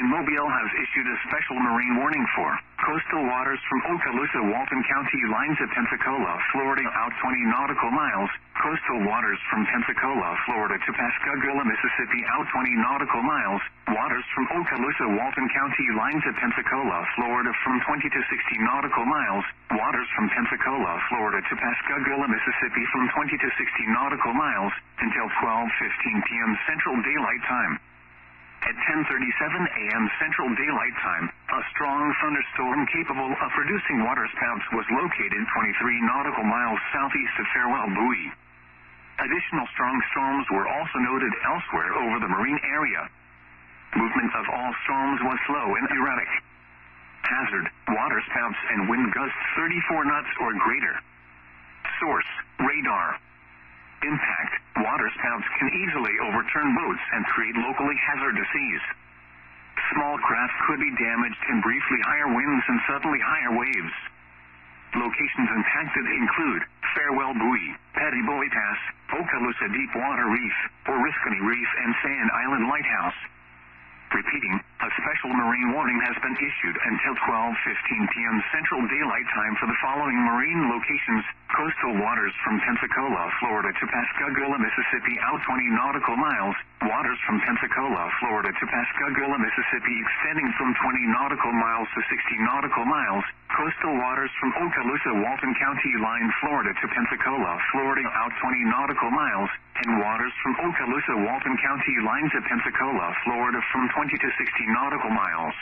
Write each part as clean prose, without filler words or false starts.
in Mobile has issued a special marine warning for coastal waters from Okaloosa, Walton County lines at Pensacola, Florida out 20 nautical miles, coastal waters from Pensacola, Florida to Pascagoula, Mississippi out 20 nautical miles, waters from Okaloosa, Walton County lines at Pensacola, Florida from 20 to 60 nautical miles, waters from Pensacola, Florida to Pascagoula, Mississippi from 20 to 60 nautical miles, until 12:15 p.m. Central Daylight Time. At 10:37 a.m. Central Daylight Time, a strong thunderstorm capable of producing waterspouts was located 23 nautical miles southeast of Farewell Buoy. Additional strong storms were also noted elsewhere over the marine area. Movement of all storms was slow and erratic. Hazard, waterspouts and wind gusts 34 knots or greater. Source, radar. Impact, waterspouts can easily overturn boats and create locally hazardous seas. Small craft could be damaged in briefly higher winds and suddenly higher waves. Locations impacted include Farewell Buoy, Petty-Boy Pass, Okaloosa Deepwater Reef, Oriskany Reef and Sand Island Lighthouse. Repeating, a special marine warning has been issued until 12:15 p.m. Central Daylight Time for the following marine locations: coastal waters from Pensacola, Florida to Pascagoula, Mississippi out 20 nautical miles, waters from Pensacola, Florida to Pascagoula, Mississippi extending from 20 nautical miles to 60 nautical miles, coastal waters from Okaloosa, Walton County line, Florida to Pensacola, Florida out 20 nautical miles, and waters from Okaloosa, Walton County lines at Pensacola, Florida from 20 to 60 nautical miles.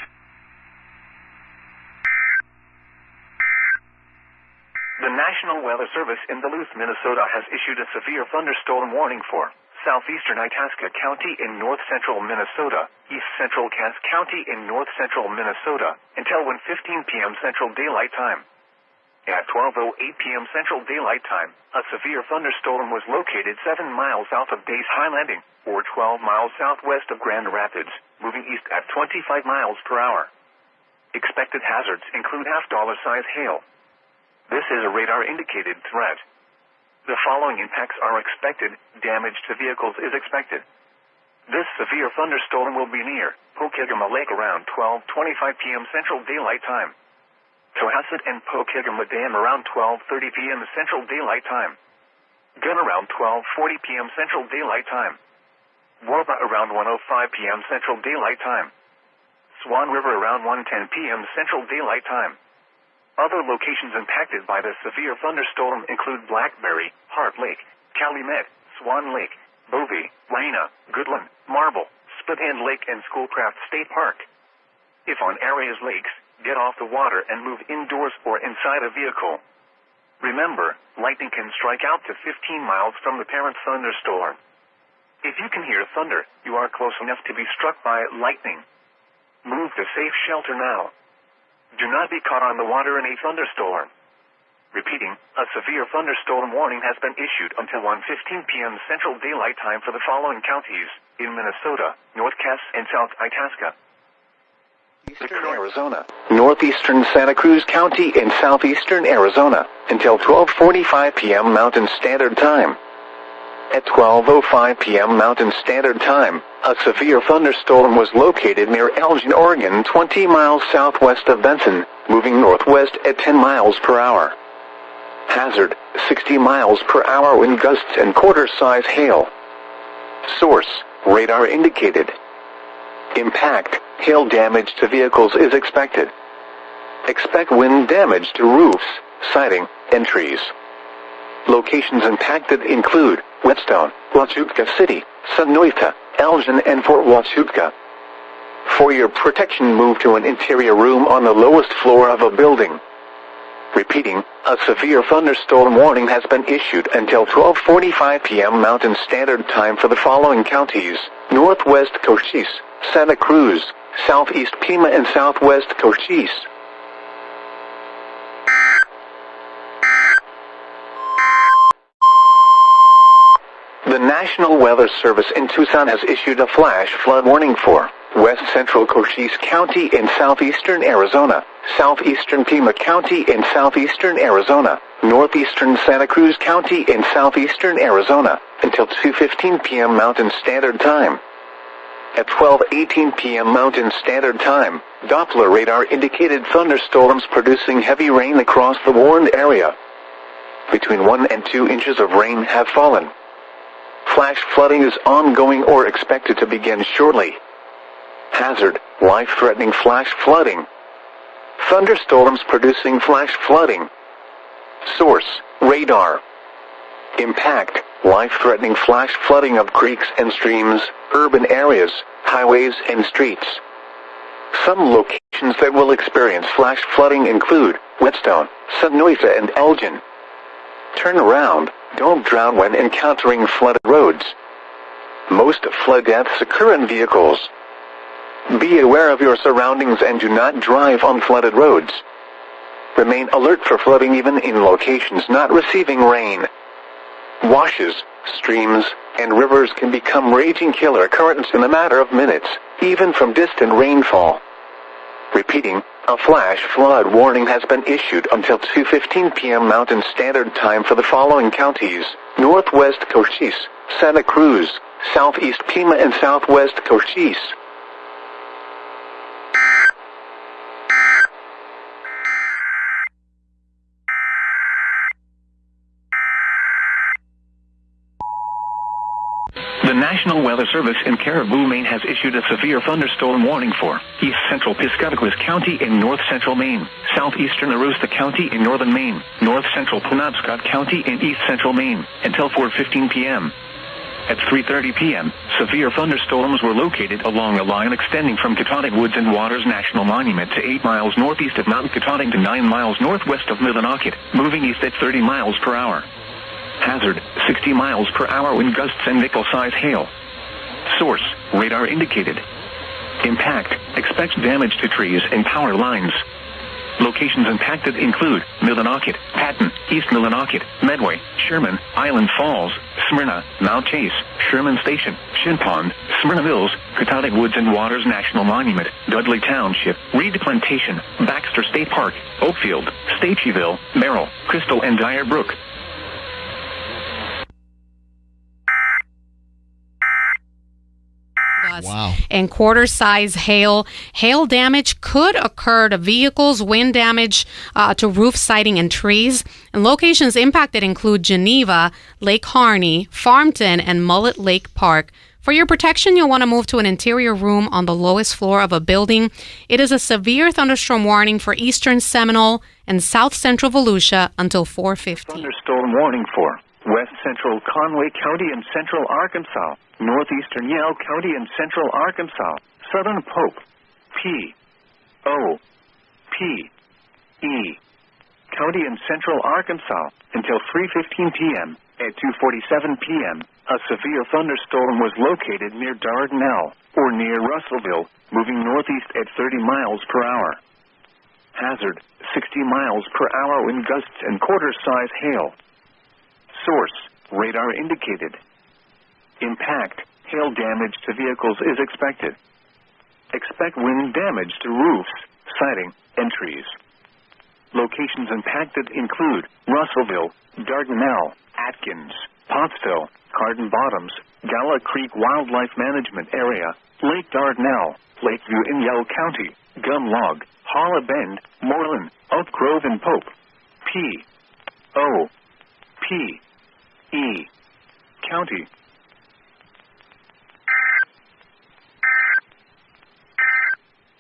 The National Weather Service in Duluth, Minnesota has issued a severe thunderstorm warning for southeastern Itasca County in north-central Minnesota, east central Cass County in north-central Minnesota, until 1:15 p.m. Central Daylight Time. At 12:08 p.m. Central Daylight Time, a severe thunderstorm was located 7 miles south of Days High Landing, or 12 miles southwest of Grand Rapids, moving east at 25 miles per hour. Expected hazards include half-dollar-size hail. This is a radar-indicated threat. The following impacts are expected. Damage to vehicles is expected. This severe thunderstorm will be near Pokegama Lake around 12:25 p.m. Central Daylight Time. Cohasset and Pokegama Dam around 12:30 p.m. Central Daylight Time. Gun around 12:40 p.m. Central Daylight Time. Warba around 1:05 p.m. Central Daylight Time. Swan River around 1:10 p.m. Central Daylight Time. Other locations impacted by the severe thunderstorm include Blackberry, Hart Lake, Calumet, Swan Lake, Bovey, Lena, Goodland, Marble, Split End Lake and Schoolcraft State Park. If on areas lakes, get off the water and move indoors or inside a vehicle. Remember, lightning can strike out to 15 miles from the parent thunderstorm. If you can hear thunder, you are close enough to be struck by lightning. Move to safe shelter now. Do not be caught on the water in a thunderstorm. Repeating, a severe thunderstorm warning has been issued until 1:15 p.m. Central Daylight Time for the following counties in Minnesota, North Cass and South Itasca. Eastern Arizona, northeastern Santa Cruz County in southeastern Arizona, until 12:45 p.m. Mountain Standard Time. At 12:05 p.m. Mountain Standard Time, a severe thunderstorm was located near Elgin, Oregon 20 miles southwest of Benson, moving northwest at 10 miles per hour. Hazard, 60 miles per hour wind gusts and quarter-size hail. Source, radar indicated. Impact, hail damage to vehicles is expected. Expect wind damage to roofs, siding, and trees. Locations impacted include Whetstone, Huachuca City, Sonoita, Elgin and Fort Huachuca. For your protection, move to an interior room on the lowest floor of a building. Repeating, a severe thunderstorm warning has been issued until 12:45 p.m. Mountain Standard Time for the following counties: Northwest Cochise, Santa Cruz, Southeast Pima and Southwest Cochise. The National Weather Service in Tucson has issued a flash flood warning for West Central Cochise County in southeastern Arizona, southeastern Pima County in southeastern Arizona, northeastern Santa Cruz County in southeastern Arizona, until 2:15 p.m. Mountain Standard Time. At 12:18 p.m. Mountain Standard Time, Doppler radar indicated thunderstorms producing heavy rain across the warned area. Between 1 and 2 inches of rain have fallen. Flash flooding is ongoing or expected to begin shortly. Hazard: life-threatening flash flooding. Thunderstorms producing flash flooding. Source: radar. Impact: life-threatening flash flooding of creeks and streams, urban areas, highways and streets. Some locations that will experience flash flooding include Whetstone, Sanoita and Elgin. Turn around, don't drown when encountering flooded roads. Most flood deaths occur in vehicles. Be aware of your surroundings and do not drive on flooded roads. Remain alert for flooding even in locations not receiving rain. Washes, streams, and rivers can become raging killer currents in a matter of minutes, even from distant rainfall. Repeating, a flash flood warning has been issued until 2:15 p.m. Mountain Standard Time for the following counties: Northwest Cochise, Santa Cruz, Southeast Pima and Southwest Cochise. The National Weather Service in Caribou, Maine has issued a severe thunderstorm warning for East Central Piscataquis County in North Central Maine, Southeastern Aroostook County in Northern Maine, North Central Penobscot County in East Central Maine, until 4:15 p.m. At 3:30 p.m., severe thunderstorms were located along a line extending from Katahdin Woods and Waters National Monument to 8 miles northeast of Mount Katahdin to 9 miles northwest of Millinocket, moving east at 30 miles per hour. Hazard: 60 miles per hour wind gusts and nickel-size hail. Source: radar indicated. Impact: expect damage to trees and power lines. Locations impacted include Millinocket, Patton, East Millinocket, Medway, Sherman, Island Falls, Smyrna, Mount Chase, Sherman Station, Shin Pond, Smyrna Mills, Katahdin Woods and Waters National Monument, Dudley Township, Reed Plantation, Baxter State Park, Oakfield, Staceyville, Merrill, Crystal and Dyer Brook. Wow. And quarter-size hail. Hail damage could occur to vehicles, wind damage to roof siding and trees. And locations impacted include Geneva, Lake Harney, Farmton, and Mullet Lake Park. For your protection, you'll want to move to an interior room on the lowest floor of a building. It is a severe thunderstorm warning for eastern Seminole and south central Volusia until 4:15. Thunderstorm warning for West Central Conway County and Central Arkansas, Northeastern Yell County and Central Arkansas, Southern Pope, P.O.P.E. County and Central Arkansas, until 3:15 p.m. At 2:47 p.m., a severe thunderstorm was located near Dardanelle, or near Russellville, moving northeast at 30 miles per hour. Hazard: 60 miles per hour wind gusts and quarter-size hail. Source: radar indicated. Impact: hail damage to vehicles is expected. Expect wind damage to roofs, siding, and trees. Locations impacted include Russellville, Dardanelle, Atkins, Pottsville, Carden Bottoms, Gala Creek Wildlife Management Area, Lake Dardanelle, Lakeview in Yell County, Gumlog, Holla Bend, Moreland, Oak Grove and Pope. P.O.P.E. County.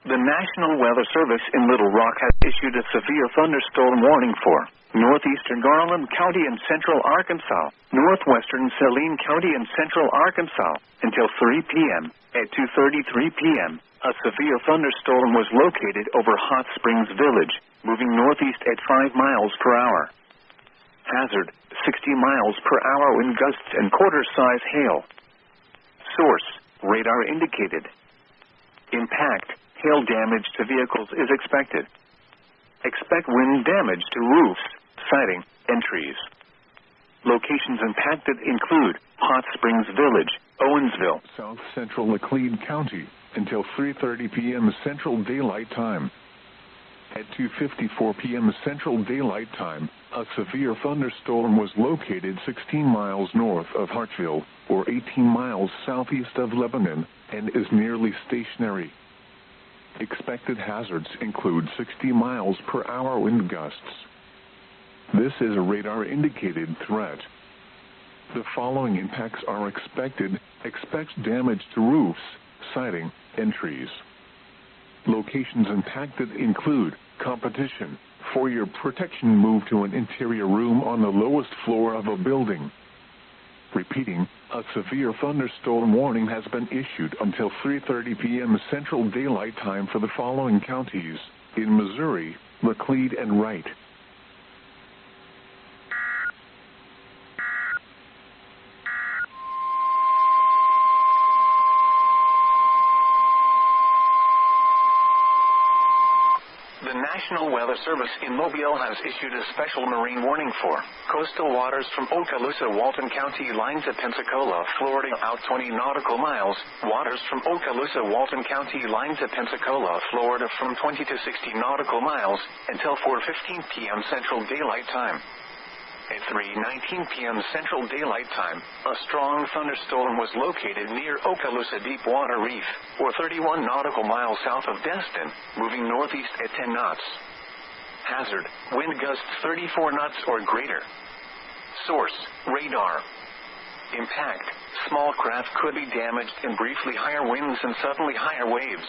The National Weather Service in Little Rock has issued a severe thunderstorm warning for northeastern Garland County and Central Arkansas, northwestern Saline County and Central Arkansas, until 3 p.m. At 2:33 p.m., a severe thunderstorm was located over Hot Springs Village, moving northeast at 5 miles per hour. Hazard: 60 miles per hour wind gusts and quarter-size hail. Source: radar indicated. Impact: hail damage to vehicles is expected. Expect wind damage to roofs, siding, and trees. Locations impacted include Hot Springs Village, Owensville, South Central Laclede County, until 3:30 p.m. Central Daylight Time. At 2:54 p.m. Central Daylight Time, a severe thunderstorm was located 16 miles north of Hartsville, or 18 miles southeast of Lebanon, and is nearly stationary. Expected hazards include 60 miles per hour wind gusts. This is a radar-indicated threat. The following impacts are expected. Expect damage to roofs, siding, and trees. Locations impacted include competition. For your protection, move to an interior room on the lowest floor of a building. Repeating, a severe thunderstorm warning has been issued until 3:30 p.m. Central Daylight Time for the following counties in Missouri, Laclede and Wright. The National Weather Service in Mobile has issued a special marine warning for coastal waters from Okaloosa, Walton County lines at Pensacola, Florida out 20 nautical miles, waters from Okaloosa, Walton County lines at Pensacola, Florida from 20 to 60 nautical miles until 4:15 p.m. Central Daylight Time. At 3:19 p.m. Central Daylight Time, a strong thunderstorm was located near Okaloosa Deepwater Reef, or 31 nautical miles south of Destin, moving northeast at 10 knots. Hazard, wind gusts 34 knots or greater. Source, radar. Impact, small craft could be damaged in briefly higher winds and suddenly higher waves.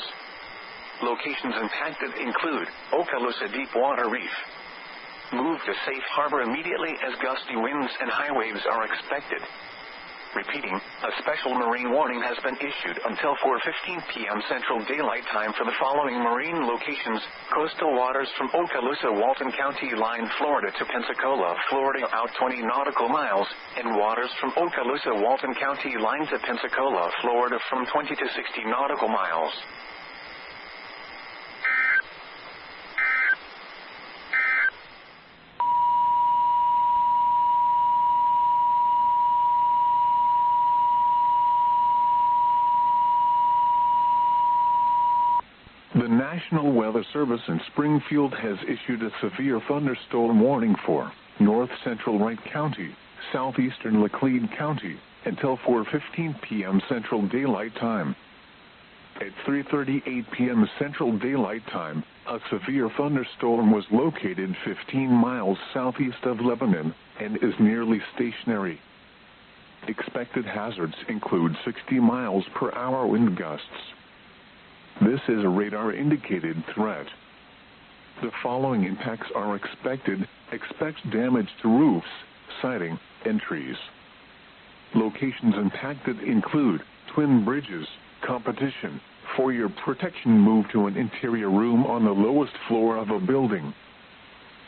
Locations impacted include Okaloosa Deepwater Reef. Move to safe harbor immediately as gusty winds and high waves are expected. Repeating, a special marine warning has been issued until 4:15 p.m. Central Daylight Time for the following marine locations: coastal waters from Okaloosa, Walton County line, Florida to Pensacola, Florida out 20 nautical miles, and waters from Okaloosa, Walton County lines at Pensacola, Florida from 20 to 60 nautical miles. The National Weather Service in Springfield has issued a severe thunderstorm warning for north central Wright County, southeastern Laclede County, until 4:15 p.m. Central Daylight Time. At 3:38 p.m. Central Daylight Time, a severe thunderstorm was located 15 miles southeast of Lebanon and is nearly stationary. Expected hazards include 60 miles per hour wind gusts. This is a radar-indicated threat. The following impacts are expected. Expect damage to roofs, siding, and trees. Locations impacted include twin bridges, competition. For your protection, move to an interior room on the lowest floor of a building.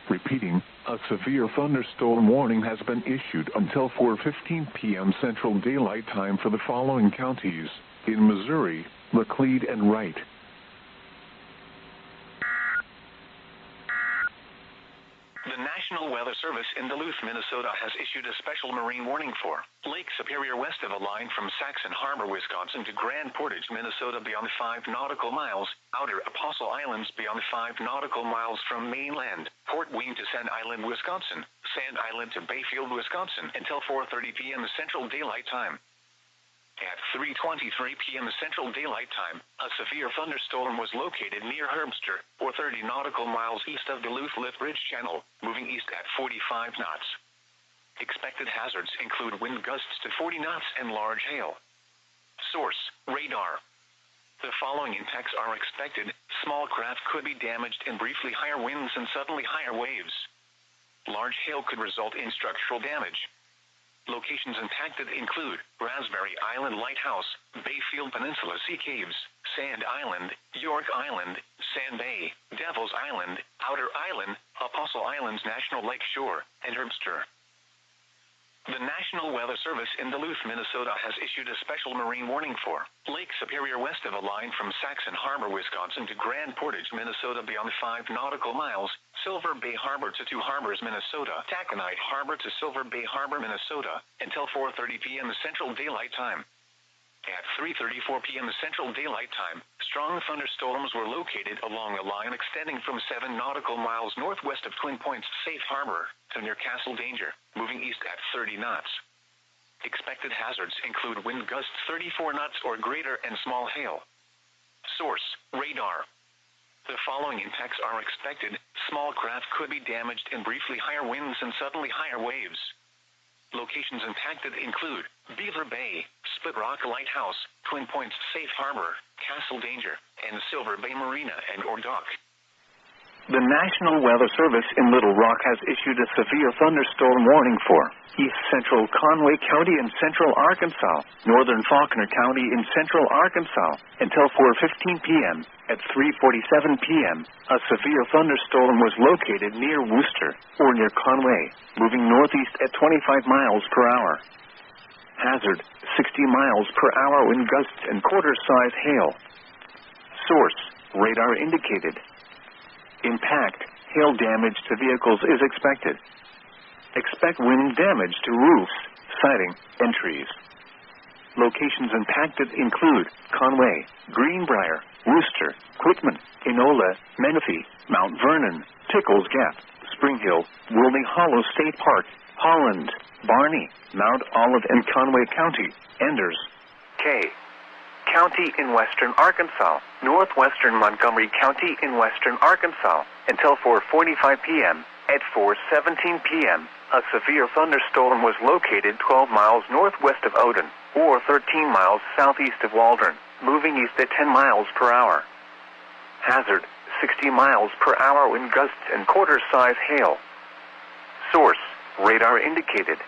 Repeating, a severe thunderstorm warning has been issued until 4:15 p.m. Central Daylight Time for the following counties in Missouri, Laclede and Wright. The National Weather Service in Duluth, Minnesota has issued a special marine warning for Lake Superior west of a line from Saxon Harbor, Wisconsin to Grand Portage, Minnesota beyond 5 nautical miles, outer Apostle Islands beyond 5 nautical miles from mainland, Port Wing to Sand Island, Wisconsin, Sand Island to Bayfield, Wisconsin until 4:30 p.m. Central Daylight Time. At 3:23 p.m. Central Daylight Time, a severe thunderstorm was located near Herbster, or 30 nautical miles east of Duluth-Lethbridge Channel, moving east at 45 knots. Expected hazards include wind gusts to 40 knots and large hail. Source, radar. The following impacts are expected. Small craft could be damaged in briefly higher winds and suddenly higher waves. Large hail could result in structural damage. Locations impacted include Raspberry Island Lighthouse, Bayfield Peninsula Sea Caves, Sand Island, York Island, Sand Bay, Devil's Island, Outer Island, Apostle Islands National Lake Shore, and Herbster. The National Weather Service in Duluth, Minnesota has issued a special marine warning for Lake Superior west of a line from Saxon Harbor, Wisconsin to Grand Portage, Minnesota beyond 5 nautical miles, Silver Bay Harbor to Two Harbors, Minnesota, Taconite Harbor to Silver Bay Harbor, Minnesota, until 4:30 p.m. Central Daylight Time. At 3:34 p.m. Central Daylight Time, strong thunderstorms were located along a line extending from 7 nautical miles northwest of Twin Points Safe Harbor to near Castle Danger, moving east at 30 knots. Expected hazards include wind gusts 34 knots or greater and small hail. Source: radar. The following impacts are expected. Small craft could be damaged in briefly higher winds and suddenly higher waves. Locations impacted include Beaver Bay, Split Rock Lighthouse, Twin Points Safe Harbor, Castle Danger, and Silver Bay Marina and or Dock. The National Weather Service in Little Rock has issued a severe thunderstorm warning for East Central Conway County in central Arkansas, Northern Faulkner County in central Arkansas, until 4:15 p.m. At 3:47 p.m., a severe thunderstorm was located near Worcester, or near Conway, moving northeast at 25 miles per hour. Hazard: 60 miles per hour wind gusts and quarter-size hail. Source: radar indicated. Impact: hail damage to vehicles is expected. Expect wind damage to roofs, siding, and trees. Locations impacted include Conway, Greenbrier, Worcester, Quitman, Enola, Menifee, Mount Vernon, Tickles Gap, Spring Hill, Woolney Hollow State Park, Holland, Barney, Mount Olive and Conway County, Enders. County in western Arkansas, northwestern Montgomery County in western Arkansas, until 4:45 p.m. At 4:17 p.m., a severe thunderstorm was located 12 miles northwest of Odin, or 13 miles southeast of Waldron, moving east at 10 miles per hour. Hazard: 60 miles per hour wind gusts and quarter-size hail. Source: radar indicated.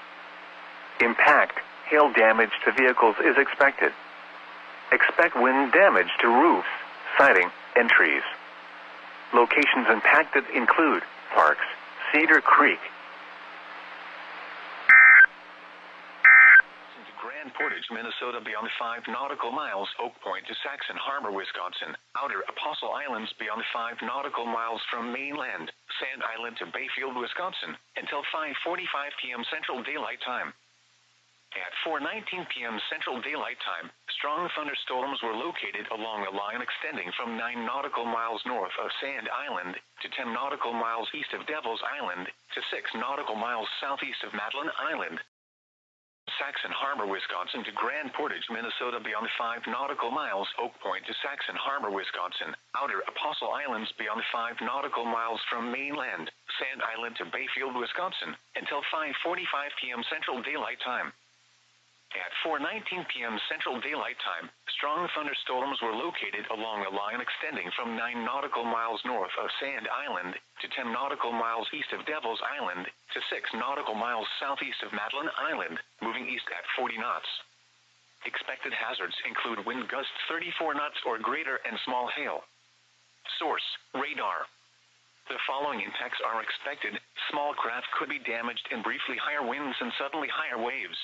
Impact: hail damage to vehicles is expected. Expect wind damage to roofs, siding, and trees. Locations impacted include Parks, Cedar Creek. Grand Portage, Minnesota beyond 5 nautical miles, Oak Point to Saxon Harbor, Wisconsin. Outer Apostle Islands beyond 5 nautical miles from mainland, Sand Island to Bayfield, Wisconsin, until 5:45 p.m. Central Daylight Time. At 4:19 p.m. Central Daylight Time, strong thunderstorms were located along a line extending from 9 nautical miles north of Sand Island to 10 nautical miles east of Devil's Island to 6 nautical miles southeast of Madeline Island. Saxon Harbor, Wisconsin to Grand Portage, Minnesota beyond 5 nautical miles, Oak Point to Saxon Harbor, Wisconsin. Outer Apostle Islands beyond 5 nautical miles from mainland, Sand Island to Bayfield, Wisconsin, until 5:45 p.m. Central Daylight Time. At 4:19 p.m. Central Daylight Time, strong thunderstorms were located along a line extending from 9 nautical miles north of Sand Island to 10 nautical miles east of Devil's Island to 6 nautical miles southeast of Madeline Island, moving east at 40 knots. Expected hazards include wind gusts 34 knots or greater and small hail. Source: radar. The following impacts are expected. Small craft could be damaged in briefly higher winds and suddenly higher waves.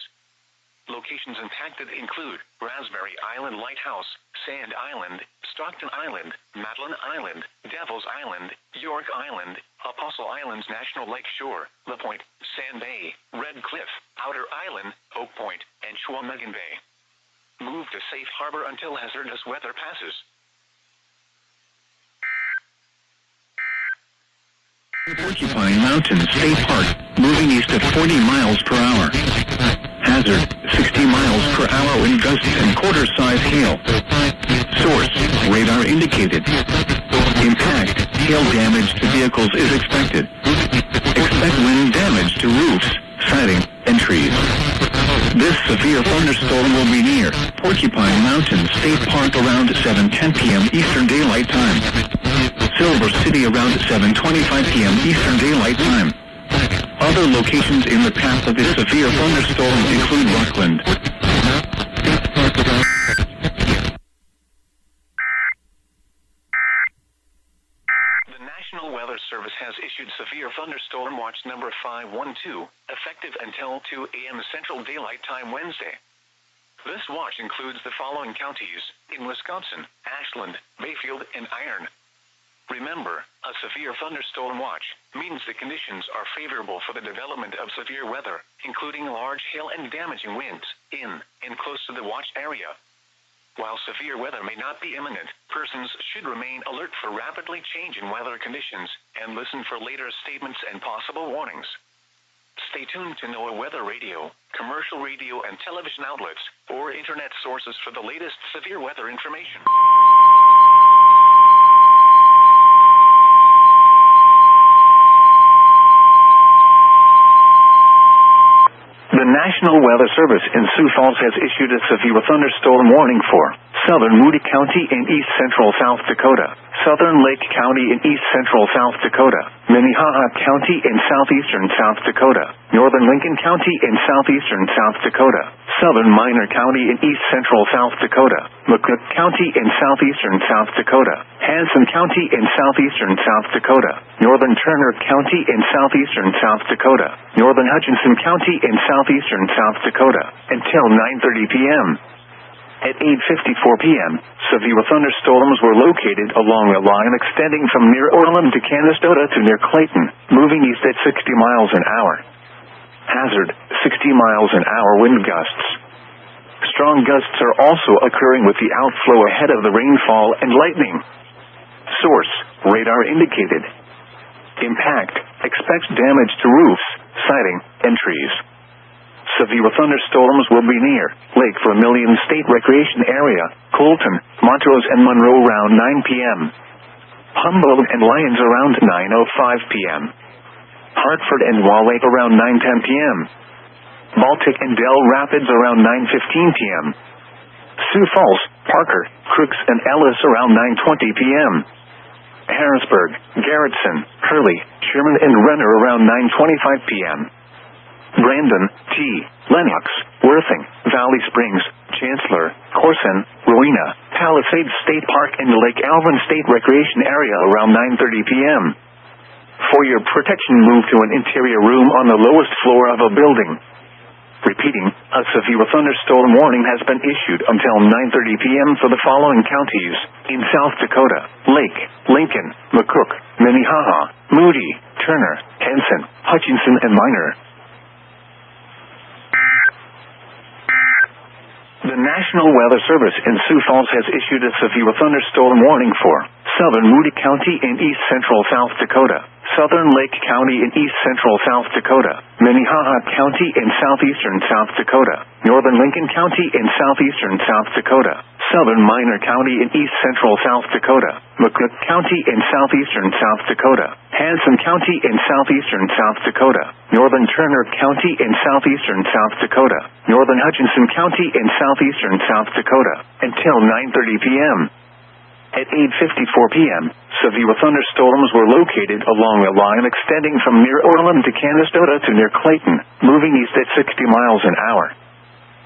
Locations impacted include Raspberry Island Lighthouse, Sand Island, Stockton Island, Madeline Island, Devil's Island, York Island, Apostle Islands National Lake Shore, La Pointe, Sand Bay, Red Cliff, Outer Island, Oak Point, and Chequamegon Bay. Move to safe harbor until hazardous weather passes. Porcupine Mountain State Park, moving east at 40 miles per hour. Hazard: 60 miles per hour wind gusts and quarter-size hail. Source: radar indicated. Impact: hail damage to vehicles is expected. Expect wind damage to roofs, siding, and trees. This severe thunderstorm will be near Porcupine Mountain State Park around 7:10 p.m. Eastern Daylight Time. Silver City around 7:25 p.m. Eastern Daylight Time. Other locations in the path of this severe thunderstorm include Rockland. The National Weather Service has issued Severe Thunderstorm Watch number 512, effective until 2 a.m. Central Daylight Time Wednesday. This watch includes the following counties in Wisconsin: Ashland, Bayfield, and Iron. Remember, a severe thunderstorm watch means the conditions are favorable for the development of severe weather, including large hail and damaging winds, in and close to the watch area. While severe weather may not be imminent, persons should remain alert for rapidly changing weather conditions and listen for later statements and possible warnings. Stay tuned to NOAA weather radio, commercial radio and television outlets, or internet sources for the latest severe weather information. The National Weather Service in Sioux Falls has issued a severe thunderstorm warning for southern Moody County in east central South Dakota, southern Lake County in east central South Dakota, Minnehaha County in southeastern South Dakota, northern Lincoln County in southeastern South Dakota, southern Minor County in east central South Dakota, McCook County in southeastern South Dakota, Hanson County in southeastern South Dakota, northern Turner County in southeastern South Dakota, northern Hutchinson County in southeastern South Dakota, until 9:30 p.m. At 8:54 p.m., severe thunderstorms were located along a line extending from near Orland to Canastota to near Clayton, moving east at 60 miles an hour. Hazard, 60 miles an hour wind gusts. Strong gusts are also occurring with the outflow ahead of the rainfall and lightning. Source, radar indicated. Impact, expects damage to roofs, siding, and trees. Severe thunderstorms will be near Lake Vermilion State Recreation Area, Colton, Montrose, and Monroe around 9 p.m. Humboldt and Lyons around 9:05 p.m. Hartford and Wall Lake around 9:10 p.m. Baltic and Dell Rapids around 9:15 p.m. Sioux Falls, Parker, Crooks, and Ellis around 9:20 p.m. Harrisburg, Garrettson, Hurley, Sherman, and Renner around 9:25 p.m. Brandon, T., Lenox, Worthing, Valley Springs, Chancellor, Corson, Rowena, Palisades State Park, and Lake Alvin State Recreation Area around 9:30 p.m. For your protection, move to an interior room on the lowest floor of a building. Repeating, a severe thunderstorm warning has been issued until 9:30 p.m. for the following counties in South Dakota: Lake, Lincoln, McCook, Minnehaha, Moody, Turner, Hanson, Hutchinson, and Minor. The National Weather Service in Sioux Falls has issued a severe thunderstorm warning for southern Moody County in east central South Dakota, southern Lake County in east central South Dakota, Minnehaha County in southeastern South Dakota, northern Lincoln County in southeastern South Dakota, southern Minor County in east central South Dakota, McCook County in southeastern South Dakota, Hanson County in southeastern South Dakota, northern Turner County in southeastern South Dakota, northern Hutchinson County in southeastern South Dakota, until 9:30 p.m. At 8:54 p.m., severe thunderstorms were located along a line extending from near Orland to Canastota to near Clayton, moving east at 60 miles an hour.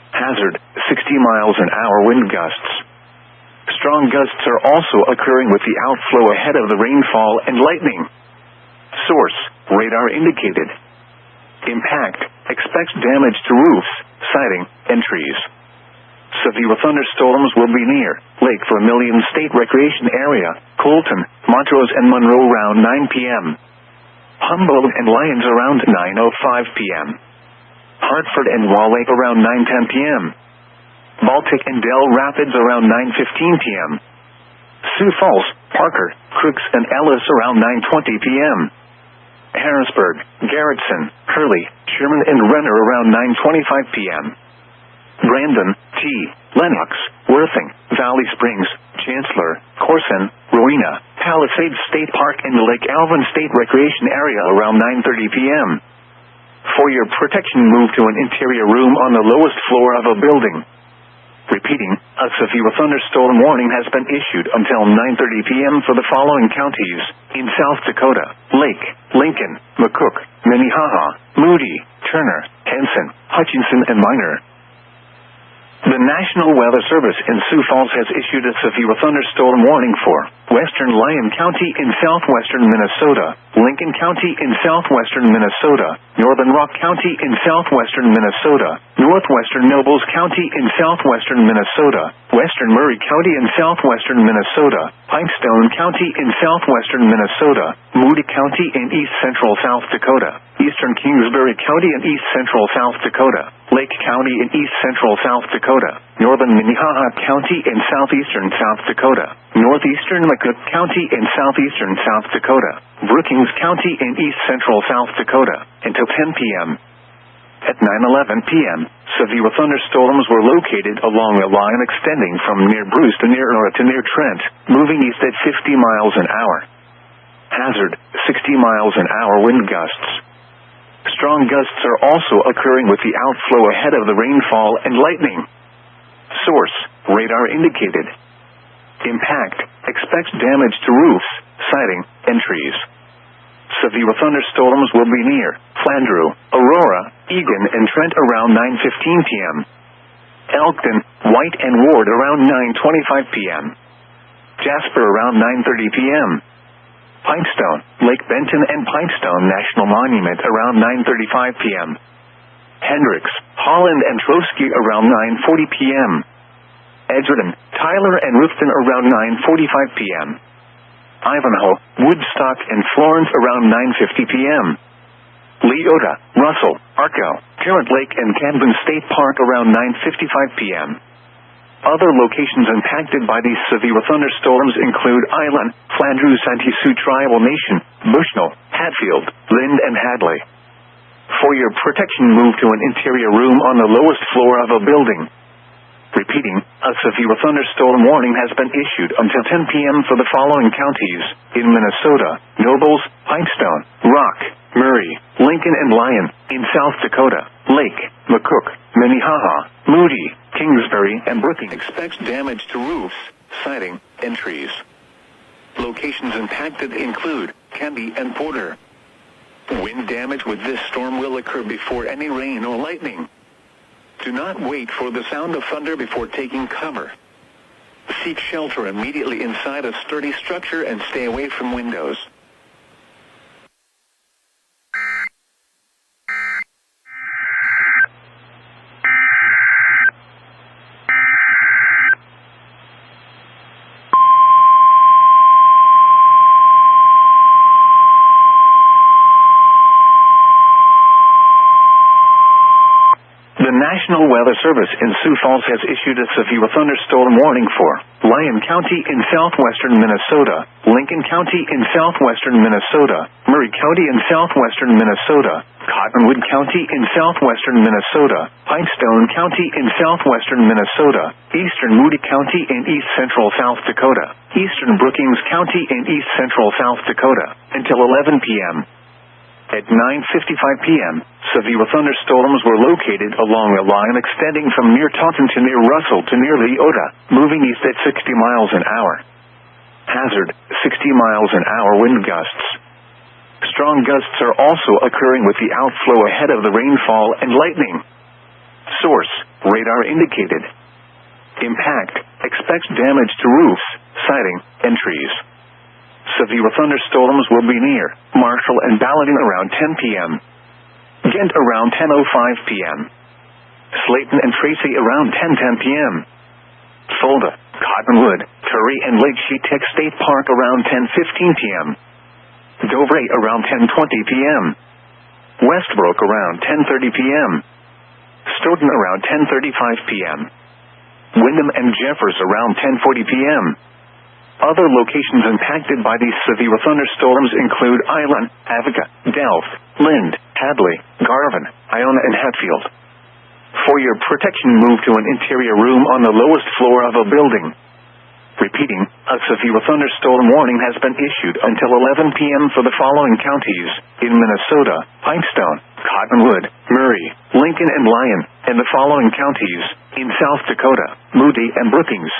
Hazard, 60 miles an hour wind gusts. Strong gusts are also occurring with the outflow ahead of the rainfall and lightning. Source, radar indicated. Impact, expects damage to roofs, siding, and trees. Severe thunderstorms will be near Lake Vermilion State Recreation Area, Colton, Montrose, and Monroe around 9 p.m. Humboldt and Lyons around 9:05 p.m. Hartford and Wall Lake around 9:10 p.m. Baltic and Dell Rapids around 9:15 p.m. Sioux Falls, Parker, Crooks, and Ellis around 9:20 p.m. Harrisburg, Garrettson, Hurley, Sherman, and Renner around 9:25 p.m. Brandon, T., Lenox, Worthing, Valley Springs, Chancellor, Corson, Rowena, Palisades State Park, and Lake Alvin State Recreation Area around 9:30 p.m. For your protection, move to an interior room on the lowest floor of a building. Repeating, a severe thunderstorm warning has been issued until 9:30 p.m. for the following counties in South Dakota: Lake, Lincoln, McCook, Minnehaha, Moody, Turner, Hanson, Hutchinson, and Minor. The National Weather Service in Sioux Falls has issued a severe thunderstorm warning for western Lyon County in southwestern Minnesota, Lincoln County in southwestern Minnesota, northern Rock County in southwestern Minnesota, northwestern Nobles County in southwestern Minnesota, western Murray County in southwestern Minnesota, Pipestone County in southwestern Minnesota, Moody County in east central South Dakota, eastern Kingsbury County in east central South Dakota, Lake County in east central South Dakota, northern Minnehaha County in southeastern South Dakota, northeastern McCook County in southeastern South Dakota, Brookings County in east central South Dakota, until 10 p.m. At 9:11 p.m., severe thunderstorms were located along a line extending from near Bruce to near Aurora to near Trent, moving east at 50 miles an hour. Hazard, 60 miles an hour wind gusts. Strong gusts are also occurring with the outflow ahead of the rainfall and lightning. Source, radar indicated. Impact, expects damage to roofs, siding, and trees. Severe thunderstorms will be near Flandreau, Aurora, Eagan, and Trent around 9:15 p.m. Elkton, White, and Ward around 9:25 p.m. Jasper around 9:30 p.m. Pipestone, Lake Benton and Pipestone National Monument around 9:35 p.m. Hendricks, Holland, and Trotsky around 9:40 p.m. Edgerton, Tyler, and Rufton around 9:45 p.m. Ivanhoe, Woodstock, and Florence around 9:50 p.m. Leota, Russell, Arco, Tarrant Lake, and Camden State Park around 9:55 p.m. Other locations impacted by these severe thunderstorms include Island, Flandreau, Santee Sioux Tribal Nation, Bushnell, Hatfield, Lind, and Hadley. For your protection, move to an interior room on the lowest floor of a building. Repeating, a severe thunderstorm warning has been issued until 10 p.m. for the following counties in Minnesota: Nobles, Pipestone, Rock, Murray, Lincoln, and Lyon. In South Dakota, Lake, McCook, Minnehaha, Moody, Kingsbury, and Brookings. Expects damage to roofs, siding, and trees. Locations impacted include Canby and Porter. Wind damage with this storm will occur before any rain or lightning. Do not wait for the sound of thunder before taking cover. Seek shelter immediately inside a sturdy structure and stay away from windows. The National Weather Service in Sioux Falls has issued a severe thunderstorm warning for Lyon County in southwestern Minnesota, Lincoln County in southwestern Minnesota, Murray County in southwestern Minnesota, Cottonwood County in southwestern Minnesota, Pipestone County in southwestern Minnesota, eastern Moody County in east central South Dakota, eastern Brookings County in east central South Dakota, until 11 p.m. At 9:55 p.m., severe thunderstorms were located along a line extending from near Taunton to near Russell to near Leota, moving east at 60 miles an hour. Hazard, 60 miles an hour wind gusts. Strong gusts are also occurring with the outflow ahead of the rainfall and lightning. Source, radar indicated. Impact, expects damage to roofs, siding, and trees. Severe thunderstorms will be near Marshall and Ballardine around 10 p.m. Ghent around 10:05 p.m. Slayton and Tracy around 10:10 p.m. Fulda, Cottonwood, Cerri, and Lake Shetek State Park around 10:15 p.m. Dovray around 10:20 p.m. Westbrook around 10:30 p.m. Stoughton around 10:35 p.m. Windham and Jeffers around 10:40 p.m. Other locations impacted by these severe thunderstorms include Island, Avoca, Delft, Lind, Hadley, Garvin, Iona, and Hatfield. For your protection, move to an interior room on the lowest floor of a building. Repeating, a severe thunderstorm warning has been issued until 11 p.m. for the following counties in Minnesota: Pipestone, Cottonwood, Murray, Lincoln, and Lyon, and the following counties in South Dakota: Moody and Brookings.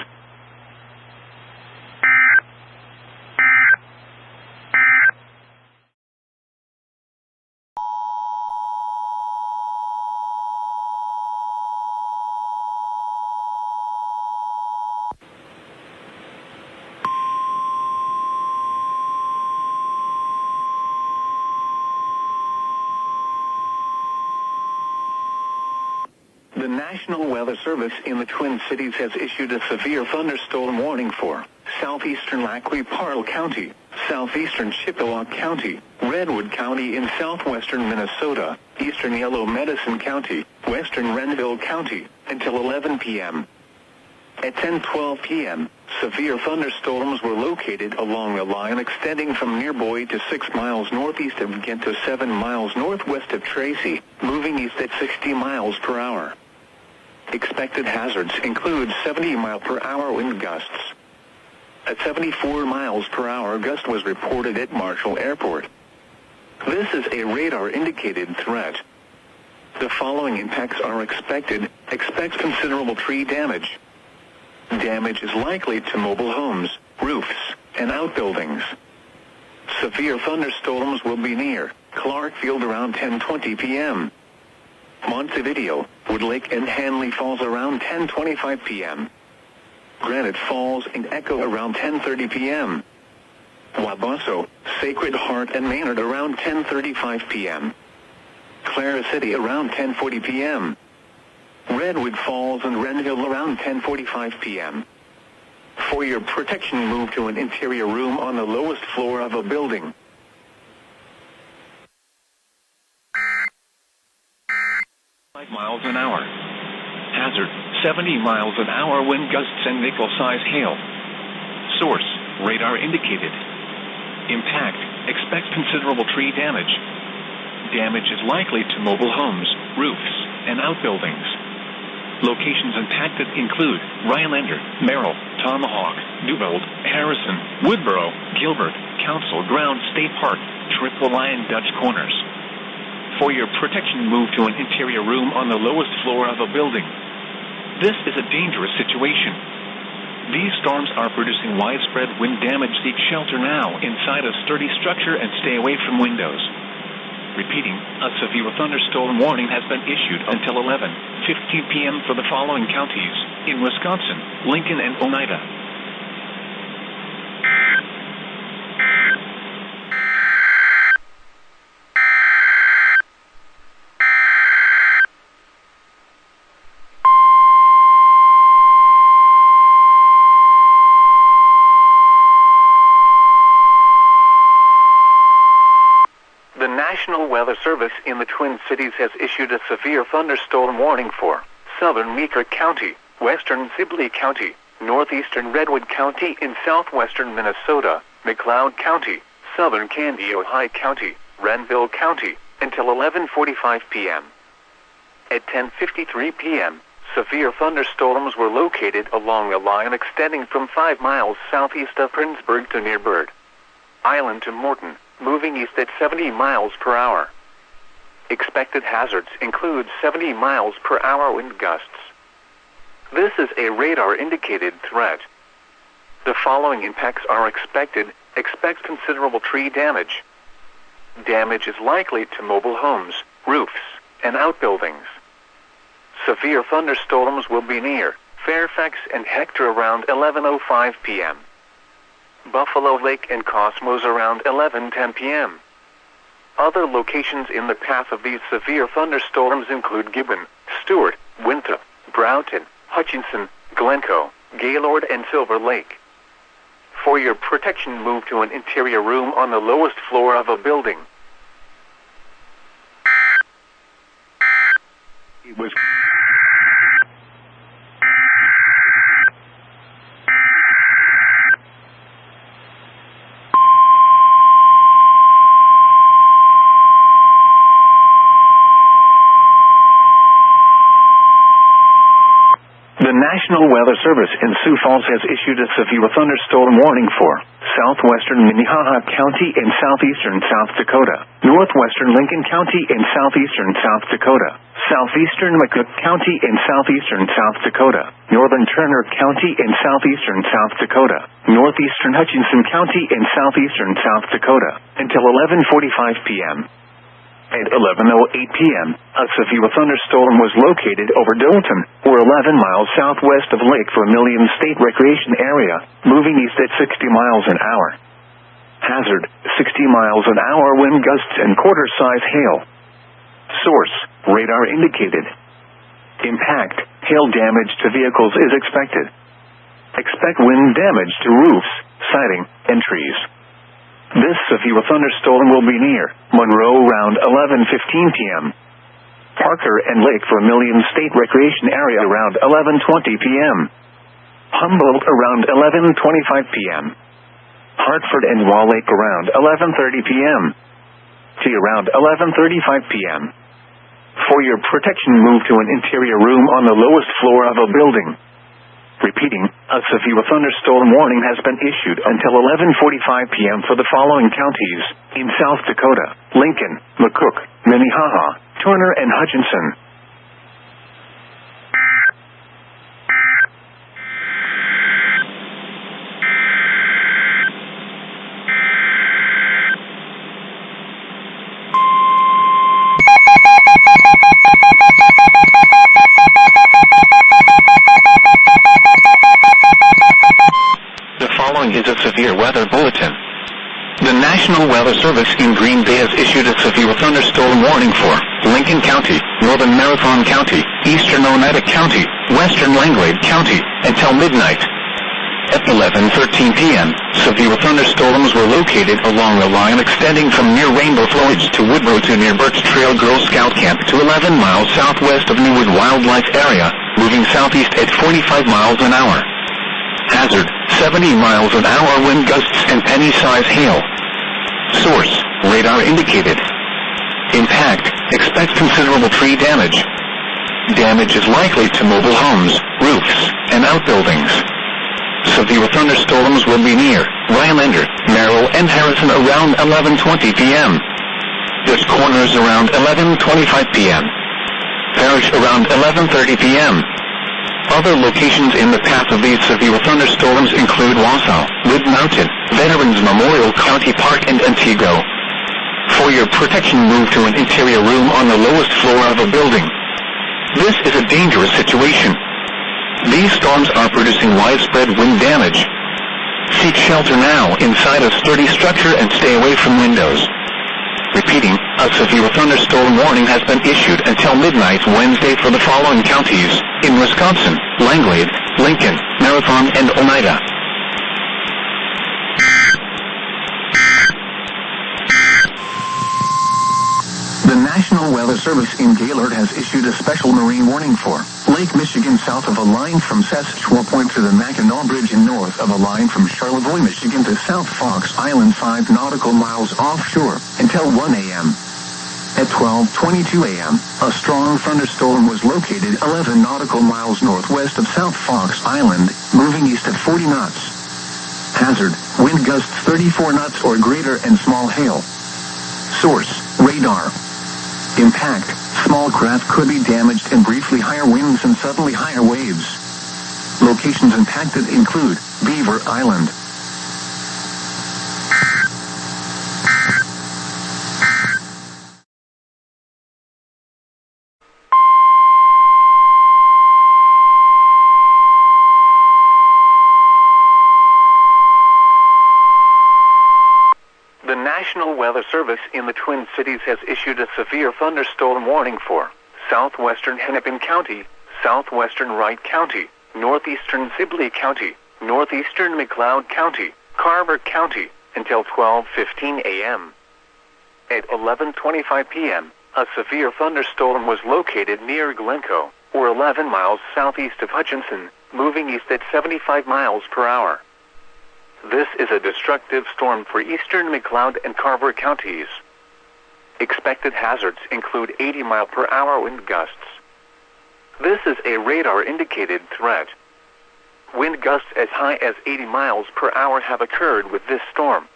The National Weather Service in the Twin Cities has issued a severe thunderstorm warning for southeastern Lac-Qui-Parle County, southeastern Chippewa County, Redwood County in southwestern Minnesota, eastern Yellow Medicine County, western Renville County, until 11 p.m. At 10:12 p.m., severe thunderstorms were located along a line extending from near Boyd to 6 miles northeast of Ghent to 7 miles northwest of Tracy, moving east at 60 miles per hour. Expected hazards include 70-mile-per-hour wind gusts. A 74 miles per hour gust was reported at Marshall Airport. This is a radar-indicated threat. The following impacts are expected. Expect considerable tree damage. Damage is likely to mobile homes, roofs, and outbuildings. Severe thunderstorms will be near Clarkfield around 10:20 p.m. Montevideo, Wood Lake, and Hanley Falls around 10:25 p.m. Granite Falls and Echo around 10:30 p.m. Wabasso, Sacred Heart, and Maynard around 10:35 p.m. Clara City around 10:40 p.m. Redwood Falls and Renville around 10:45 p.m. For your protection, move to an interior room on the lowest floor of a building. Miles an hour. Hazard, 70 miles an hour wind gusts and nickel-size hail. Source, radar indicated. Impact, expect considerable tree damage. Damage is likely to mobile homes, roofs, and outbuildings. Locations impacted include Rhinelander, Merrill, Tomahawk, Newbold, Harrison, Woodboro, Gilbert, Council Ground State Park, Triple Lion Dutch Corners. For your protection, move to an interior room on the lowest floor of a building. This is a dangerous situation. These storms are producing widespread wind damage. Seek shelter now inside a sturdy structure and stay away from windows. Repeating, a severe thunderstorm warning has been issued until 11:15 p.m. for the following counties in Wisconsin, Lincoln, and Oneida. The National Weather Service in the Twin Cities has issued a severe thunderstorm warning for southern Meeker County, western Sibley County, northeastern Redwood County in southwestern Minnesota, McLeod County, southern Canby, Ojai County, Renville County, until 11:45 p.m. At 10:53 p.m., severe thunderstorms were located along a line extending from 5 miles southeast of Princeburg to near Bird Island to Morton, moving east at 70 miles per hour. Expected hazards include 70 miles per hour wind gusts. This is a radar-indicated threat. The following impacts are expected. Expect considerable tree damage. Damage is likely to mobile homes, roofs, and outbuildings. Severe thunderstorms will be near Fairfax and Hector around 11:05 p.m. Buffalo Lake and Cosmos around 11:10 p.m. Other locations in the path of these severe thunderstorms include Gibbon, Stewart, Winthrop, Broughton, Hutchinson, Glencoe, Gaylord, and Silver Lake. For your protection, move to an interior room on the lowest floor of a building. It was The National Weather Service in Sioux Falls has issued a severe thunderstorm warning for southwestern Minnehaha County and southeastern South Dakota, northwestern Lincoln County and southeastern South Dakota, southeastern McCook County and southeastern South Dakota, northern Turner County and southeastern South Dakota, northeastern Hutchinson County and southeastern South Dakota, until 11:45 p.m. At 11:08 p.m., a severe thunderstorm was located over Dalton, or 11 miles southwest of Lake Vermilion State Recreation Area, moving east at 60 miles an hour. Hazard, 60 miles an hour wind gusts and quarter-size hail. Source, radar indicated. Impact, hail damage to vehicles is expected. Expect wind damage to roofs, siding, and trees. This severe thunderstorm will be near Monroe around 11:15 p.m. Parker and Lake Vermilion State Recreation Area around 11:20 p.m. Humboldt around 11:25 p.m. Hartford and Wall Lake around 11:30 p.m. T around 11:35 p.m. For your protection, move to an interior room on the lowest floor of a building. Repeating, a severe thunderstorm warning has been issued until 11:45 p.m. for the following counties in South Dakota: Lincoln, McCook, Minnehaha, Turner, and Hutchinson. Is a severe weather bulletin. The National Weather Service in Green Bay has issued a severe thunderstorm warning for Lincoln County, Northern Marathon County, Eastern Oneida County, Western Langlade County, until midnight. At 11:13 p.m., severe thunderstorms were located along the line extending from near Rainbow Village to Woodrow to near Birch Trail Girl Scout Camp to 11 miles southwest of Newwood Wildlife Area, moving southeast at 45 miles an hour. Hazard, 70 miles an hour wind gusts and penny-size hail. Source, radar indicated. Impact, expect considerable tree damage. Damage is likely to mobile homes, roofs, and outbuildings. Severe thunderstorms will be near Rylander, Merrill, and Harrison around 11:20 p.m. There's Corners around 11:25 p.m. Parrish around 11:30 p.m. Other locations in the path of these severe thunderstorms include Wausau, Wood Mountain, Veterans Memorial County Park, and Antigo. For your protection, move to an interior room on the lowest floor of a building. This is a dangerous situation. These storms are producing widespread wind damage. Seek shelter now inside a sturdy structure and stay away from windows. Repeating, a severe thunderstorm warning has been issued until midnight Wednesday for the following counties in Wisconsin: Langlade, Lincoln, Marathon, and Oneida. The National Weather Service in Gaylord has issued a special marine warning for Lake Michigan south of a line from Sasquatch Point to the Mackinac Bridge and north of a line from Charlevoix, Michigan to South Fox Island 5 nautical miles offshore until 1 a.m. At 12:22 a.m., a strong thunderstorm was located 11 nautical miles northwest of South Fox Island, moving east at 40 knots. Hazard, wind gusts 34 knots or greater and small hail. Source, radar. Impact, small craft could be damaged and briefly higher winds and suddenly higher waves. Locations impacted include Beaver Island. The National Weather Service in the Twin Cities has issued a severe thunderstorm warning for southwestern Hennepin County, southwestern Wright County, northeastern Sibley County, northeastern McLeod County, Carver County, until 12:15 a.m. At 11:25 p.m., a severe thunderstorm was located near Glencoe, or 11 miles southeast of Hutchinson, moving east at 75 miles per hour. This is a destructive storm for eastern McLeod and Carver counties. Expected hazards include 80-mile-per-hour wind gusts. This is a radar-indicated threat. Wind gusts as high as 80 miles per hour have occurred with this storm.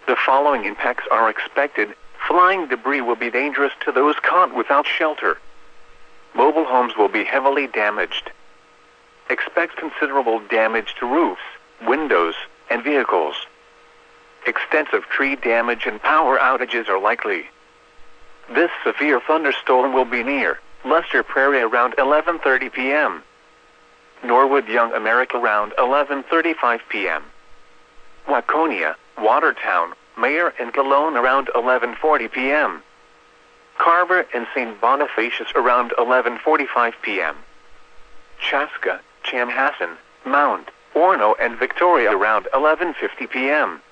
The following impacts are expected. Flying debris will be dangerous to those caught without shelter. Mobile homes will be heavily damaged. Expect considerable damage to roofs, windows, and vehicles. Extensive tree damage and power outages are likely. This severe thunderstorm will be near Lester Prairie around 11:30 p.m. Norwood Young America around 11:35 p.m. Waconia, Watertown, Mayor, and Cologne around 11:40 p.m. Carver and St. Bonifacius around 11:45 p.m. Chaska, Chanhassen, Mound, Orono, and Victoria around 11:50 p.m.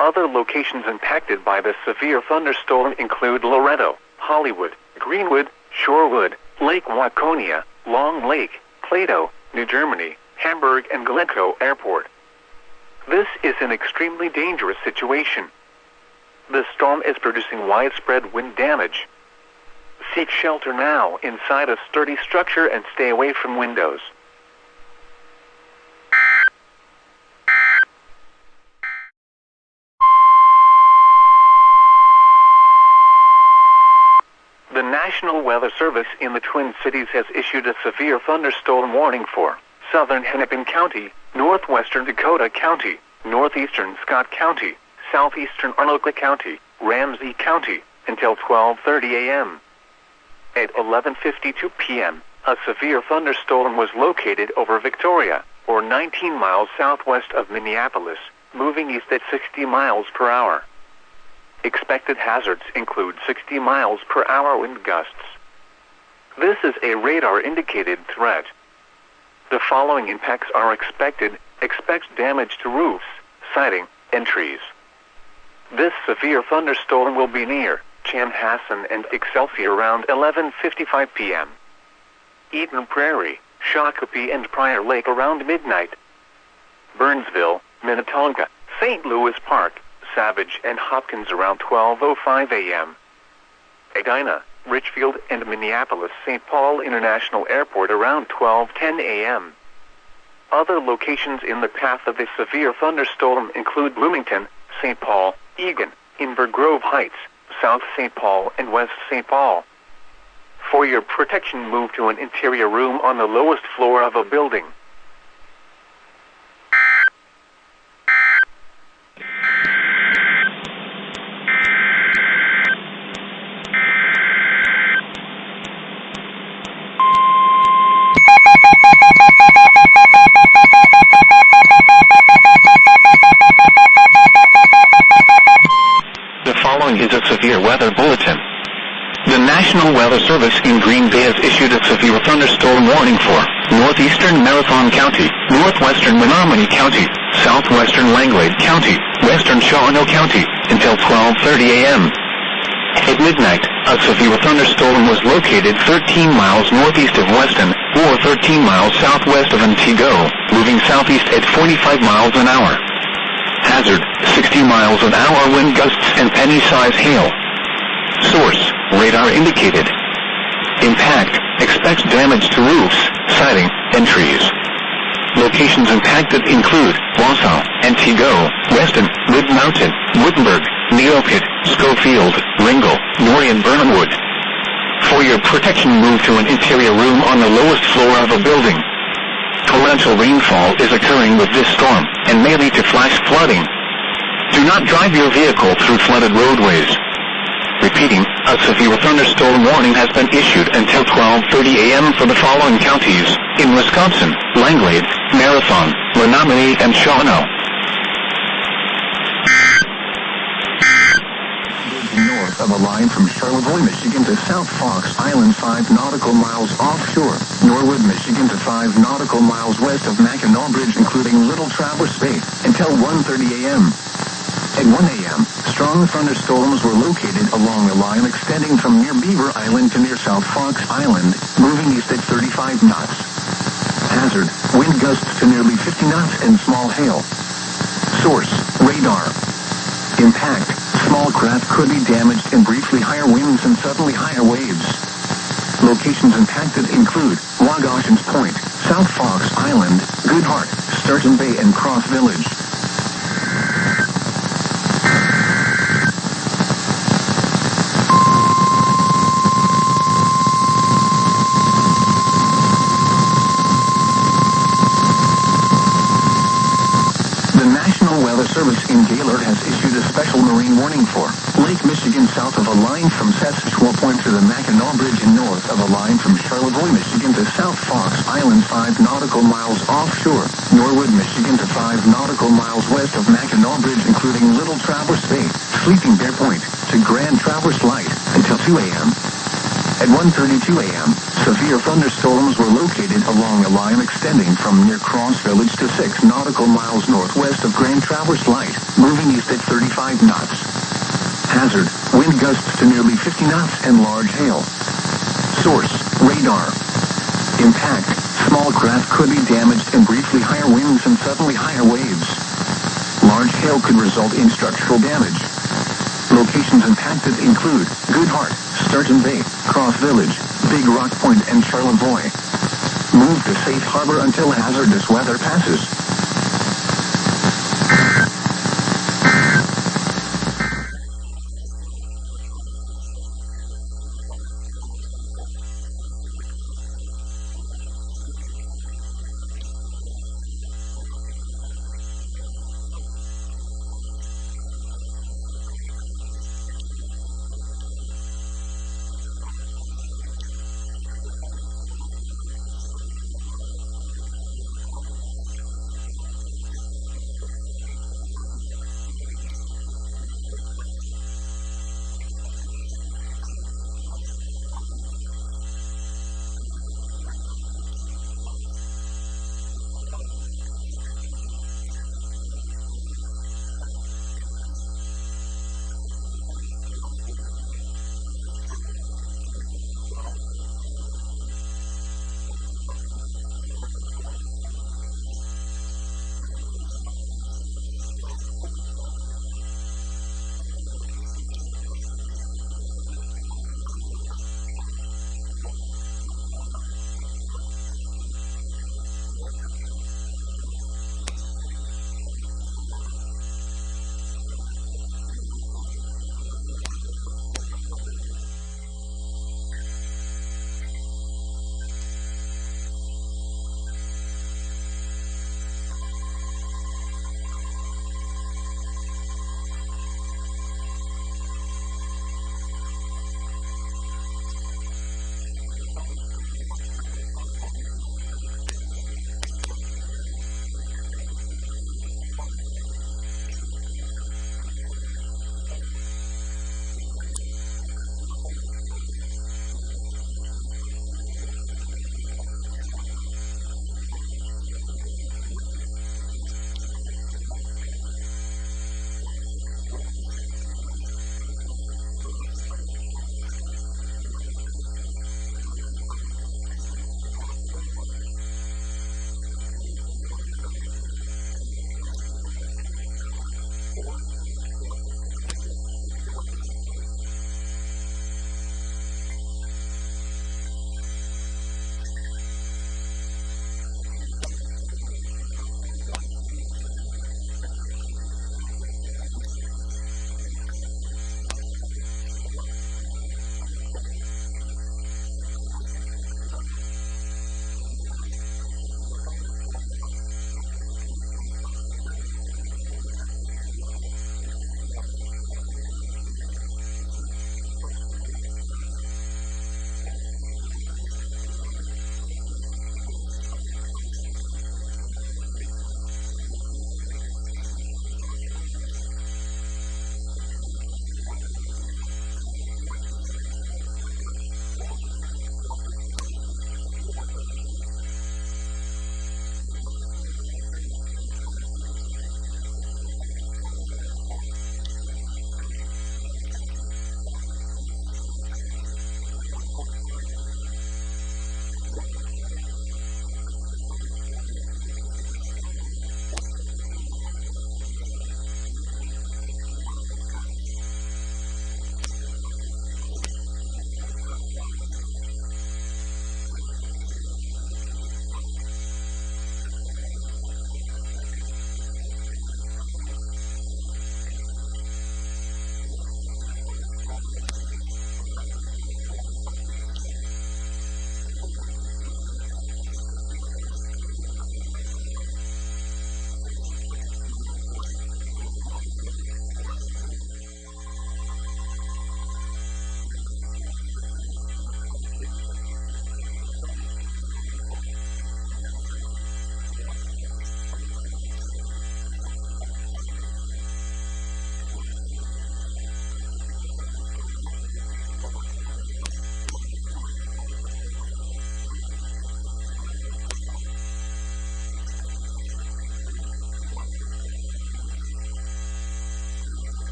Other locations impacted by the severe thunderstorm include Loretto, Hollywood, Greenwood, Shorewood, Lake Waconia, Long Lake, Plato, New Germany, Hamburg, and Glencoe Airport. This is an extremely dangerous situation. The storm is producing widespread wind damage. Seek shelter now inside a sturdy structure and stay away from windows. The National Weather Service in the Twin Cities has issued a severe thunderstorm warning for southern Hennepin County, northwestern Dakota County, northeastern Scott County, southeastern Arnold County, Ramsey County, until 12:30 a.m. At 11:52 p.m., a severe thunderstorm was located over Victoria, or 19 miles southwest of Minneapolis, moving east at 60 miles per hour. Expected hazards include 60 miles per hour wind gusts. This is a radar-indicated threat. The following impacts are expected. Expect damage to roofs, siding, and trees. This severe thunderstorm will be near Chanhassen and Excelsior around 11:55 p.m. Eden Prairie, Shakopee, and Prior Lake around midnight. Burnsville, Minnetonka, St. Louis Park, Savage, and Hopkins around 12:05 a.m. Edina, Richfield, and Minneapolis-St. Paul International Airport around 12:10 a.m. Other locations in the path of this severe thunderstorm include Bloomington, St. Paul, Eagan, Inver Grove Heights, South St. Paul, and West St. Paul. For your protection, move to an interior room on the lowest floor of a building. The following is a severe weather bulletin. The National Weather Service in Green Bay has issued a severe thunderstorm warning for northeastern Marathon County, northwestern Menominee County, southwestern Langlade County, western Shawano County, until 12:30 a.m. At midnight, a severe thunderstorm was located 13 miles northeast of Weston, or 13 miles southwest of Antigo, moving southeast at 45 miles an hour. Hazard, 60 miles an hour wind gusts and penny-size hail. Source, radar indicated. Impact, expect damage to roofs, siding, and trees. Locations impacted include Wausau, Antigo, Weston, Wood Mountain, Wittenberg, Neopit, Schofield, Ringel, Norrie, and Burnhamwood. For your protection, move to an interior room on the lowest floor of a building. Torrential rainfall is occurring with this storm and may lead to flash flooding. Do not drive your vehicle through flooded roadways. Repeating, a severe thunderstorm warning has been issued until 12:30 a.m. for the following counties in Wisconsin: Langlade, Marathon, Menominee, and Shawano. North of a line from Charlevoix, Michigan to South Fox Island 5 nautical miles offshore. Norwood, Michigan to 5 nautical miles west of Mackinac Bridge, including Little Traverse Bay, until 1:30 a.m. At 1 a.m., strong thunderstorms were located along a line extending from near Beaver Island to near South Fox Island, moving east at 35 knots. Hazard, wind gusts to nearly 50 knots and small hail. Source, radar. Impact, small craft could be damaged in briefly higher winds and suddenly higher waves. Locations impacted include Wagoshan's Point, South Fox Island, Goodhart, Sturgeon Bay, and Cross Village. Weather Service in Gaylord has issued a special marine warning for Lake Michigan south of a line from Saskatchewan Point to the Mackinac Bridge and north of a line from Charlevoix, Michigan to South Fox Island 5 nautical miles offshore. Norwood, Michigan to 5 nautical miles west of Mackinac Bridge, including Little Traverse Bay, Sleeping Bear Point to Grand Traverse Light until 2 a.m. At 1:32 a.m., severe thunderstorms were located along a line extending from near Cross Village to 6 nautical miles northwest of Grand Traverse Light, moving east at 35 knots. Hazard, wind gusts to nearly 50 knots and large hail. Source, radar. Impact, small Small craft could be damaged in briefly higher winds and suddenly higher waves. Large hail could result in structural damage. Locations impacted include Goodhart, Sturgeon Bay, Cross Village, Big Rock Point, and Charlevoix. Move to safe harbor until hazardous weather passes.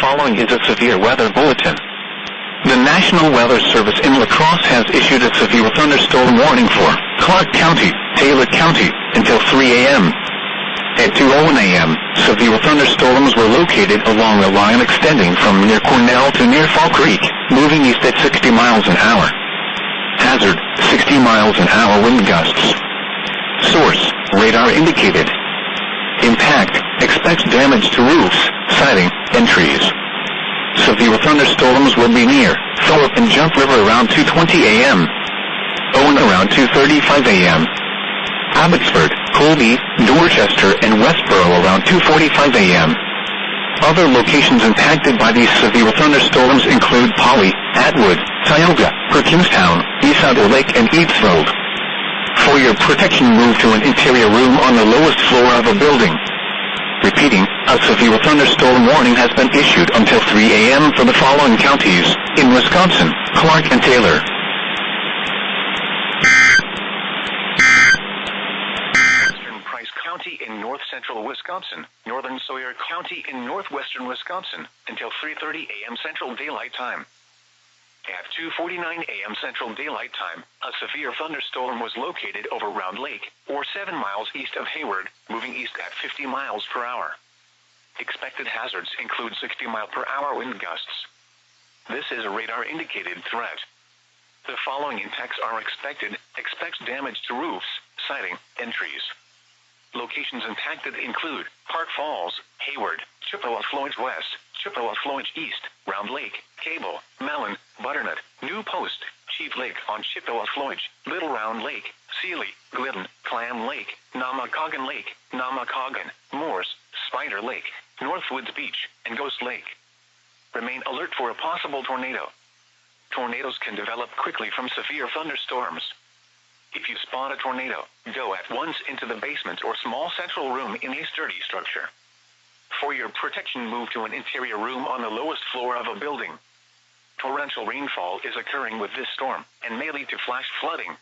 following is a severe weather bulletin. The National Weather Service in La Crosse has issued a severe thunderstorm warning for Clark County, Taylor County, until 3 a.m. At 2:01 a.m., severe thunderstorms were located along a line extending from near Cornell to near Fall Creek, moving east at 60 miles an hour. Hazard, 60 miles an hour wind gusts. Source, radar indicated. Impact, expects damage to roofs, siding, and trees. Severe thunderstorms will be near Thorpe and Jump River around 2:20 a.m. Owen around 2:35 a.m. Abbotsford, Colby, Dorchester, and Westboro around 2:45 a.m. Other locations impacted by these severe thunderstorms include Polly, Atwood, Tioga, Perkinstown, East Saddle Lake, and Eadsville. For your protection, move to an interior room on the lowest floor of a building. Repeating, a severe thunderstorm warning has been issued until 3 a.m. for the following counties in Wisconsin: Clark and Taylor. County in north central Wisconsin, northern Sawyer County in northwestern Wisconsin, until 3:30 a.m. Central Daylight Time. At 2:49 a.m. Central Daylight Time, a severe thunderstorm was located over Round Lake, or 7 miles east of Hayward, moving east at 50 miles per hour. Expected hazards include 60-mile-per-hour wind gusts. This is a radar-indicated threat. The following impacts are expected: expects damage to roofs, siding, and trees. Locations impacted include Park Falls, Hayward, Chippewa Floyd West, Chippewa Floyd East, Round Lake, Cable, Mellon, Butternut, New Post, Chief Lake on Chippewa Floyd, Little Round Lake, Sealy, Glidden, Clam Lake, Namacoggin Lake, Namacoggin, Morse, Spider Lake, Northwoods Beach, and Ghost Lake. Remain alert for a possible tornado. Tornadoes can develop quickly from severe thunderstorms. If you spot a tornado, go at once into the basement or small central room in a sturdy structure. For your protection, move to an interior room on the lowest floor of a building. Torrential rainfall is occurring with this storm and may lead to flash flooding.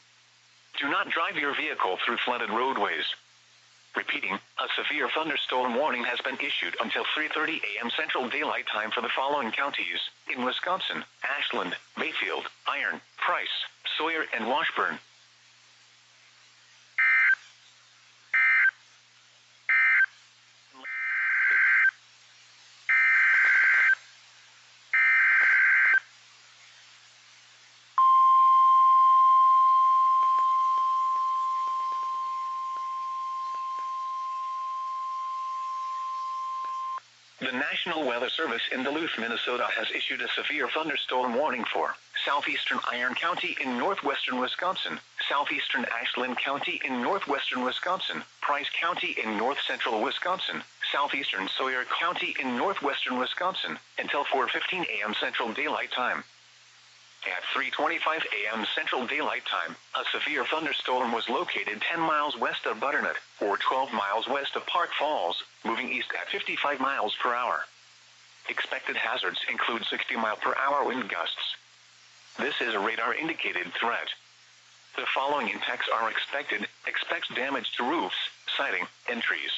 Do not drive your vehicle through flooded roadways. Repeating, a severe thunderstorm warning has been issued until 3:30 a.m. Central Daylight Time for the following counties in Wisconsin: Ashland, Bayfield, Iron, Price, Sawyer, and Washburn. The National Weather Service in Duluth, Minnesota has issued a severe thunderstorm warning for southeastern Iron County in northwestern Wisconsin, southeastern Ashland County in northwestern Wisconsin, Price County in north central Wisconsin, southeastern Sawyer County in northwestern Wisconsin, until 4:15 a.m. Central Daylight Time. At 3:25 a.m. Central Daylight Time, a severe thunderstorm was located 10 miles west of Butternut, or 12 miles west of Park Falls, moving east at 55 miles per hour. Expected hazards include 60-mile-per-hour wind gusts. This is a radar-indicated threat. The following impacts are expected: expects damage to roofs, siding, and trees.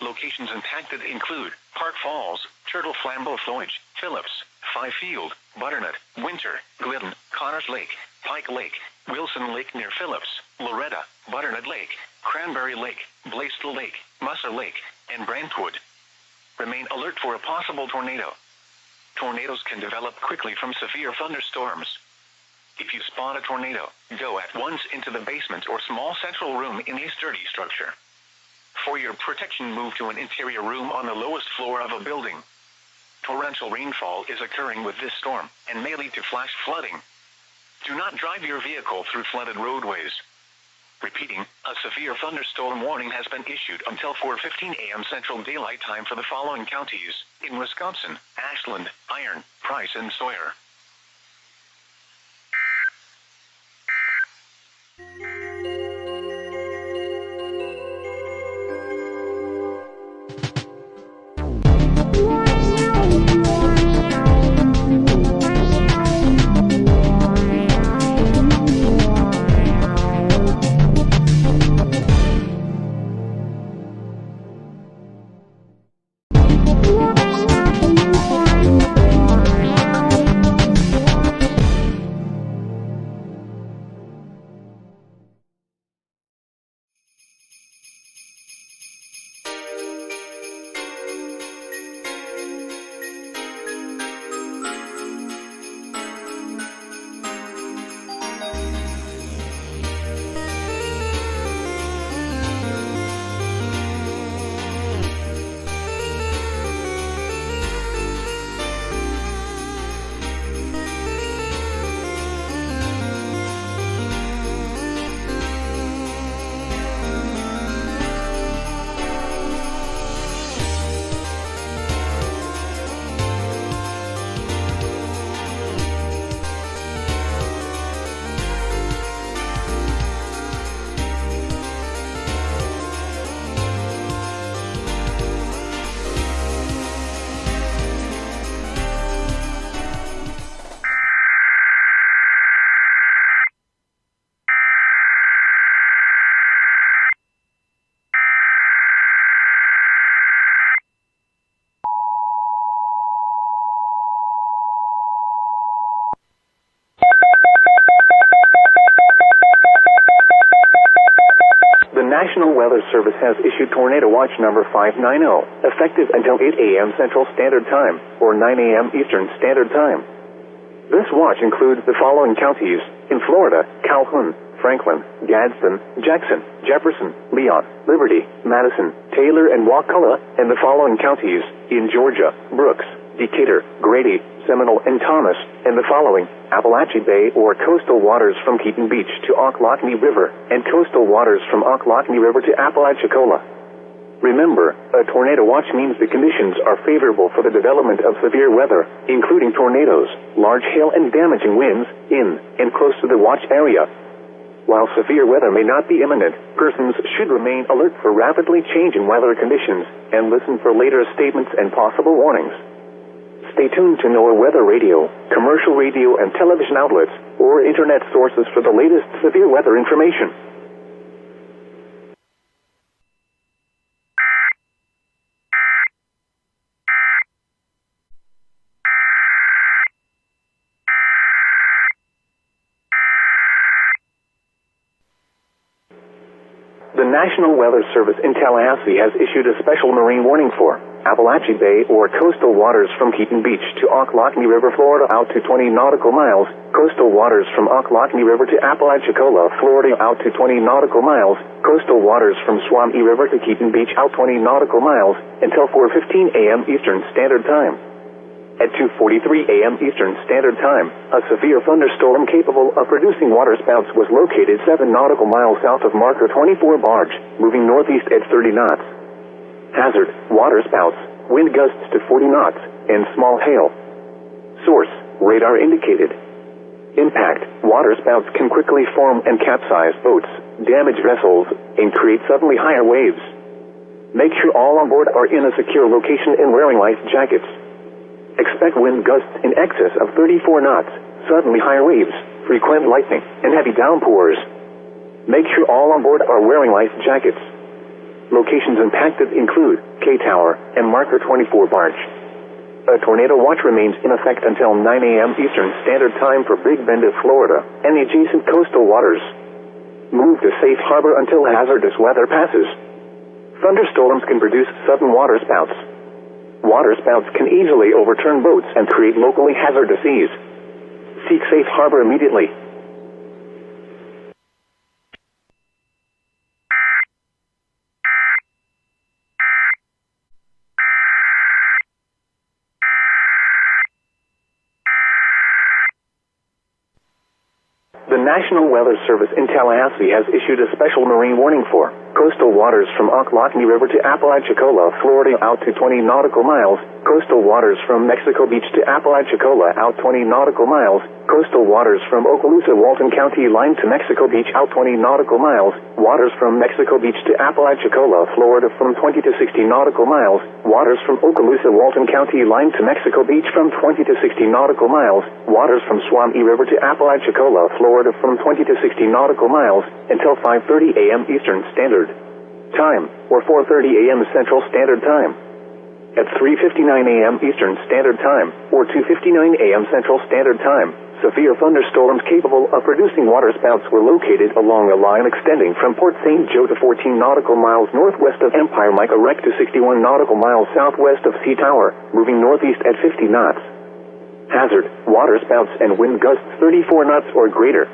Locations impacted include Park Falls, Turtle Flambeau Floyd, Phillips, Fifield, Butternut, Winter, Glidden, Connors Lake, Pike Lake, Wilson Lake near Phillips, Loretta, Butternut Lake, Cranberry Lake, Blaisdell Lake, Musser Lake, and Brantwood. Remain alert for a possible tornado. Tornadoes can develop quickly from severe thunderstorms. If you spot a tornado, go at once into the basement or small central room in a sturdy structure. For your protection, move to an interior room on the lowest floor of a building. Torrential rainfall is occurring with this storm and may lead to flash flooding. Do not drive your vehicle through flooded roadways. Repeating, a severe thunderstorm warning has been issued until 4:15 a.m. Central Daylight Time for the following counties in Wisconsin: Ashland, Iron, Price, and Sawyer. Weather Service has issued Tornado Watch number 590, effective until 8 a.m. Central Standard Time, or 9 a.m. Eastern Standard Time. This watch includes the following counties in Florida: Calhoun, Franklin, Gadsden, Jackson, Jefferson, Leon, Liberty, Madison, Taylor, and Wakulla, and the following counties in Georgia: Brooks, Decatur, Grady, Seminole, and Thomas, and the following: Appalachia Bay or coastal waters from Keaton Beach to Ocklawahnee River, and coastal waters from Ocklawahnee River to Apalachicola. Remember, a tornado watch means the conditions are favorable for the development of severe weather, including tornadoes, large hail, and damaging winds in and close to the watch area. While severe weather may not be imminent, persons should remain alert for rapidly changing weather conditions and listen for later statements and possible warnings. Stay tuned to NOAA weather radio, commercial radio and television outlets, or internet sources for the latest severe weather information. The National Weather Service in Tallahassee has issued a special marine warning for Appalachia Bay or coastal waters from Keaton Beach to Ocklawahnee River, Florida out to 20 nautical miles, coastal waters from Ocklawahnee River to Apalachicola, Florida out to 20 nautical miles, coastal waters from Suwannee River to Keaton Beach out 20 nautical miles until 4:15 a.m. Eastern Standard Time. At 2:43 a.m. Eastern Standard Time, a severe thunderstorm capable of producing waterspouts was located 7 nautical miles south of Marker 24 barge, moving northeast at 30 knots. Hazard: waterspouts, wind gusts to 40 knots, and small hail. Source: radar indicated. Impact: waterspouts can quickly form and capsize boats, damage vessels, and create suddenly higher waves. Make sure all on board are in a secure location and wearing life jackets. Expect wind gusts in excess of 34 knots, suddenly higher waves, frequent lightning, and heavy downpours. Make sure all on board are wearing life jackets. Locations impacted include K-Tower and Marker 24 barge. A tornado watch remains in effect until 9 a.m. Eastern Standard Time for Big Bend of Florida and the adjacent coastal waters. Move to safe harbor until hazardous weather passes. Thunderstorms can produce sudden waterspouts. Waterspouts can easily overturn boats and create locally hazardous seas. Seek safe harbor immediately. The National Weather Service in Tallahassee has issued a special marine warning for coastal waters from Ocklawahnee River to Apalachicola, Florida out to 20 nautical miles, coastal waters from Mexico Beach to Apalachicola out 20 nautical miles, coastal waters from Okaloosa, Walton County line to Mexico Beach out 20 nautical miles, waters from Mexico Beach to Apalachicola, Florida from 20 to 60 nautical miles, waters from Okaloosa, Walton County line to Mexico Beach from 20 to 60 nautical miles, waters from Suwannee River to Apalachicola, Florida from 20 to 60 nautical miles until 5:30 a.m. Eastern Standard Time, or 4:30 a.m. Central Standard Time. At 3:59 a.m. Eastern Standard Time, or 2:59 a.m. Central Standard Time, severe thunderstorms capable of producing waterspouts were located along a line extending from Port St. Joe to 14 nautical miles northwest of Empire Mike Erect to 61 nautical miles southwest of Sea Tower, moving northeast at 50 knots. Hazard: waterspouts and wind gusts 34 knots or greater.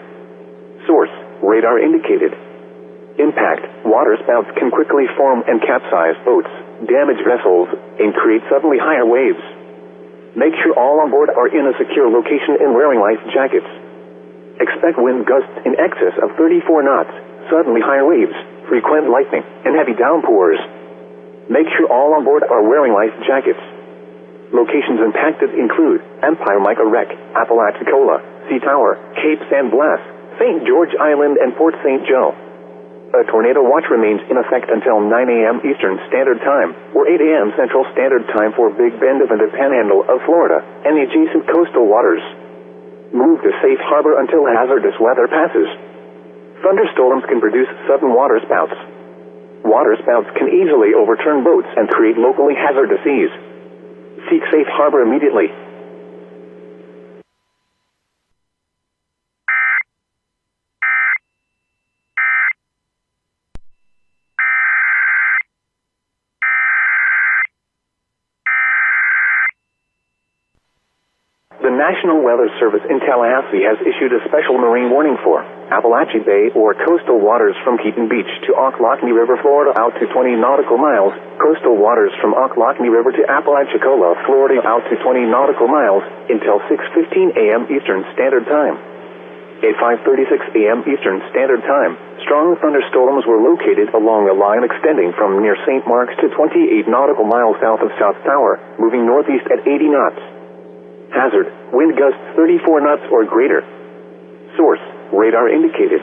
Source: radar indicated. Impact: waterspouts can quickly form and capsize boats, damage vessels, and create suddenly higher waves. Make sure all on board are in a secure location and wearing life jackets. Expect wind gusts in excess of 34 knots, suddenly higher waves, frequent lightning, and heavy downpours. Make sure all on board are wearing life jackets. Locations impacted include Empire Mike Erect, Apalachicola, Sea Tower, Cape San Blas, St. George Island, and Port St. Joe. A tornado watch remains in effect until 9 a.m. Eastern Standard Time, or 8 a.m. Central Standard Time for Big Bend and the Panhandle of Florida and the adjacent coastal waters. Move to safe harbor until hazardous weather passes. Thunderstorms can produce sudden waterspouts. Waterspouts can easily overturn boats and create locally hazardous seas. Seek safe harbor immediately. National Weather Service in Tallahassee has issued a special marine warning for Appalachia Bay or coastal waters from Keaton Beach to Ocklawahamie River, Florida out to 20 nautical miles, coastal waters from Ocklawahamie River to Apalachicola, Florida out to 20 nautical miles until 6:15 a.m. Eastern Standard Time. At 5:36 a.m. Eastern Standard Time, strong thunderstorms were located along a line extending from near St. Mark's to 28 nautical miles south of South Tower, moving northeast at 80 knots. Hazard, wind gusts 34 knots or greater. Source, radar indicated.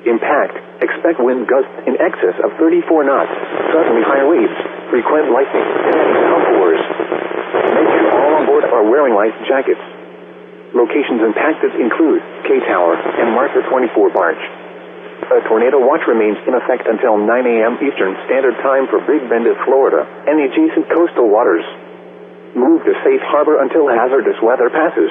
Impact, expect wind gusts in excess of 34 knots, suddenly high waves, frequent lightning, and heavy downpours. Make sure all on board are wearing life jackets. Locations impacted include K-Tower and Marker 24 barge. A tornado watch remains in effect until 9 a.m. Eastern Standard Time for Big Bend, Florida, and the adjacent coastal waters. Move to safe harbor until hazardous weather passes.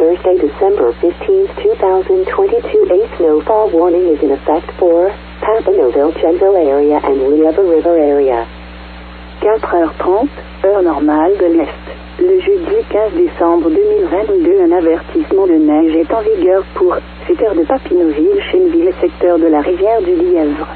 Thursday, December 15th, 2022, a snowfall warning is in effect for Papineauville, Genville area and Lieva River area. 4h30, heure normale de l'Est. Le jeudi 15 décembre 2022, un avertissement de neige est en vigueur pour secteur de Papineauville, Cheneville et secteur de la rivière du Lièvre.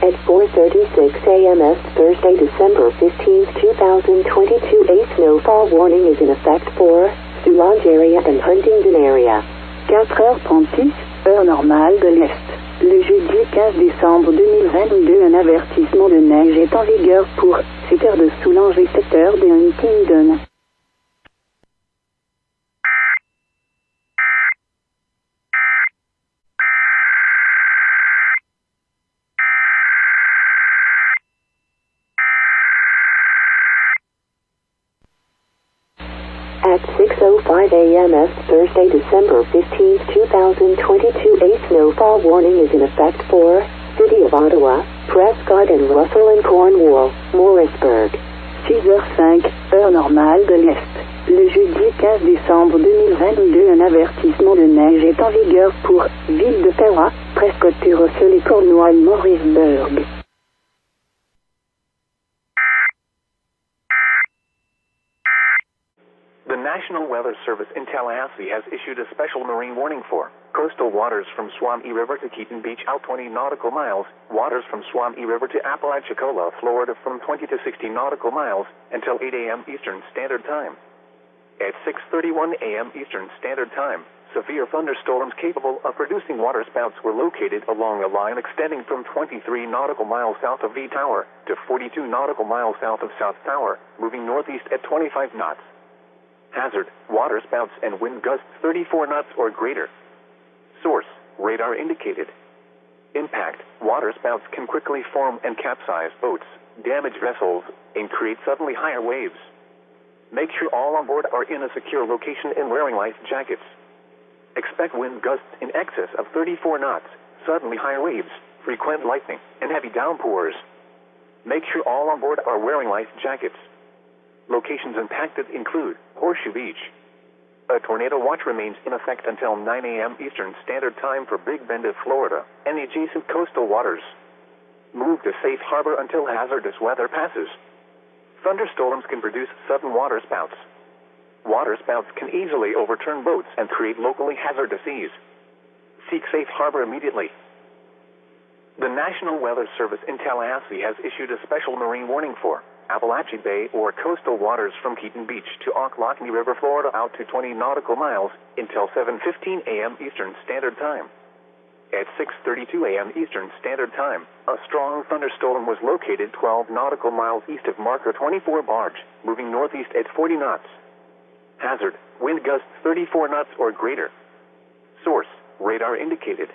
At 4:36 a.m. Thursday, December 15th, 2022, a snowfall warning is in effect for Soulange area and Huntingdon area. 4h36, heure normale de l'Est. Le jeudi 15 décembre 2022, un avertissement de neige est en vigueur pour secteur de Soulange et secteur de Huntingdon. At 6:05 a.m. Thursday, December 15th, 2022, a snowfall warning is in effect for City of Ottawa, Prescott and Russell and Cornwall, Morrisburg. 6h05, heure normale de l'Est. Le jeudi 15 décembre 2022, un avertissement de neige est en vigueur pour Ville d'Ottawa, Prescott et Russell et Cornwall, Morrisburg. The National Weather Service in Tallahassee has issued a special marine warning for coastal waters from Swamee River to Keaton Beach out 20 nautical miles, waters from Swamee River to Apalachicola, Florida from 20 to 60 nautical miles until 8 a.m. Eastern Standard Time. At 6:31 a.m. Eastern Standard Time, severe thunderstorms capable of producing waterspouts were located along a line extending from 23 nautical miles south of V Tower to 42 nautical miles south of South Tower, moving northeast at 25 knots. Hazard, waterspouts and wind gusts 34 knots or greater. Source, radar indicated. Impact, waterspouts can quickly form and capsize boats, damage vessels, and create suddenly higher waves. Make sure all on board are in a secure location and wearing life jackets. Expect wind gusts in excess of 34 knots, suddenly higher waves, frequent lightning, and heavy downpours. Make sure all on board are wearing life jackets. Locations impacted include Horseshoe Beach. A tornado watch remains in effect until 9 a.m. Eastern Standard Time for Big Bend, Florida, and the adjacent coastal waters. Move to safe harbor until hazardous weather passes. Thunderstorms can produce sudden waterspouts. Waterspouts can easily overturn boats and create locally hazardous seas. Seek safe harbor immediately. The National Weather Service in Tallahassee has issued a special marine warning for Appalachia Bay or coastal waters from Keaton Beach to Ocklawahamie River, Florida out to 20 nautical miles until 7:15 a.m. Eastern Standard Time. At 6:32 a.m. Eastern Standard Time, a strong thunderstorm was located 12 nautical miles east of Marker 24 barge, moving northeast at 40 knots. Hazard, wind gusts 34 knots or greater. Source, radar indicated.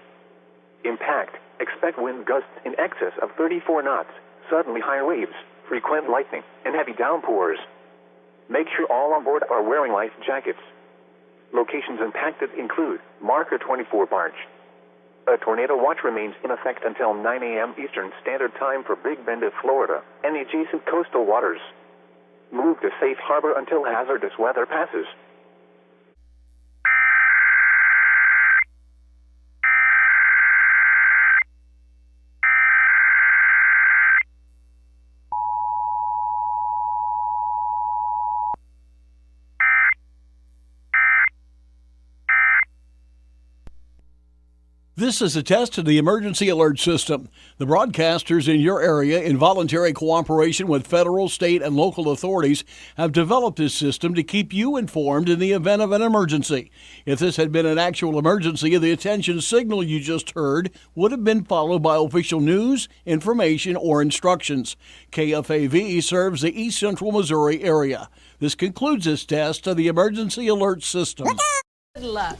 Impact, expect wind gusts in excess of 34 knots, suddenly higher waves, frequent lightning, and heavy downpours. Make sure all on board are wearing life jackets. Locations impacted include Marker 24 Barge. A tornado watch remains in effect until 9 a.m. Eastern Standard Time for Big Bend of Florida and the adjacent coastal waters. Move to safe harbor until hazardous weather passes. This is a test of the emergency alert system. The broadcasters in your area, in voluntary cooperation with federal, state, and local authorities, have developed this system to keep you informed in the event of an emergency. If this had been an actual emergency, the attention signal you just heard would have been followed by official news, information, or instructions. KFAV serves the East Central Missouri area. This concludes this test of the emergency alert system. Good luck.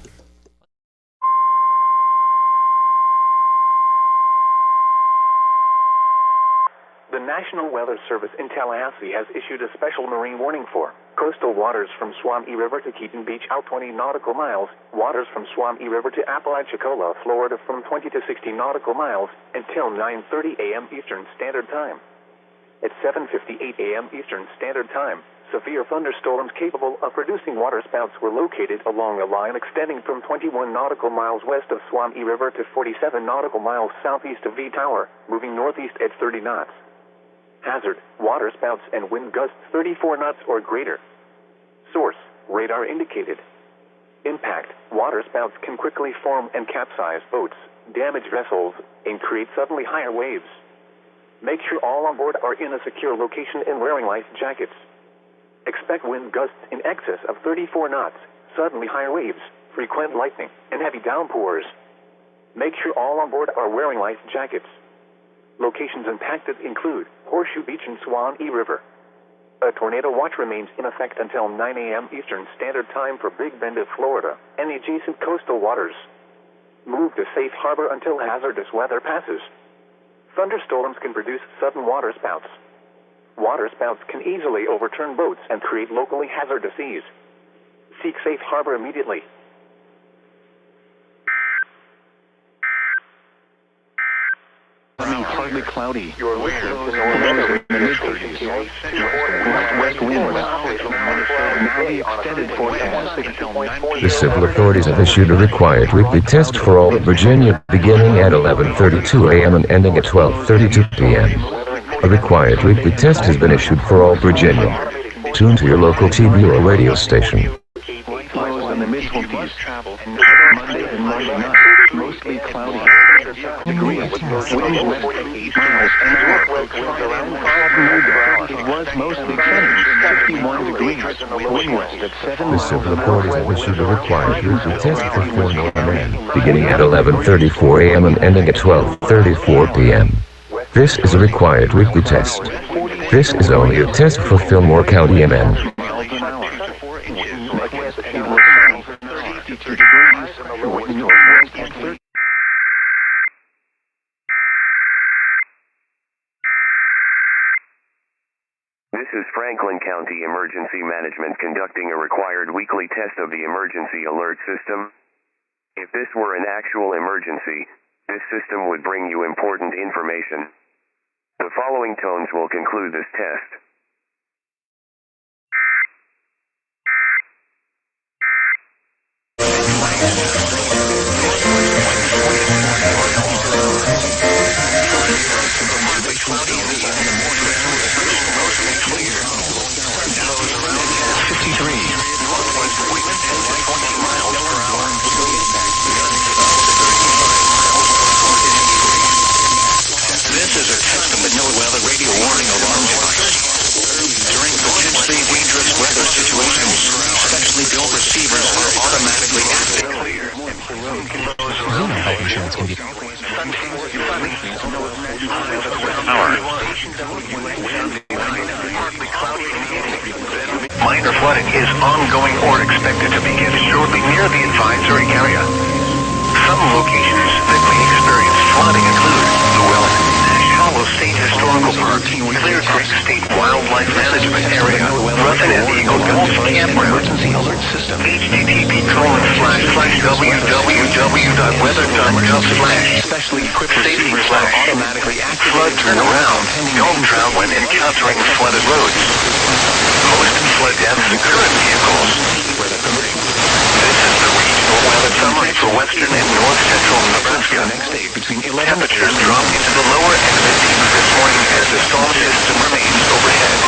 The National Weather Service in Tallahassee has issued a special marine warning for coastal waters from Swamee River to Keaton Beach out 20 nautical miles, waters from Swamee River to Apalachicola, Florida from 20 to 60 nautical miles until 9:30 a.m. Eastern Standard Time. At 7:58 a.m. Eastern Standard Time, severe thunderstorms capable of producing waterspouts were located along a line extending from 21 nautical miles west of Swamee River to 47 nautical miles southeast of V Tower, moving northeast at 30 knots. Hazard, waterspouts and wind gusts 34 knots or greater. Source, radar indicated. Impact, waterspouts can quickly form and capsize boats, damage vessels, and create suddenly higher waves. Make sure all on board are in a secure location and wearing life jackets. Expect wind gusts in excess of 34 knots, suddenly higher waves, frequent lightning, and heavy downpours. Make sure all on board are wearing life jackets. Locations impacted include Horseshoe Beach and Swamee River. A tornado watch remains in effect until 9 a.m. Eastern Standard Time for Big Bend of Florida and the adjacent coastal waters. Move to safe harbor until hazardous weather passes. Thunderstorms can produce sudden waterspouts. Waterspouts can easily overturn boats and create locally hazardous seas. Seek safe harbor immediately. Partly cloudy. Your Mid-30s. Northwest winds. Now the extended forecast. The civil authorities have issued a required weekly test for all of Virginia, beginning at 11:32 a.m. and ending at 12:32 p.m. A required weekly test has been issued for all Virginia. Tune to your local TV or radio station. Light lows in the mid-20s. Monday and Monday night. Mostly cloudy. Degrees. Wind west 8 miles an hour. It was mostly sunny. 51 degrees. Wind west at 7 The miles civil an authorities hour. have issued a required weekly test for Fillmore men, beginning at 11:34 a.m. and ending at 12:34 p.m. This is a required weekly test. This is only a test for Fillmore County men. Miles an hour. Northwest it was sunny. 52 degrees. Wind northwest at 30. This is Franklin County Emergency Management conducting a required weekly test of the emergency alert system. If this were an actual emergency, this system would bring you important information. The following tones will conclude this test. This is a test of the NOAA radio warning alarm device. During potentially dangerous weather situations, specially built receivers are automatically activated. Health insurance can be Minor flooding is ongoing or expected to begin shortly near the advisory area. Some locations that may experience flooding include Llewellyn, Hollow State Historical Park, Clear Creek State Wildlife Management Area, Ruffin and Eagle Gulf Campground, HTTP www.weather.gov/. Specially equipped receivers are automatically activated. Flood turnaround. Don't drown when encountering flooded roads. Most flood deaths occur in vehicles. This is the regional weather summary for western and north central Nebraska. Temperatures drop into the lower and mid-teens this morning as the storm system remains overhead.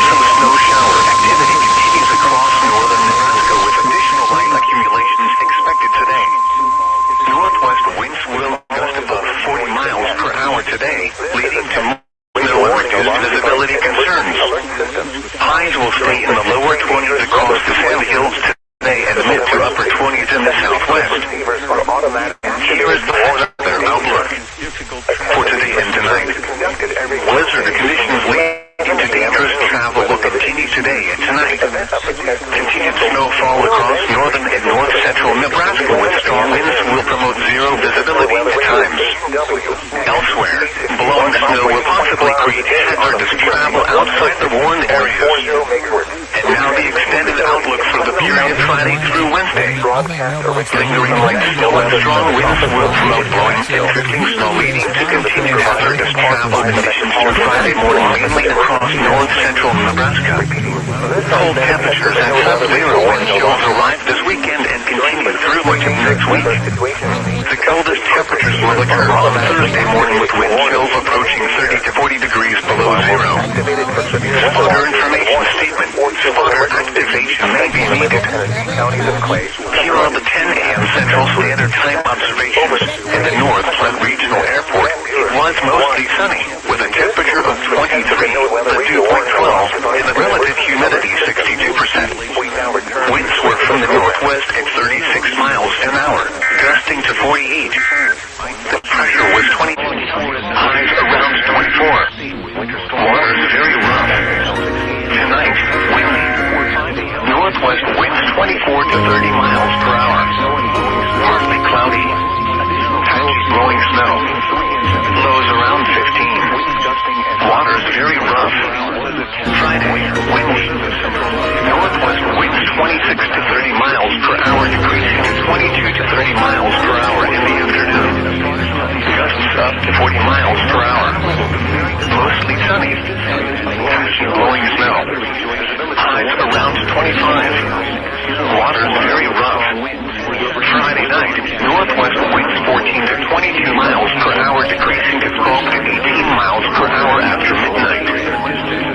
Some snow shower activity continues across northern Nebraska with additional light accumulations expected today. Northwest winds will gust above 40 miles per hour today, leading to snow or reduced visibility concerns. Highs will stay in the lower 20s across the Sand Hills today and mid to upper 20s in the southwest. Here is the weather outlook for today and tonight. Blizzard conditions leading to dangerous travel will continue today and tonight. Continued snowfall across northern and north central Nebraska with strong winds will promote zero visibility at times. Elsewhere, blowing snow will possibly create hazardous travel outside the warned areas. And now the extended outlook for the period Friday through Wednesday. Lingering light snow and strong winds will promote blowing and drifting snow leading to continued hazardous travel conditions through Friday morning mainly across north central Nebraska. Cold temperatures and sub-zero wind chills arrive this weekend and continue through much of next week. The coldest temperatures will occur on Thursday morning with wind chills approaching 30 to 40 degrees below zero. Spotter information statement. Spotter activation may be needed. Here are the 10 a.m. Central Standard Time observations. In the North Flint Regional Airport, it was mostly sunny with a temperature of 23, the dew point 12, and the relative humidity 62%. Winds were from the northwest at 36 miles an hour, gusting to 48. The pressure was 20, highs around 24. Water is very rough. Tonight, windy. Northwest winds 24 to 30 miles per hour. Partly cloudy. Patchy blowing snow. Lows around 15. Water is very rough. Friday, windy. Northwest winds 26 to 30 miles per hour, decreasing to 22 to 30 miles per hour in the afternoon. Gusts up to 40 miles per hour. Mostly sunny. Patchy blowing snow. Highs around 25. Water is very rough. Friday night, northwest winds 14 to 22 miles per hour, decreasing to 12 to 18 miles per hour after midnight.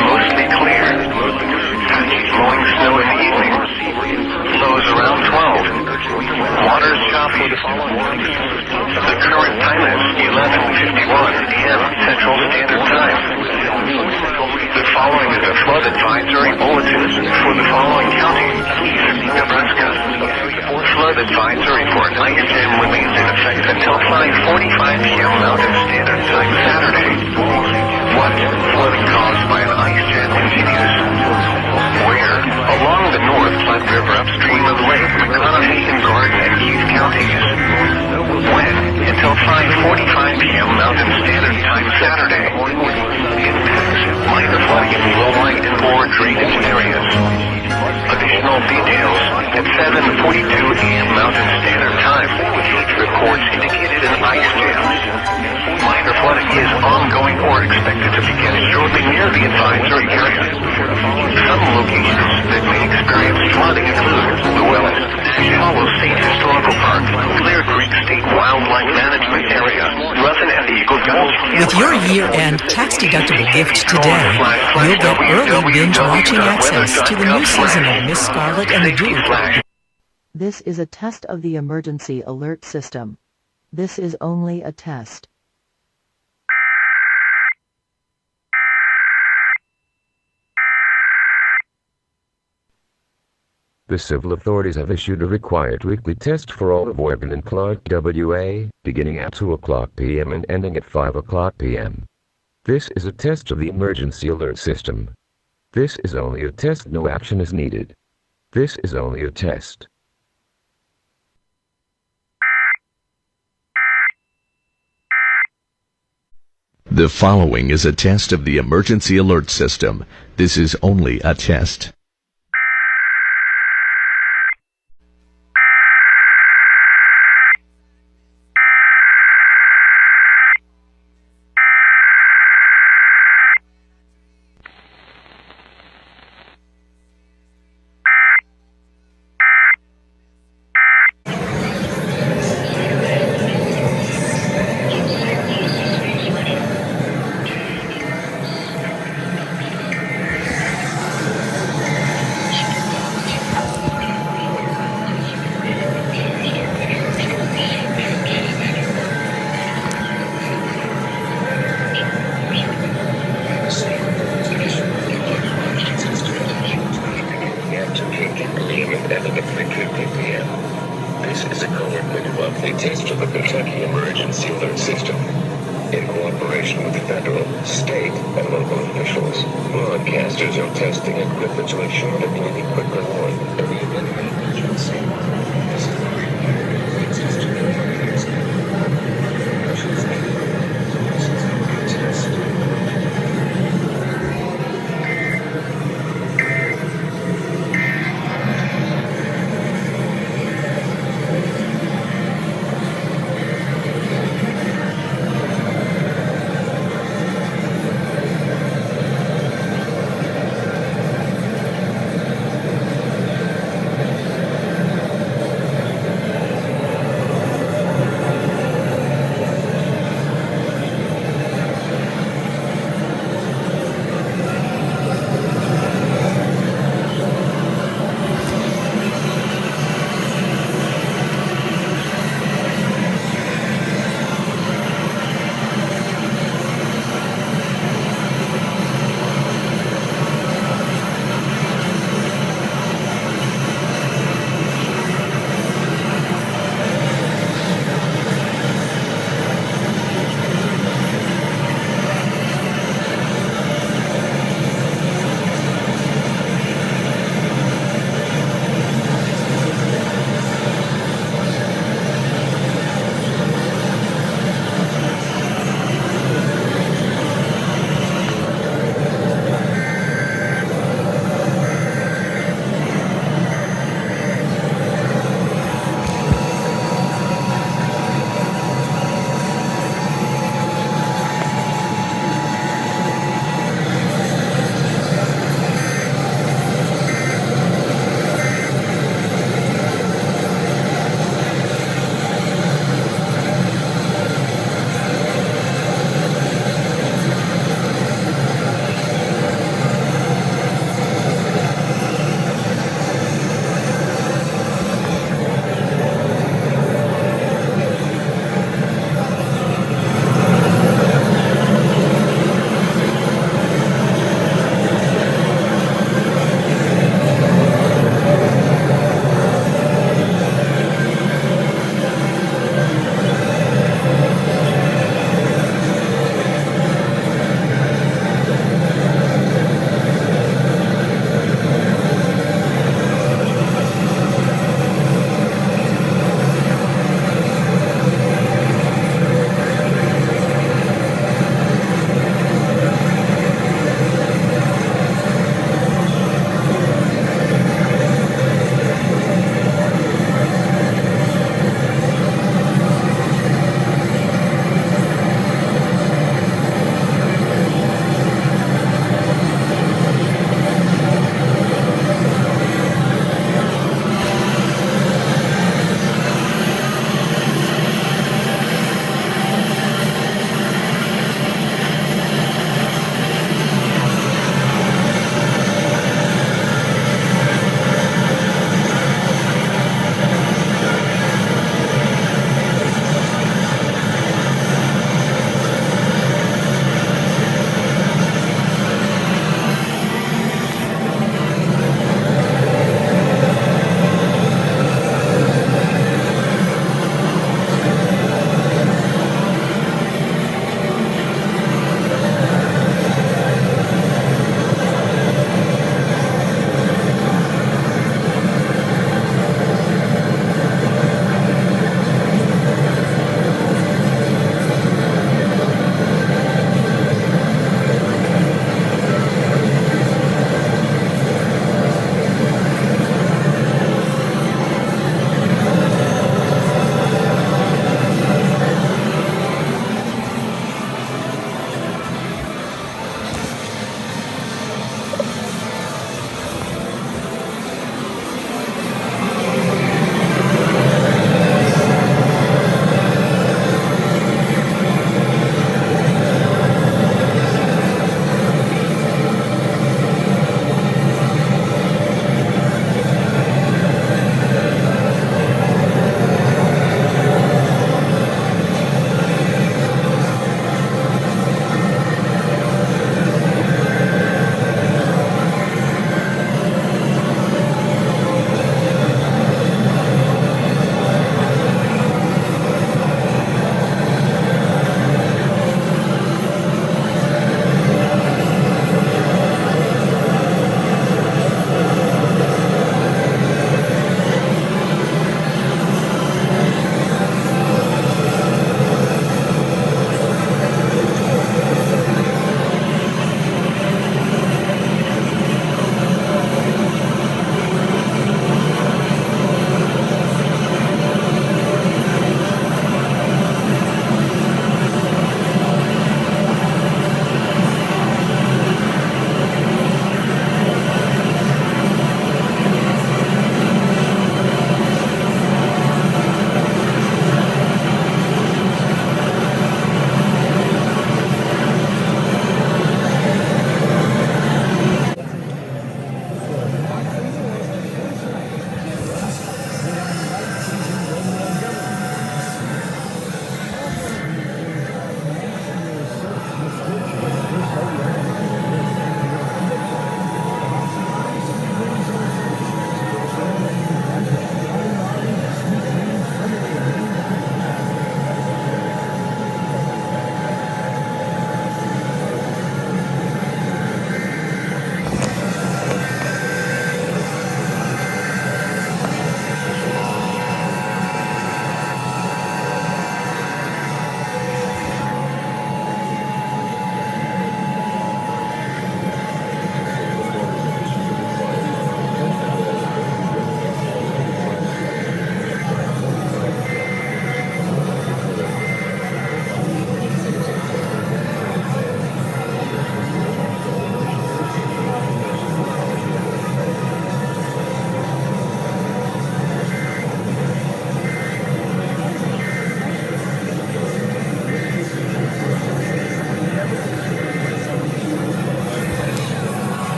Mostly clear. Patchy blowing snow in the evening. Lows around 12. Water is choppy. The current time is 11:51 a.m. Central Standard Time. The following is a flood advisory bulletin for the following counties: East Nebraska. Flood advisory for an ice jam remains in effect until 5:45 p.m. Mountain Standard Time Saturday. Flooding caused by an ice jam continues. Where? Along the North Platte River upstream of Lake McConaughey in Garden and Keith counties. When? Until 5:45 p.m. Mountain Standard Time Saturday. Impacts: minor flooding in low light and or drainage areas. Additional details at 7:42 a.m. Mountain Standard Time. Heat reports indicated an ice jam. Minor flooding is ongoing or expected to begin shortly near the advisory area. Some locations that may experience flooding include the Willis, Hollow State Historical Park, Clear Creek State Wildlife Management Area, Ruffin and Eagle Gulch. With your year-end tax-deductible gift today, you'll get early binge-watching access to the new season of Miss Scarlet and the Duke. This is a test of the emergency alert system. This is only a test. The civil authorities have issued a required weekly test for all of Oregon and Clark WA, beginning at 2 o'clock p.m. and ending at 5 o'clock p.m. This is a test of the emergency alert system. This is only a test. No action is needed. This is only a test. The following is a test of the emergency alert system. This is only a test. measurement ending at 3:50 p.m. This is a coordinated monthly test of the Kentucky Emergency Alert System. In cooperation with the federal, state, and local officials, broadcasters are testing equipment to ensure that we be quickly warned in the event of an emergency. This is the required test of the emergency.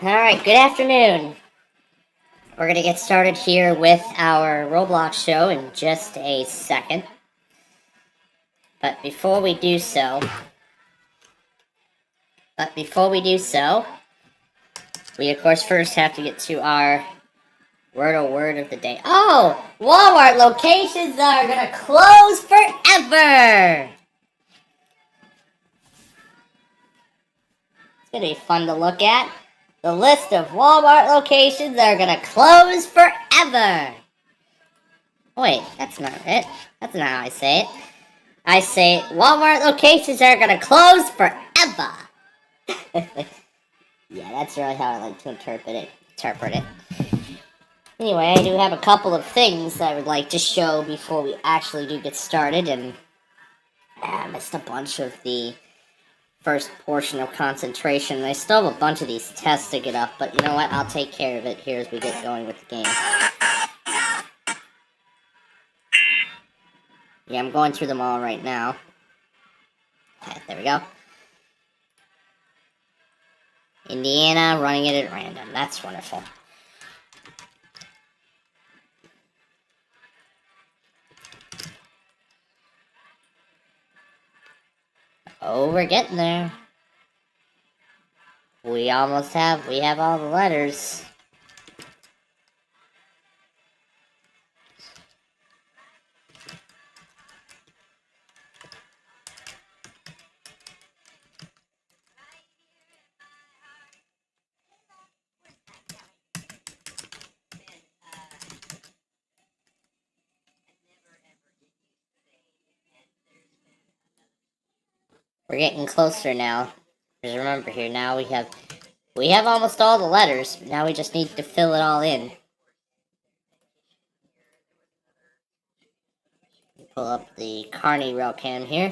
Alright, good afternoon. We're going to get started here with our Roblox show in just a second. But before we do so, we of course first have to get to our word of the day. Oh! Walmart locations are going to close forever! It's going to be fun to look at. The list of Walmart locations are going to close forever. Wait, that's not it. That's not how I say it. I say Walmart locations are going to close forever. Yeah, that's really how I like to interpret it. Anyway, I do have a couple of things I would like to show before we actually do get started, and I missed a bunch of the first portion of concentration. I still have a bunch of these tests to get up, but you know what? I'll take care of it here as we get going with the game. Yeah, I'm going through them all right now. Okay, there we go. Indiana, running it at random. That's wonderful. Oh, we're getting there. We have all the letters. We're getting closer now. Because remember here, now we have almost all the letters. Now we just need to fill it all in. Pull up the Carney railcam here.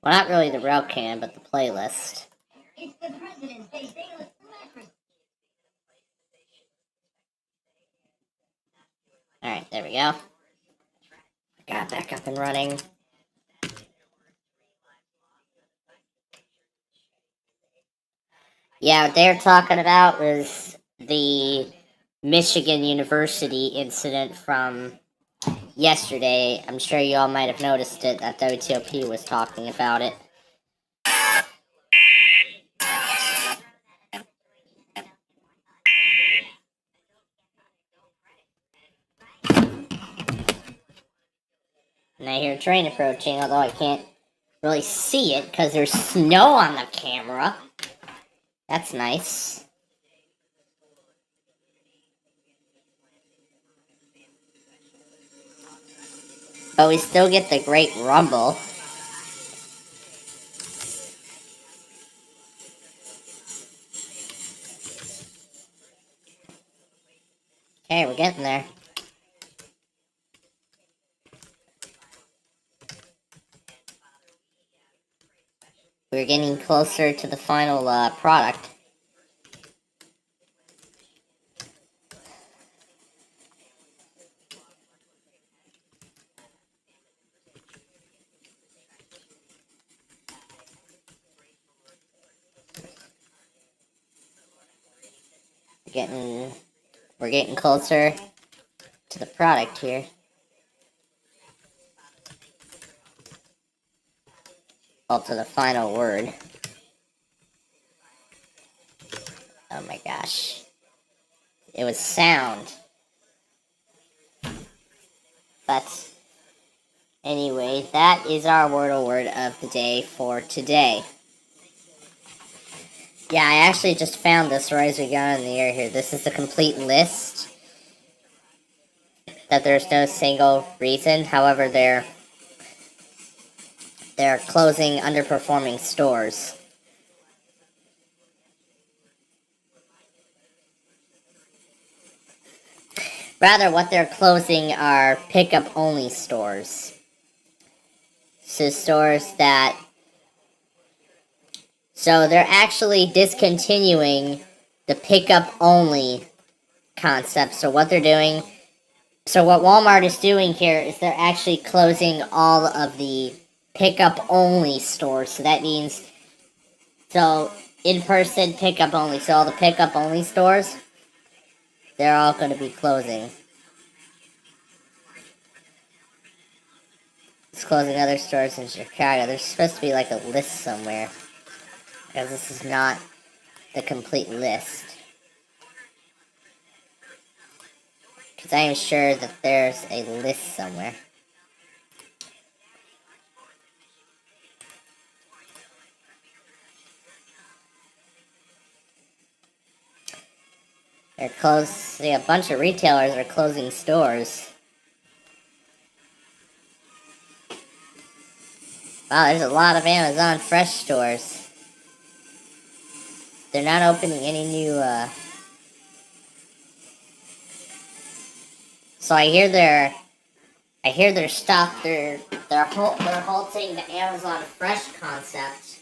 Well, not really the railcam, but the playlist. Alright, there we go. Got back up and running. Yeah, what they're talking about was the Michigan University incident from yesterday. I'm sure you all might have noticed it, that WTOP was talking about it. And I hear a train approaching, although I can't really see it because there's snow on the camera. That's nice. But we still get the great rumble. Okay, we're getting there. We're getting closer to the final product. We're getting closer to the product here. Well, to the final word. Oh my gosh. It was sound. But anyway, that is our word of the day for today. Yeah, I actually just found this right as we got in the air here. This is the complete list. That there's no single reason. However, they're closing underperforming stores. Rather, what they're closing are pickup-only stores. So stores that... So they're actually discontinuing the pickup-only concept. So what they're doing... So what Walmart is doing here is they're actually closing all of the pickup-only stores. So that means... So in-person pickup only. So all the pickup only stores, they're all going to be closing. It's closing other stores in Chicago. There's supposed to be like a list somewhere, because this is not the complete list. Because I am sure that there's a list somewhere. They're closed. See, a bunch of retailers are closing stores. Wow, there's a lot of Amazon Fresh stores. They're not opening any new, So I hear their stuff. They're halting the Amazon Fresh concept.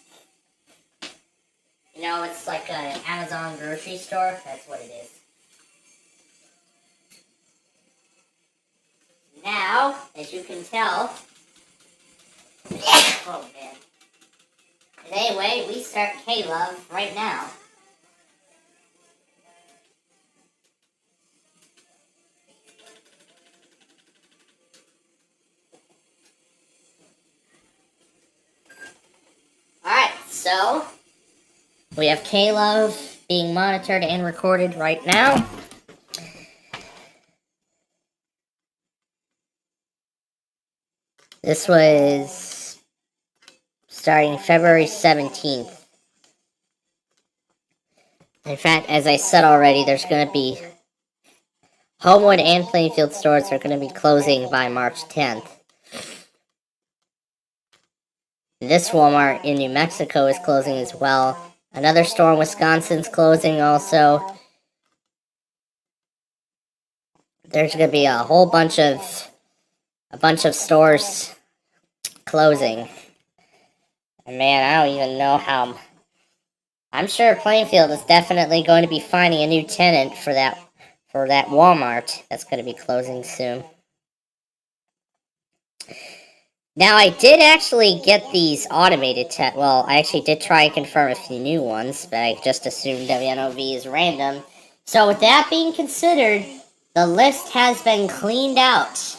You know, it's like an Amazon grocery store. That's what it is. Now, as you can tell, oh man. But anyway, we start K-Love right now. Alright, so we have K-Love being monitored and recorded right now. This was starting February 17th. In fact, as I said already, there's going to be Homewood and Plainfield stores are going to be closing by March 10th. This Walmart in New Mexico is closing as well. Another store in Wisconsin's closing also. There's going to be a whole bunch of stores closing. And man, I don't even know how. I'm sure Plainfield is definitely going to be finding a new tenant for that Walmart that's going to be closing soon. Now, I did actually get these automated tests. Well, I actually did try and confirm a few new ones, but I just assumed WNOV is random. So with that being considered, the list has been cleaned out.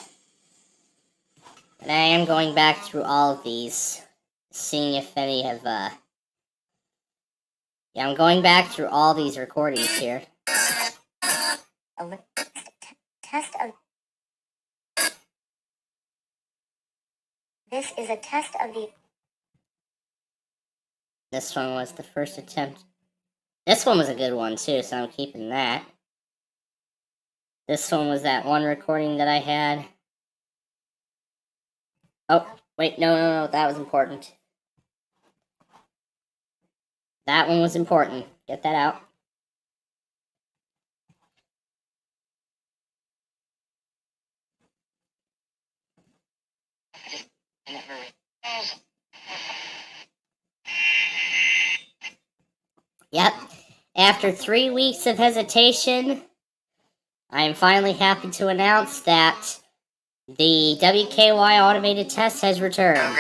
And I am going back through all of these, seeing if any have, yeah, I'm going back through all these recordings here. This is a test of the... This one was the first attempt. This one was a good one, too, so I'm keeping that. This one was that one recording that I had. Oh, wait, no, that was important. That one was important. Get that out. Yep. After 3 weeks of hesitation, I am finally happy to announce that the WKY automated test has returned.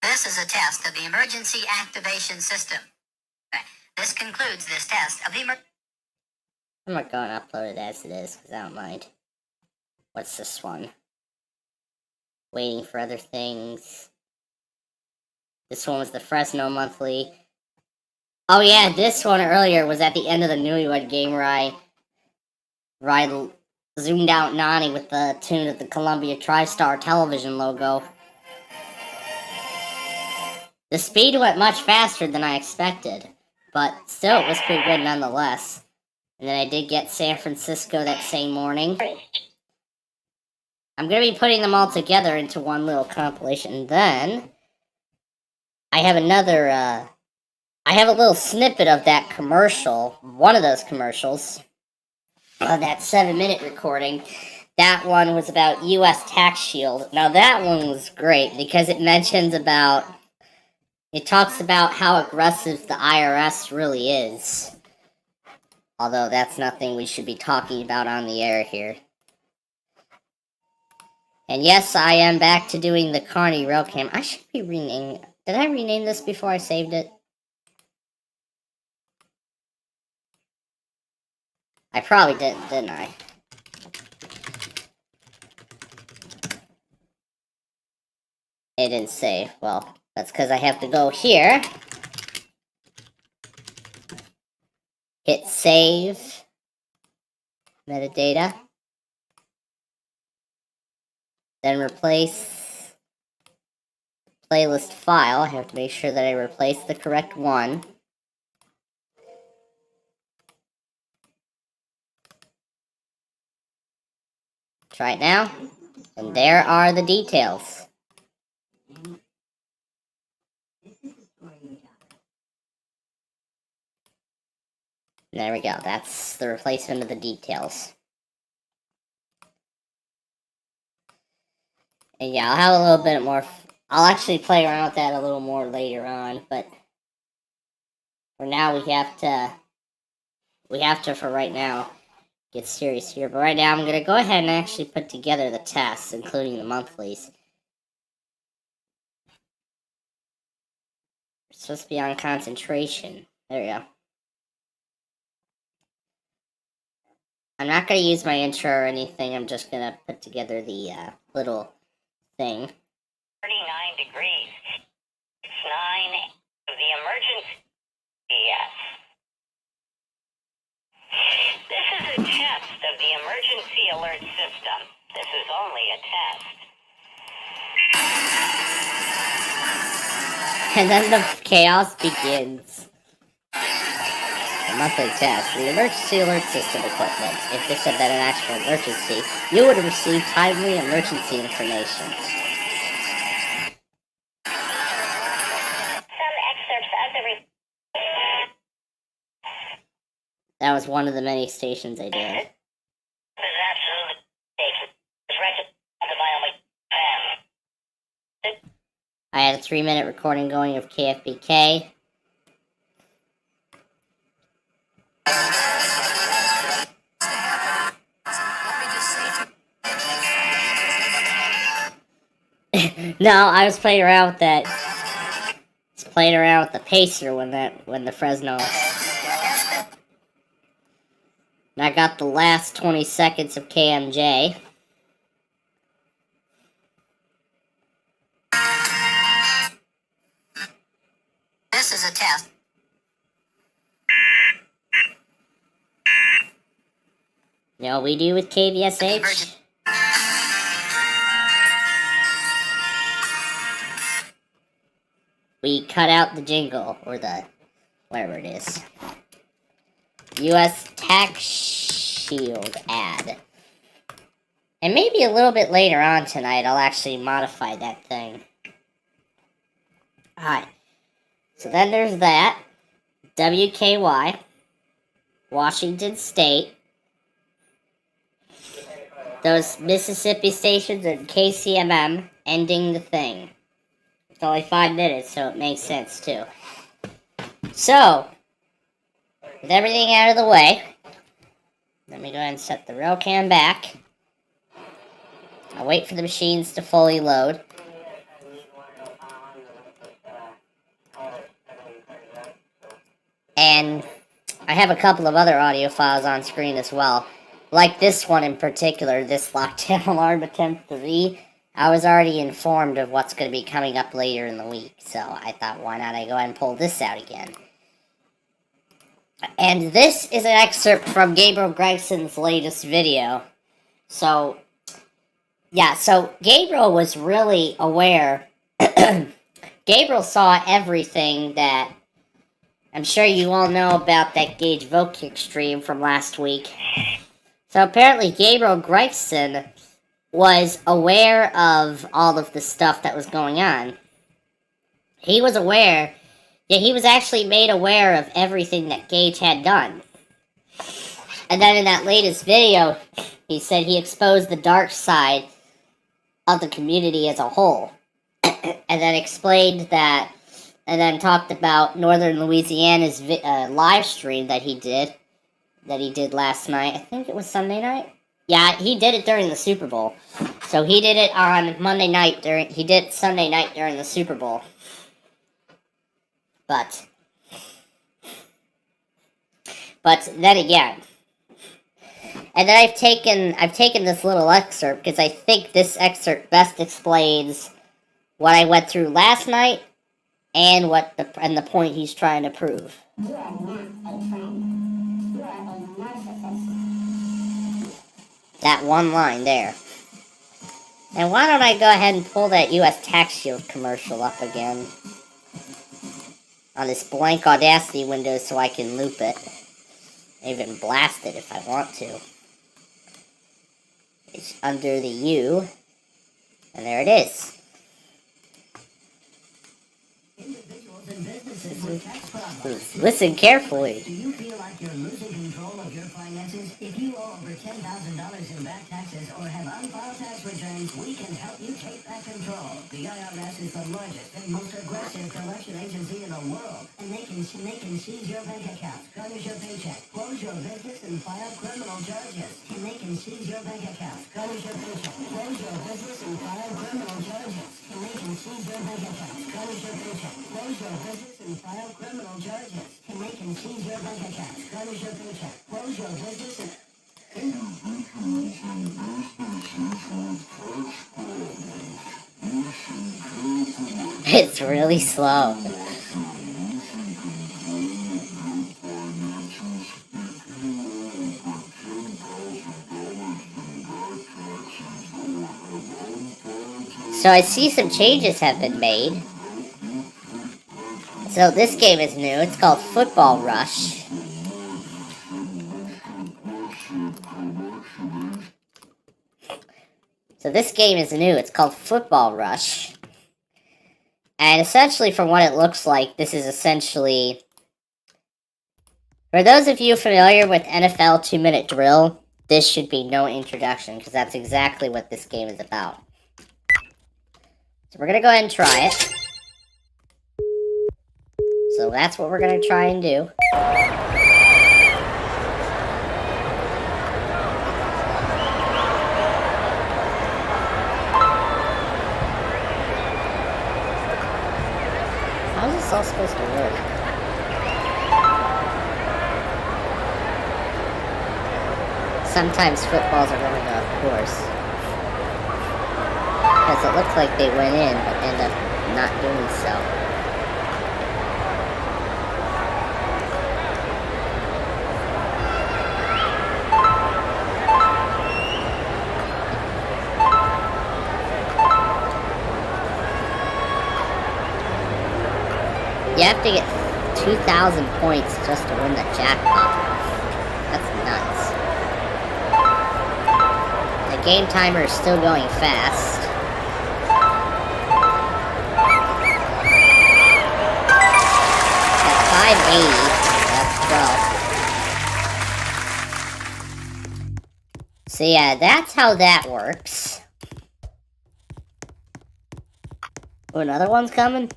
This is a test of the emergency activation system. This concludes this test of the I'm not going to upload it as it is, because I don't mind. What's this one? Waiting for other things. This one was the Fresno Monthly. Oh yeah, this one earlier was at the end of the Newlywed Game where I zoomed out Nani with the tune of the Columbia TriStar television logo. The speed went much faster than I expected, but still it was pretty good nonetheless. And then I did get San Francisco that same morning. I'm going to be putting them all together into one little compilation. And then I have another, I have a little snippet of that commercial, one of those commercials, that 7-minute recording. That one was about U.S. Tax Shield. Now that one was great because it talks about how aggressive the IRS really is. Although that's nothing we should be talking about on the air here. And yes, I am back to doing the Carney Rail Cam. I should be renaming Did I rename this before I saved it? I probably didn't I? It didn't save. Well, that's because I have to go here. Hit save. Metadata. Then replace playlist file. I have to make sure that I replace the correct one. Try it now. And there are the details. There we go. That's the replacement of the details. And yeah, I'll have a little bit more. I'll actually play around with that a little more later on, but for now we have to for right now get serious here. But right now I'm gonna go ahead and actually put together the tests, including the monthlies. It's supposed to be on concentration. There we go. I'm not going to use my intro or anything. I'm just going to put together the little thing. 39 degrees. It's 9 of the emergency EAS. This is a test of the emergency alert system. This is only a test. And then the chaos begins. The monthly test. The emergency alert system equipment. If this had been an actual emergency, you would have received timely emergency information. Some excerpts of the That was one of the many stations I did. I had a 3-minute recording going of KFBK. No, I was playing around with that. I was playing around with the pacer when the Fresno. And I got the last 20 seconds of KMJ. This is a test. You know what we do with KVSH? We cut out the jingle, or the, whatever it is. U.S. Tax Shield ad. And maybe a little bit later on tonight, I'll actually modify that thing. Alright. So then there's that. WKY. Washington State. Those Mississippi stations and KCMM ending the thing. It's only 5 minutes, so it makes sense, too. So, with everything out of the way, let me go ahead and set the rail cam back. I'll wait for the machines to fully load. And I have a couple of other audio files on screen as well. Like this one in particular, this lockdown alarm attempt 3. I was already informed of what's going to be coming up later in the week, so I thought, why not I go ahead and pull this out again. And this is an excerpt from Gabriel Gregson's latest video. So, yeah, so Gabriel was really aware. Gabriel saw everything that, I'm sure you all know about that Gage Vokick stream from last week. So apparently Gabriel Gregson was aware of all of the stuff that was going on. He was aware, yeah, he was actually made aware of everything that Gage had done. And then in that latest video, he said he exposed the dark side of the community as a whole. And then explained that, and then talked about Northern Louisiana's live stream that he did last night. I think it was Sunday night? Yeah, he did it during the Super Bowl. So he did it on Monday night he did it Sunday night during the Super Bowl. But then again, and then I've taken this little excerpt because I think this excerpt best explains what I went through last night and the point he's trying to prove. That one line there. And why don't I go ahead and pull that U.S. Tax Shield commercial up again on this blank Audacity window so I can loop it. Even blast it if I want to. It's under the U, and there it is. Listen carefully. Do you feel like you're losing control of your finances? If you owe over $10,000 in back taxes or have unfiled tax returns, we can help you take back control. The IRS is the largest and most aggressive collection agency in the world, and they can seize your bank account, garnish your paycheck, close your business, and file criminal charges. And they can seize your bank account, garnish your paycheck, close your business, and file criminal charges. And they can seize your bank account, garnish your paycheck, close your business, and file criminal charges. And they can seize your bank account, garnish your paycheck, close your business, and... It's really slow. So I see some changes have been made. So this game is new. It's called Football Rush. So this game is new. It's called Football Rush. And essentially, from what it looks like, this is essentially... For those of you familiar with NFL 2-minute drill, this should be no introduction, because that's exactly what this game is about. So we're going to go ahead and try it. So that's what we're going to try and do. How is this all supposed to work? Sometimes footballs are going off course. Because it looks like they went in, but end up not doing so. You have to get 2,000 points just to win the jackpot. That's nuts. The game timer is still going fast. At 580, that's 12. So yeah, that's how that works. Oh, another one's coming?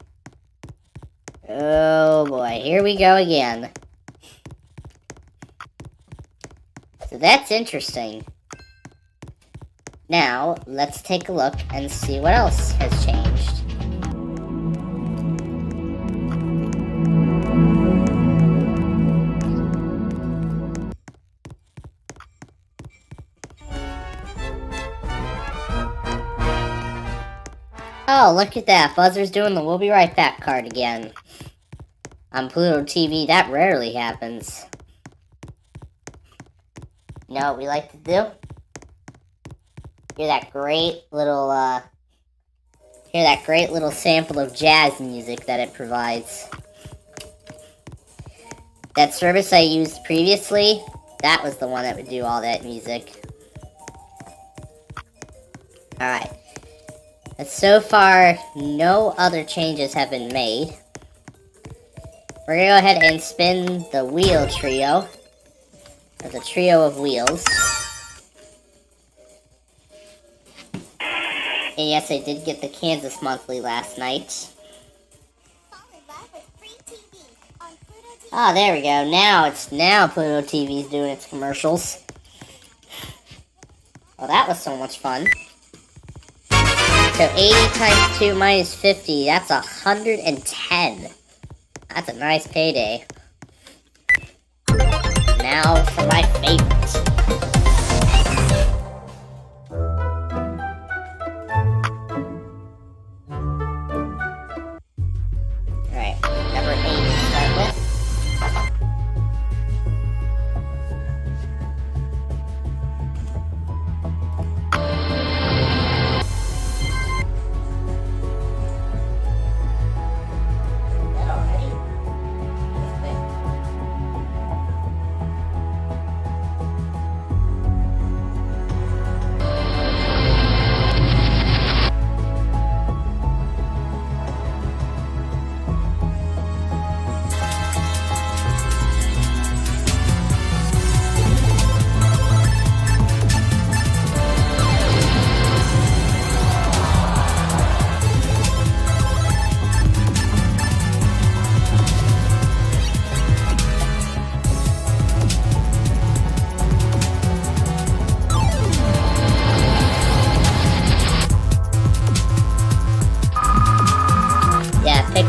Oh boy, here we go again. So that's interesting. Now, let's take a look and see what else has changed. Oh, look at that. Buzzer's doing the "We'll be right back" card again. On Pluto TV, that rarely happens. You know what we like to do? Hear that great little sample of jazz music that it provides. That service I used previously, that was the one that would do all that music. Alright. But so far, no other changes have been made. We're going to go ahead and spin the wheel trio. There's a trio of wheels. And yes, I did get the Kansas Monthly last night. Ah, there we go. Now Pluto TV's doing its commercials. Well, that was so much fun. So 80 times 2 minus 50, that's 110. That's a nice payday. Now for my favorite. Alright, number 8 to start with.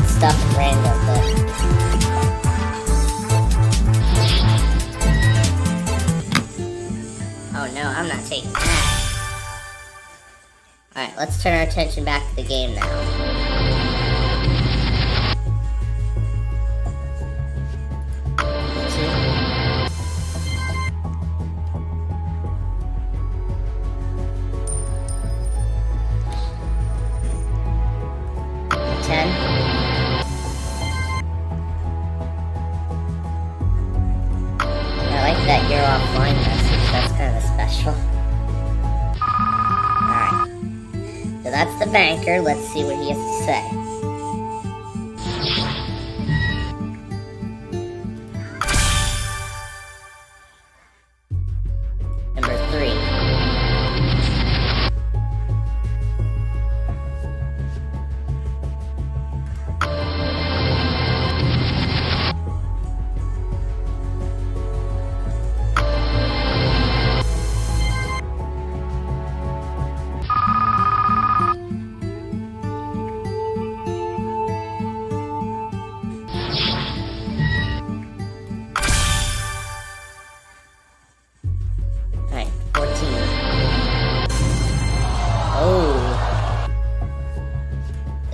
Stuff random, but oh no, I'm not taking that. Alright, let's turn our attention back to the game now. 10. That you're offline message, that's kind of special. Alright. So that's the banker, let's see what he has to say. Number 3.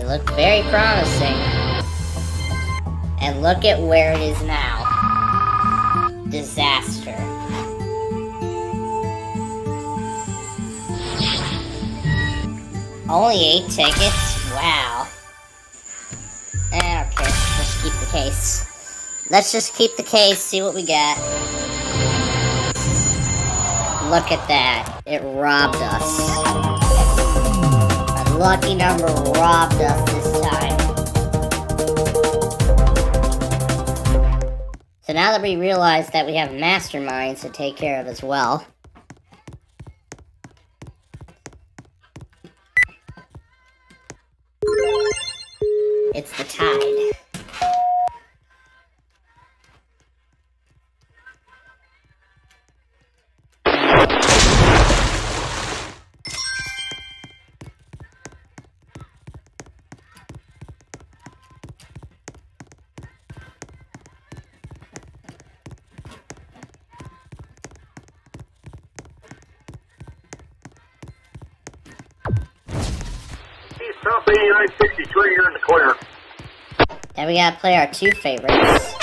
Look very promising. And look at where it is now. Disaster. Only 8 tickets? Wow. Okay, let's just keep the case. Let's just keep the case, see what we got. Look at that. It robbed us. Lucky number robbed us this time. So now that we realize that we have masterminds to take care of as well, it's the tide. South 8963, you're in the clear. And we gotta play our 2 favorites.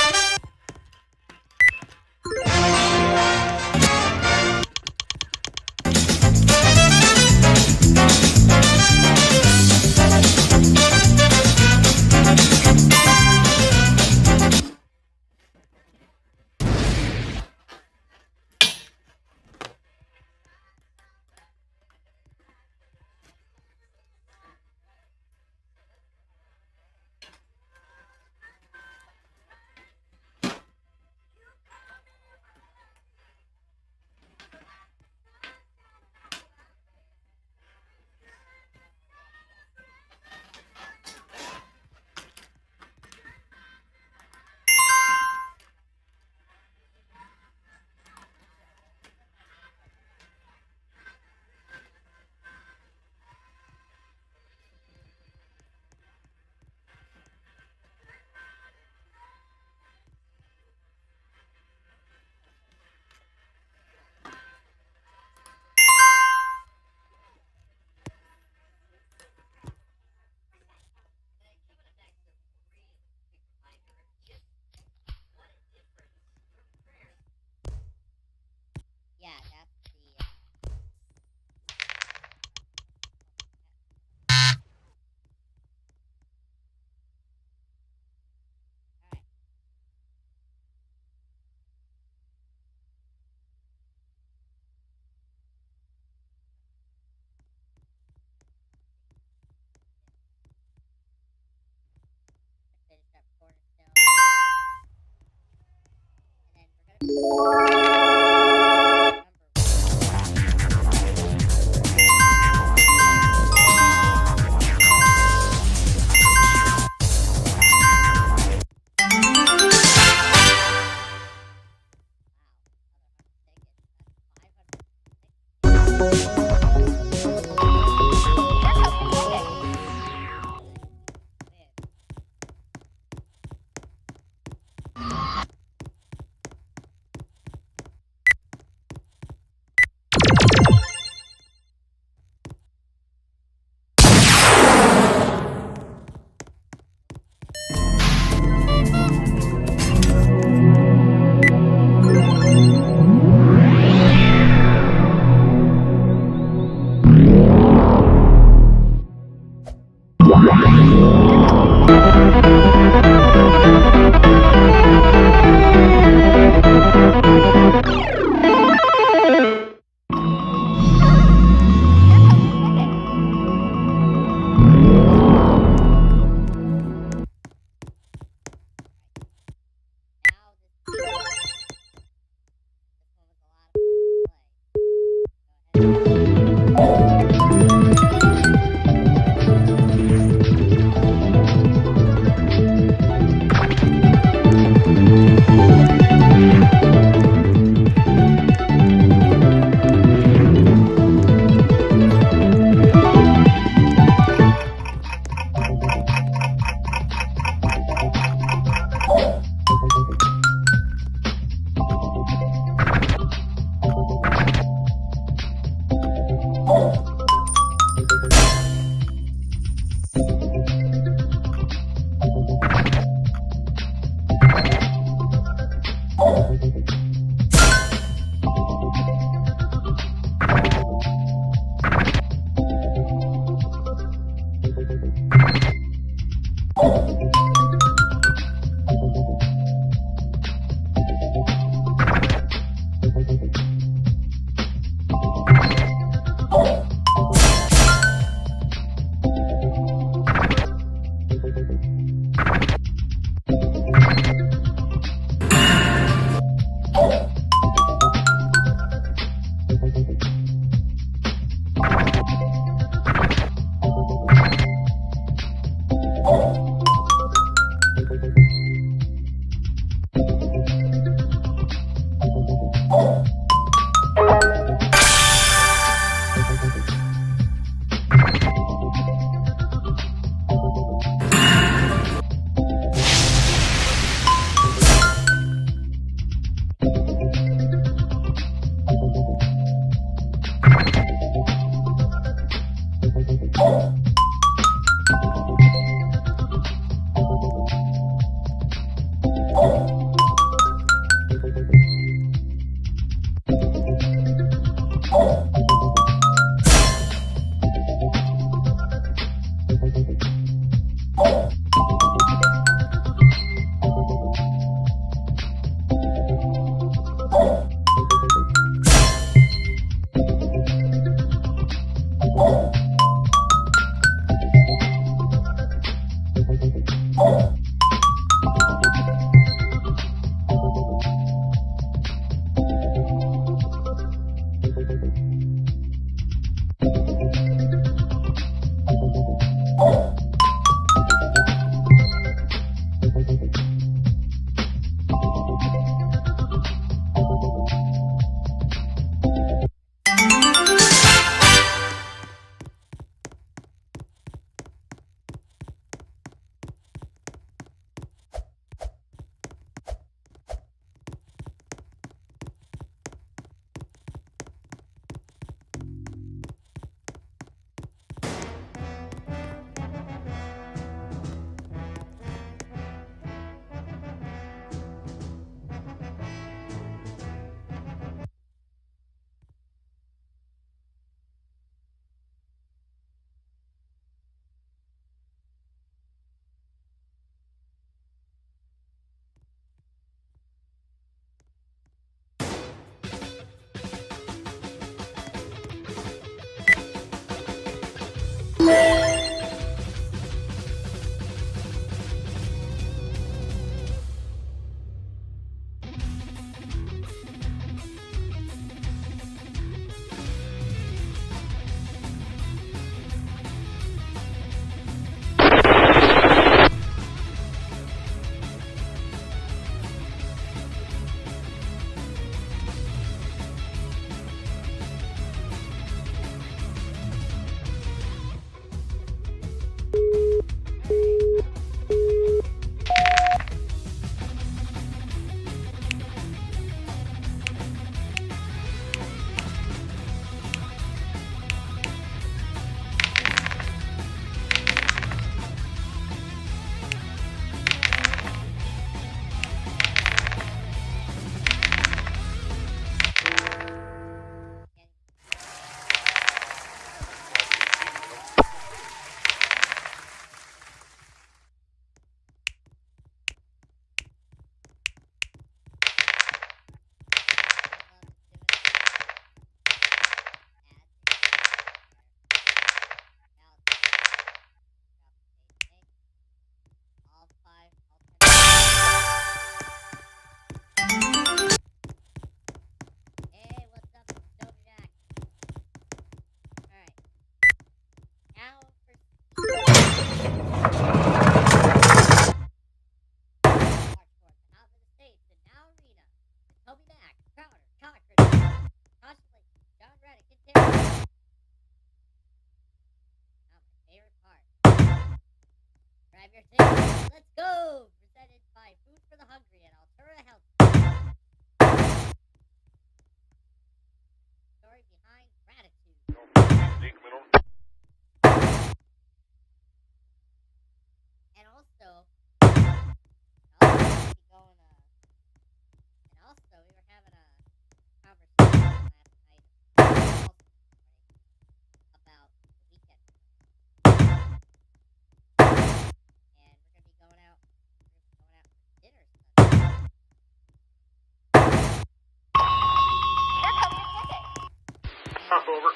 Hop over.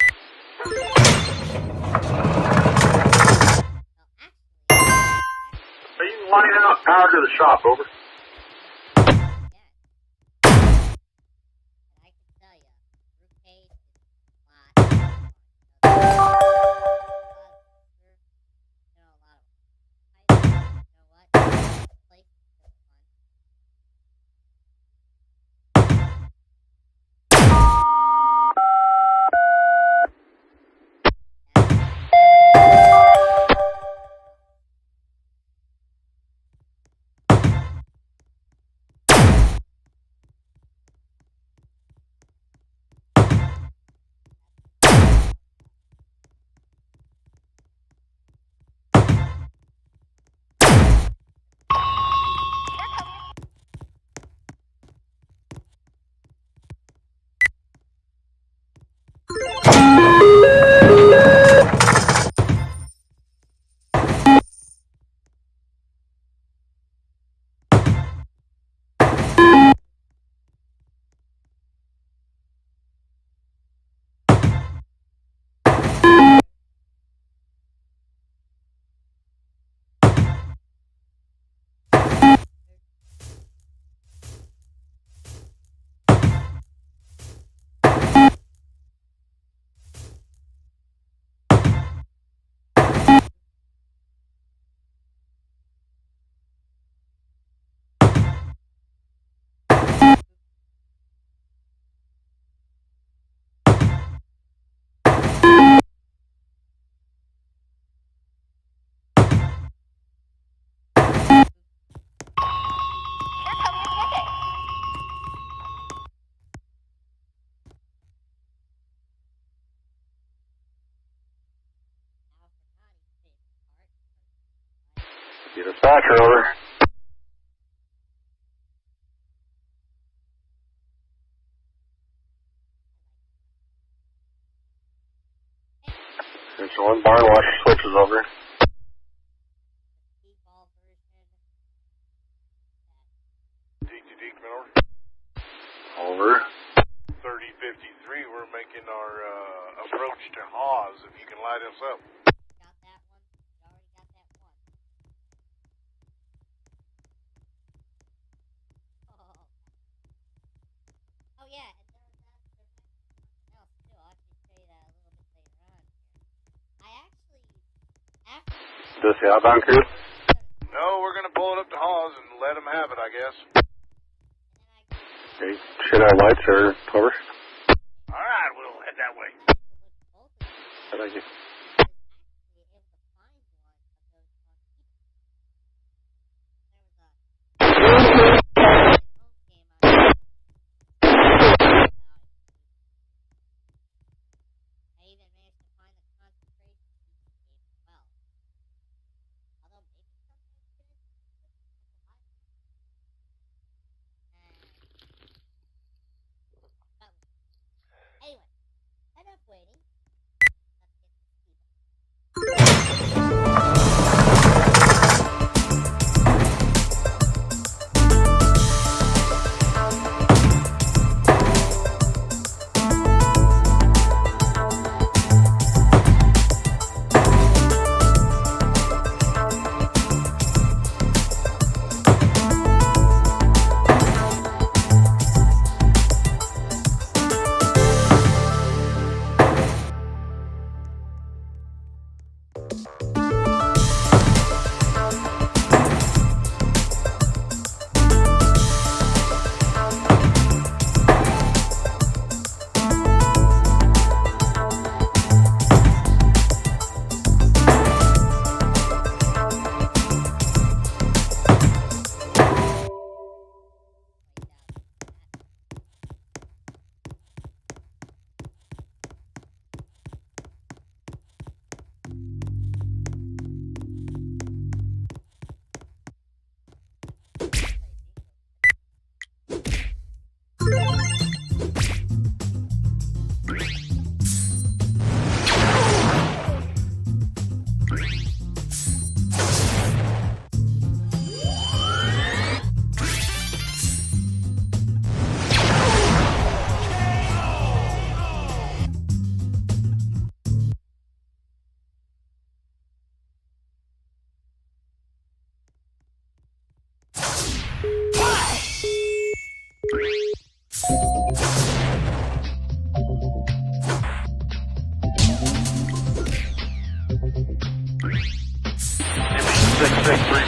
So you can line out power to the shop, over. Dispatcher, over. There's one barn washer switches over. Over. 3053, we're making our approach to Haas, if you can light us up. This the outbound crew? No, we're going to pull it up to Haas and let them have it, I guess. Okay, should our lights are over? All right, we'll head that way. Thank you.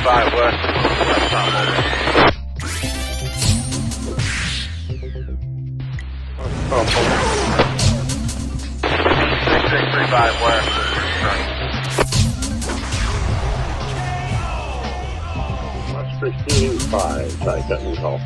635 west. Oh, 6635 west. That's 165, sorry, doesn't call.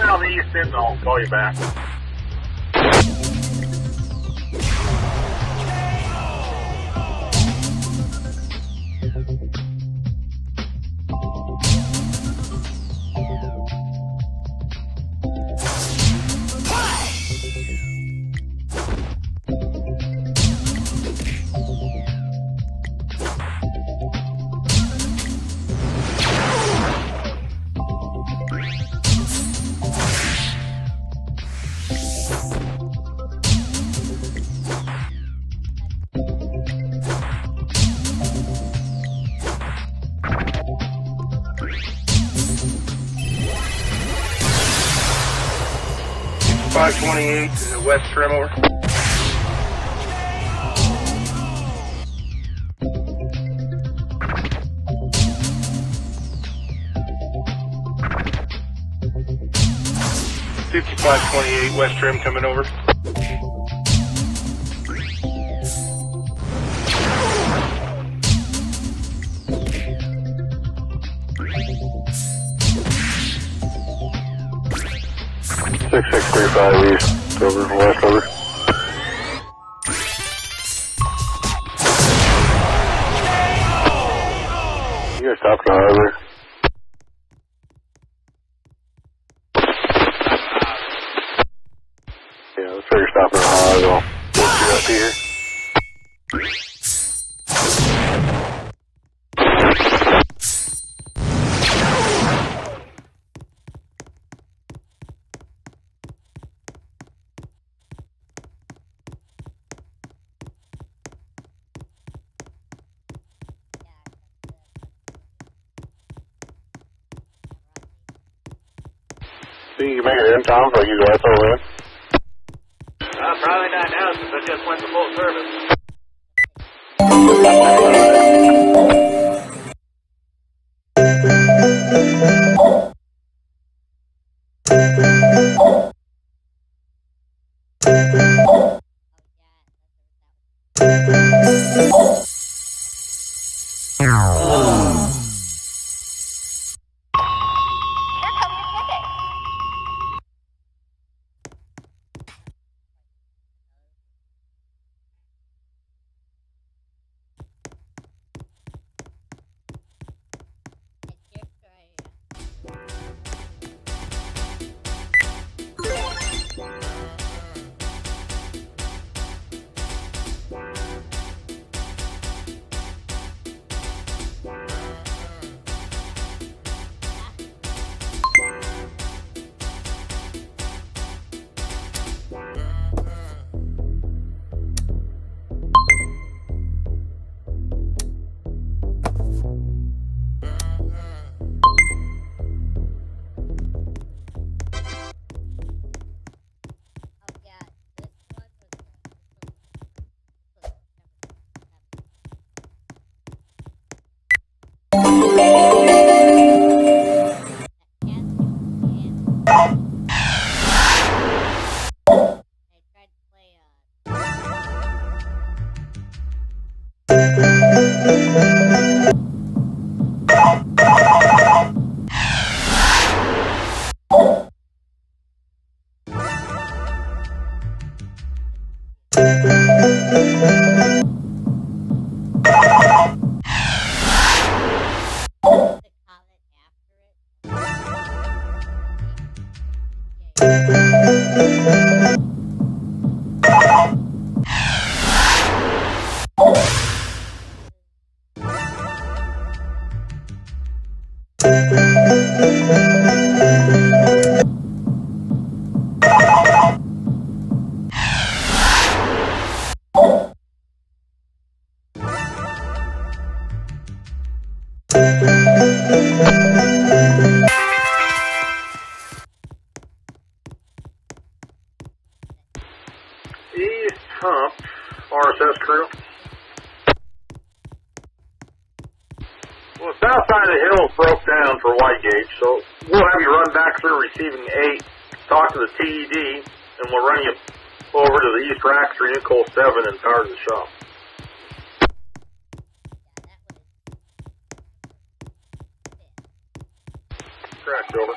On the east end, I'll call you back. .528 to the west trim over. .528 west trim coming over. Six 635 east, over, west over. You guys stop the harbor. Yeah, let's figure stopping the harbor. I'll get you up here. Think you can make it in, Tom, so you guys all in? Probably not now since I just went to full service. East Hump, RSS crew. Well, the south side of the hills broke down for white gauge, so we'll have you run back through receiving 8, talk to the TED, and we'll run you over to the east rack through Nicole 7 and power to the shop. Correct, over.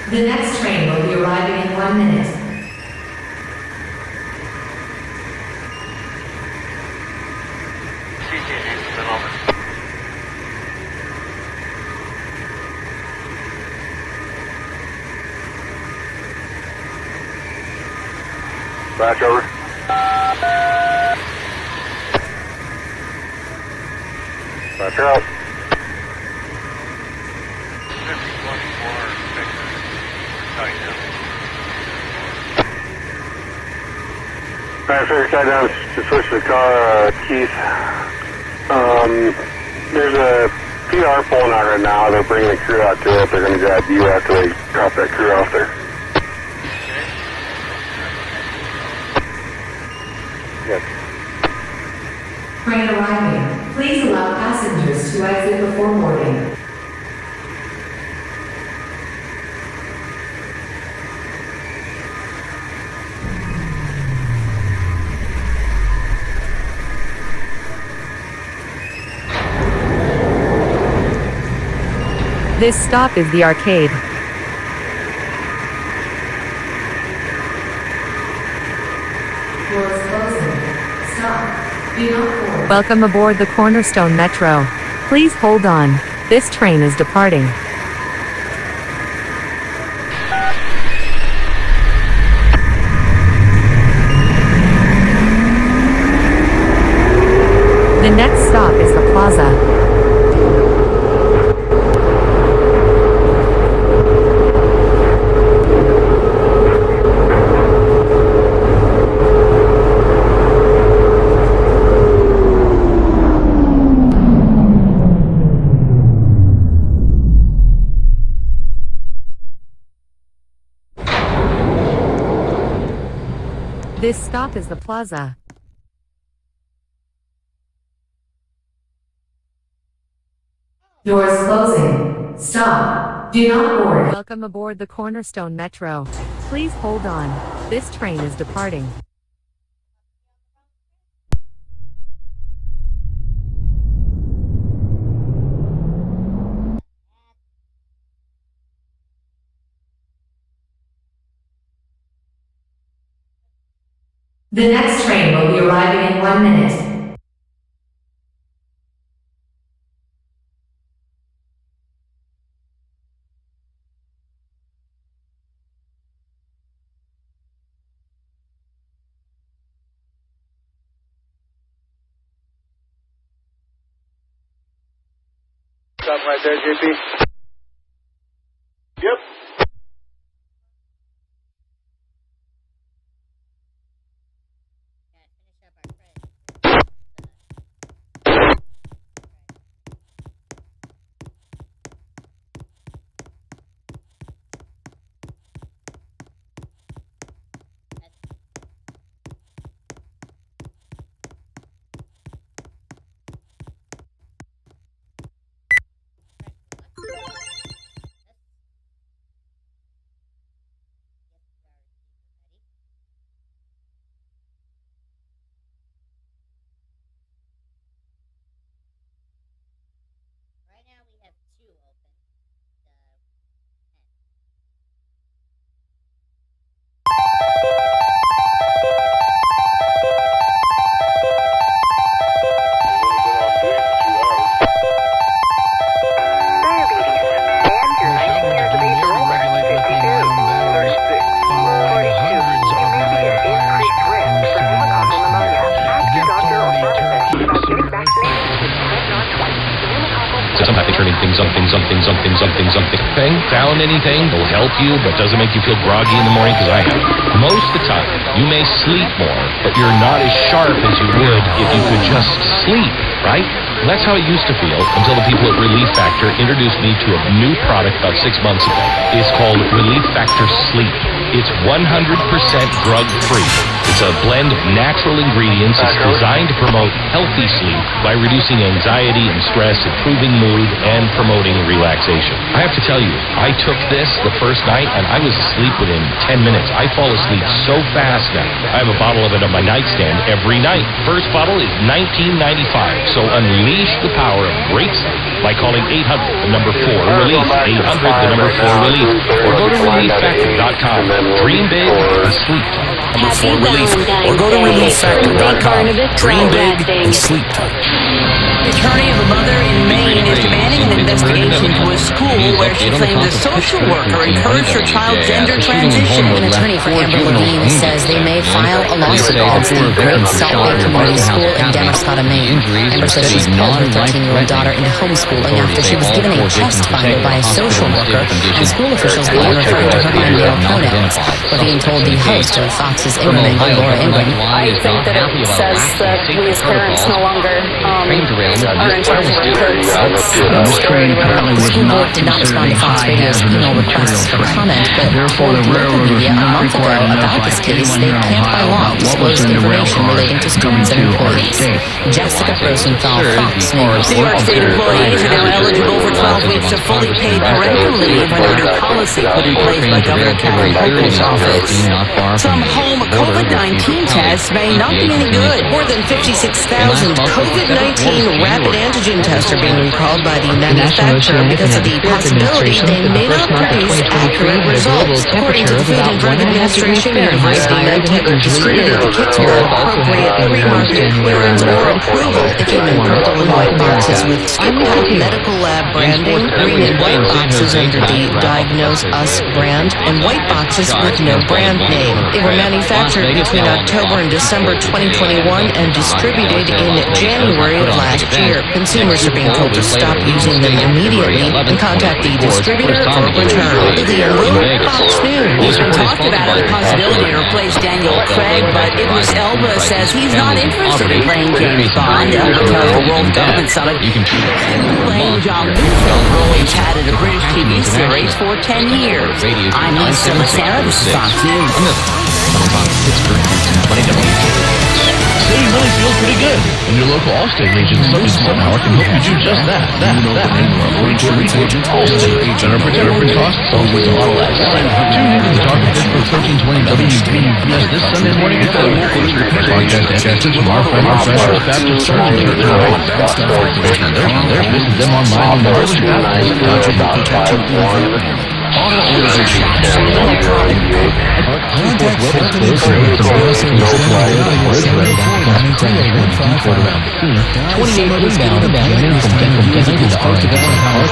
The next train will be arriving in 1 minute. Back over. Back out. Alright, figure tied down to switch the car, Keith. There's a PR pulling out right now. They're bringing the crew out to it. They're going to grab you after they drop that crew off there. Yes. Train arriving. Please allow passengers to exit before boarding. This stop is the arcade. Doors closing. Stop. Do not board. Welcome aboard the Cornerstone Metro. Please hold on. This train is departing. The next stop is the Plaza. This stop is the Plaza. Doors closing. Stop. Do not board. Welcome aboard the Cornerstone Metro. Please hold on. This train is departing. The next train will be arriving in 1 minute. Stop right there, JP. Yep. turning something. Found anything will help you, but doesn't make you feel groggy in the morning, because I have. Most of the time, you may sleep more, but you're not as sharp as you would if you could just sleep, right? And that's how I used to feel until the people at Relief Factor introduced me to a new product about 6 months ago. It's called Relief Factor Sleep. It's 100% drug-free. It's a blend of natural ingredients. It's designed to promote healthy sleep by reducing anxiety and stress, improving mood, and promoting relaxation. I have to tell you, I took this the first night, and I was asleep within 10 minutes. I fall asleep so fast now. I have a bottle of it on my nightstand every night. First bottle is $19.95, so unleash the power of great sleep by calling 800-4-RELIEF, 800-4-RELIEF, or go to ReliefFactor.com. Dream big and sleep tight. Number 4-RELIEF, or go to ReliefFactor.com. Dream big and sleep tight. The attorney of a mother in Maine is demanding an investigation into a school where she claims a social worker encouraged her child's gender transition. An attorney for Amber Levine says they may file a lawsuit against the Great Salt Lake Community School in Damariscotta, Maine. Amber says she's pulled her 13-year-old daughter into homeschooling after she was given a test funded by a social worker and school officials began referring to her by male pronouns. Levine told the host of Fox's Intermingle, Laura Ingram, I think that it says that we as parents no longer are in charge of our kids. The school board did not respond to Fox Radio's email requests for comment, but told local media a month ago about this case they can't by law disclose information relating to students and employees. Jessica Rosenthal, Fox News. New York State employees are now eligible for 12 weeks of fully paid parental leave under a new policy put in place by Governor Kathy Hochul's office. Some home COVID-19 tests may not be any good. More than 56,000 COVID-19 rapid antigen tests are being recalled by the manufacturer because of the possibility they may not produce accurate results. According to the Food and Drug Administration, University MedTech distributed the kits without appropriate pre-market clearance or approval. They came in purple and white boxes with skip-pack medical lab branding, green and white boxes under the Diagnose Us brand, and white boxes with no brand name. They were manufactured between October and December 2021 and distributed in January of last year. Consumers are being told to stop using them immediately and contact the distributor for a return. Lillian Wu, Fox News. It's been talked about the possibility to replace Daniel Craig, but Idris Elba says he's not interested in playing James Bond. Elba tells the World Government Summit playing John Newfield, who has had a British TV series for 10 years. I'm Lisa Sarah. This is Fox News. City really feels pretty good. And your local Allstate agent somehow can help you do just that. Allstate. And our protector costs a lot less. Tune into the Talk of Pittsburgh 1320 WeatherPro this Sunday morning at 4. Podcast from our friend Professor Baptist Cerri. There's visit them online on the Auto orders are shopped. Contact Fulton Insurance and Best Service around the scene. 28 inbound of January from Vehicles close to the house.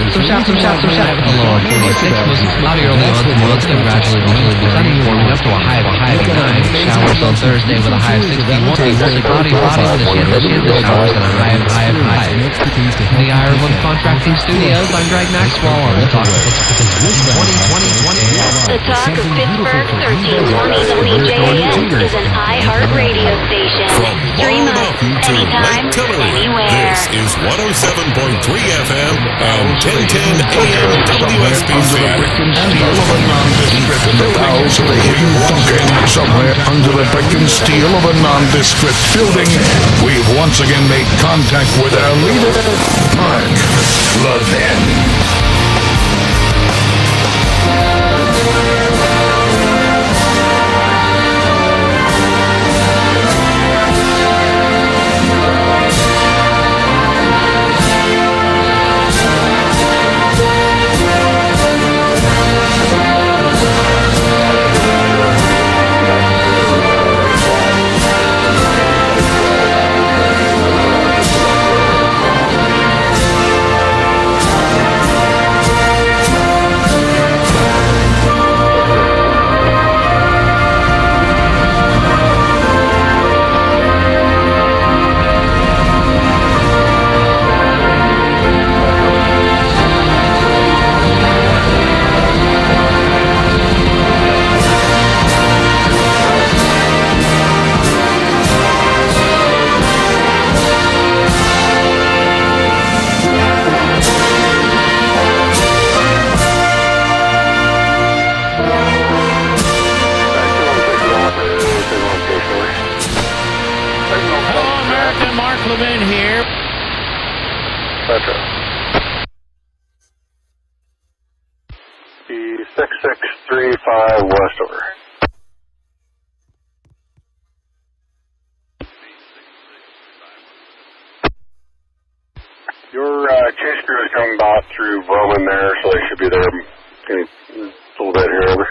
Some shots. Hello, 46 was cloudy early on tomorrow, then gradually sunny, warming up to a high of 9. Showers on Thursday with a high of 61. Mostly cloudy with a shade showers and a high of 5. The Ireland Contracting Studios, I'm Greg Maxwell on the Talk of Pittsburgh 2020. The Talk of Pittsburgh 1320 WEJS is an iHeart radio station. Stream us anytime, anywhere. This is 107.3 FM and 1010 AM WSBC. Somewhere under the brick and steel of a nondescript building, we've once again made contact with our leader, Mark Levin. Mark Levin here. Gotcha. The 6635 west over. Your chase crew is coming about through Bowman there, so they should be there any little bit here, over.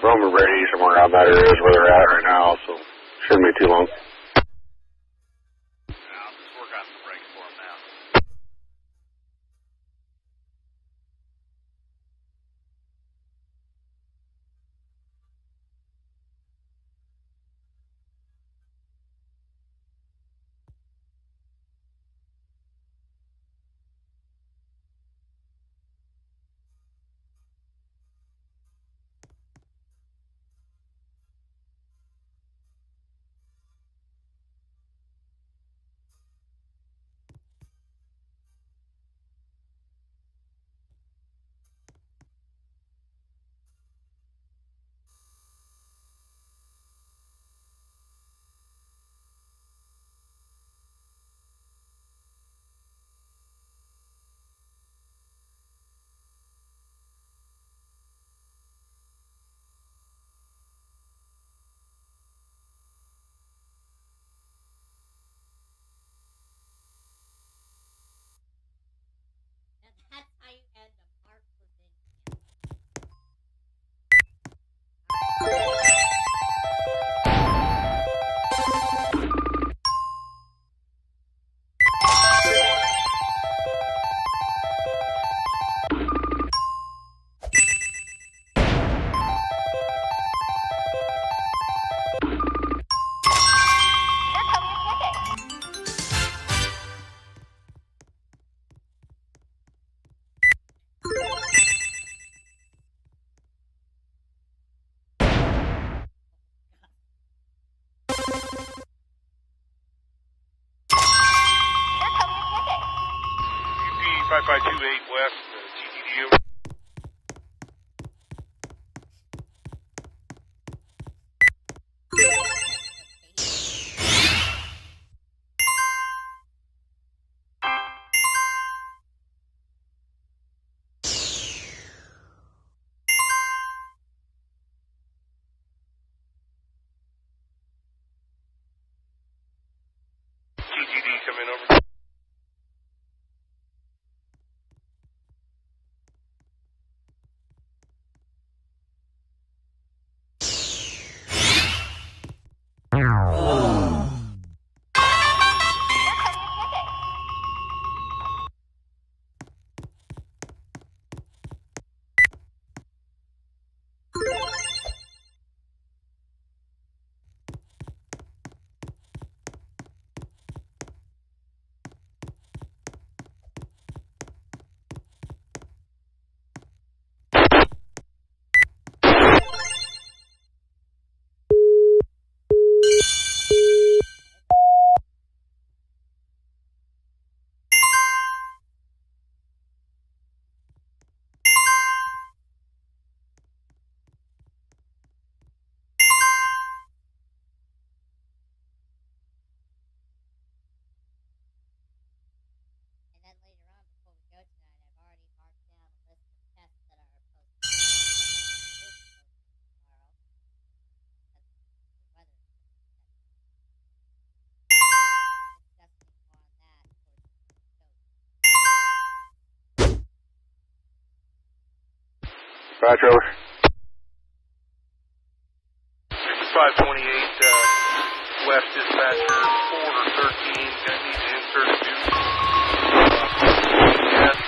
Bowman ready somewhere around that area is where they're at right now, so shouldn't be too long. I'll just work on some brakes for them now. UP 5528 west, TTD over. TTD coming over. Roger, over. 528 west dispatcher, order 13, gonna need to insert a new EAS.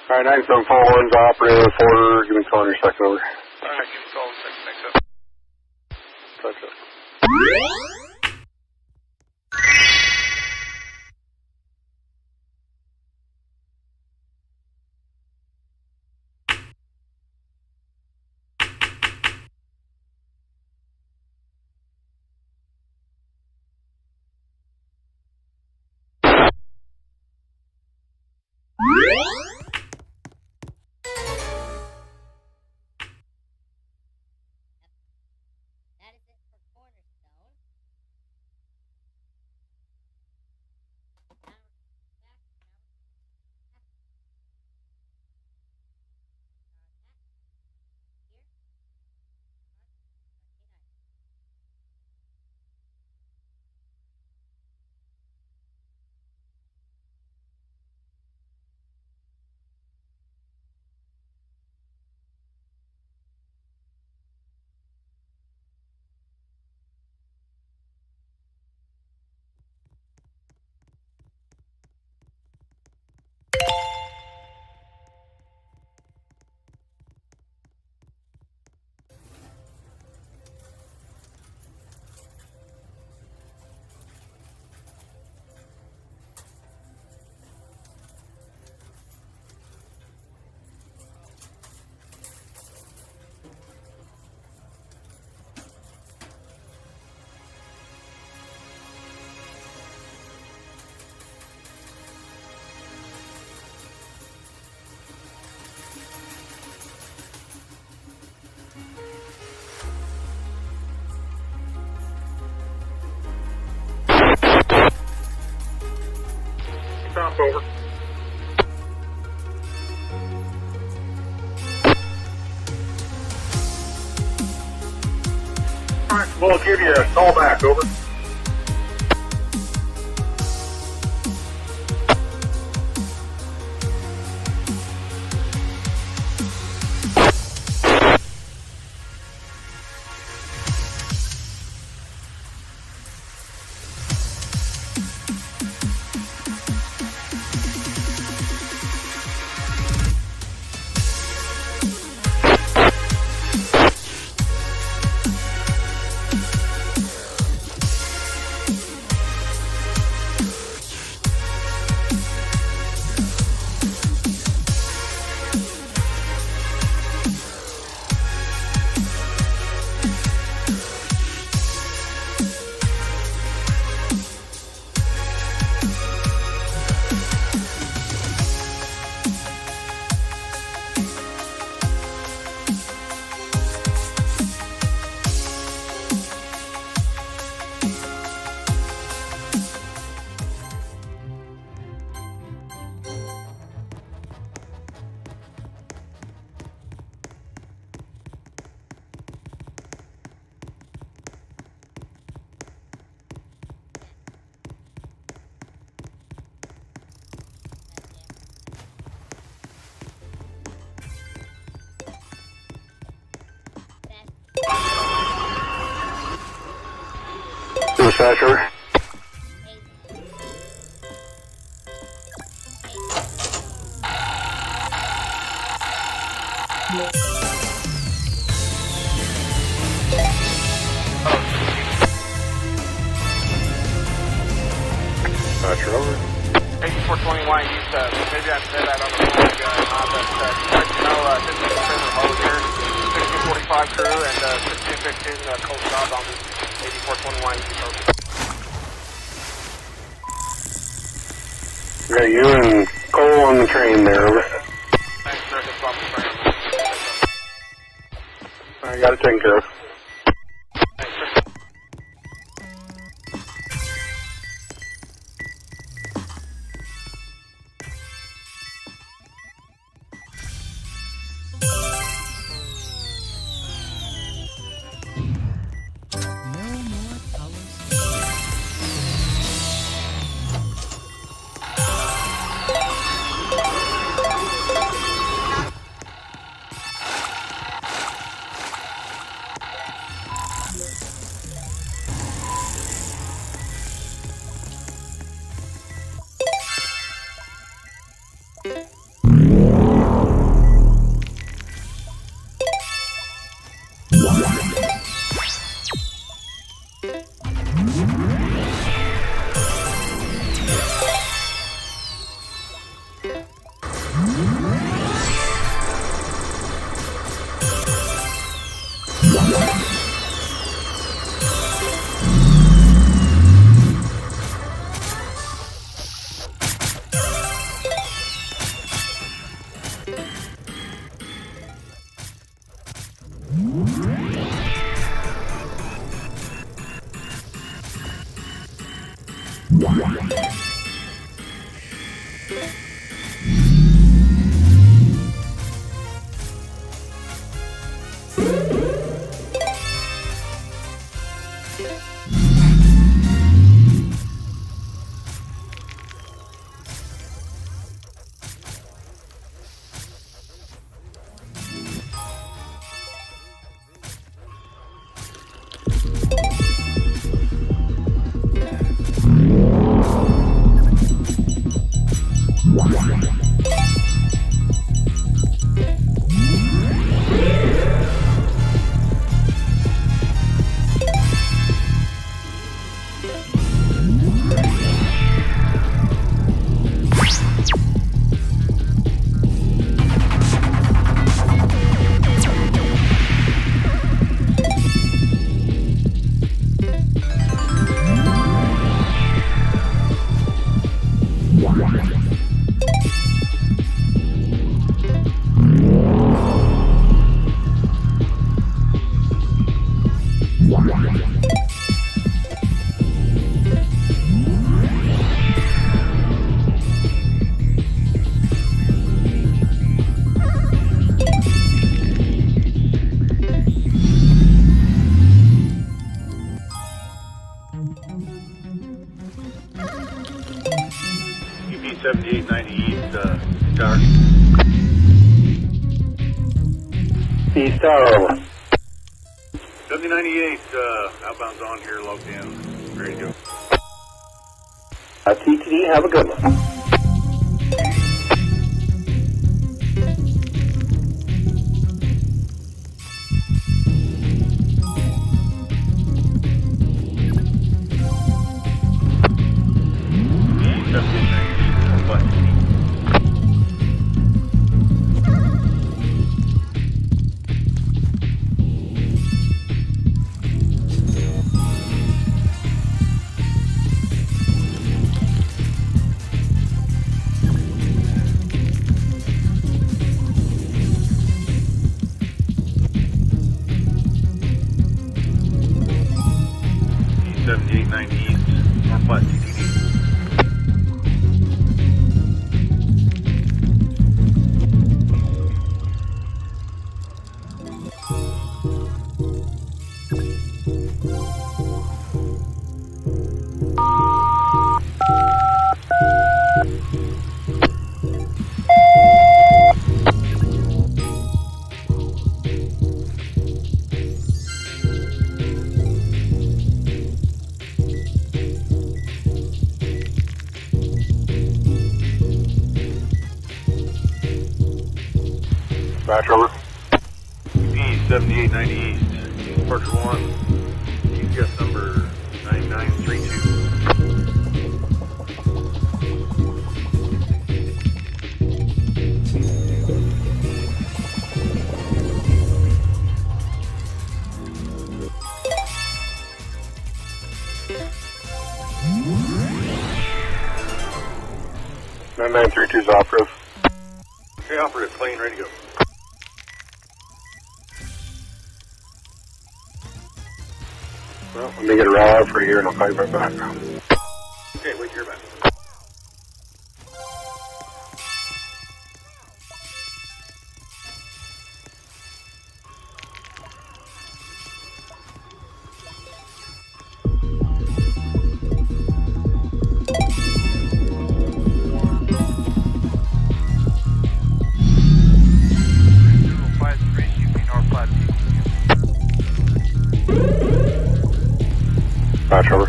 Alright, 9741's operating with order. Give me a call on your second over. Alright, give me a call in a second. Thanks, up. Gotcha. North, over. Alright, we'll give you a call back, over. Dispatcher. Dispatcher, over. 8421, you said, maybe I said that on the phone, but you know, this is the mode here, 1645 crew and 1615 coast guard on the 8421 East Coast. Yeah, you and Cole on the train there, over. Thanks, sir, just on the train. I got it taken care of. Thanks, sir. 7890 East, Tower. East Tower, over. 7098, outbound's on here, logged in, ready to go. TTD, have a good one. Batch over. East, 7890 East. Departure 1. GPS number 9932. is operative. Okay, operative, plane ready to go. Well, let me get a ride out for here and I'll call you right back. Okay, wait to hear back. Batch over.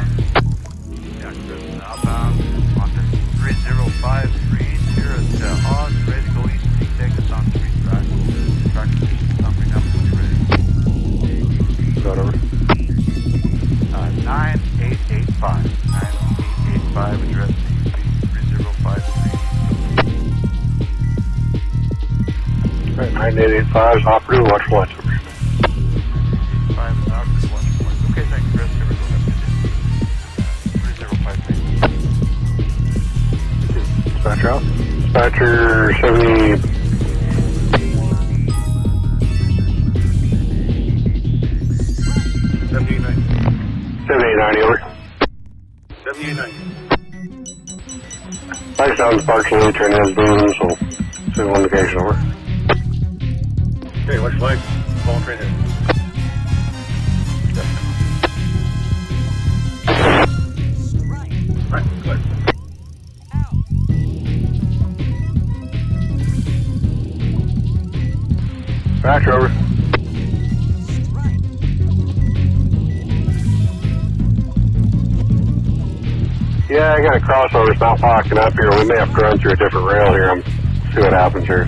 Yeah, Chris, outbound on the 3053, Sierra to Oz, ready to go east, take us on 3 track. Track position, summary number, ready. Got over. 9885. 9885, address CP 3053. Alright, 9885 is operative, watch lights over. 5 is operative, watch lights. Okay, thank you, Chris. Here we go. 3053. Dispatcher out. Dispatcher 70. $78.90 over. 78.90. Light sounds partially turn has boom, so signal indication over. Okay, watch lights. Phone train in. Right, clear. Dispatcher over. Yeah, I got a crossover. It's not locking up here. We may have to run through a different rail here and see what happens here.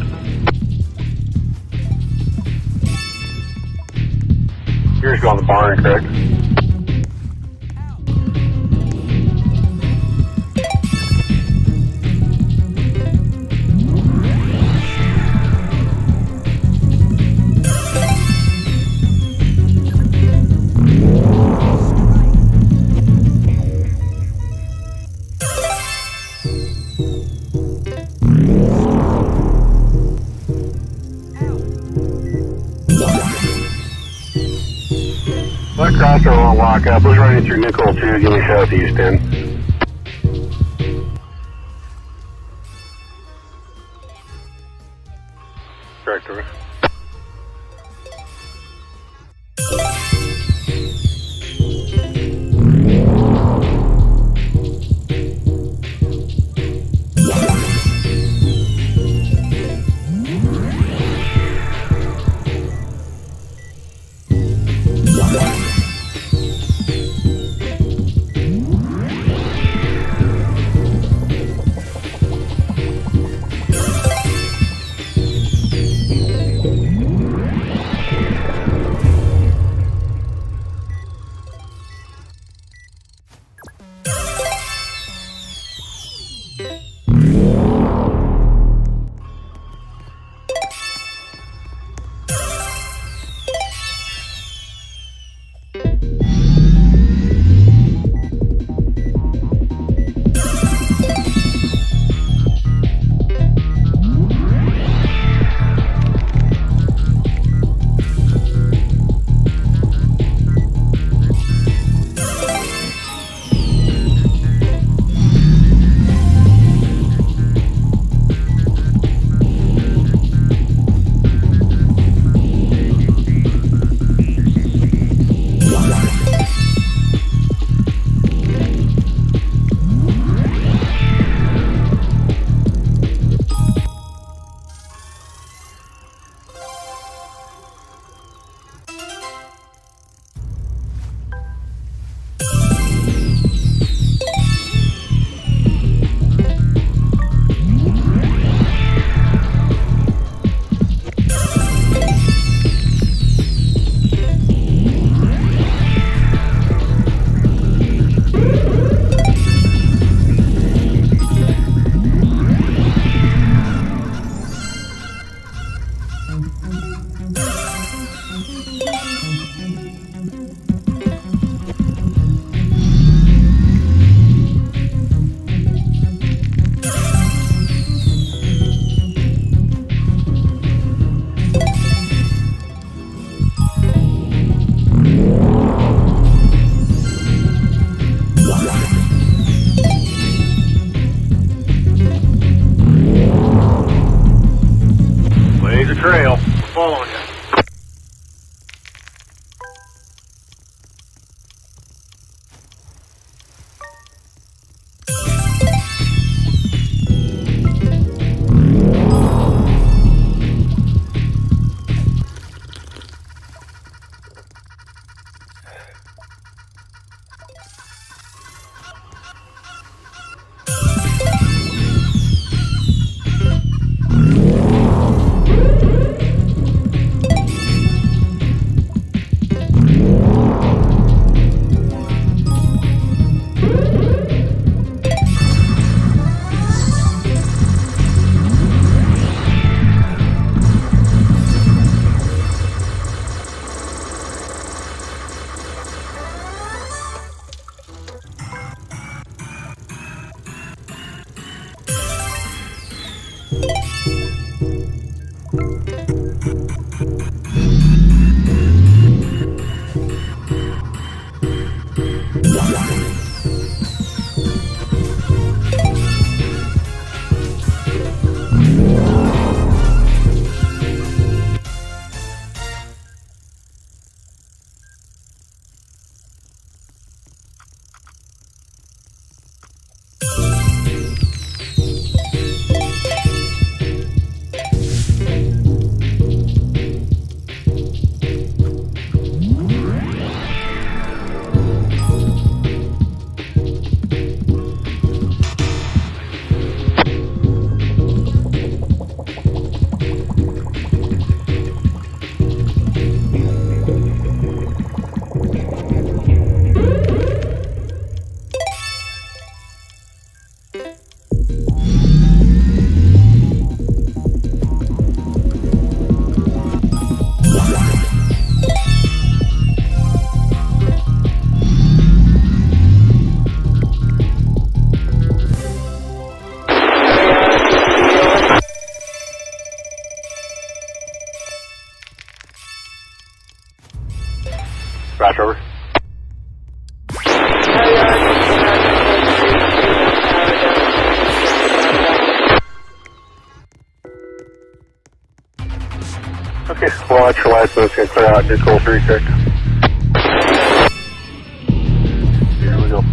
You're just going to the barn, correct? That crossover won't lock up. Let's run it through Nickel 2. Give me southeast end. Correct, over. following you. Roger, over. Okay, well, watch your lights, so it's going to clear out Nicole 3, correct? Here we go.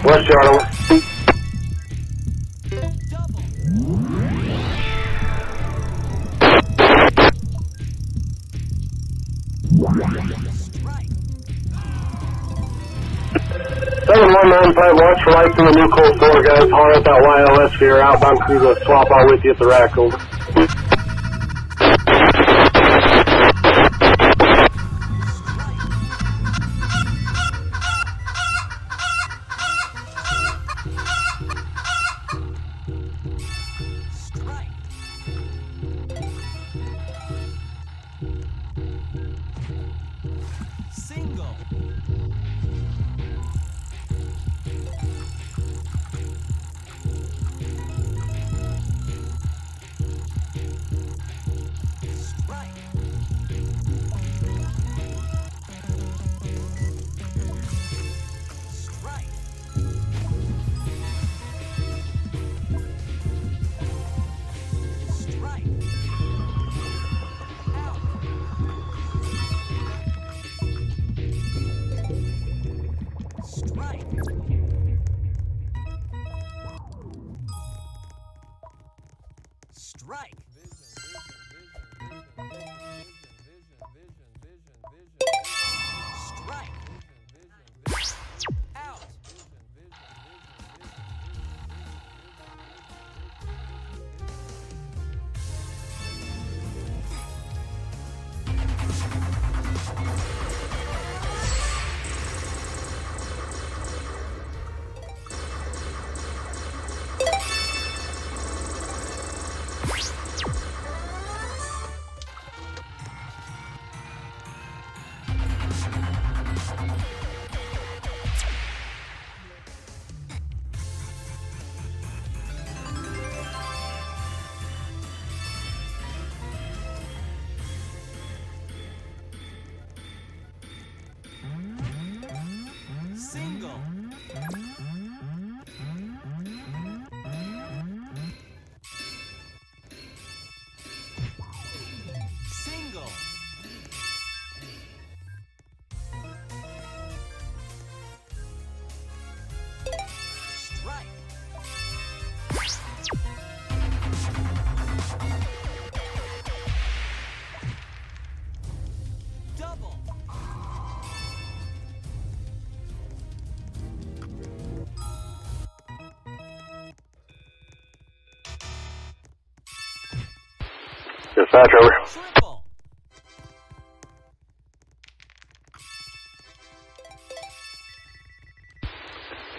West yard, over. Seven 195, watch for lights in the new Colt 4, guys. Holler at that YLS for your outbound crew to swap out with you at the rack, over. Strike. Strike. Out. Single. Single. Strike. Double. Dispatch, over. Triple.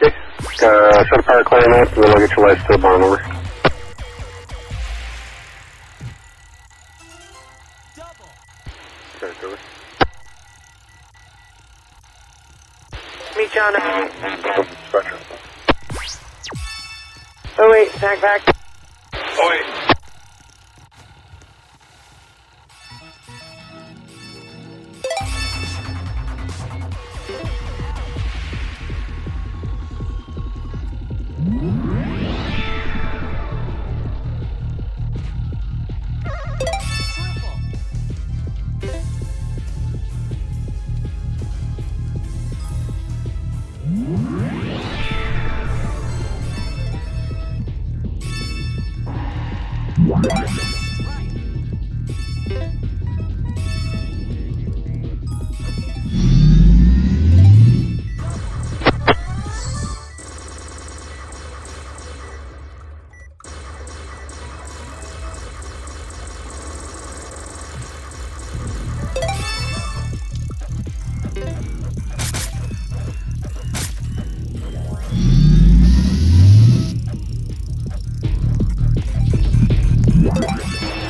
Okay. Shut a power claim up, and then I'll get your lights to the barn, over. Double. Dispatch, over. Meet you on Dispatch. Oh wait, tag back. Oh, wait.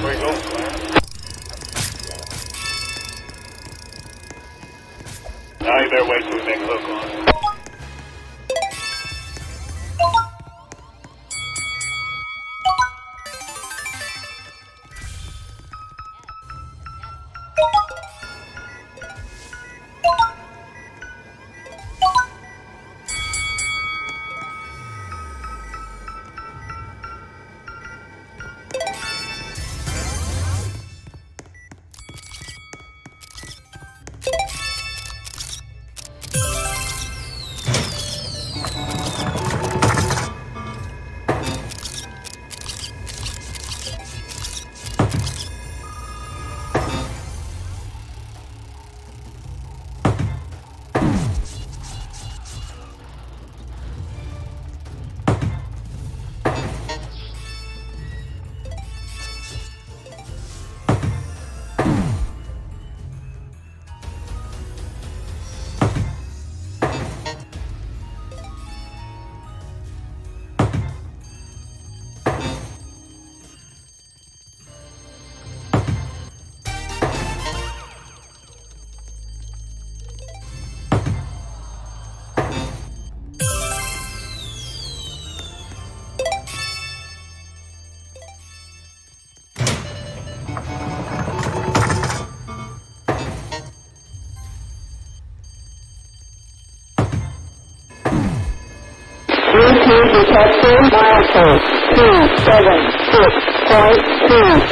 Where you go? Now you better wait till we make a hook on it. Detector, milestone 276.2,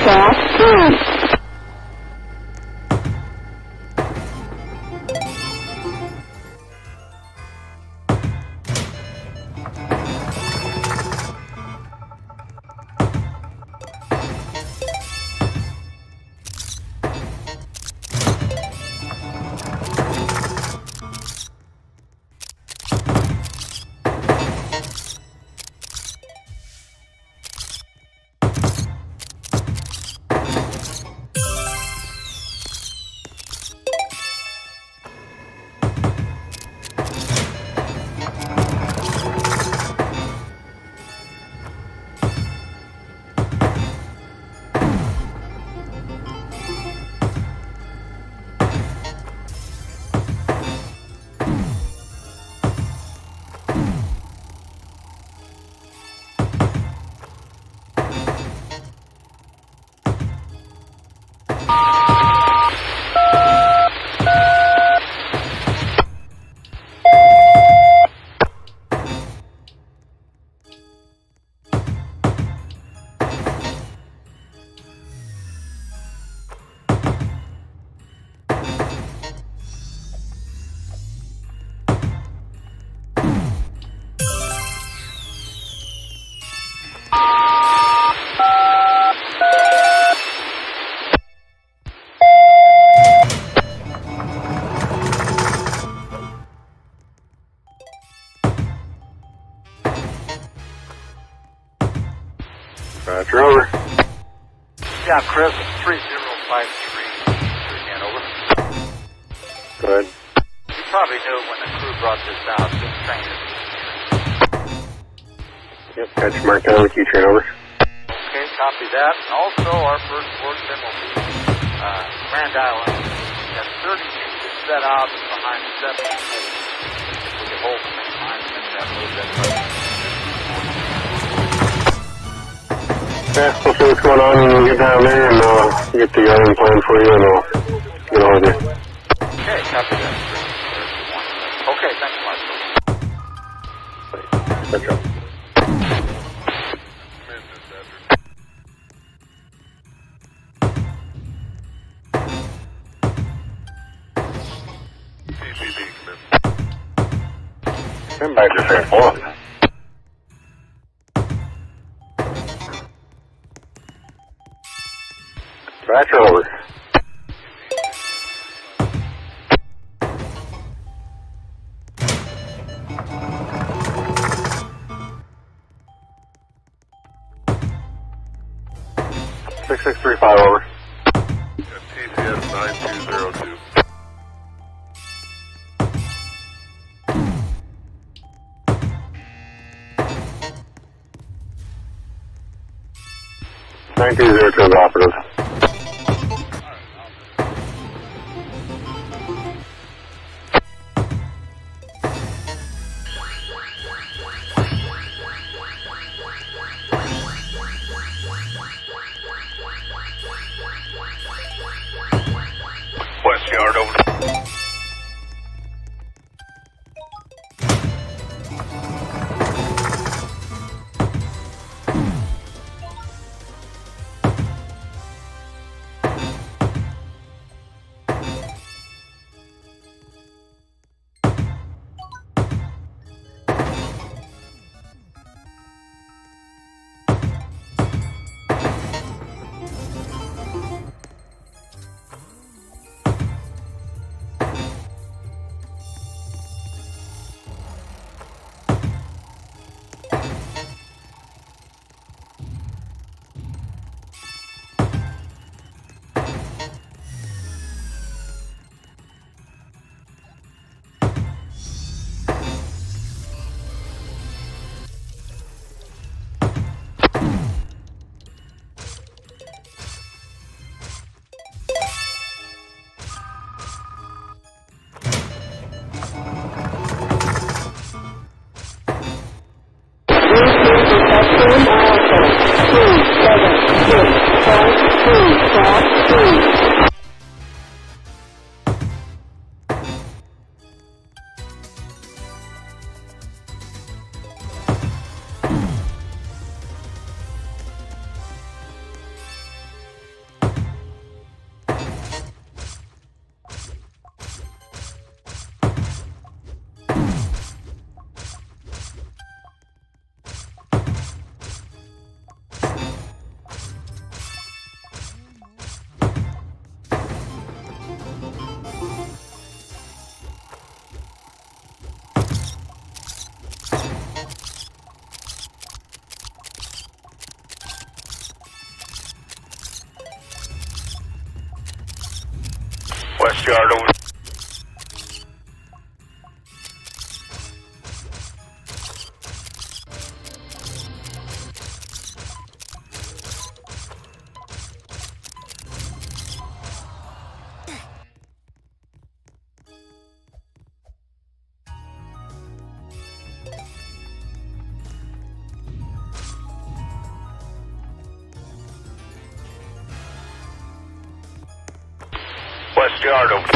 Roger, over. Yeah, Chris, 3053. Again, over. Go ahead. You probably knew when the crew brought this out. This train is... Yep, got you marked down with Q-train, over. Okay, copy that. Also, our first workman will be Grand Island. At 32 is set out behind 74. If we can hold the main line, then that moves that way. Yeah, we'll see what's going on when we get down there and get the item plan for you and I'll get on with you. Okay, copy that. Okay, thanks much. Good job. Stand by just saying 4. Roger, over. $6635, over. TCS 9202. $9202 is operative. West Yard, over. West Yard, over. West Yard, over.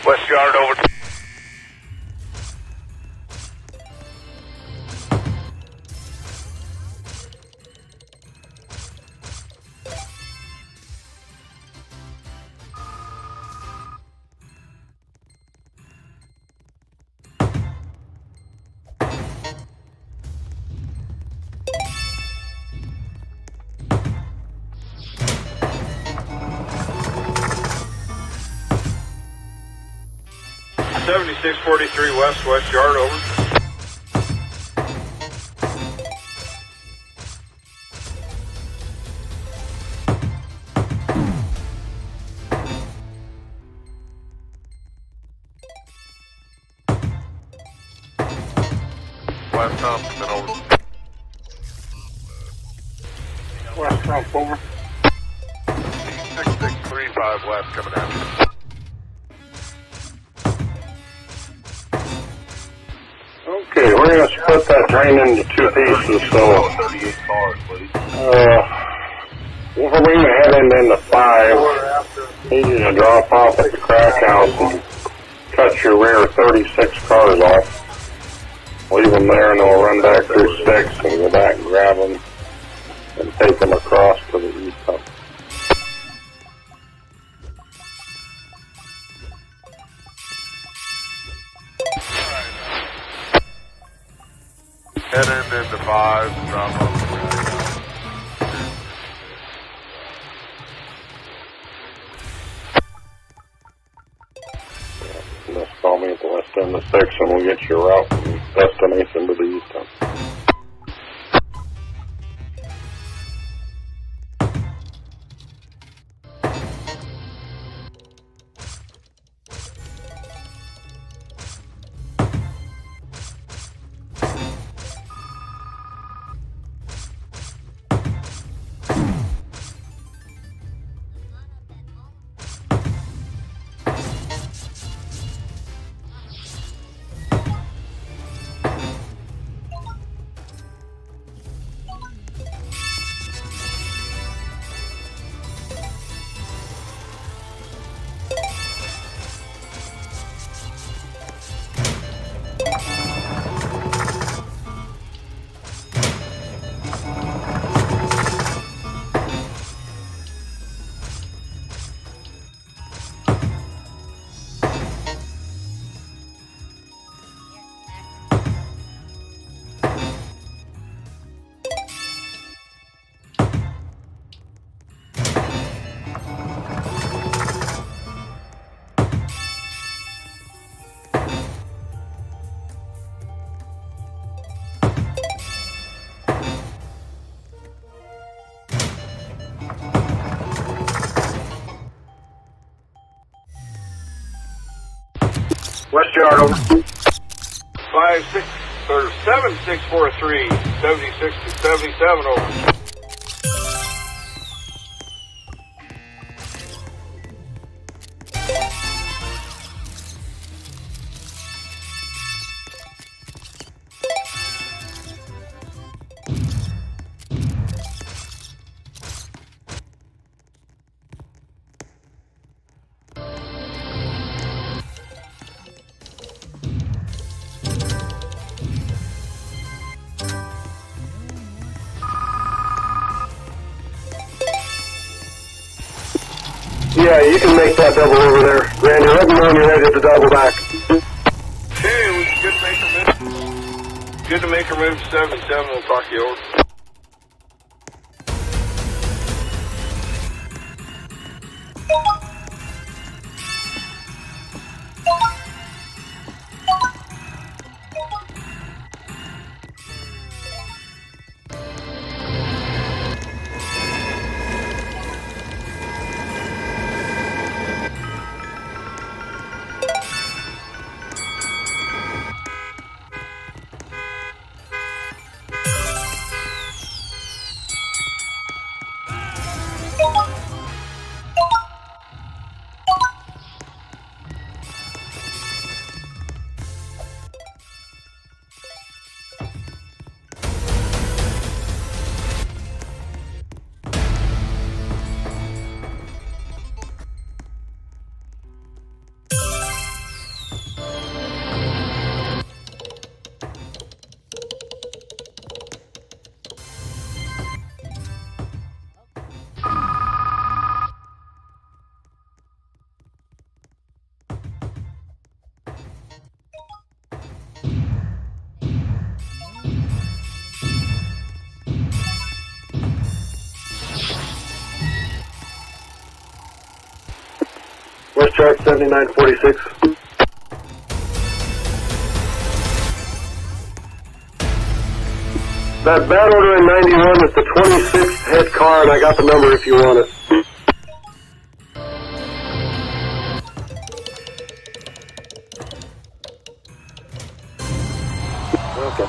West Yard over. West Yard over. West Thompson over. West Trump over. 6635 West coming at you. Okay, we're going to split that train into two pieces, so we're going to head into 5. Need you to drop off at the crack house and cut your rear 36 cars off. Leave them there and then we'll run back through 6 and go back and grab them and take them across to the east pump. Heading into 5, drop off. Just call me at the west end of 6 and we'll get your route and destination to the east pump. West Yard over. 7643, 76 to 77 over. Yeah, you can make that double over there. Randy, let me know when you're ready to double back. Okay, we good to make a move. Good to make a move to 77. We'll talk you over. West chart 7946. That bad order in 91 is the 26th head car, and I got the number if you want it. Okay.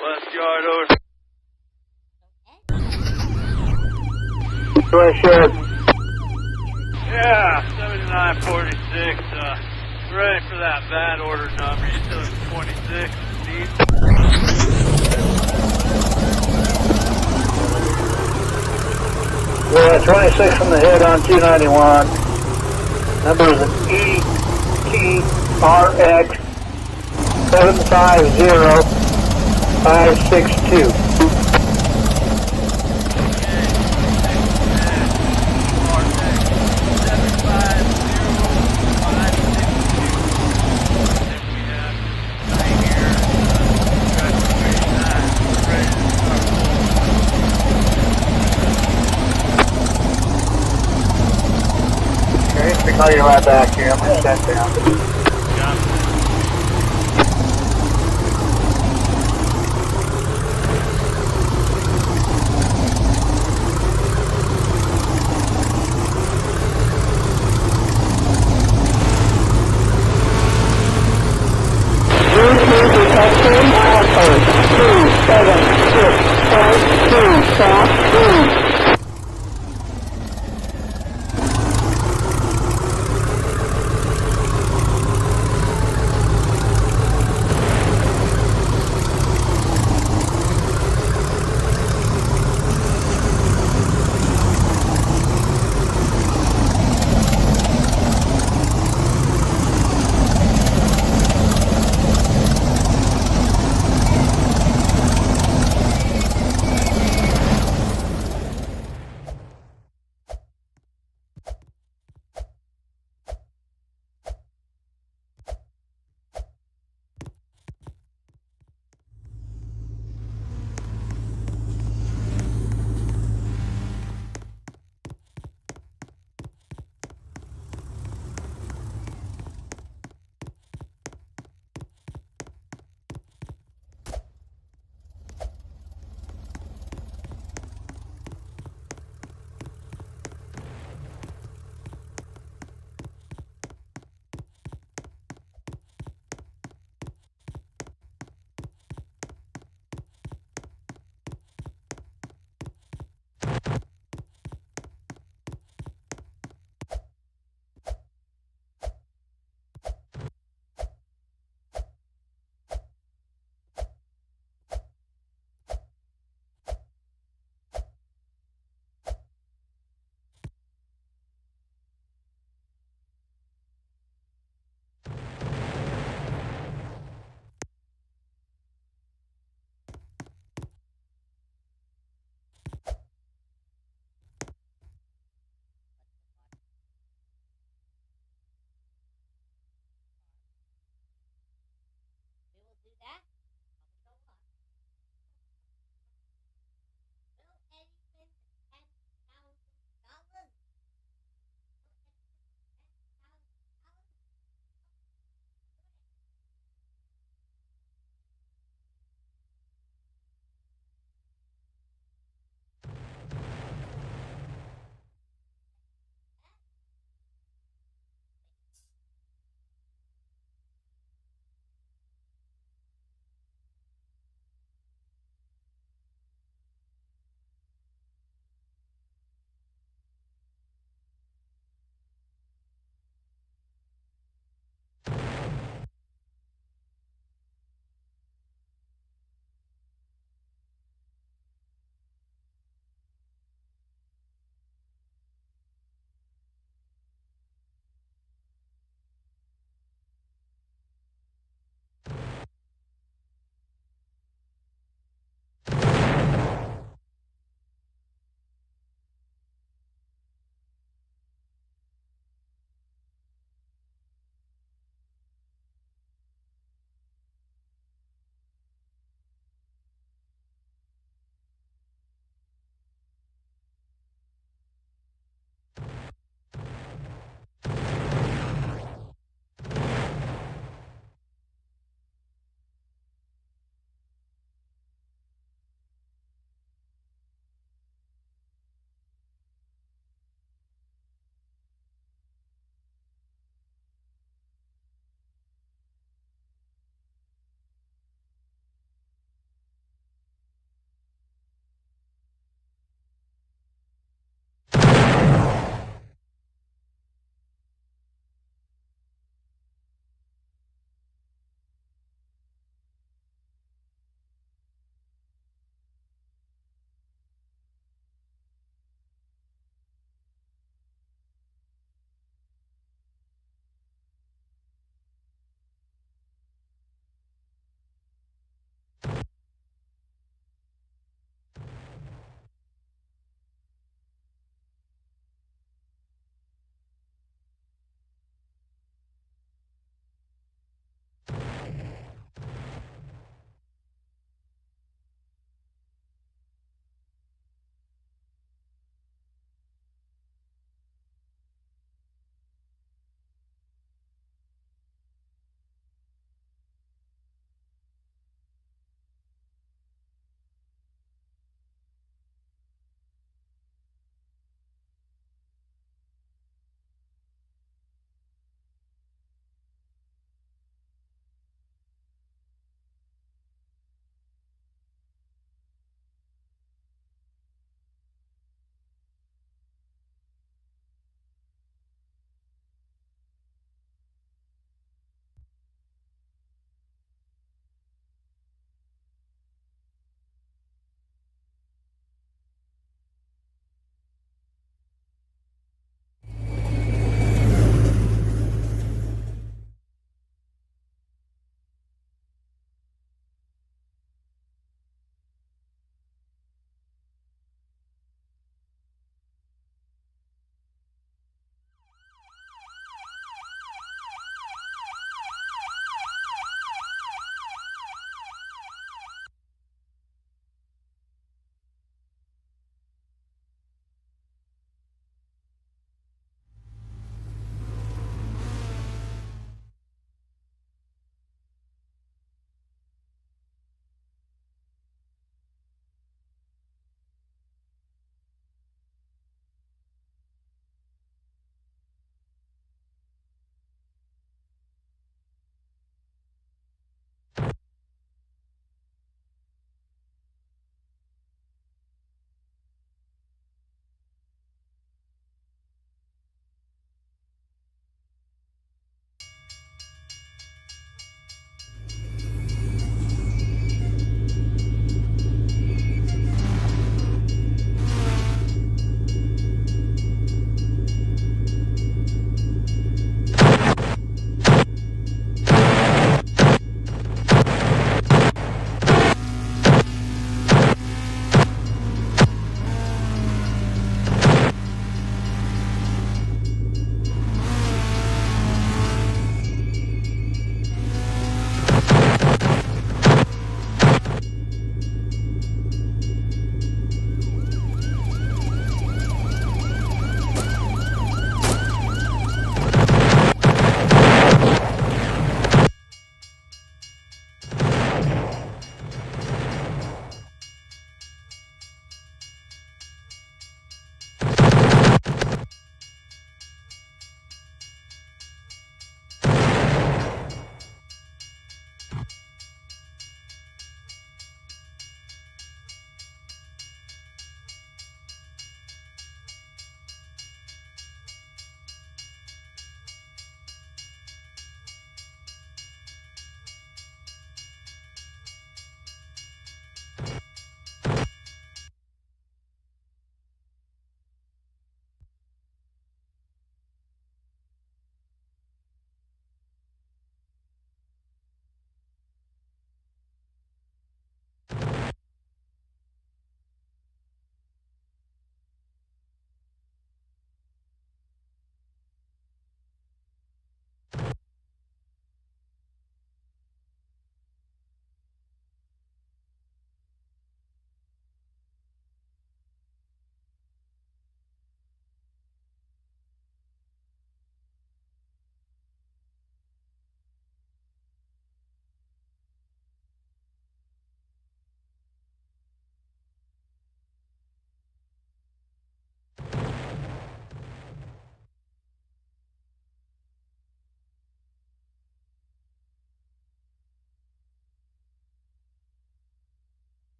West yard over. West yard. Yeah, 7946. Ready for that bad order number. You still at 26, Steve? Yeah, 26 from the head on 291. Number is an ETRX 750562. Call you right back here. I'm gonna shut down.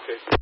Okay.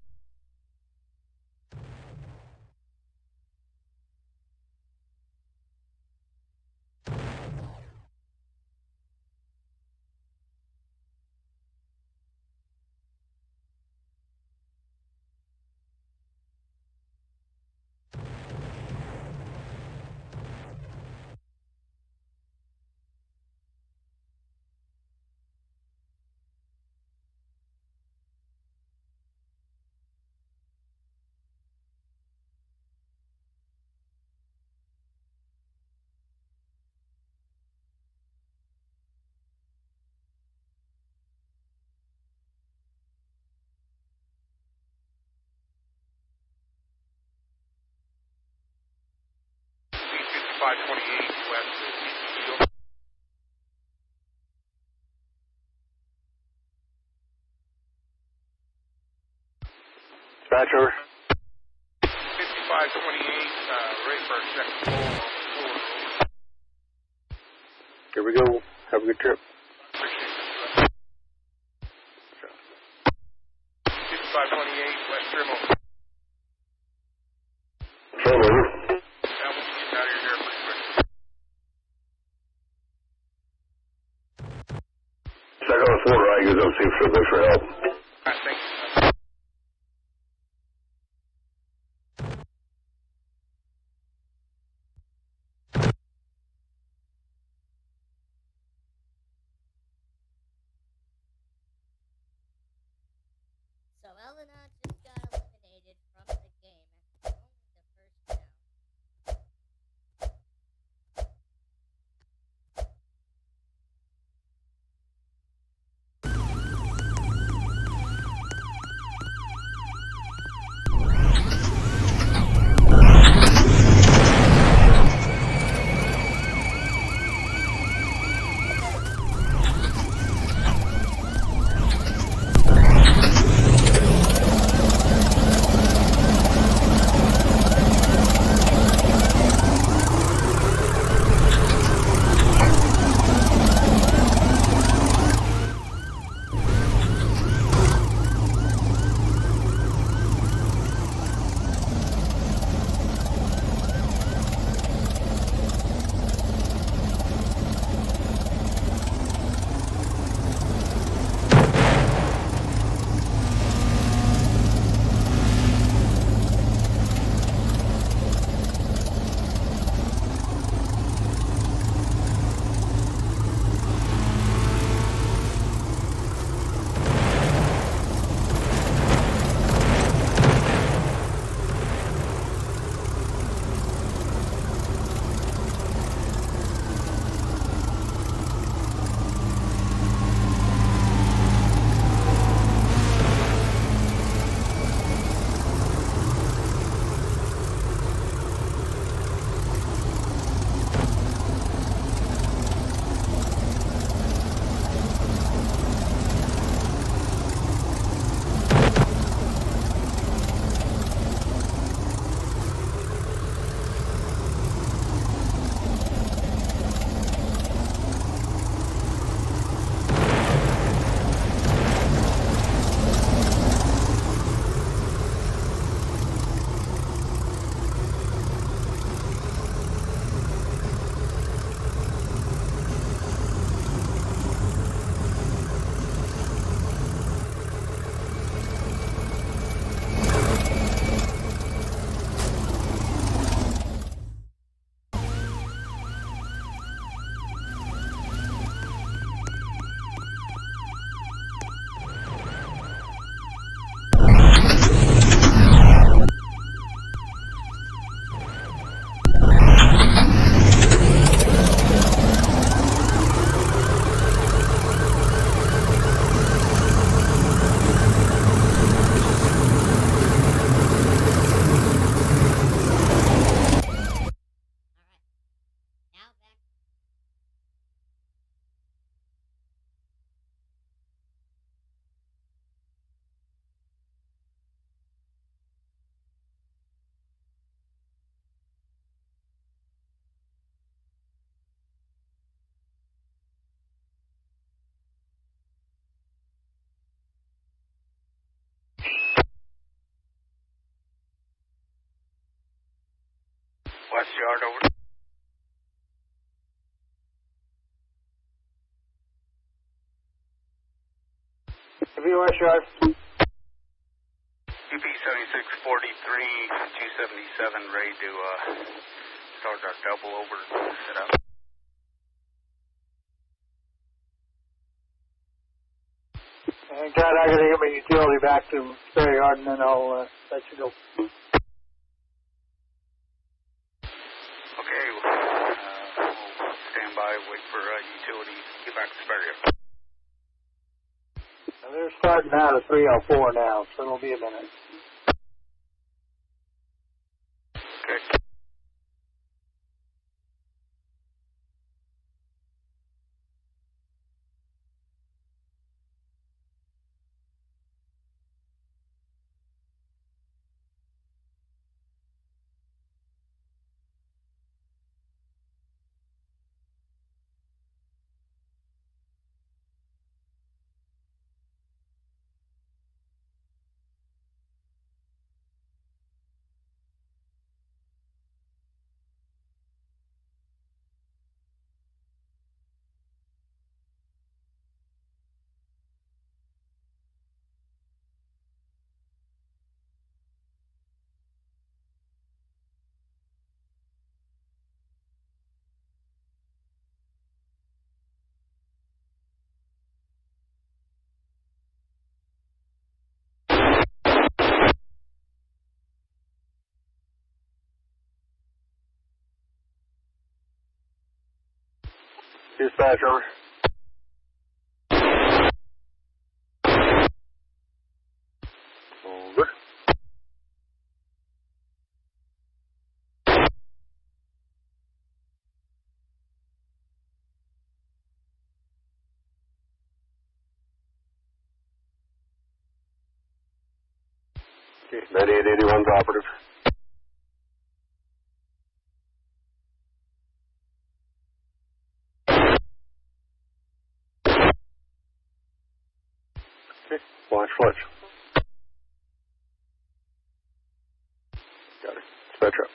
Dispatcher. 5528, ready for a second roll on the floor. Here we go. Have a good trip. Appreciate it. 5528, West Trim over. Trim over. Now we'll get out of your hair pretty quick. Second on the floor, right? Goes up, see if there's for help. I think. So Elena just got eliminated from the game after only the first round. yard, over. WS yard. UP 7643, 277, ready to start our double over set up. And God, I gotta get my utility back to spare yard, and then I'll let you go. Okay, we'll stand by, wait for utility, get back to spare yard. Now they're starting out at 304 now, so it'll be a minute. Okay. Dispatch, over. Over. Okay, 9881's operative. Okay, watch flush. Got it. Dispatch up.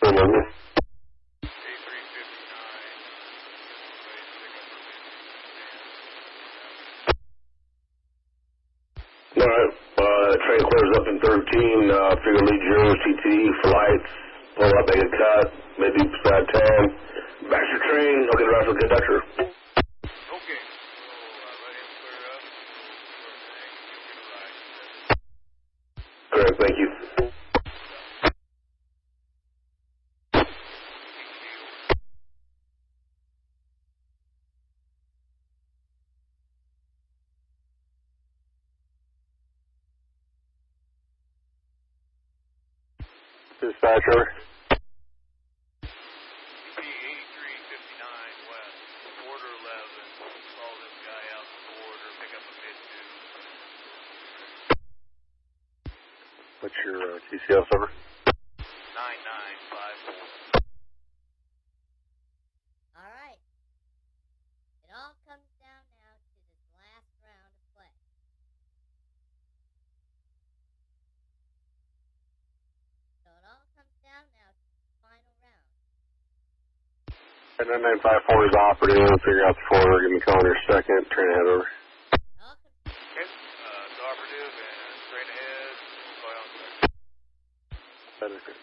Remember? Alright, train clears up in 13, figure lead 0, CT for lights, pull up, make a cut, maybe beside 10. Back your train, okay, the rest will get Dutcher. Okay. Correct, thank you. Dispatcher. What's your TCS over? 9954. Alright. It all comes down now to this last round of play. So it all comes down now to the final round. And then 954 is operative, figure out the forward, give me calendar second, train ahead over. Okay. Operative and straight ahead. Fly on second. That is good.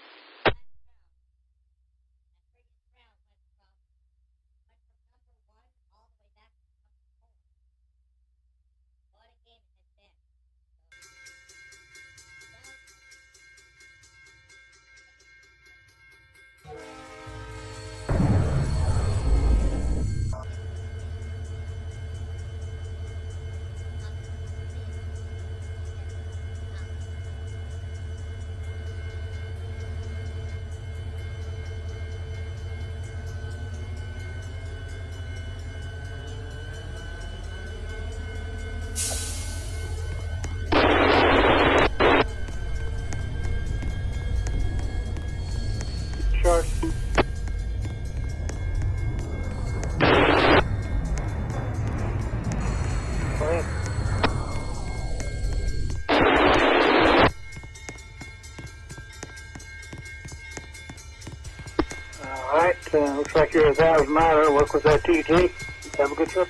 Alright, looks like you're 1,000 miler. Work with that TT. Have a good trip.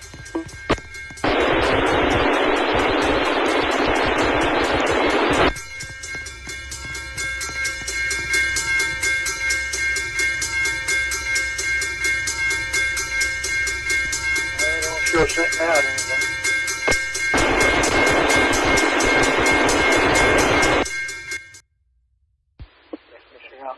I don't sure sitting out anything. Fishing out.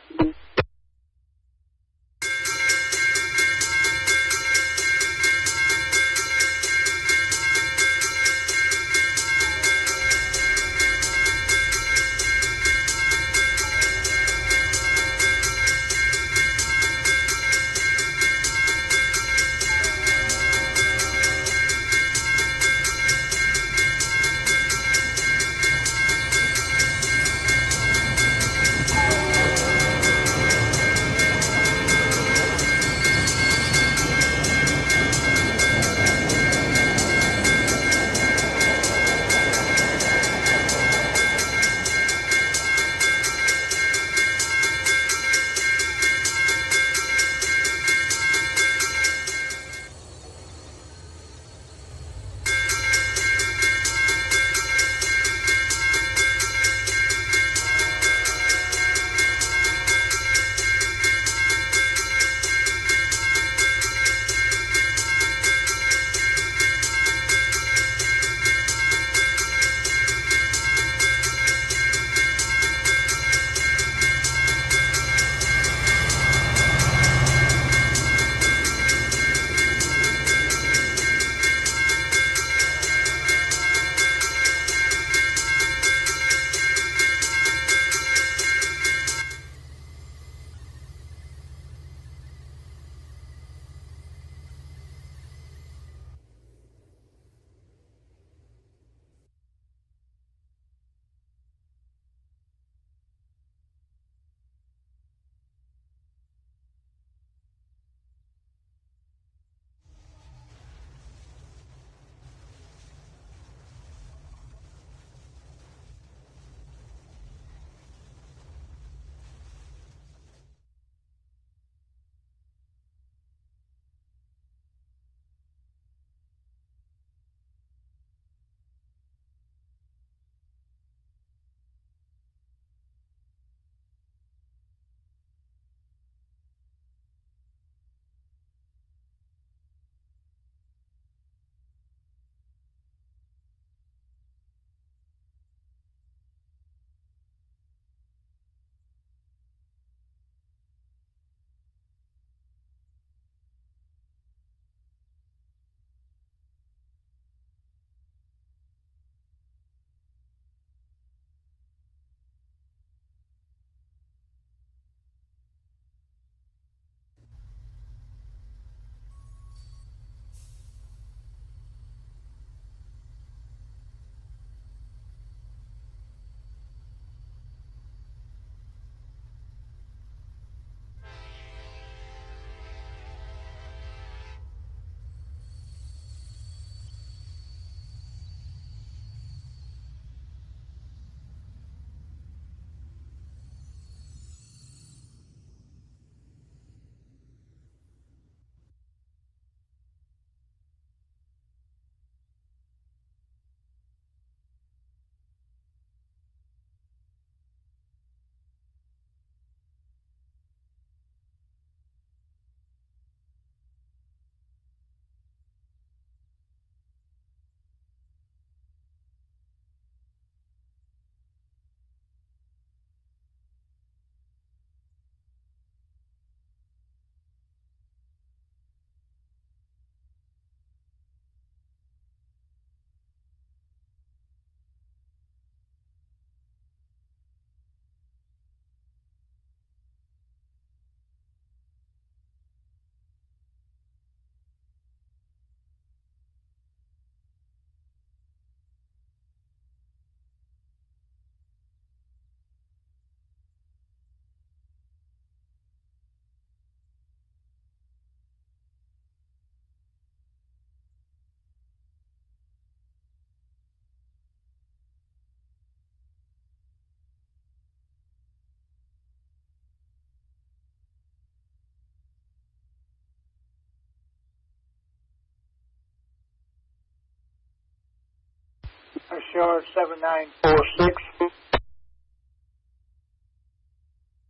I'm short 7946.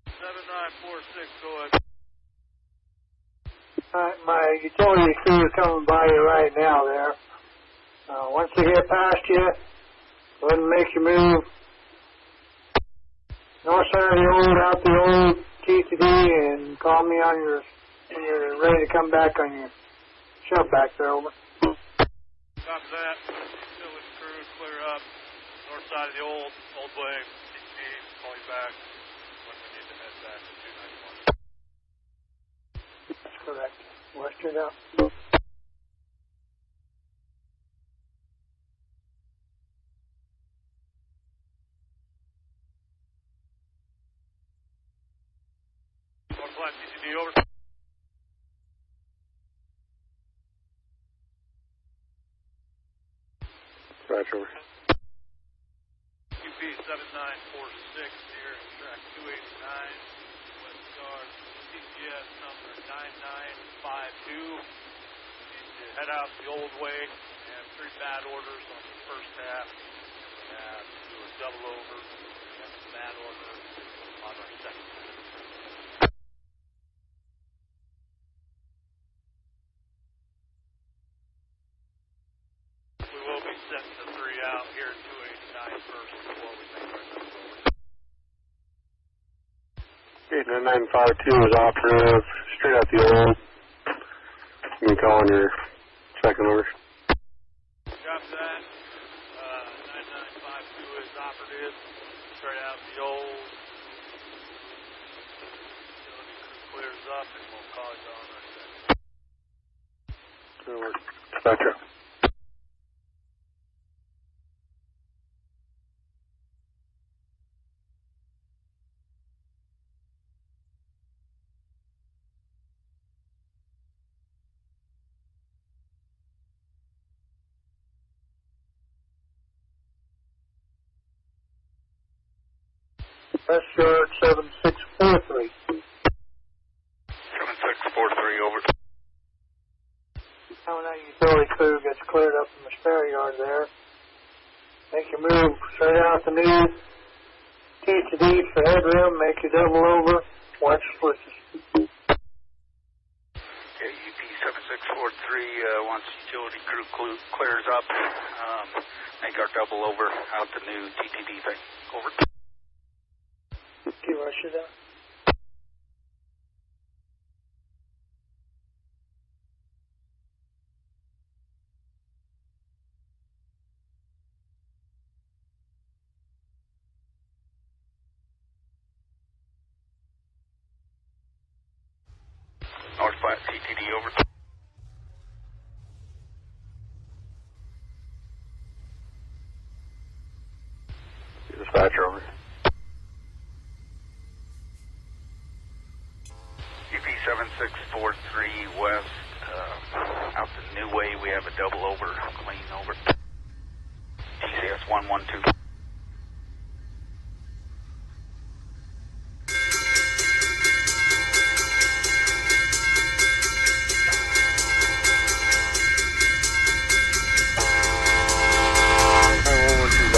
7946, go ahead. My utility crew is coming by you right now there. Once they get past you, go ahead and make your move. North side of the old, out the old TCD, and call me on your, when you're ready to come back on your shove back there, over. Copy that. Utility crew, clear up. North side of the old way. TCD, call you back when we need to head back to 291. That's correct. Western up. Northline TCD, over. Roger, over. UP 7946 here, track 289, West Star, TCS number 9952. Need to head out the old way. We have 3 bad orders on the first half. We have to do a double over. We have a bad order on our second half. We will be setting the 3 out here at 289 first before we make our double over. 89952 is operative, straight out the old. You can call on your second order. Copy that. 9952 is operative, straight out the old. Utility crew clears up and we'll call you on our second. Spectra. That's short 7643. 7643, over. Now that utility crew gets cleared up from the spare yard there, make your move straight out the new TCD for headroom, make your double over, watch switches. Okay, UP 7643, once utility crew clears up, make our double over out the new TTD thing. Over. Okay, rush it out. North Platte TTD, over. Dispatcher, over. UP 7643 west, out the new way, we have a double over, clean over. TCS 112.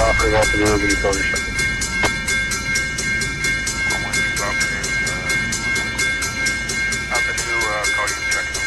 Operating out the new utility shop. Out the new, call you second.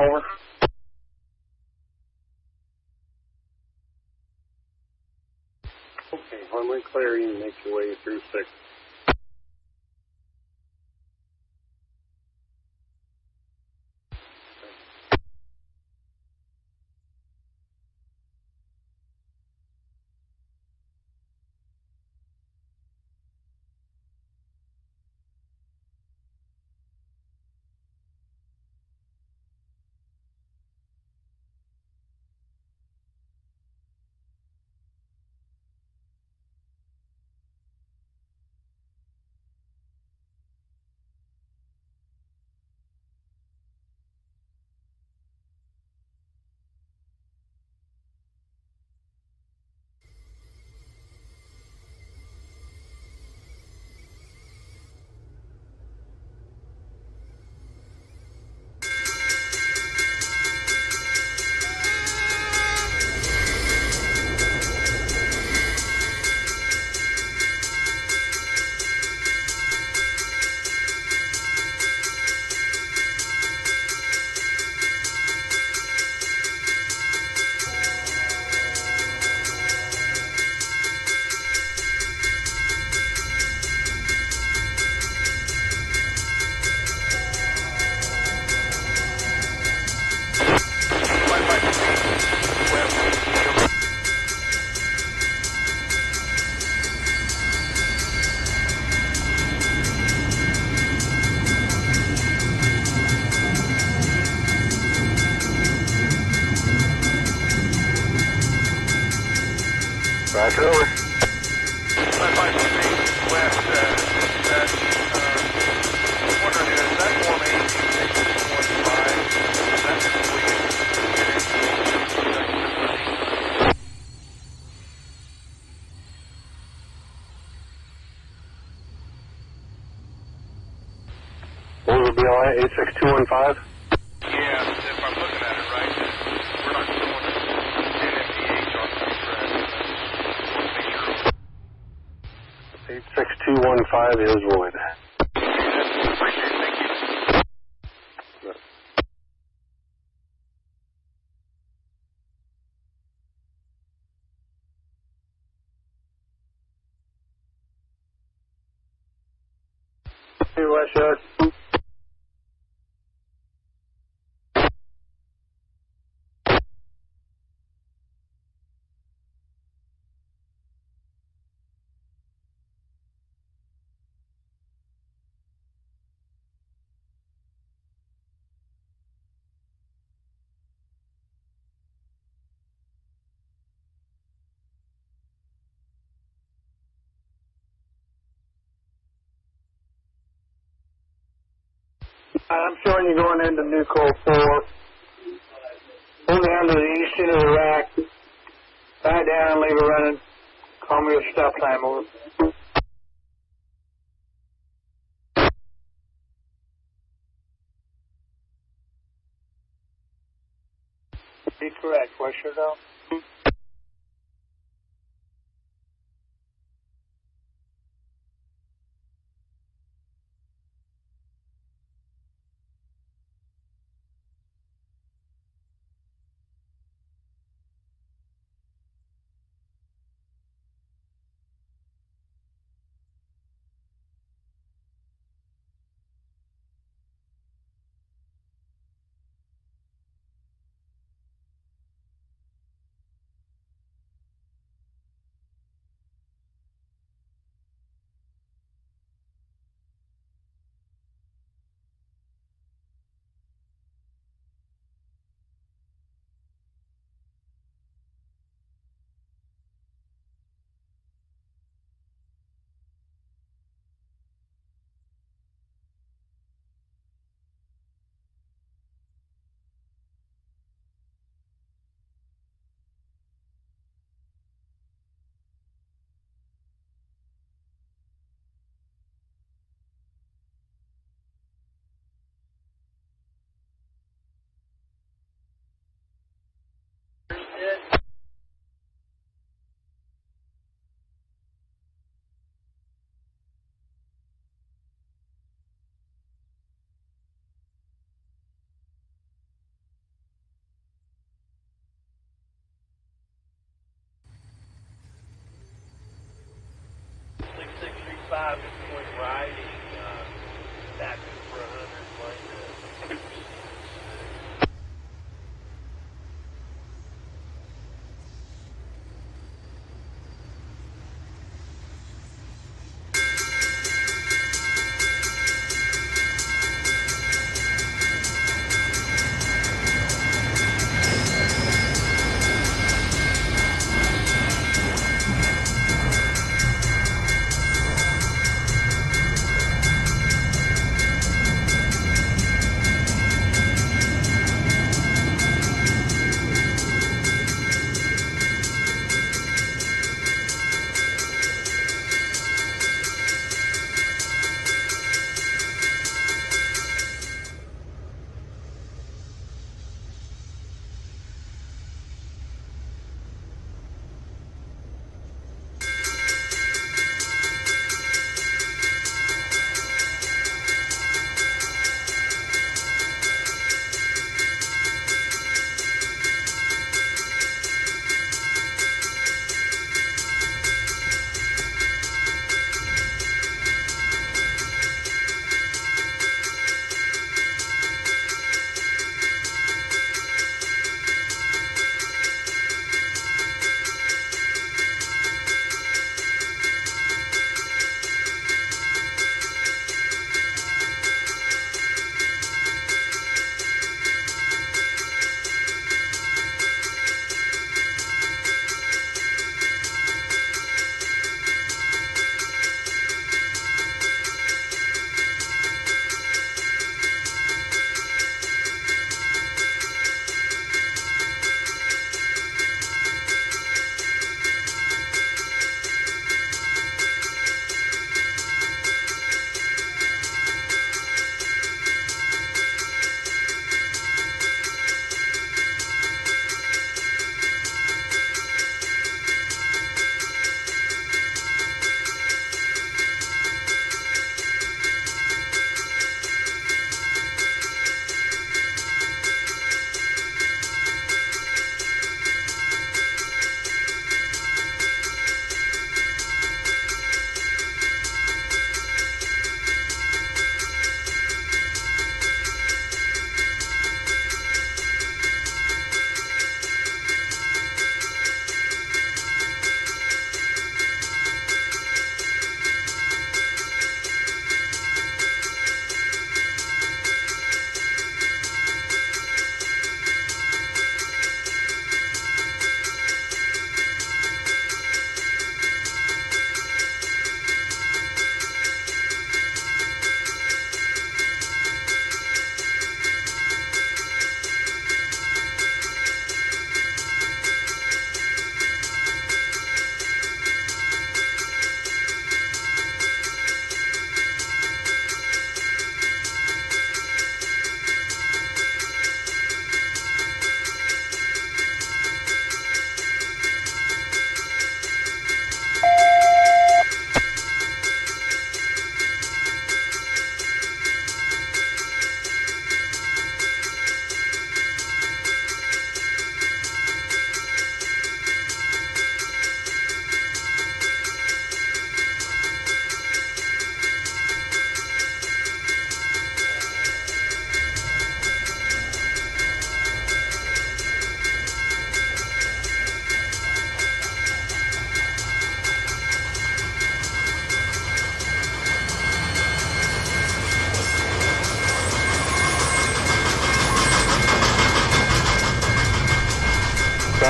Over. Okay, runway clear, you can make your way through 6. Roger, over. 553 west, wondering, is that formation 615? Is that completed? What would be all right, 86215? Yeah, if I'm looking at it right, we're not showing it 10 mph on the track. 86215 is void. Appreciate it, thank you. Hey, West Yard. I'm showing you going into Nuco 4. Hold down to the east end of the rack. Back down, leave it running. Call me a stop time, over. Be correct, West Shore though.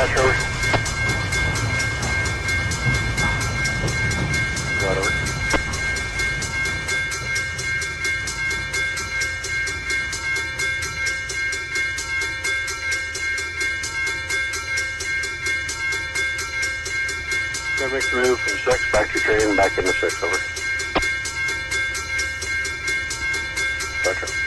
dispatch, over. Right, over. Gonna make the move from 6 back to train and back into 6, over. Gotcha.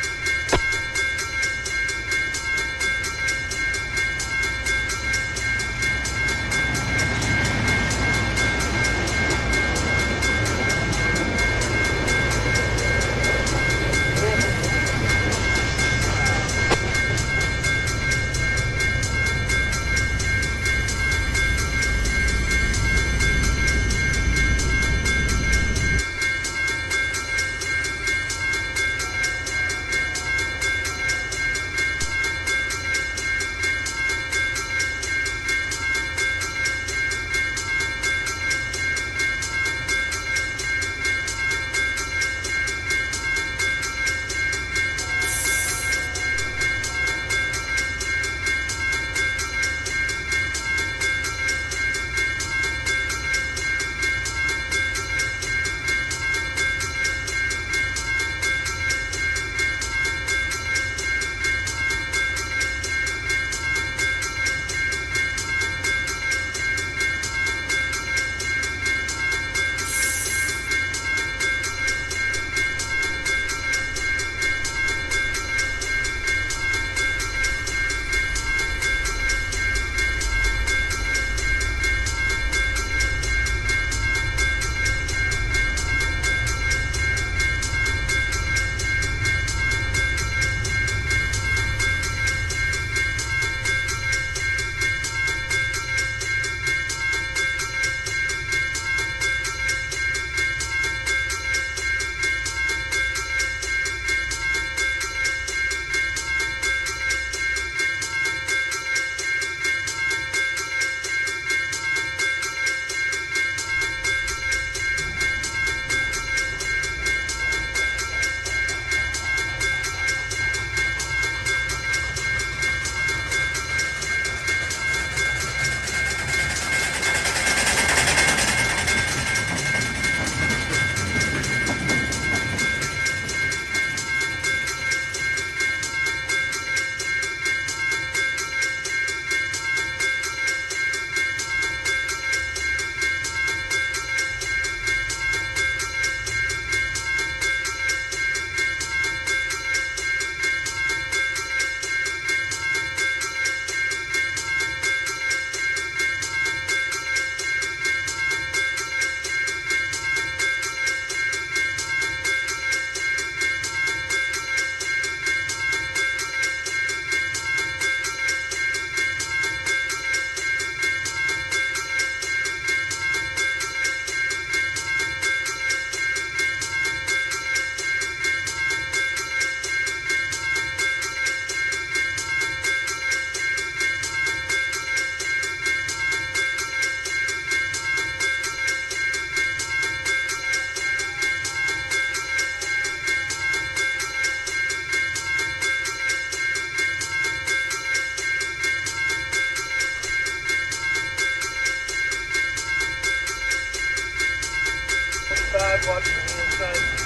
inside, watch from the inside.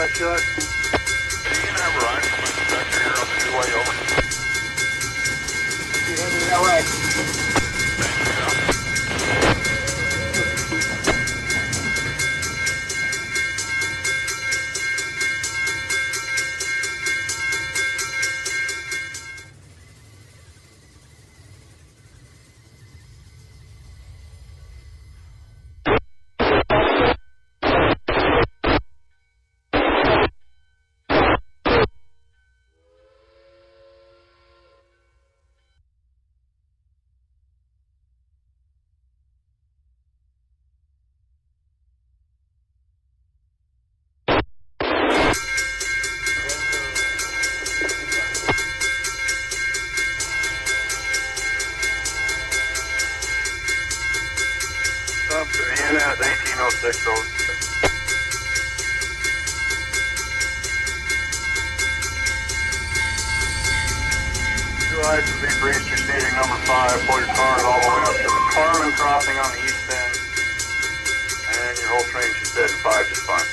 West Yard. Are you going to have a ride from my instructor here on the new way over? You hear me that way? Thank you, Al. Up to the NS 1806 over. Two eyes to be breached, you're staging number 5. Pull your cars all the way up to the Carmen crossing on the east end. And your whole train should fit in 5 just fine.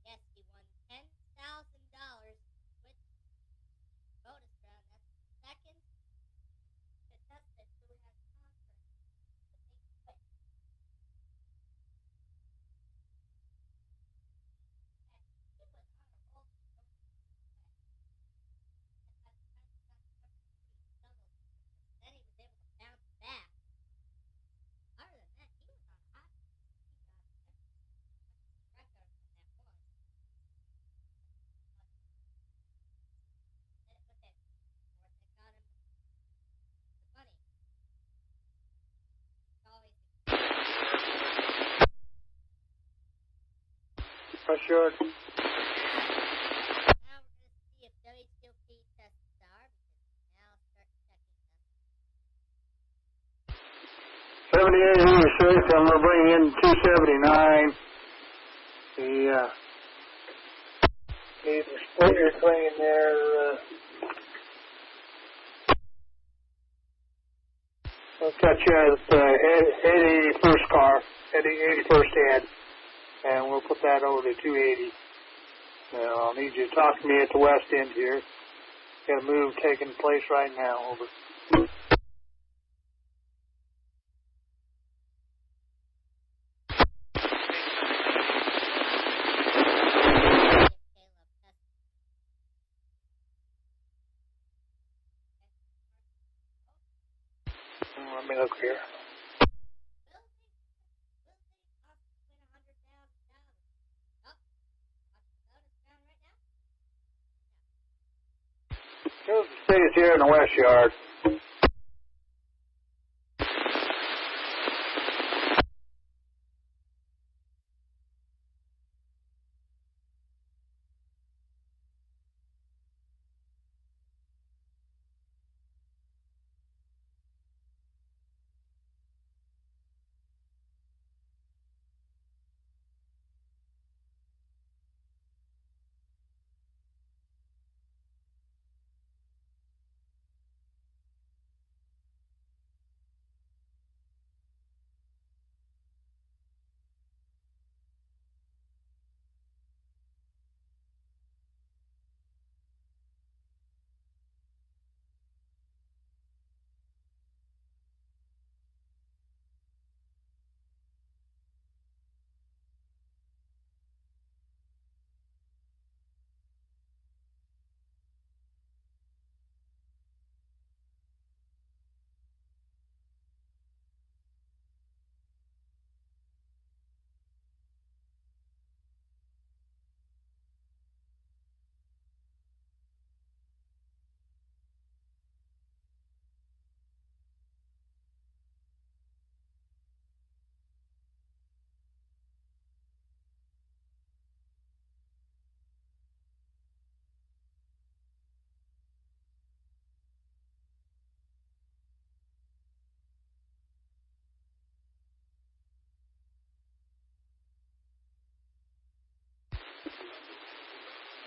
Yes, he won $10,000 with bonus round. That's the second contestant who has conquered the big quit. And he was on a roll to go to the quit. Then he was able to bounce back. Other than that, he was on a hot streak. He got every record from that one. Then it put that fourth that got him the money. It's always West Yard. now we're going to see if WTOP tests star because now start checking them. 7886, I'm going to bring in 279. Need to split your clean there. We'll catch you at 81st car, 81st head, and we'll put that over to 280. Now, I'll need you to talk to me at the west end here. Got a move taking place right now. Over. Let me look here. Here's the cities here in the West Yard.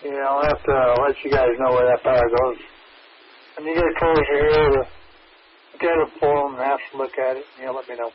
Yeah, I'll have to let you guys know where that power goes. When you get closer here, get a pull and have to look at it, and let me know.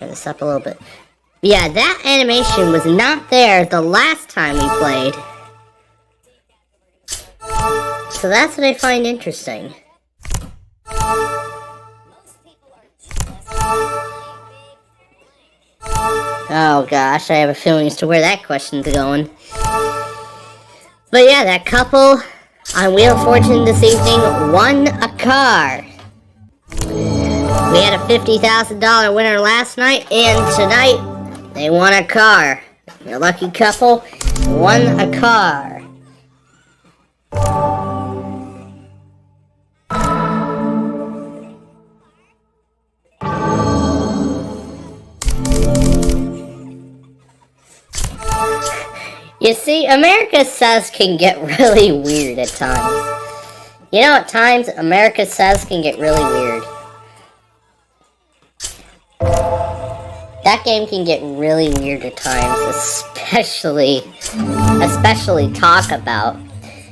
turn this up a little bit. Yeah, that animation was not there the last time we played. So that's what I find interesting. Oh gosh, I have a feeling as to where that question's going. But yeah, that couple on Wheel of Fortune this evening won a car. We had a $50,000 winner last night, and tonight they won a car. The lucky couple won a car. You see, America Says can get really weird at times. You know, at times, America Says can get really weird. That game can get really weird at times, especially Talk About.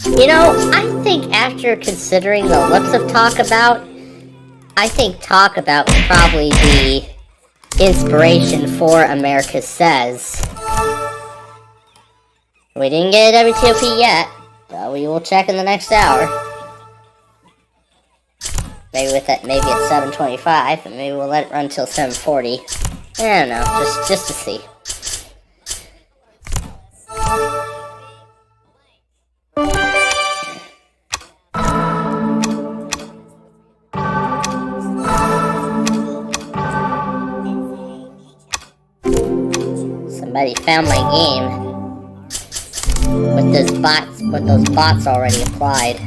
You know, I think after considering the looks of Talk About, I think Talk About would probably be inspiration for America Says. We didn't get a WTOP yet, but we will check in the next hour. Maybe at 7:25, and maybe we'll let it run till 7:40. I don't know, just to see. Somebody found my game. With those bots already applied.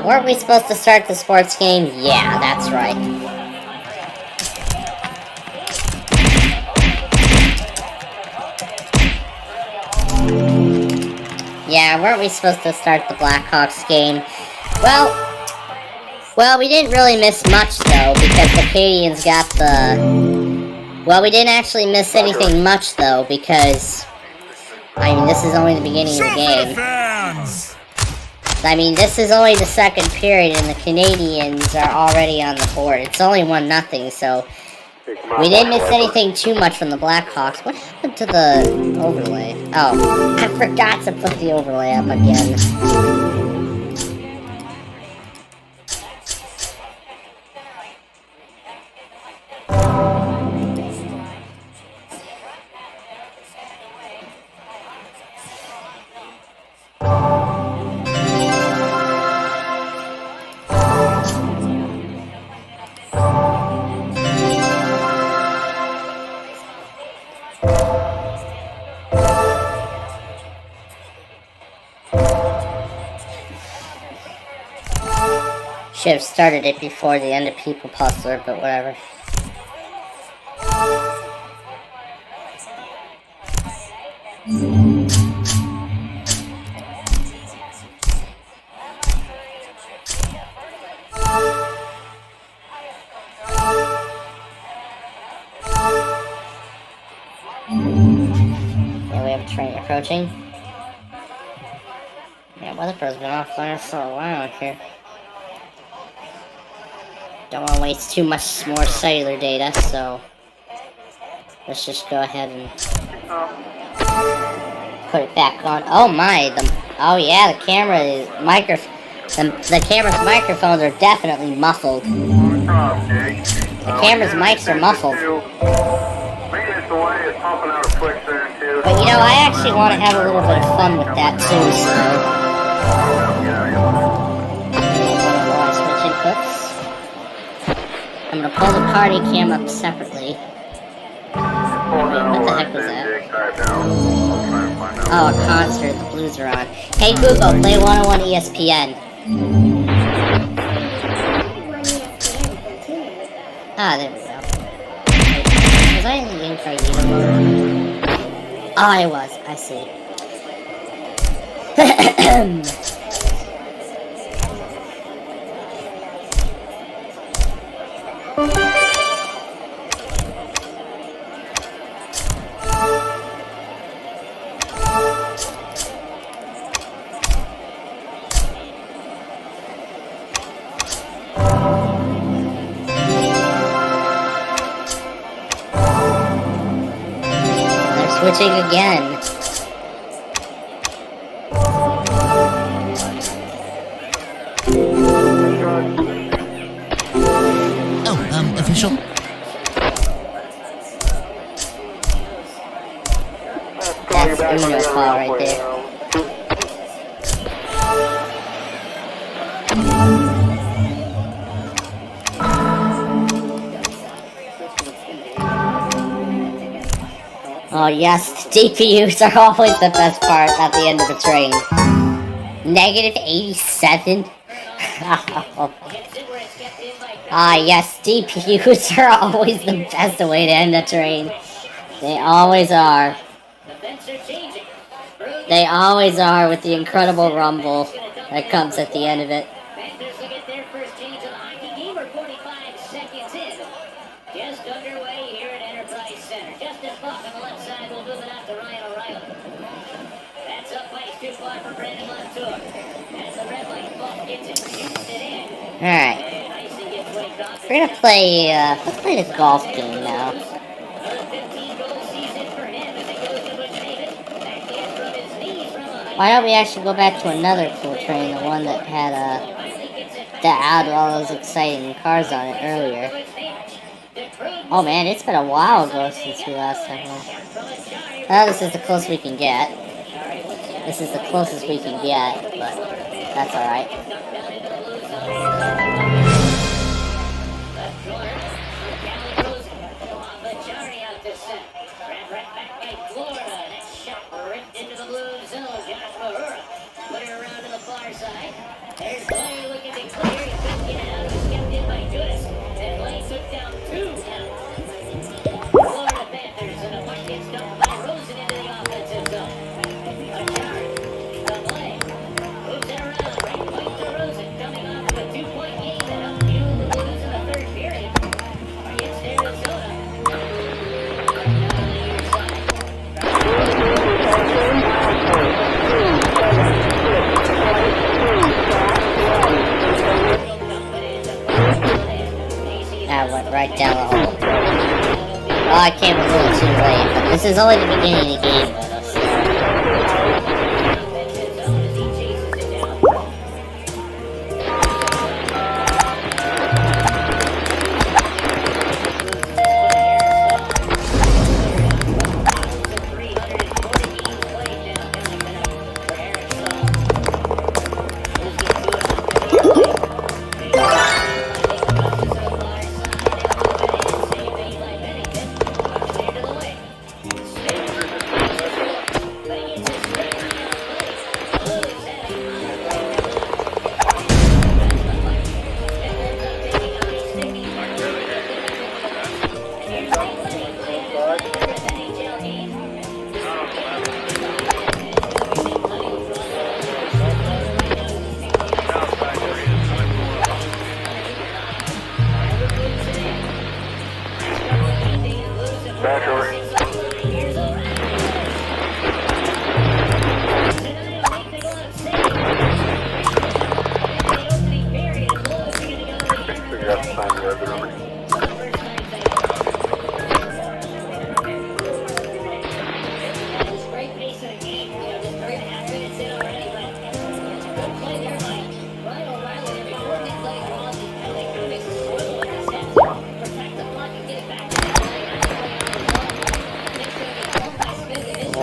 Weren't we supposed to start the sports game? Yeah, that's right. Yeah, weren't we supposed to start the Blackhawks game? Well, we didn't really miss much, though, because the Canadians got the... Well, we didn't actually miss anything much, though, because... I mean, this is only the beginning of the game. I mean, this is only the second period, and the Canadians are already on the board. It's only 1-0, so we didn't miss anything too much from the Blackhawks. What happened to the overlay? Oh, I forgot to put the overlay up again. Should have started it before the end of People Puzzler, but whatever. So we approaching. Yeah, WeatherPro's been offline for a while here. Don't want to waste too much more cellular data, so let's just go ahead and put it back on. Oh my! Oh yeah, the camera is the camera's microphones are definitely muffled. The camera's mics are muffled. But you know, I actually want to have a little bit of fun with that too, so. Switch inputs. I'm gonna pull the party cam up separately. Wait, what the heck was that? Oh, a concert. The Blues are on. Hey Google, play 101 ESPN. Ah, there we go. Was I in the incognito mode? Oh, I was. I see. Switching again. Oh, official? That's Uno call right there. Oh yes, DPUs are always the best part at the end of the train. Negative 87? Ah yes, DPUs are always the best way to end the train. They always are. They always are, with the incredible rumble that comes at the end of it. Alright. We're gonna play, let's play this golf game now. Why don't we actually go back to another cool train, the one that had, that had all those exciting cars on it earlier. Oh man, it's been a while ago since we last had one. Well, this is the closest we can get. This is the closest we can get, but that's alright. That went right down the hole. Oh, I came a little too late, but this is only the beginning of the game.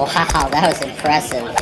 Wow, that was impressive.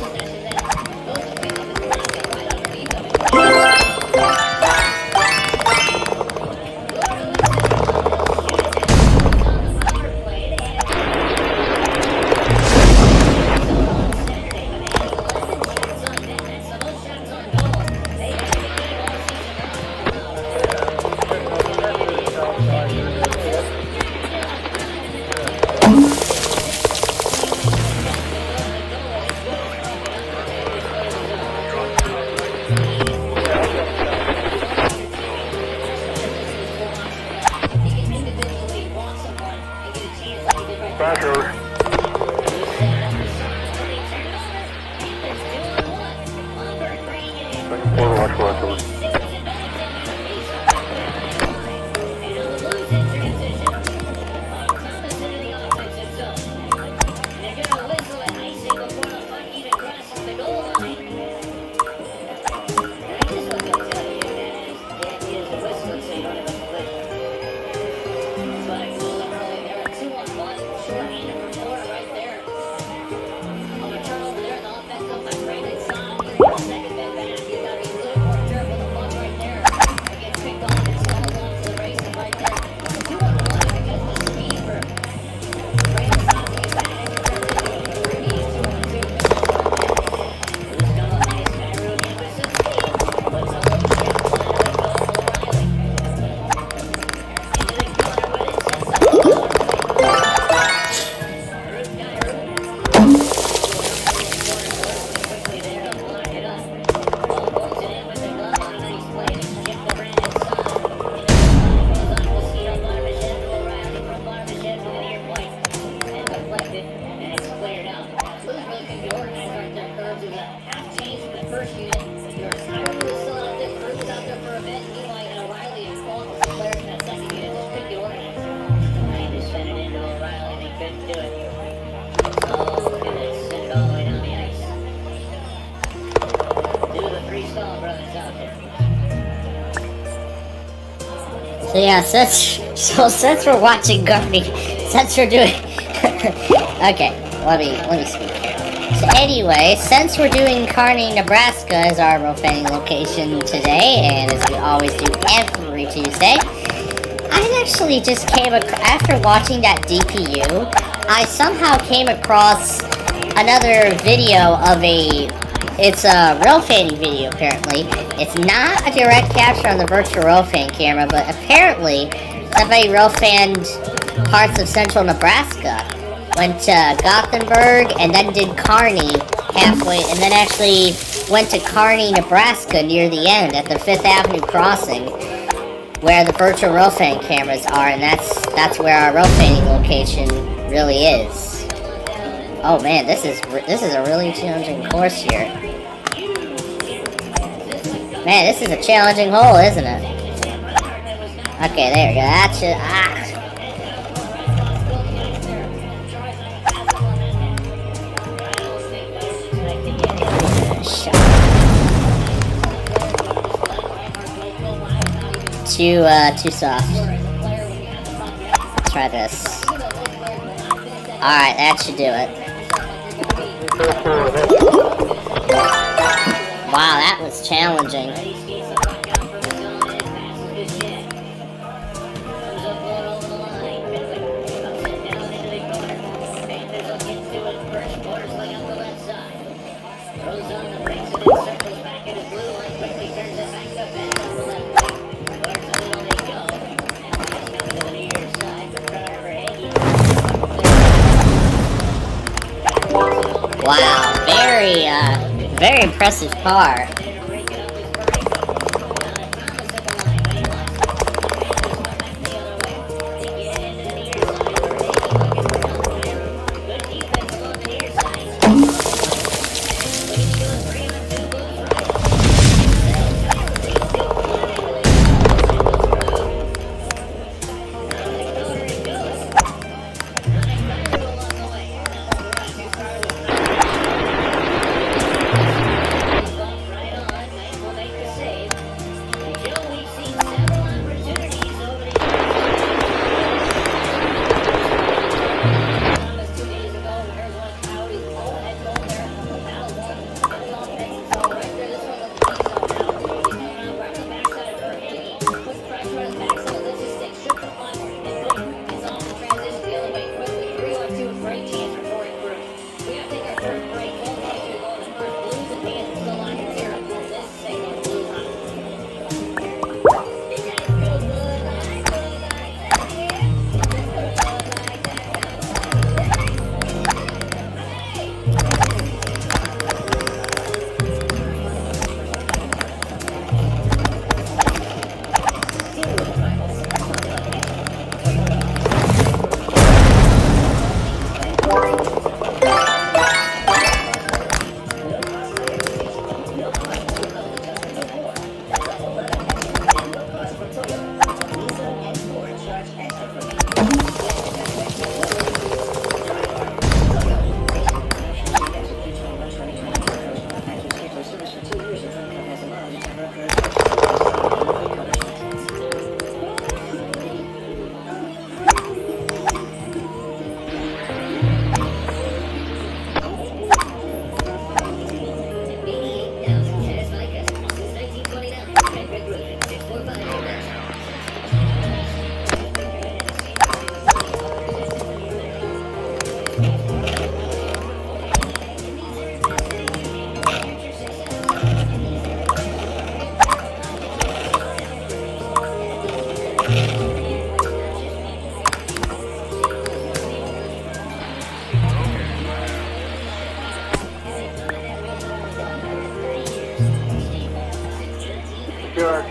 So yeah, since we're watching gardening, since we're doing okay, let me speak here. So anyway, since we're doing Kearney, Nebraska as our row fanning location today, and as we always do every Tuesday, I actually just came after watching that DPU, I somehow came across another video of it's a row fanning video apparently. It's not a direct capture on the virtual row fan camera, but apparently somebody row fanned parts of central Nebraska, went to Gothenburg and then did Kearney halfway, and then actually went to Kearney, Nebraska near the end at the 5th Avenue crossing where the virtual row fan cameras are, and that's where our row fanning location really is. Oh man, this is a really challenging course here. Man, this is a challenging hole, isn't it? Okay, there we go. That should... Too soft. Let's try this. Alright, that should do it. Wow, that was challenging. Wow, very impressive par.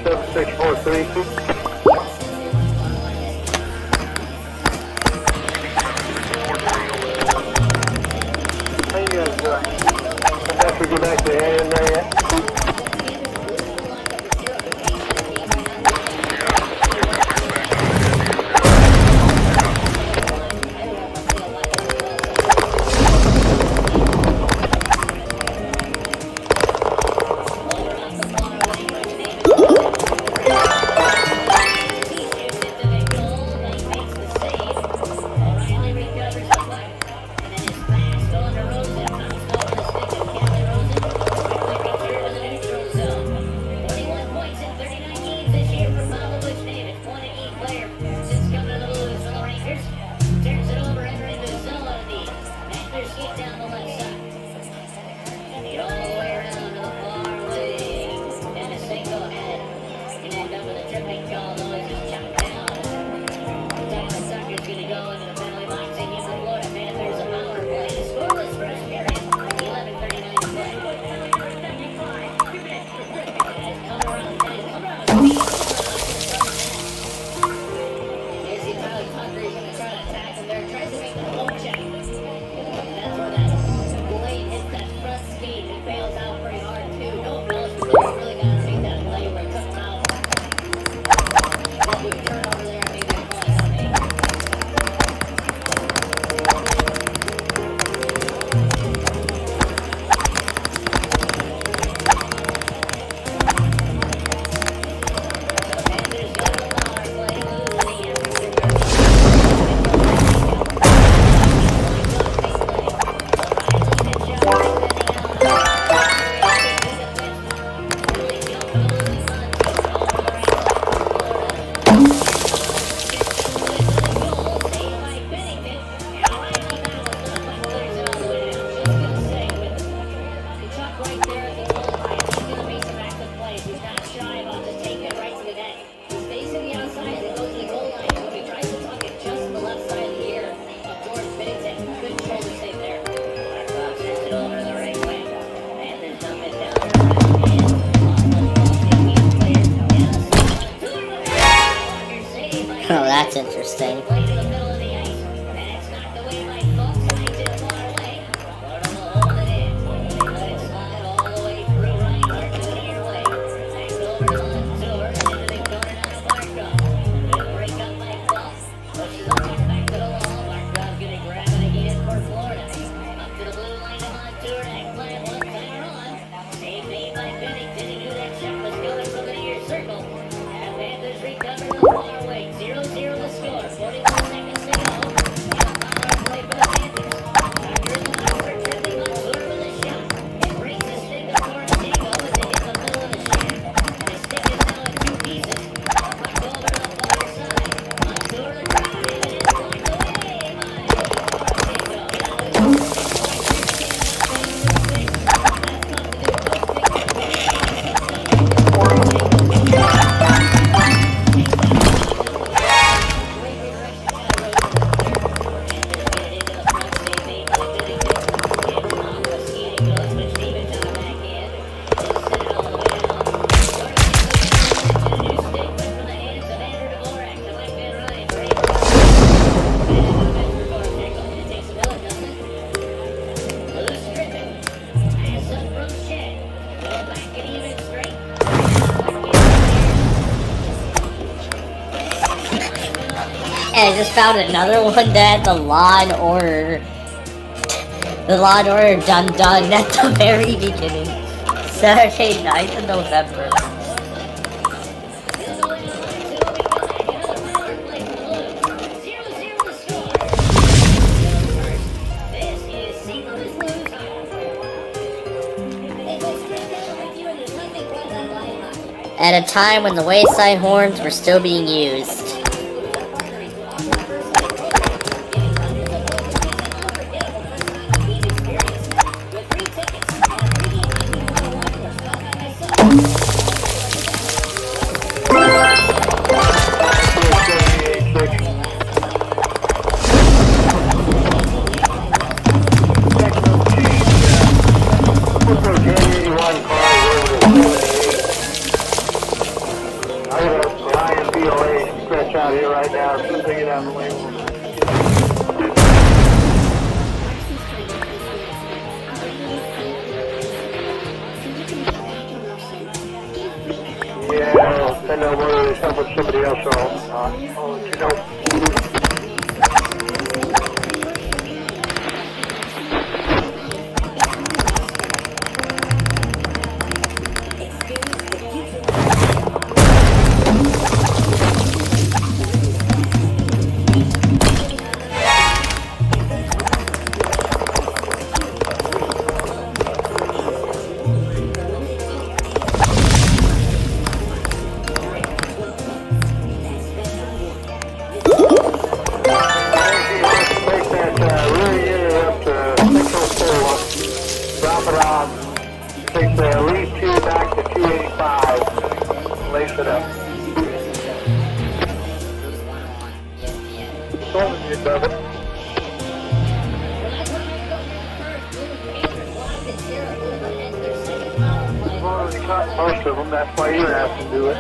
7643. How you guys doing? I'm after we get back to the area there yet? Oh, that's interesting. And I just found another one that the Law and Order done at the very beginning. Saturday, 9th of November. At a time when the wayside horns were still being used. as soon as they get out of the way. Yeah, I know whether it's helping somebody else or not. I'll let you know. Take the lead 2 back to 285. Lace it up. Solving you, brother. You've already caught most of them, that's why you're asking to do it.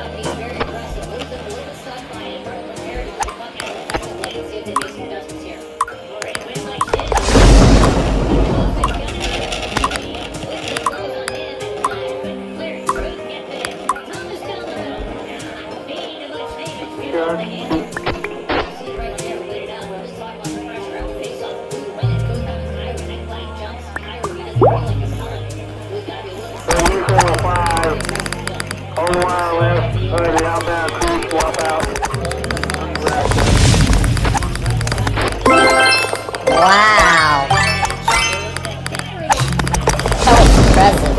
Wow. That was impressive.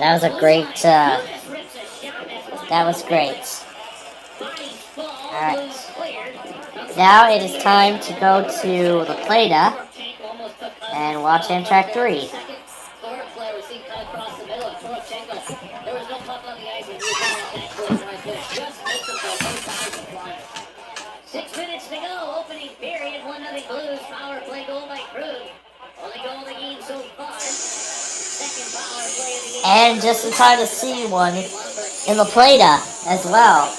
That was a great, that was great. Alright. Now it is time to go to the Plata and watch Amtrak 3. And just in time to see one in the Plata as well.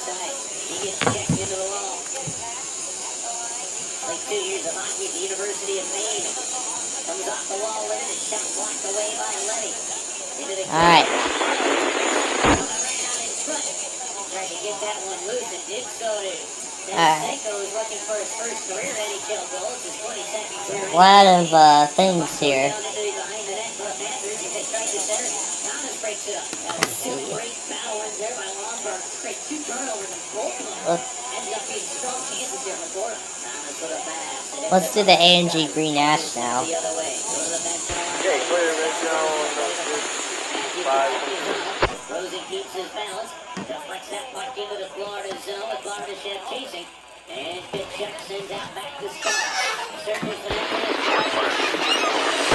Alright. A lot of things here. Let's do the A&G Green Ash now. Rosie keeps his balance, deflects that puck into the Florida zone with Barbashev chasing. And Pitchuk sends out back to Scott. Circles the net.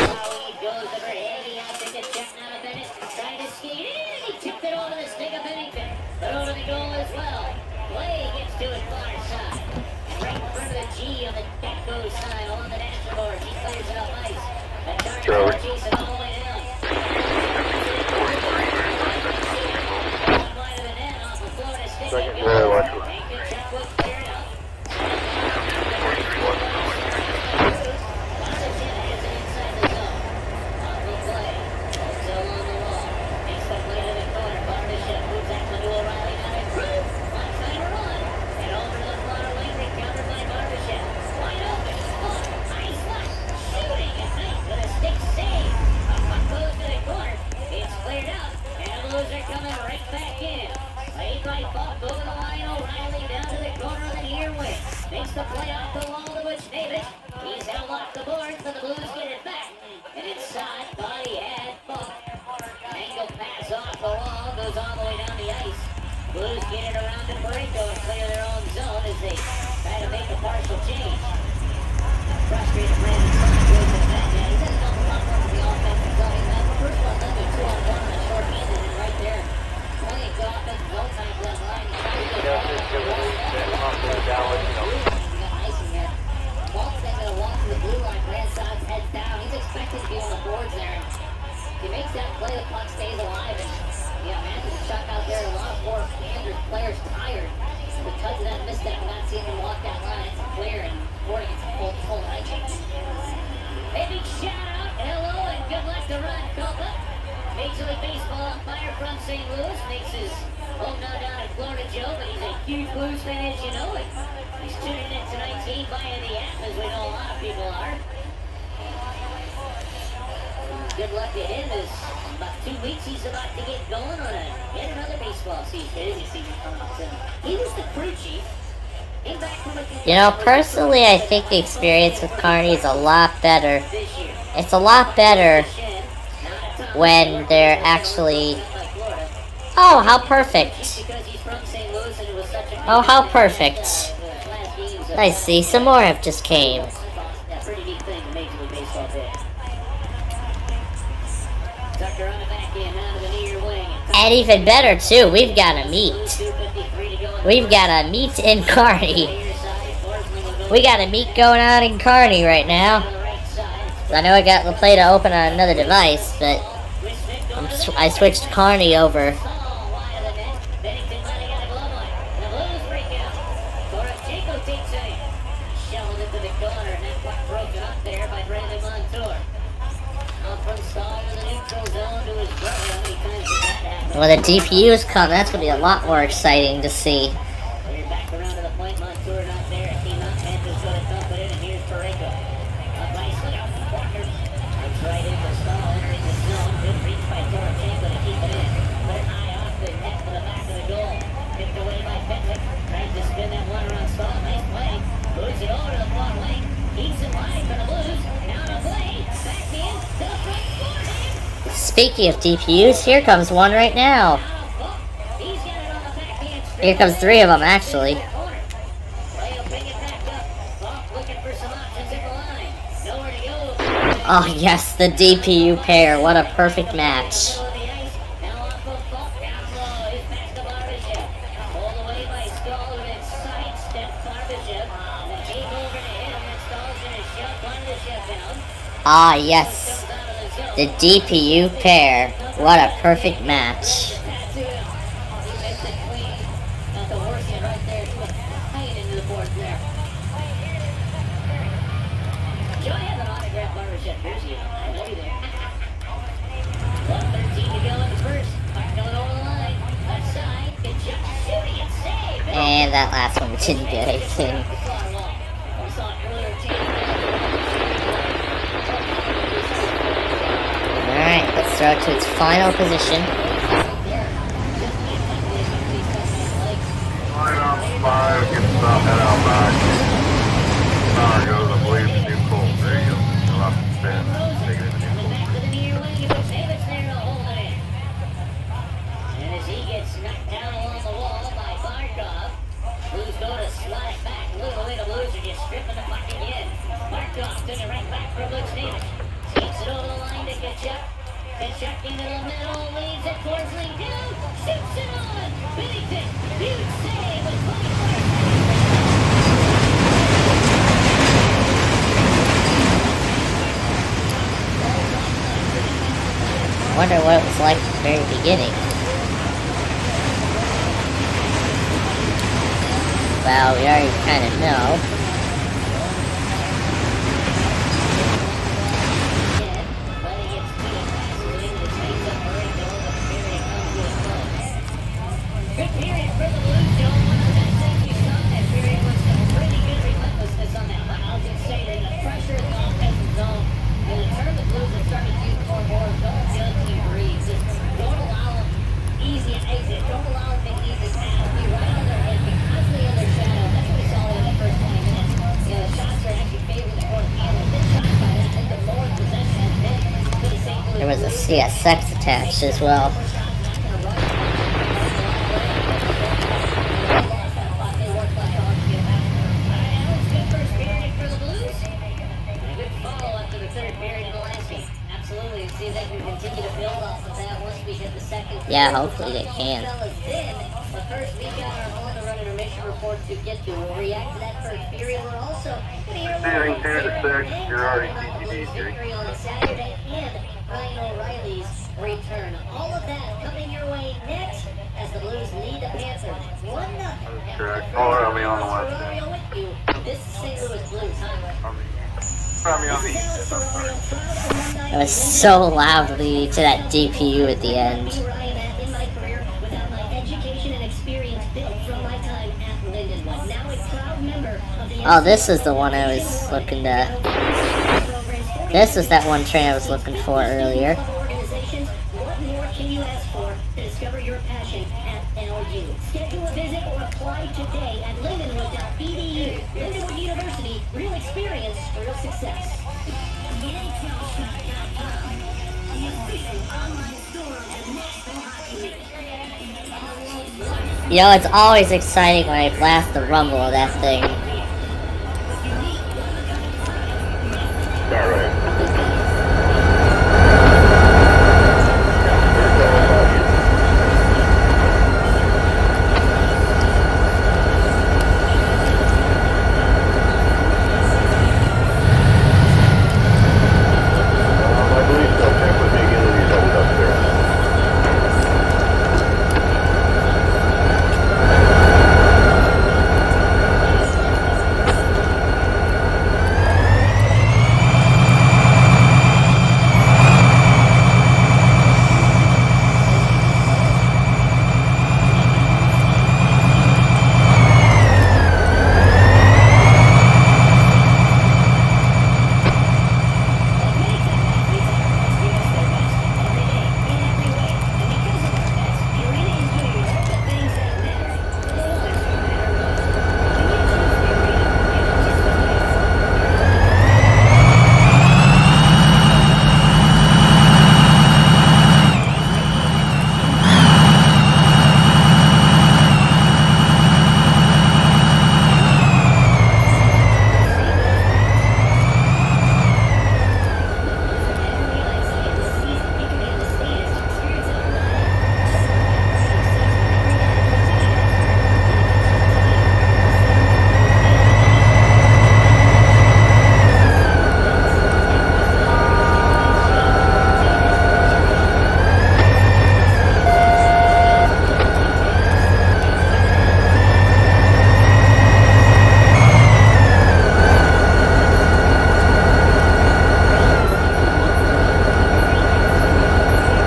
Now he goes overhead. He has to get checked out of Bennett. Trying to skate in. He tipped it over the stick of Bennington. But over the goal as well. Play gets to it far side. And right in front of the G on the Deco side along the dashboard. He clears it up ice. The Chargers chasing all the way down. Second row, watch it. The play off the wall to which Davis. He's held off the board, but the Blues get it back. And inside, body had Buck. Angle pass off the wall, goes all the way down the ice. Blues get it around to Pareko and clear their own zone as they try to make a partial change. Frustrated Brandon Clark goes to that. Yeah, he's had a couple of runs in the offensive zone. He's had the first one done with 2 on 1 on a short-handed, and right there, playing to offensive zone time left line. The blue line, Branson's heads down. He's expected to be on the boards there. He makes that play, the puck stays alive. And yeah, man, there's a shot out there. A lot of poor Andrews players tired. Because of that misstep, we're not seeing him walk that line. It's clear and Ford gets full night. A big shout out, hello, and good luck to Ron Copa. Major League Baseball umpire from St. Louis. Makes his home down in Florida, Joe, but he's a huge Blues fan, as you know. And he's tuning in tonight, via the app, as we know a lot of people are. Good luck to him, as in about 2 weeks he's about to get going on yet another baseball season. Busy season coming up soon. He was the crew chief. You know, personally, I think the experience with Carney is a lot better. It's a lot better when they're actually... Oh, how perfect. Oh, how perfect. I see, some more have just came. And even better, too, we've got a meet. We've got a meet in Kearney. We got a meet going on in Kearney right now. I know I got the play to open on another device, but I switched Kearney over. When the DPUs come, that's going to be a lot more exciting to see. speaking of DPUs, here comes one right now. Here comes 3 of them, actually. Oh yes, the DPU pair. What a perfect match. Ah yes, the DPU pair. What a perfect match. And that last one didn't do anything. Alright, let's throw it to its final position. Line on 5, get the head out back. Power goes, I believe, to neutral. There you go. You'll have to spin. Take it into neutral. And as he gets knocked down along the wall by Barkov, Blues go to slide it back a little bit. The Blues are just stripping the puck again. Barkov took it right back for Luke Davis. Takes it over the line to Kachuk. Kachuk into the middle, leads it towards Lincoln. Shoots it on. Bennington, huge save with I wonder what it was like at the very beginning. Well, we already kind of know. good period for the Blues. Don't want to that safety stop. That period was some pretty good relentlessness on that. But I'll just say that the pressure in the offensive zone and the turn the Blues have started to use more. Don't just keep breathe. Just don't allow them easy exit. Don't allow them to easy pass. Be right on their head. Be constantly on their shadow. That's what we saw in the first 20 minutes. You know, the shots are actually favoring the fourth field. And this shot by that, I think the more possession has been for the St. Louis. There was a CSX attached as well. Yeah, hopefully they can. But first, we got our on-the-run intermission report to get to. We'll react to that first period. We're also going to hear Standing 10 to 6, you're already TTD, victory on Saturday and Ryan O'Reilly's return. All of that coming your way next as the Blues lead the Panthers 1-0. That's correct. Oh, are we on the west end? This is St. Louis Blues, huh? Probably on the east end, I'm sorry. It was so loud leading to that DPU at the end. In my career, without my education and experience built from my time at Lindenwood. Now a proud member of the Oh, this is the one I was looking to... This is that one train I was looking for earlier. organizations. What more can you ask for to discover your passion at LU? Schedule a visit or apply today at lindenwood.edu. Lindenwood University, real experience, real success. You know, it's always exciting when I blast the rumble of that thing. Alright. I believe so. Tampa Bay Gillies over up there.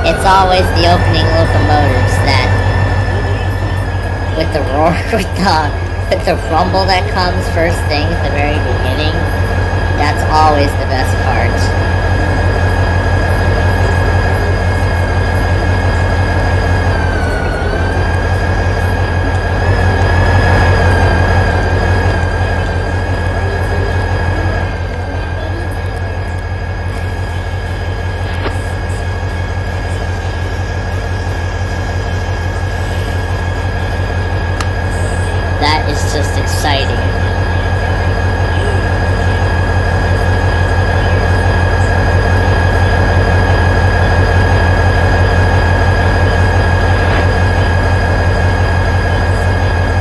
It's always the opening locomotives that, with the roar, with the rumble that comes first thing at the very beginning, that's always the best part. That is just exciting.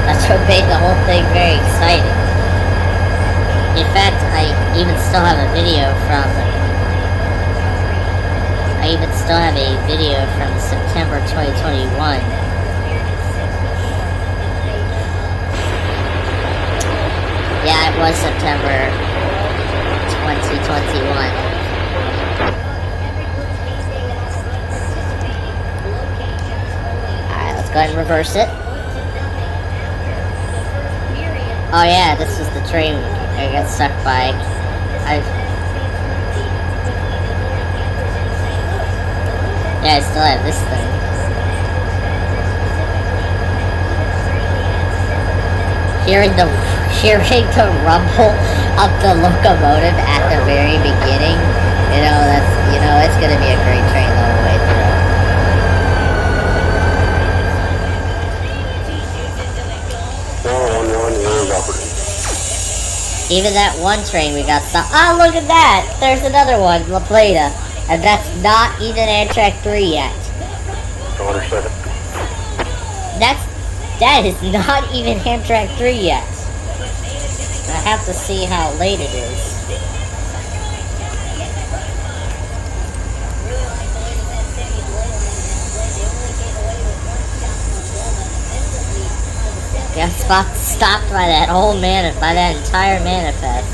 That's what made the whole thing very exciting. In fact, I even still have a video from September 2021. Yeah, it was September 2021. Alright, let's go ahead and reverse it. Oh yeah, this was the train I got stuck by. Yeah, I still have this thing. Hearing the rumble of the locomotive at the very beginning, it's gonna be a great train the whole way through. Even that one train we got stopped. Oh, look at that! There's another one, La Plata. And that's not even Amtrak 3 yet. That is not even Amtrak 3 yet. I have to see how late it is. Got stopped by that whole by that entire manifest.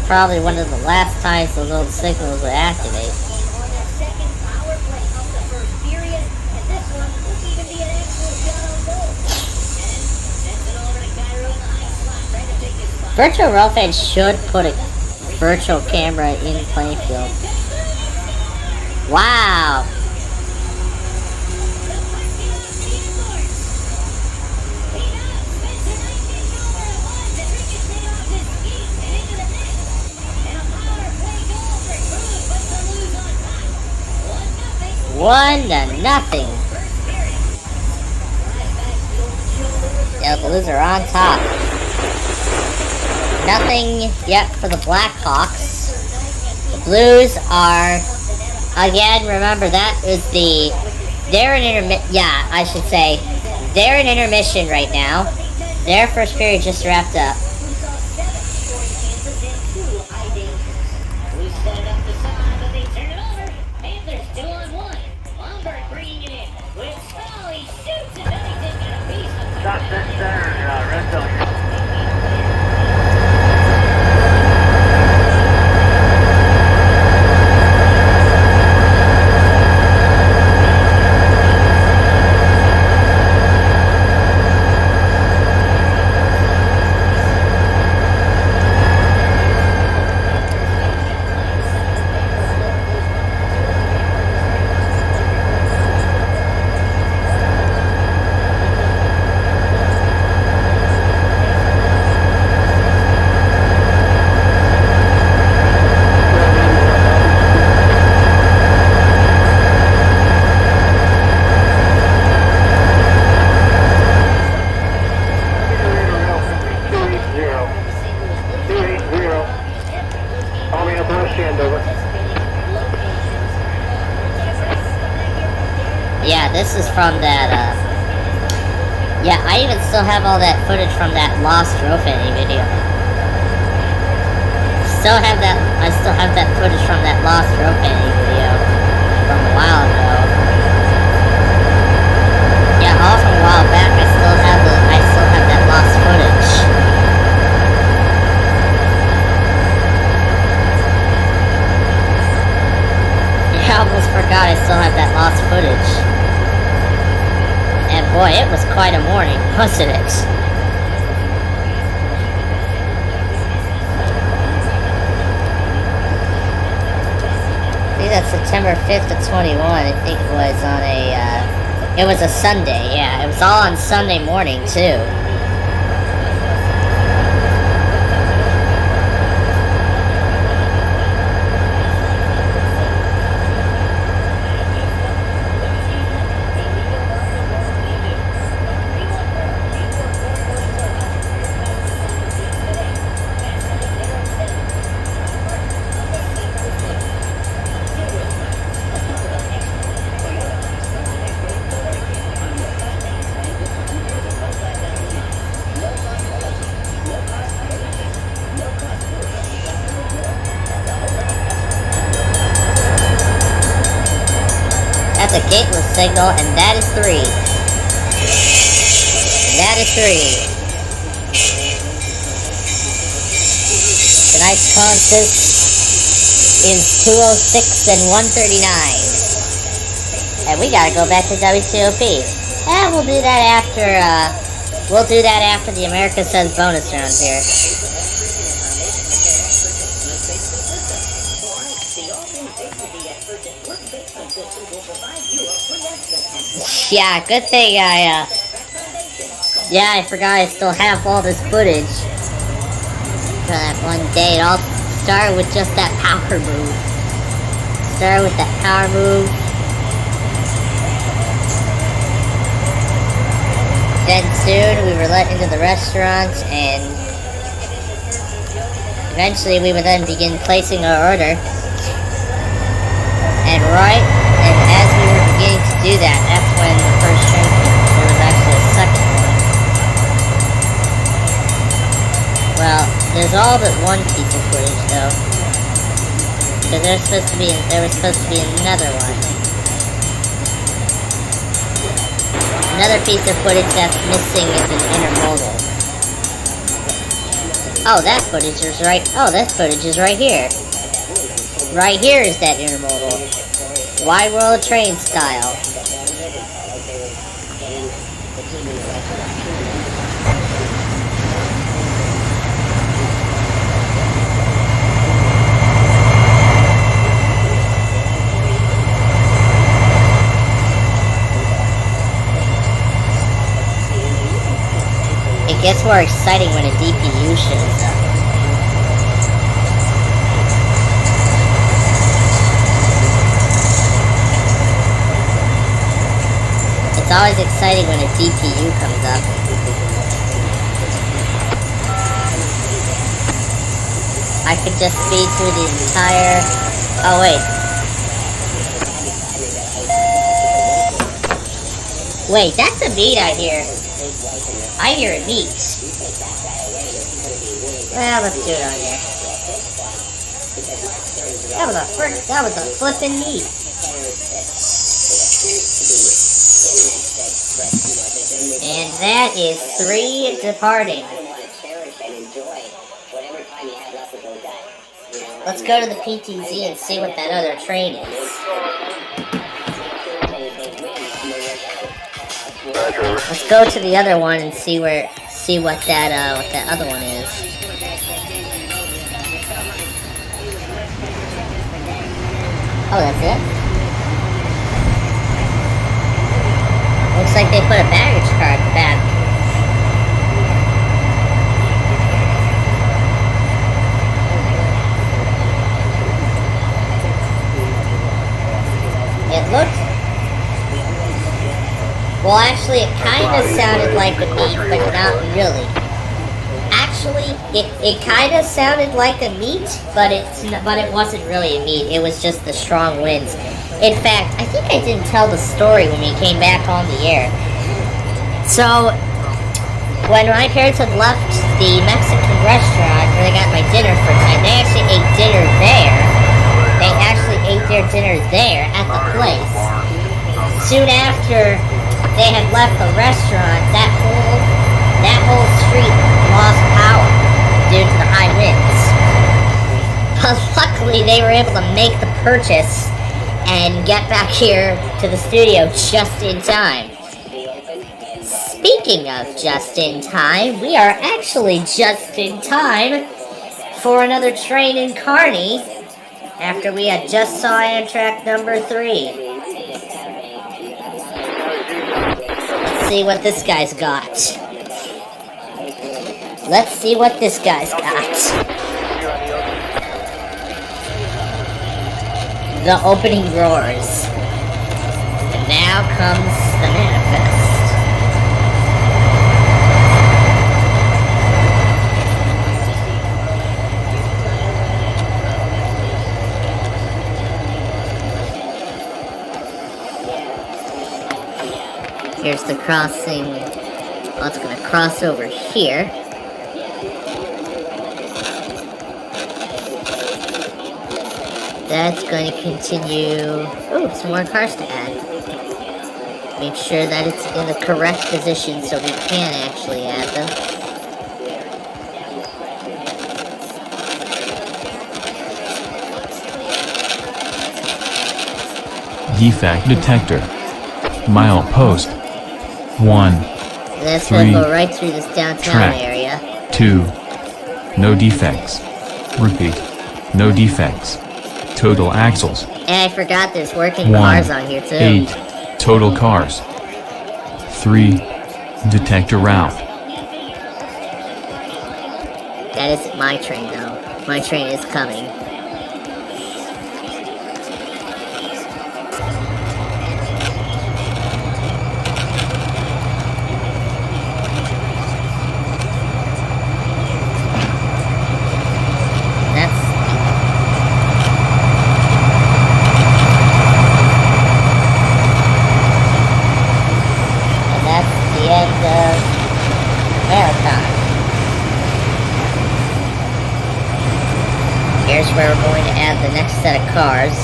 Probably one of the last times those old signals would activate. Virtual Railfan should put a virtual camera in Plainfield. Wow! One to nothing. Yeah, the Blues are on top. Nothing yet for the Blackhawks. The Blues are, again, remember that is they're in they're in intermission right now. Their first period just wrapped up. Yeah, this is from that, yeah, I even still have all that footage from that Lost Rofany video. I still have that footage from that Lost Rofany video from a while ago. Yeah, all from a while back, I still have that lost footage. Yeah, almost forgot I still have that lost footage. And boy, it was quite a morning, wasn't it? I think that's September 5th of 21. I think it was on it was a Sunday, yeah. It was all on Sunday morning, too. That's a gateless signal, and that is 3. That is 3. Tonight's consist is 206 and 139. And we gotta go back to WCOP. And we'll do that after the America Says bonus round here. Yeah, good thing I forgot I still have all this footage. That one day, it all started with just that power move. Then soon, we were let into the restaurant, and eventually we would then begin placing our order. And as we were beginning to do that, that's when the first train came. There was actually a second one. Well, there's all but one piece of footage, though. Because there was supposed to be another one. Another piece of footage that's missing is an intermodal. Oh, that footage is right. Oh, that footage is right here. Right here is that intermodal. Wide world train style. It gets more exciting when a DPU shows up. It's always exciting when a DPU comes up. I could just speed through the entire... Oh, wait. Wait, that's a beat I hear. I hear it beat. Well, let's do it on here. That was a flippin' beat. And that is 3 departing. Let's go to the PTZ and see what that other train is. Let's go to the other one and see what that other one is. Oh, that's it? Looks like they put a baggage car at the back. It looked... Well, actually, it kind of sounded like a meat, but not really. Actually, it kind of sounded like a meat, but it wasn't really a meat. It was just the strong winds. In fact, I think I didn't tell the story when we came back on the air. So, when my parents had left the Mexican restaurant where they got my dinner for tonight, they actually ate dinner there. They actually ate their dinner there at the place. Soon after they had left the restaurant, that whole street lost power due to the high winds. But luckily, they were able to make the purchase and get back here to the studio just in time. Speaking of just in time, we are actually just in time for another train in Kearney after we had just saw Amtrak number 3. Let's see what this guy's got. Let's see what this guy's got. The opening roars. And now comes the manifest. Here's the crossing. Oh, it's going to cross over here. That's going to continue. Oh, some more cars to add. Make sure that it's in the correct position so we can actually add them. Defect detector. Mile post. 1. That's 3. going to go right through this downtown Track. area. 2. No defects. Repeat. No defects. Total axles. And I forgot there's working 1. cars on here too. 8. Total cars. 3. Detector route. That isn't my train though. My train is coming. Here's where we're going to add the next set of cars.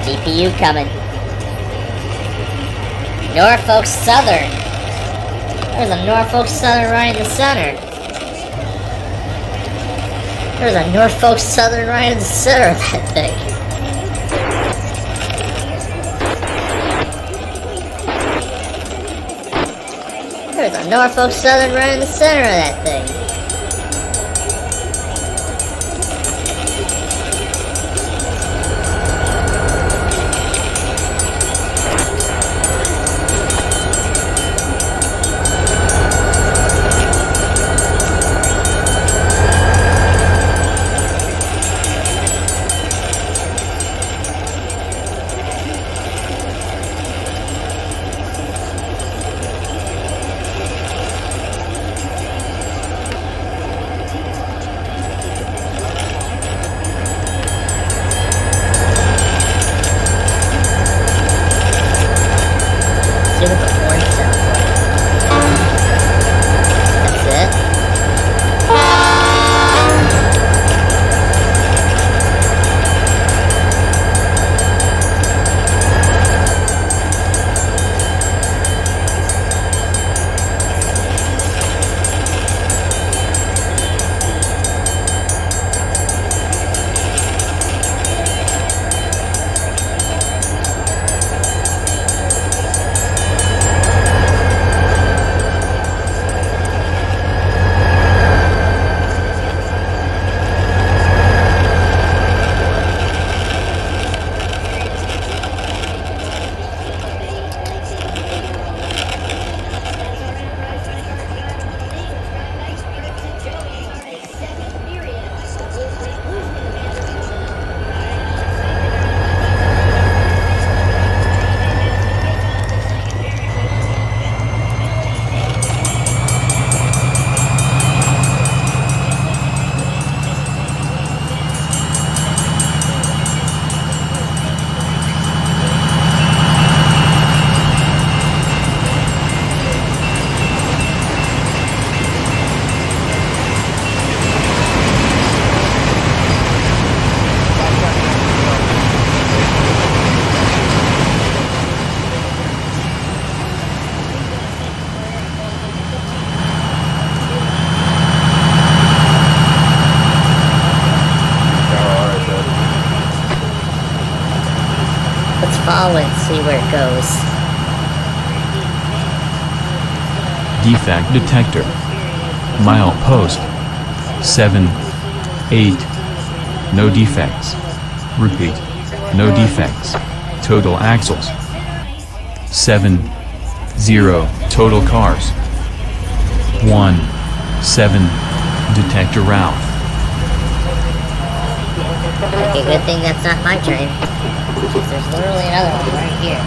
DPU coming. Norfolk Southern. There's a Norfolk Southern right in the center. There's a Norfolk Southern right in the center of that thing. There's a Norfolk Southern right in the center of that thing. follow it and see where it goes. Defect detector. Milepost 7, 8. No defects. Repeat. No defects. Total axles 7, 0. Total cars 1, 7. Detector route. Okay, good thing that's not my train. There's literally another one right here.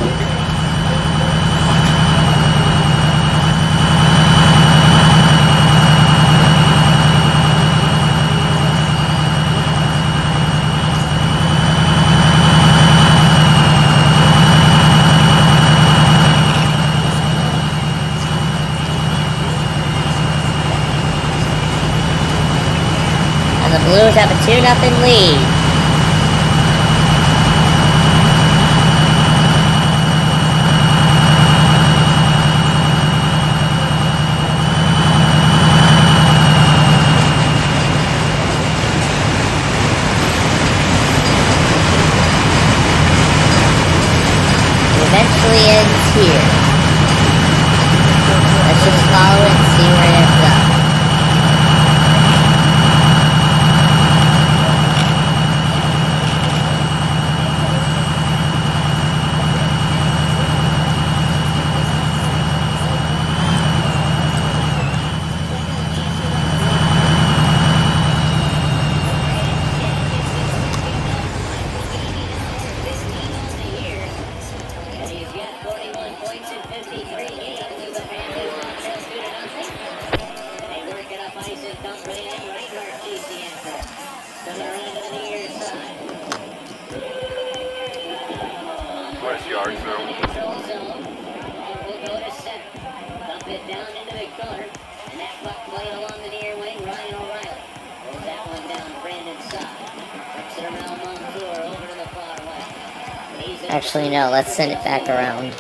And the Blues have a 2-0 lead. Eventually ends here. Let's just follow it and see where it ends up. Actually, no, let's send it back around.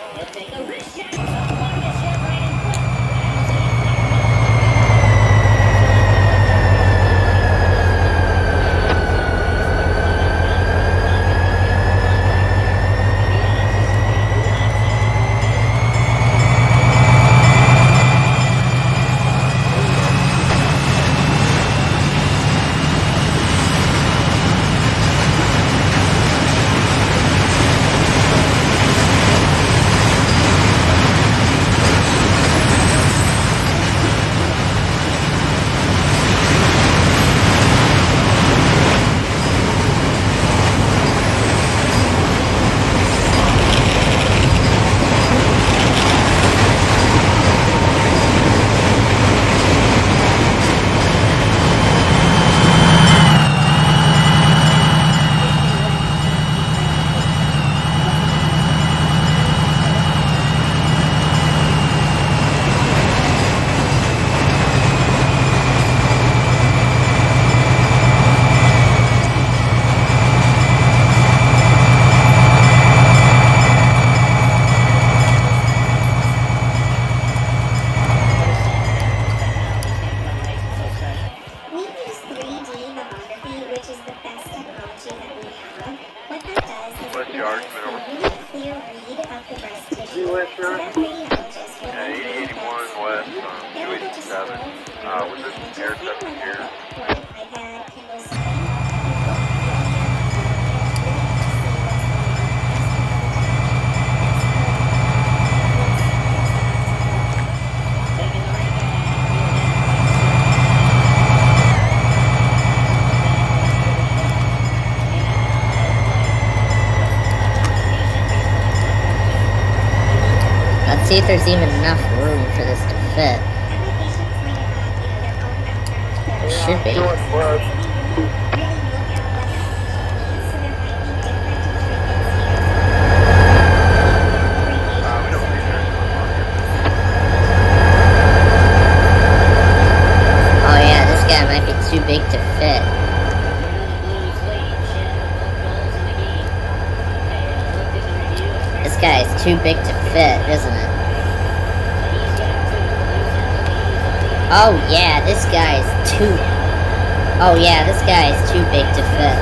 See if there's even enough room for this to fit. There should be. Oh yeah, this guy might be too big to fit. This guy is too big to fit, isn't it? Oh yeah, this guy is too... Oh yeah, this guy is too big to fit.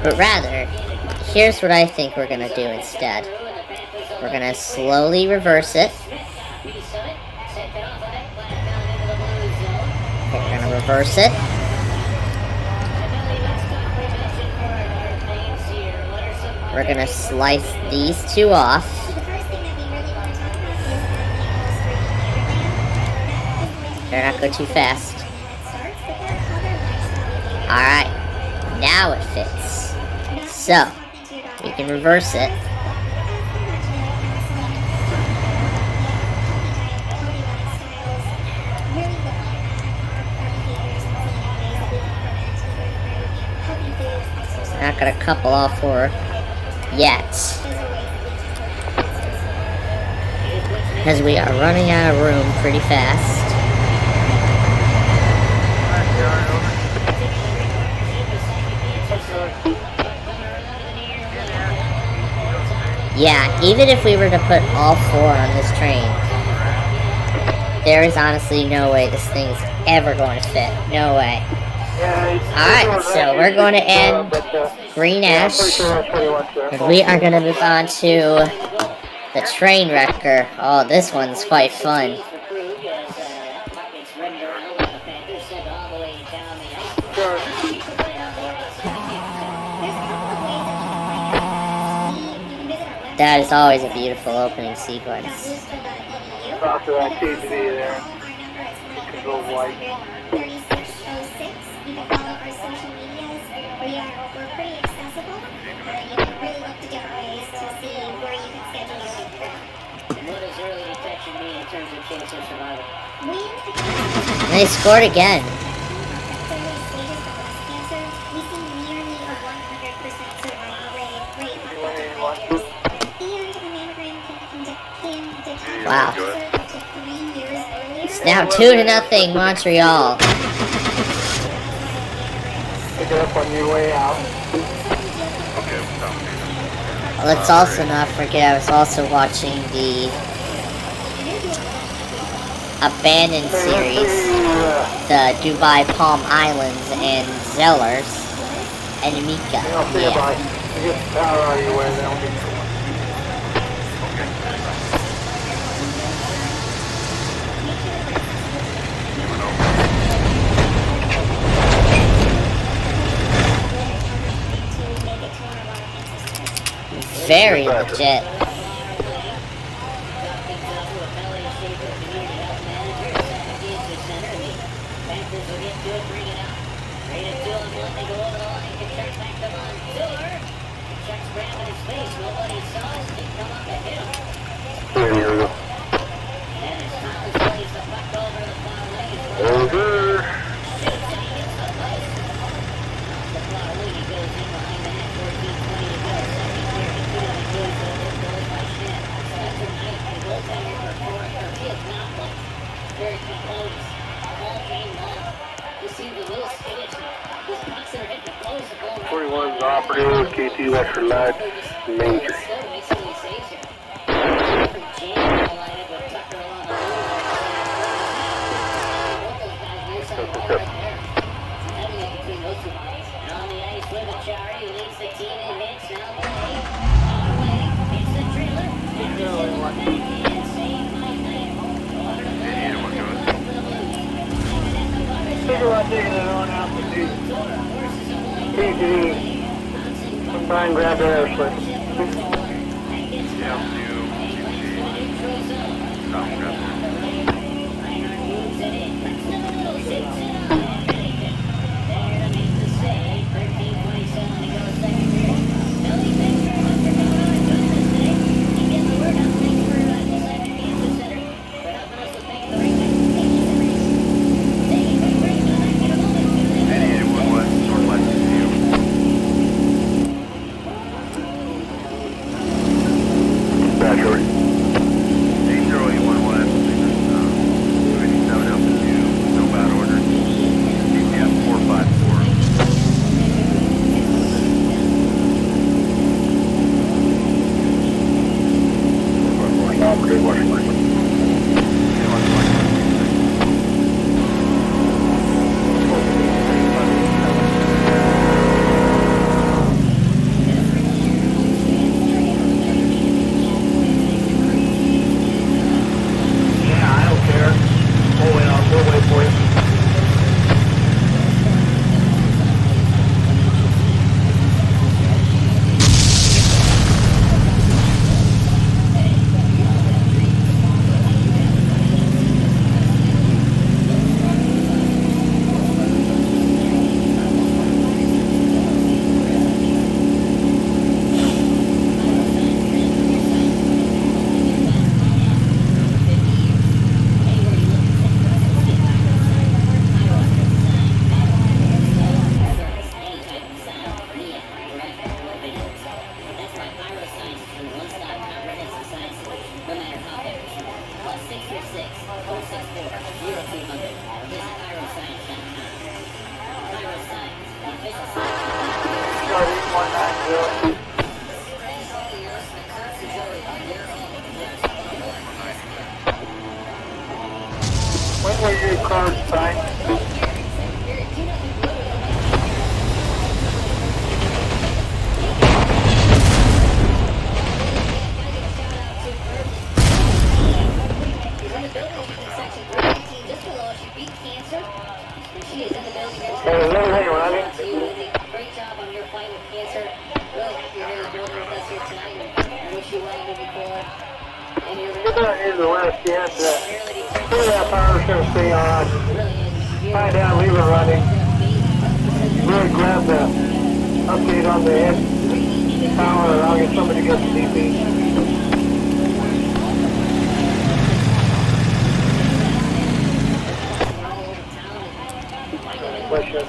But rather, here's what I think we're gonna do instead. We're gonna slowly reverse it. Okay, we're gonna reverse it. We're gonna slice these two off. Better not go too fast. Alright, now it fits. So, we can reverse it. Not gonna couple all four yet, because we are running out of room pretty fast. Yeah, even if we were to put all four on this train, there is honestly no way this thing's ever going to fit. No way. Alright, so we're going to end Green Ash, and we are going to move on to the Train Wrecker. Oh, this one's quite fun. That is always a beautiful opening sequence. After that KTV there, it can go white. You can follow our social medias. We're pretty accessible. You can really look to different ways to see where you can schedule your trip. What does early detection mean in terms of chance of survival? And they scored again. Wow. It's now 2-0 Montreal. Pick it up on your way out. Let's also not forget, I was also watching the Abandoned series, the Dubai Palm Islands and Zellers and Mika. Yeah. Get the power out of your way, that'll be cool. Very legit. Over. Very close all game long. Just seems a little skittish. This pucks that are hitting the close. 41's operative, KT Western Light, Main Street. I'm taking it on out to the KTV. Come by and grab the air slip. cars fine. Hey, is everything running? Great job on your fight with cancer. Really, you're here to do it with us here tonight. I wish you well moving forward. And you're We're not in the west yet. See that power's going to stay on. Find out, leave it running. Really grab the update on the end power, and I'll get somebody to get the DP. Question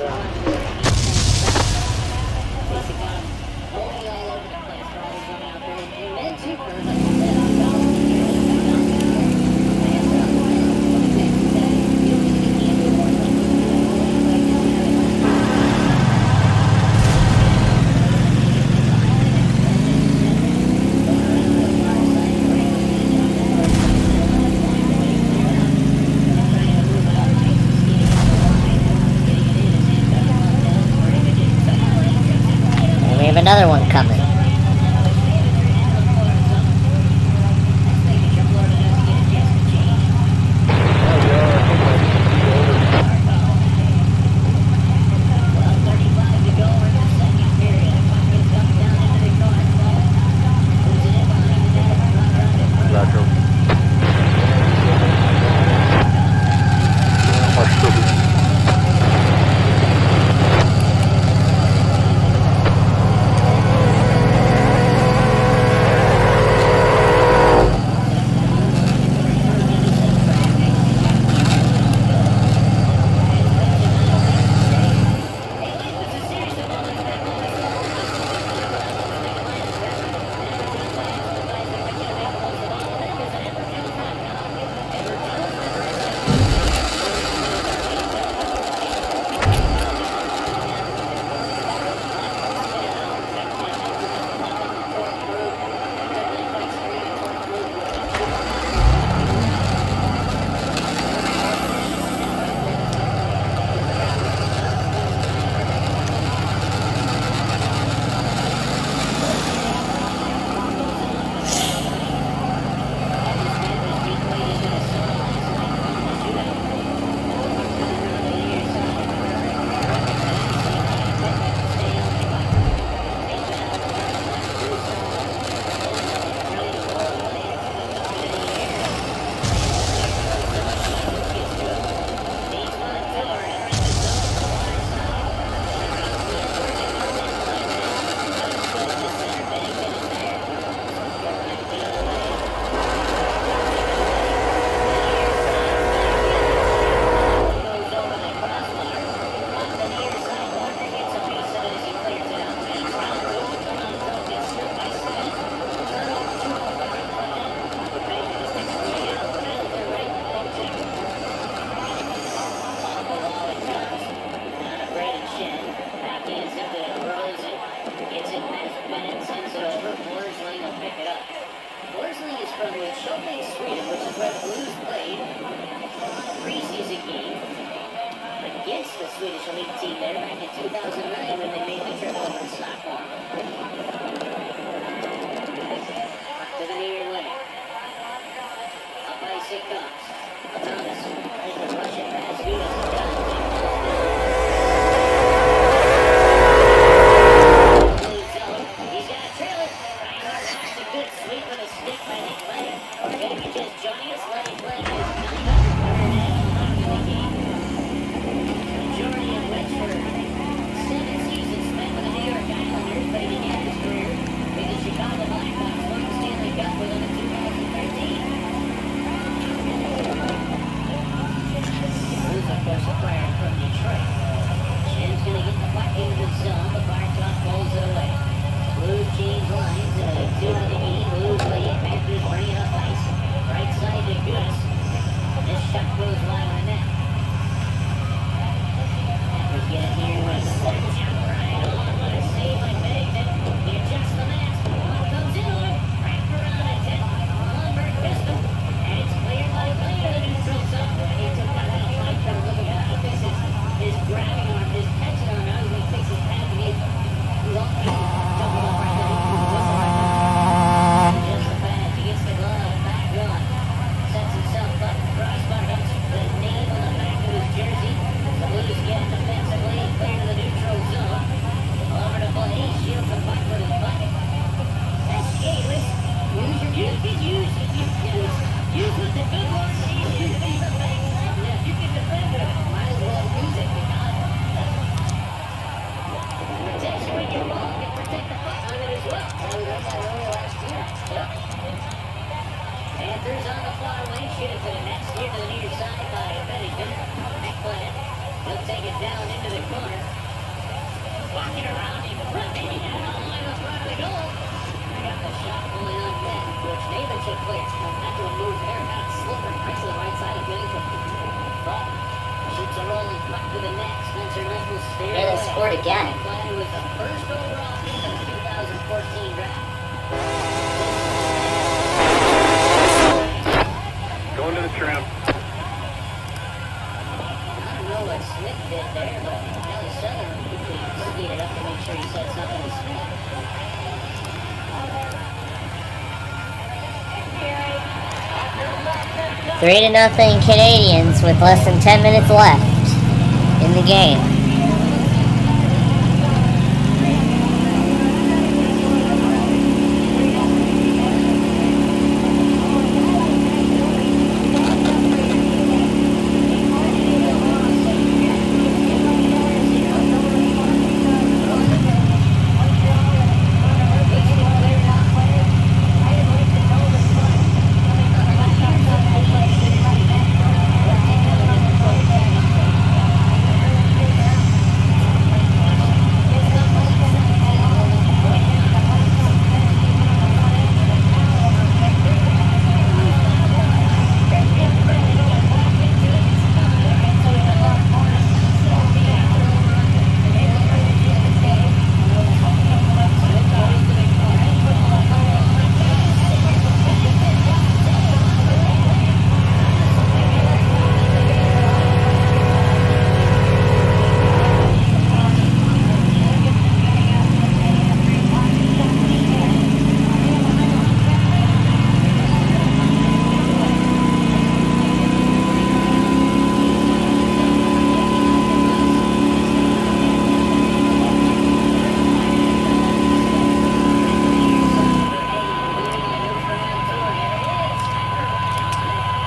We have another one coming. Against the Swedish elite team there back in 2009 when they made the trip over to Stockholm. To the near limit. Up ice it comes. Thomas, there's the Russian pass. He's got a trailer. Reinhardt lost a good sweep with a stick by Nick Lennon. Going to be just joining us. Lennon is 900 in the game. Majority of which were 7 seasons spent with the New York Islanders, but he began his career Panthers on the far wing, shoot it to the net, steered to the near side by Bennington. Eckblad, he'll take it down into the corner. Walking around in front, maybe down the line in front of the goal. I got the shot going on net, which Nathan should clear. Had to move there, got it slipping right to the right side of Bennington. But shoots a rolling puck to the net. Spencer Knight will steer Yeah, they scored again. Eckblad, who was the first overall pick of the 2014 draft. Going to the trim. I don't know what Smith did there, but Ellie Southern skied it up to make sure he said something to Smith. Three to nothing Canadians with less than 10 minutes left in the game.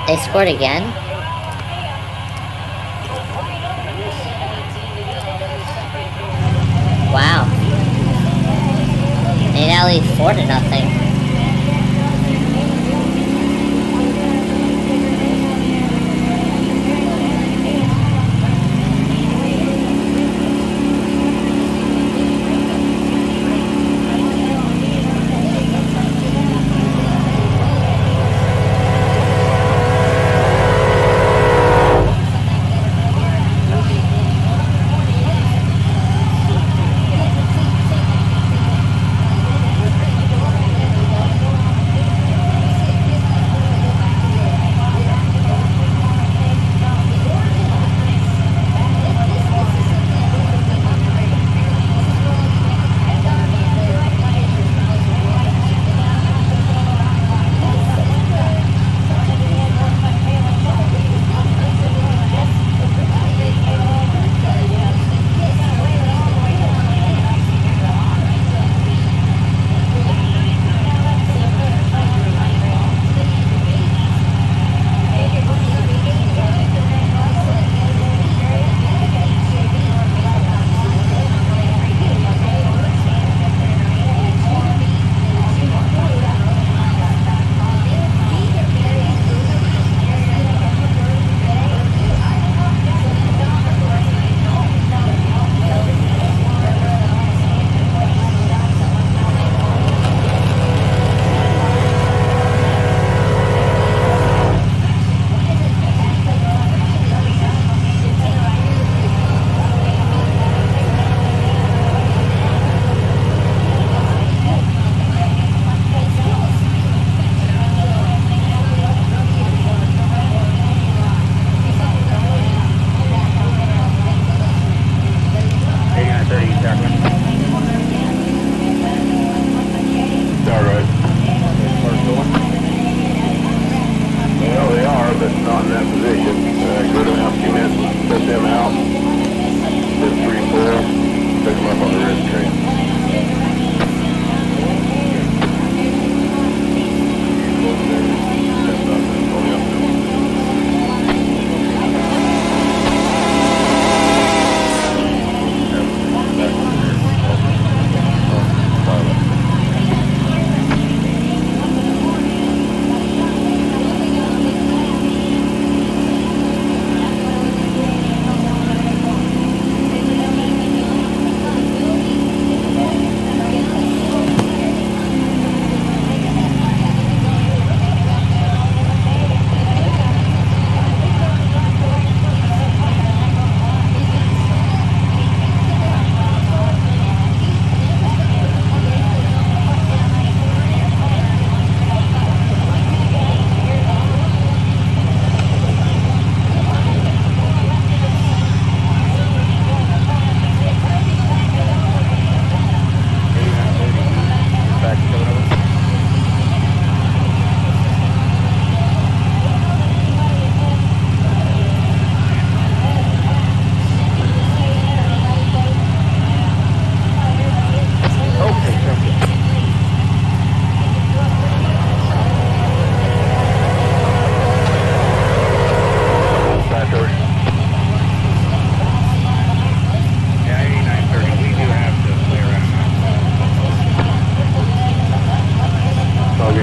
They scored again? Wow. They now lead 4 to nothing.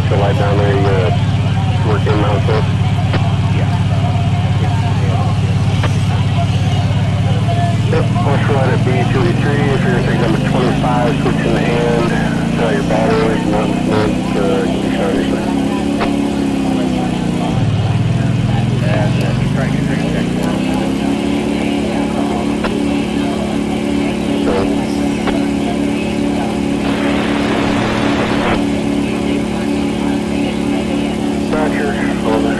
fix the light down there. You gotta work in mount it. Yep, push right at B283. If you're going to take number 25, switch in the hand. Tell your batteries, nothing's meant. Give me shot yourself. Roger, over.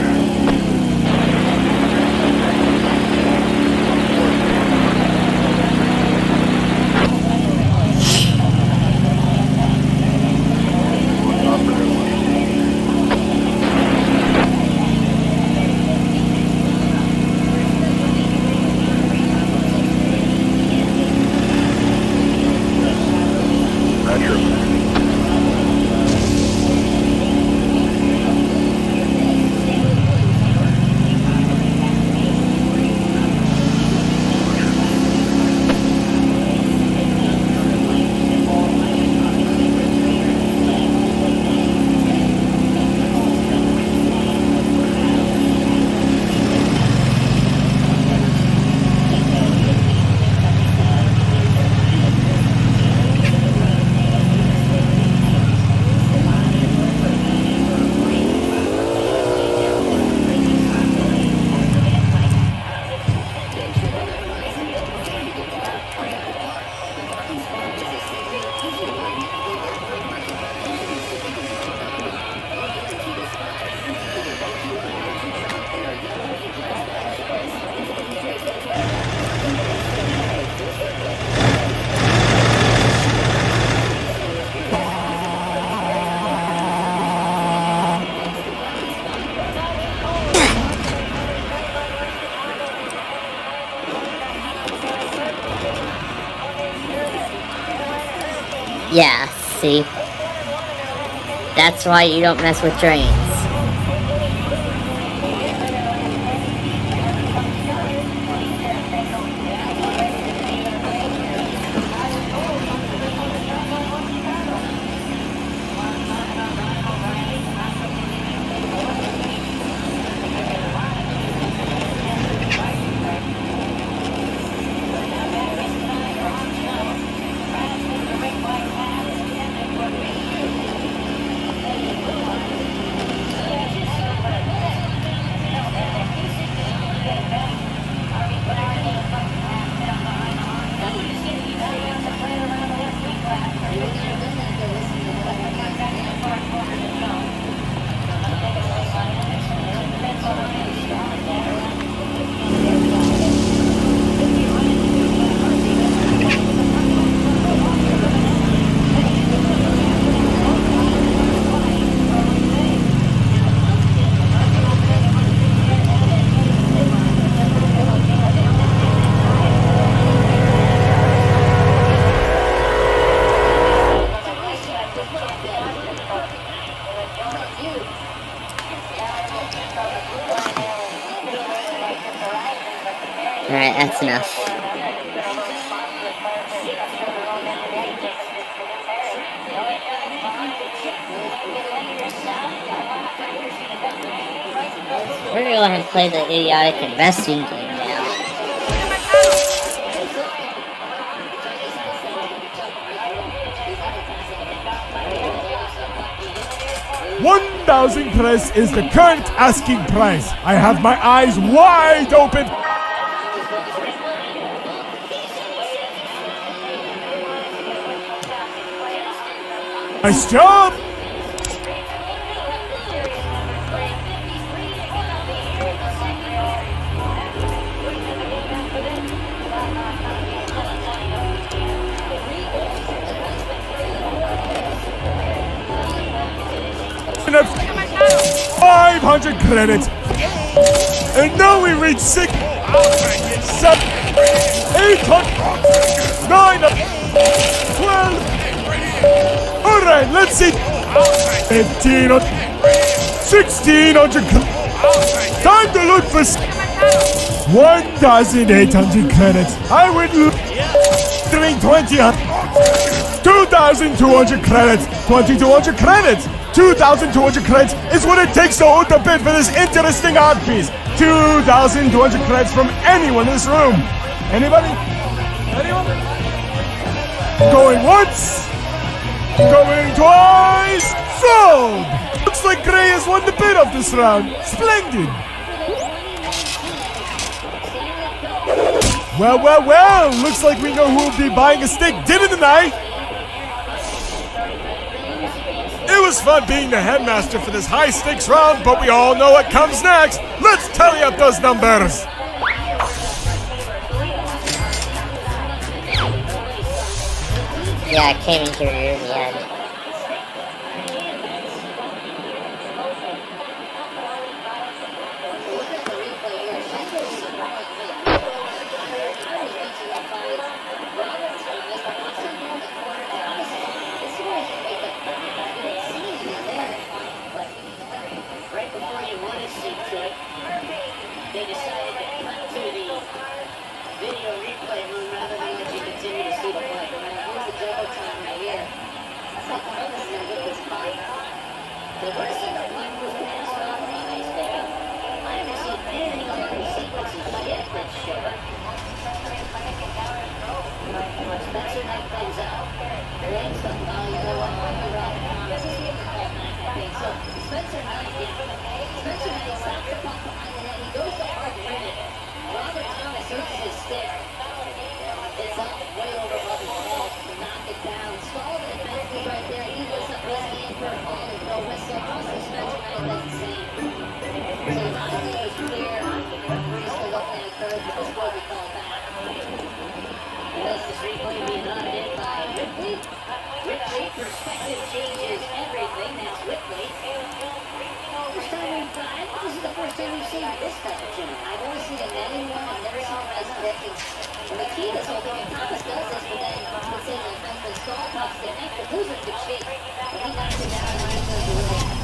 Yeah, see? That's why you don't mess with drains. Alright, that's enough. We're gonna go ahead and play the idiotic investing game now. 1,000 cress is the current asking price. I have my eyes wide open. Nice job! Enough. 500 credits. And now we reach 6, 7, 800, 9, 12. Alright, let's see. 15, 1600. Time to look for 1,800 credits. I would look 320. 2 2,200 credits, 2,200 credits, 2,200 credits is what it takes to hold the bid for this interesting art piece. 2,200 credits from anyone in this room. Anybody? Anyone? Going once, going twice, sold! Looks like Gray has won the bid of this round. Splendid! Well, looks like we know who will be buying a steak dinner tonight. It was fun being the headmaster for this high-stakes round, but we all know what comes next. Let's tally up those numbers. Yeah, I came in here near the end. They decided to cut to the video replay room rather than let you continue to see the play. Here's the jumbo time right here. That's how Columbus is going to get this puck. The worst thing the puck was passed off the ice there. I haven't seen anything on the sequences yet that's short. Spencer Knight plays out. Brings the ball, you know what? Thomas is getting the ball back, I think. So Spencer Knight stops the puck behind the net. He goes to hard win it. Robert Thomas uses his stick. It's up way over Bubby's head to knock it down. Stalled it defensively right there. He was up his hand for a ball and no whistle. Also Spencer Knight does the same. So not only was clear, referees still looking at third, but this will be called back. And that's this replay being nodded in by Ripley. Ripley, perspective changes everything. That's Ripley. First time we've this is the first time we've seen this type of jump. I've only seen a netting one. I've never seen a resurrecting. And the key to this whole thing, and Thomas does this, but then let's say the defenseman Stahl talks to the net, but who's in good shape? And he knocks it down, and he goes away.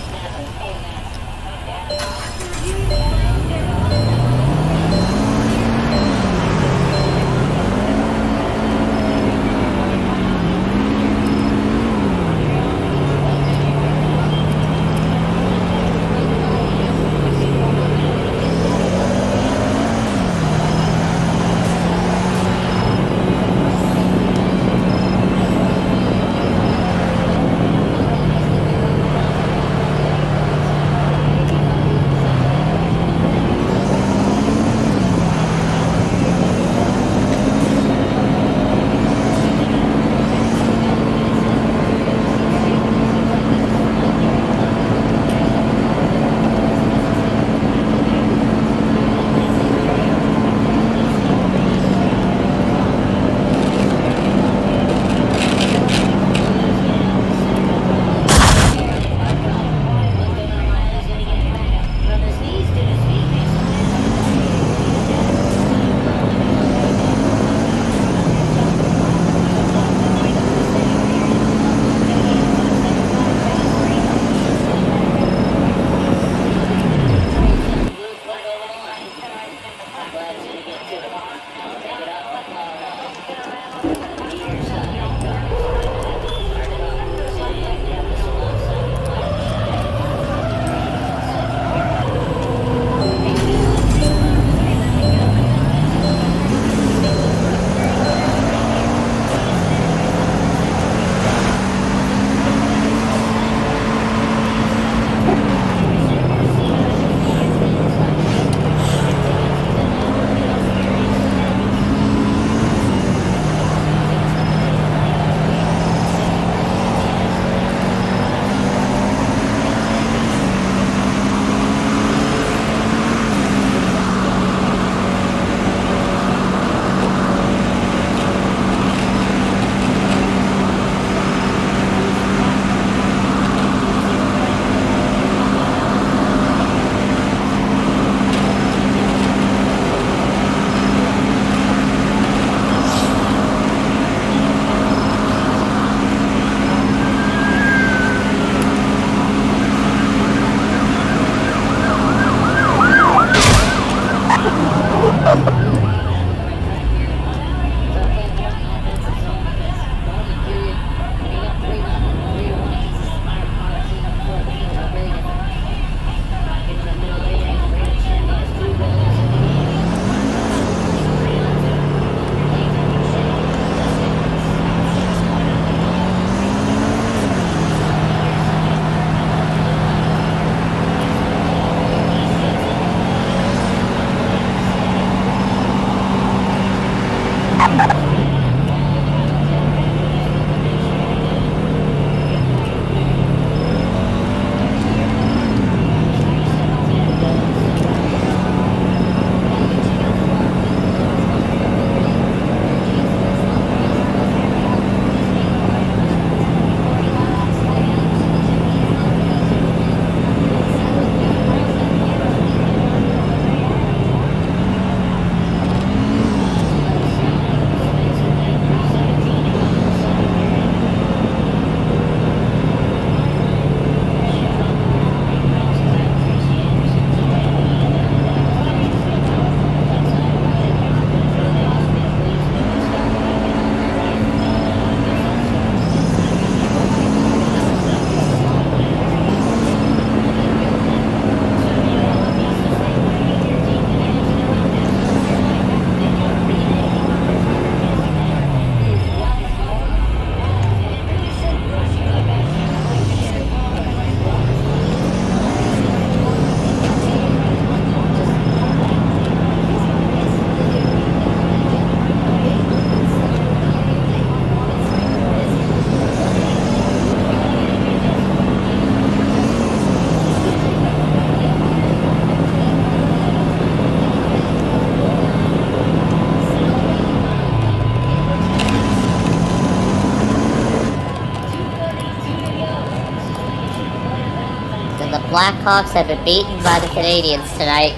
And the Blackhawks have been beaten by the Canadians tonight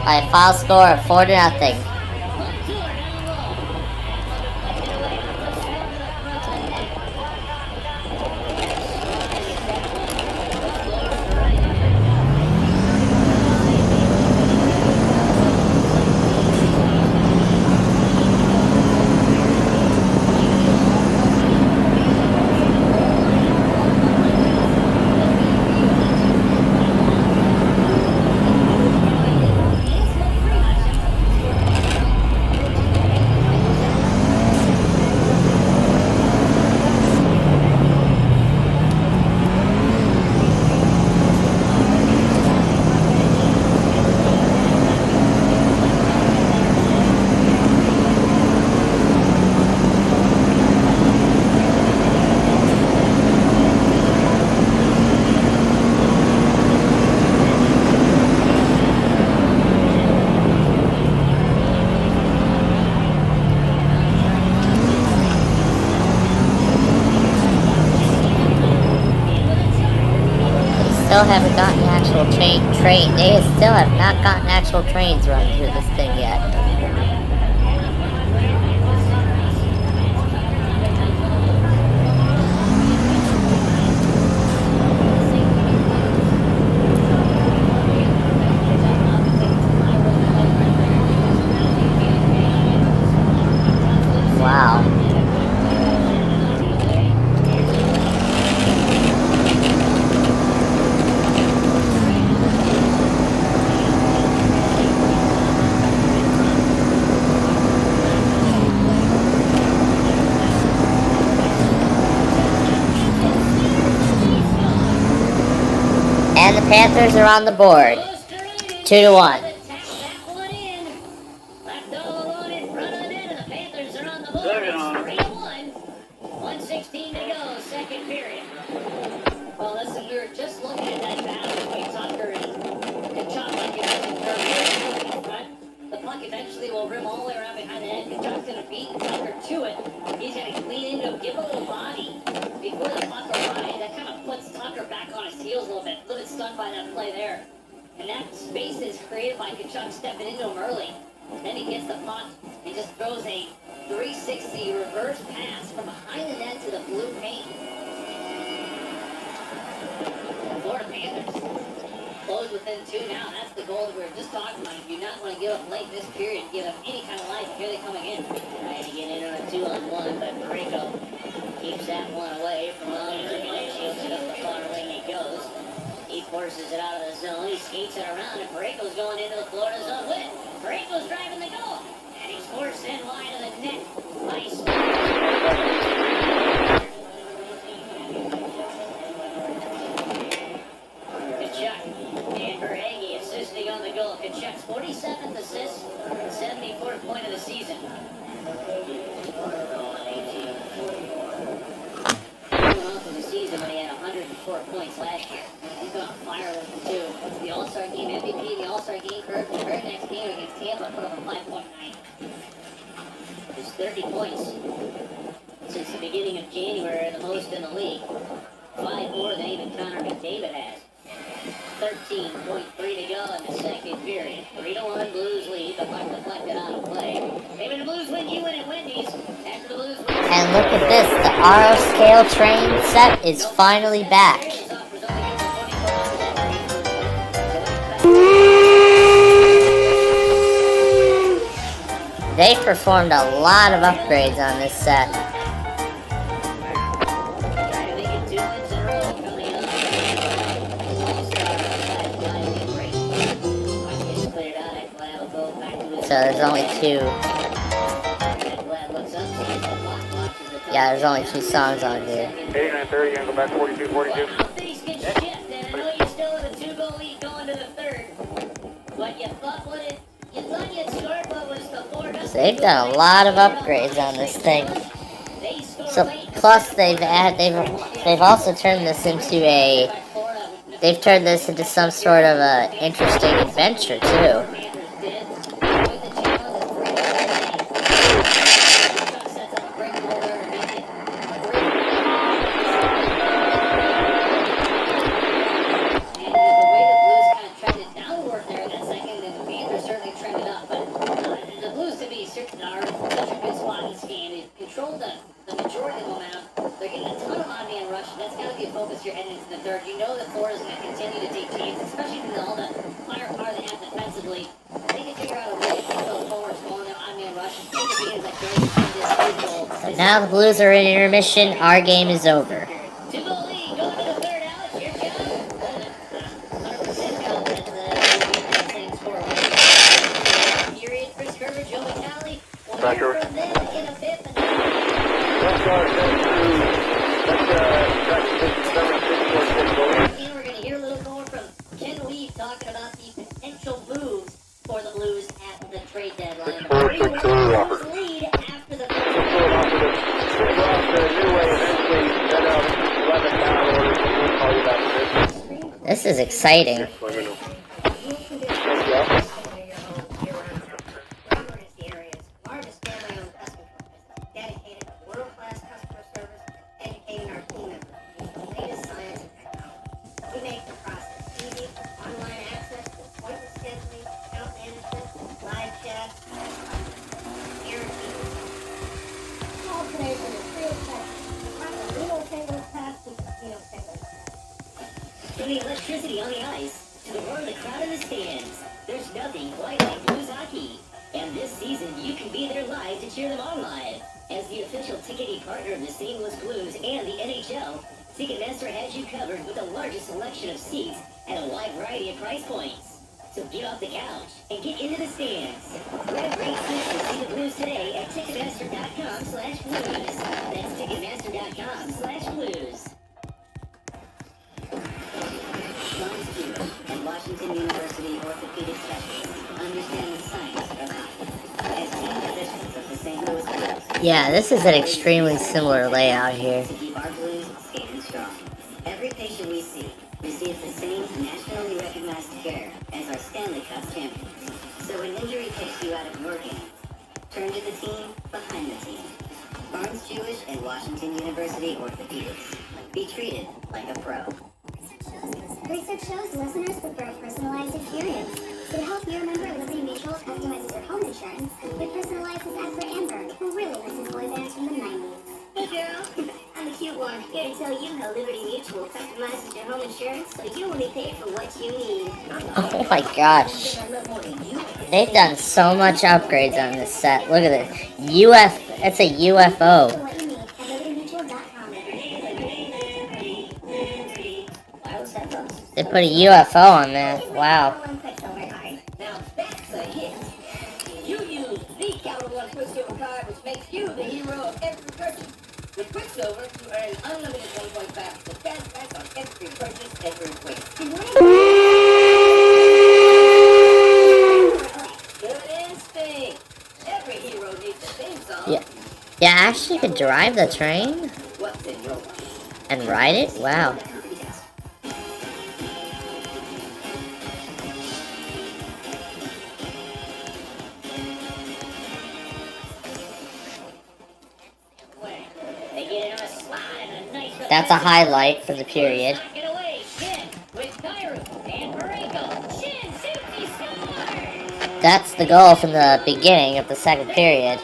by a final score of 4-0. Still haven't gotten actual train. They still have not gotten actual trains running through this thing yet. Wow. And the Panthers are on the board. 2-1. Stepping into him early. Then he gets the puck and just throws a 360 reverse pass from behind the net to the blue paint. The Florida Panthers close within 2 now. That's the goal that we were just talking about. You do not want to give up late in this period, give up any kind of life. Here they come again. Trying to get in on a 2-on-1, but Rico keeps that one away from Shields it up the far wing he goes. He forces it out of the zone. He skates it around, and Parreko's going into the Florida zone with it. Parreko's driving the goal, and he's forced in wide of the net. Nice. Kachuk and Berhage assisting on the goal. Kachuk's 47th assist, 74th point of the season. Season when he had 104 points last year. He's going to fire with them too. The All-Star game MVP, the All-Star game for the very next game against Tampa, put up a 5.9. There's 30 points since the beginning of January, the most in the league. 5 more than even Connor McDavid has. 13.3 to go in the second period. 3-1 Blues lead. The puck deflected out of play. Maybe the Blues win, you win at Wendy's. After the Blues win. And look at this, the RO scale train set is finally back. They performed a lot of upgrades on this set. So there's only 2. Yeah, there's only 2 songs on here. 89-30, gonna go back 42-42. So they've done a lot of upgrades on this thing. So plus they've also turned this into some sort of a interesting adventure too. know that Florida's going to continue to take teams, especially with all the firepower they have defensively. They can figure out a way to keep those forwards going, their on-man rushes. Take advantage of that great defensive goal. So now the Blues are in intermission. Our game is over. Back over. And we're going to hear a little more from Ken Lee talking about the potential moves for the Blues at the trade deadline. 6-4, Robert. Lead after the This is exciting. From the electricity on the ice to the roar of the crowd in the stands, there's nothing quite like Blues hockey. And this season, you can be there live to cheer them on live. As the official ticketing partner of the St. Louis Blues and the NHL, Ticketmaster has you covered with the largest selection of seats at a wide variety of price points. So get off the couch and get into the stands. Grab great seats to see the Blues today at Ticketmaster.com/Blues. That's Ticketmaster.com/Blues. And Washington University orthopedic specialists understand the science of hockey. As team physicians of the St. Louis Blues. Yeah, this is an extremely similar layout here. To keep our Blues standing strong. Every patient we see receives the same nationally recognized care as our Stanley Cup champions. So when injury takes you out of your game, turn to the team behind the team. Barnes Jewish and Washington University Orthopedics. Be treated like a pro. Research shows listeners prefer a personalized experience. So to help you remember, Liberty Mutual customizes your home insurance with personalized as for Amber, who really listens boy bands from the 90s. Hey girl, I'm the cute one. Here to tell you how Liberty Mutual customizes your home insurance so you only pay for what you need. Oh my gosh. They've done so much upgrades on this set. Look at this. It's a UFO. They put a UFO on that. Wow. Now that's a hit. You use the Counter One Quicksilver card, which makes you the hero of every purchase. With Quicksilver, you earn unlimited 1.5% cashback on every purchase every week. Good instinct. Every hero needs a theme song. Yeah. Yeah, actually you could drive the train What's in your and ride it? Wow. That's a highlight for the period. That's the goal from the beginning of the second period.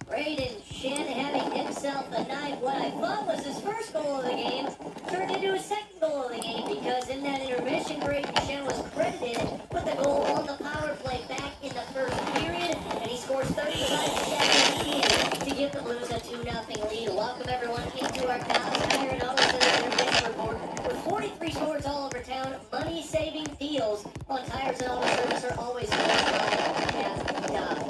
Braden Shen having himself a night what I thought was his first goal of the game turned into his second goal of the game because in that intermission, Braden Shen was credited with the goal on the power play back in the first period, and he scores 35 seconds in to give the Blues a 2-0 lead. Welcome everyone into our Palace Tire and Auto Center service report. With 43 stores all over town, money-saving deals on tires and auto service are always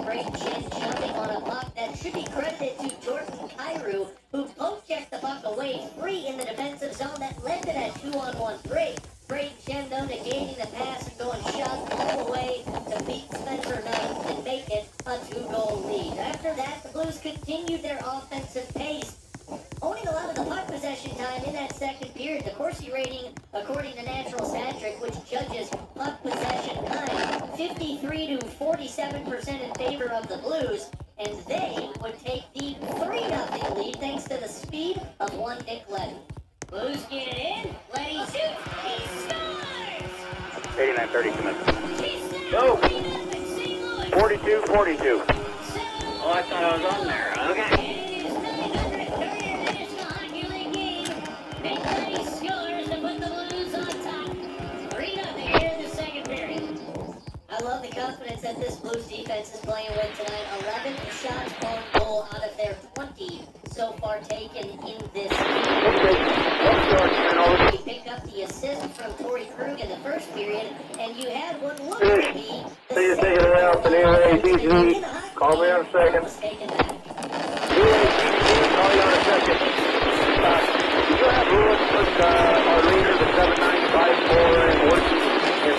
Braden Shen jumping on a puck that should be credited to Jordan Cairo, who poke-checked the puck away free in the defensive zone that led to that 2-on-1 break. Braden Shen, though, negating the pass and going shot all the way to beat Spencer Knight and make it a 2-goal lead. After that, the Blues continued their offensive pace, owning a lot of the puck possession time in that second period. The Corsi rating, according to Natural Stat Trick, which judges puck possession time, 53 to 47% in favor of the Blues, and they would take the 3-0 lead thanks to the speed of one Nick Leddy. Blues get it in. Leddy shoots. He scores. 89-30 commence. Go. 42-42. Oh, I thought I was on there. Okay. Blues defense is playing with tonight. 11 shots on goal out of their 20 so far taken in this game. He picked up the assist from Torrey Krug in the first period, and you had what looked to be So you're taking it out to the LAPG. Call me in a second. Call you in a second. You have Lewis put our leader, the 795 more and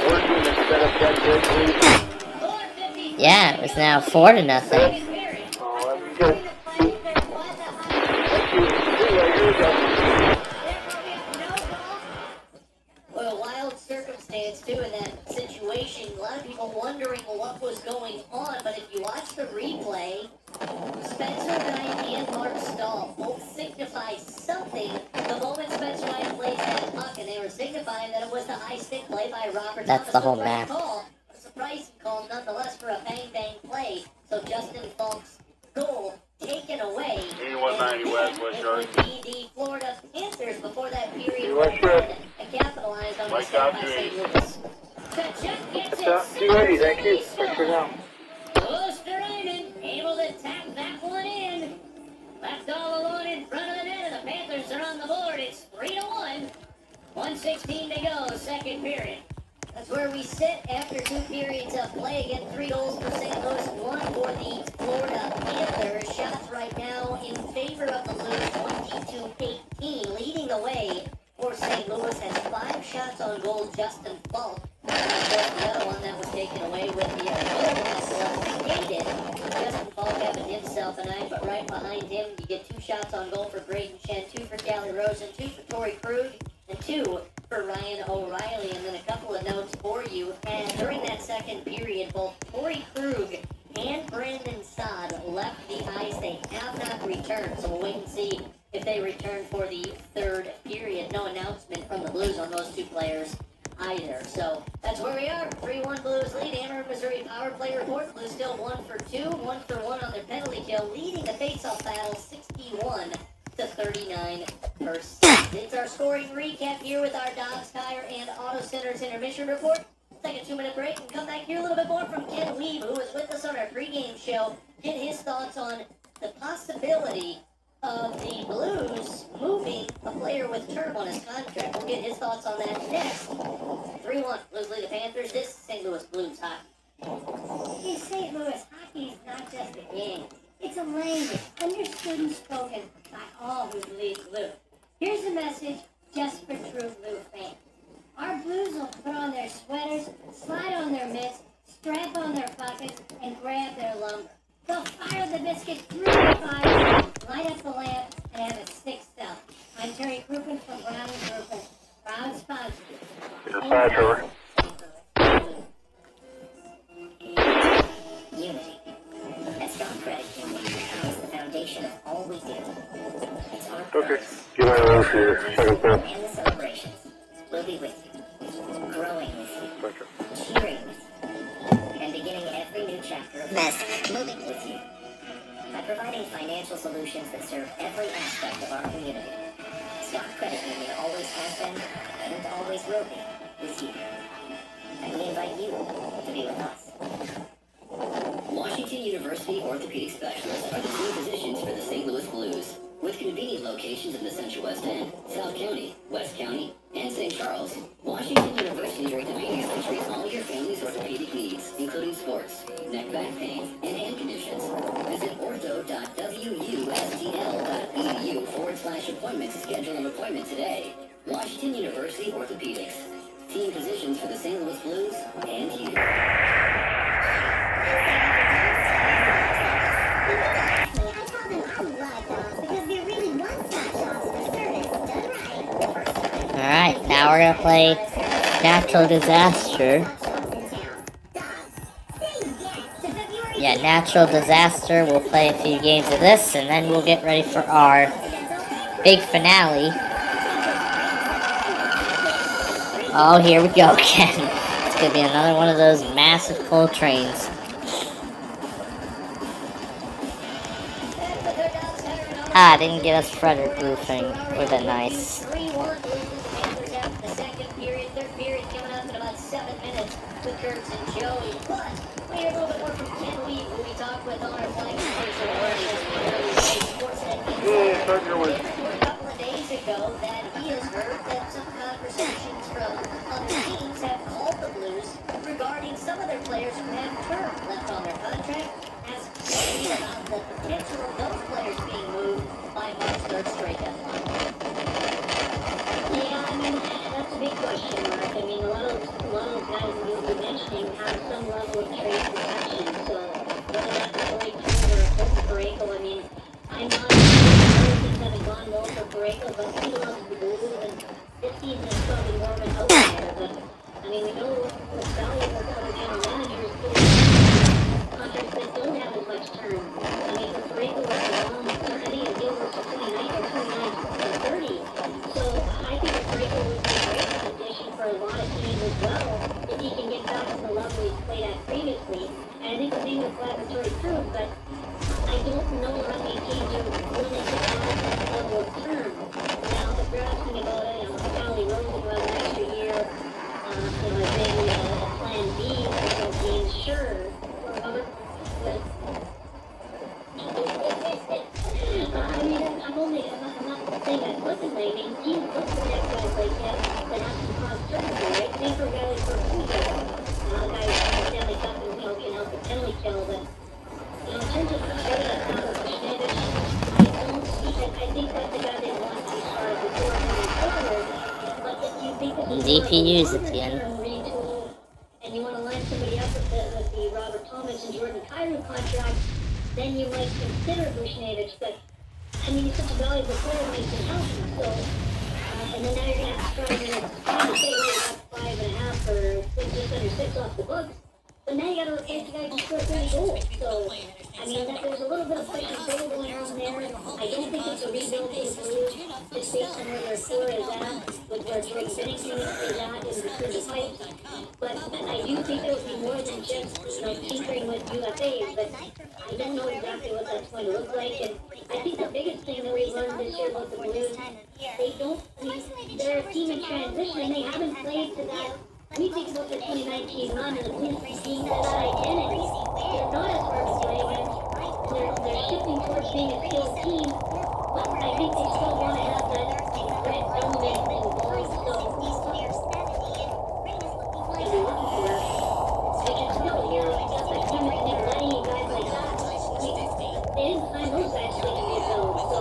working instead of that good, please? Yeah, it was now 4-0. Oh, that's good. Here we go. What a wild circumstance, too, in that situation. A lot of people wondering what was going on, but if you watch the replay, Spencer Knight and Mark Stahl both signify something the moment Spencer Knight plays that puck, and they were signifying that it was the high stick play by Robert That's Thomas. the whole map. A surprising call, nonetheless, for a bang-bang play. So Justin Falk's goal taken away. 8190 West, West Yard. The Florida Panthers before that period and capitalized on the set by St. Louis. That's 280, thank you. Thanks for now. Close to Raymond, able to tap that one in. Left all alone in front of the net, and the Panthers are on the board. It's 3-1. 1:16 to go, second period. That's where we sit after 2 periods of play. Again, 3 goals for St. Louis, 1 for the Florida Panthers. Shots right now in favor of the Blues, 22-18. Leading the way for St. Louis has 5 shots on goal, Justin Falk. And of course, the other one that was taken away with the other one negated. Justin Falk having himself a night, but right behind him, you get 2 shots on goal for Braden Shen, 2 for Callie Rosen, 2 for Torrey Krug, and 2 for Ryan O'Reilly. And then a couple of notes for you. And during that second period, both Torrey Krug and Brandon Saad left the ice. They have not returned, so we'll wait and see if they return for the third period. No announcement from the Blues on those 2 players either. So that's where we are. 3-1 Blues lead. Amherst, Missouri power play report. Blues still 1 for 2, 1 for 1 on their penalty kill, leading the faceoff battle 61-39%. It's our scoring recap here with our Dobbs Tire and Auto Center's intermission report. Take a 2-minute break and come back here a little bit more from Ken Weeb, who was with us on our pregame show. Get his thoughts on the possibility of the Blues moving a player with term on his contract. We'll get his thoughts on that next. 3-1, Blues lead the Panthers. This is St. Louis Blues hockey. In St. Louis, hockey is not just a game. It's a language, understood and spoken by all who bleed blue. Here's a message just for true Blue fans. Our Blues will put on their sweaters, slide on their mitts, strap on their pockets, and grab their lumber. They'll fire the biscuit through the fire, light up the lamp, and have it stick stuff. I'm Terry Crouppen from Brown & Crouppen, proud sponsor. Hi, Trevor. Unity. That strong credit union is the foundation of all we do. It's our Okay. Get my room here. Second thing. and the celebrations. We'll be with you, growing with you, cheering with you, and beginning every new chapter of moving with you by providing financial solutions that serve every aspect of our community. Stock Credit Union always has been and always will be with you. And we invite you to be with us. Washington University Orthopedic Specialists are the 2 physicians for the St. Louis Blues. With convenient locations in the Central West End, South County, West County, and St. Charles, Washington University is orthopedics to treat all your family's orthopedic needs, including sports, neck, back pain, and hand conditions. Visit ortho.wustl.edu/appointment to schedule an appointment today. Washington University Orthopedics. Team physicians for the St. Louis Blues and you. Alright, now we're gonna play Natural Disaster. Yeah, Natural Disaster. We'll play a few games of this, and then we'll get ready for our big finale. Oh, here we go again. It's gonna be another one of those massive coal trains. Ah, didn't get us Frederick roofing. Would've been nice. 3-1 Blues. The Panthers after the second period. Third period coming up in about 7 minutes. with Kurtz and Joey. But we hear a little bit more from Ken Lee, who we talked with on our flight person over at SPCSuperMarioEAS. A couple of days ago that he has heard that some conversations from other teams have called the Blues regarding some of their players who have term left on their contract, as speaking about the potential of those players being moved by March 3rd straight deadline. Yeah, I mean, that's a big question, Mark. I mean, a lot of guys that you'll be mentioning have some level of trade protection. So whether that's a break or a Pareko, I mean, I'm not sure things haven't gone well for Pareko, but he loves the Blues, and this season is probably more of an outlier. But I mean, we know what's valuable for other general managers too. Contracts that don't have as much term. I mean, for Pareko, it's a long, I think his deal was for 29 or 30. So I think Pareko would be a great addition for a lot of teams as well if he can get back to the level he played at previously. And I think the same with Laboratory proved, but I don't know how many teams are willing to have that level of term. Now, if you're asking about it, Cali Rose will have an extra year, as maybe a plan B for some teams, sure. But I mean, I'm not saying that flippantly. I mean, teams look for that guys like that have some cause certainty, right? Same for a guy like Berkouza. A guy who's Stanley Cup and, can help the penalty kill, but, in terms of Bushevich, I think that's the guy they want to start before moving forward. But if you think that DPUs at the end. and you want to line somebody up with the Robert Thomas and Jordan Kyrou contract, then you might consider Bushevich. But I mean, he's such a valuable player when he's been healthy. So, and then now you're going to have to try to say, wait, about 5.5 or just under 6 off the books. But now you got to replace the guy who scored 30 goals. So, I mean, there's a little bit of push and pull going on there. I don't think it's a rebuild for the Blues, just based on where their core is at, with where Jordan Bennington is at in between the pipes. But I do think there will be more than just, tinkering with UFAs, but I don't know exactly what that's going to look like. And I think the biggest thing that we've learned this year about the Blues, they're a team in transition, and they haven't played to that. When you think about the 2019 run and the Blues being that identity, they're not as hard to play against. They're shifting towards being a skilled team, but I think they still want to have that red element involved. So, what are you looking for? They can still hear guys like Timothy Nicoletti and guys like that. They didn't sign those guys so they can be built. So,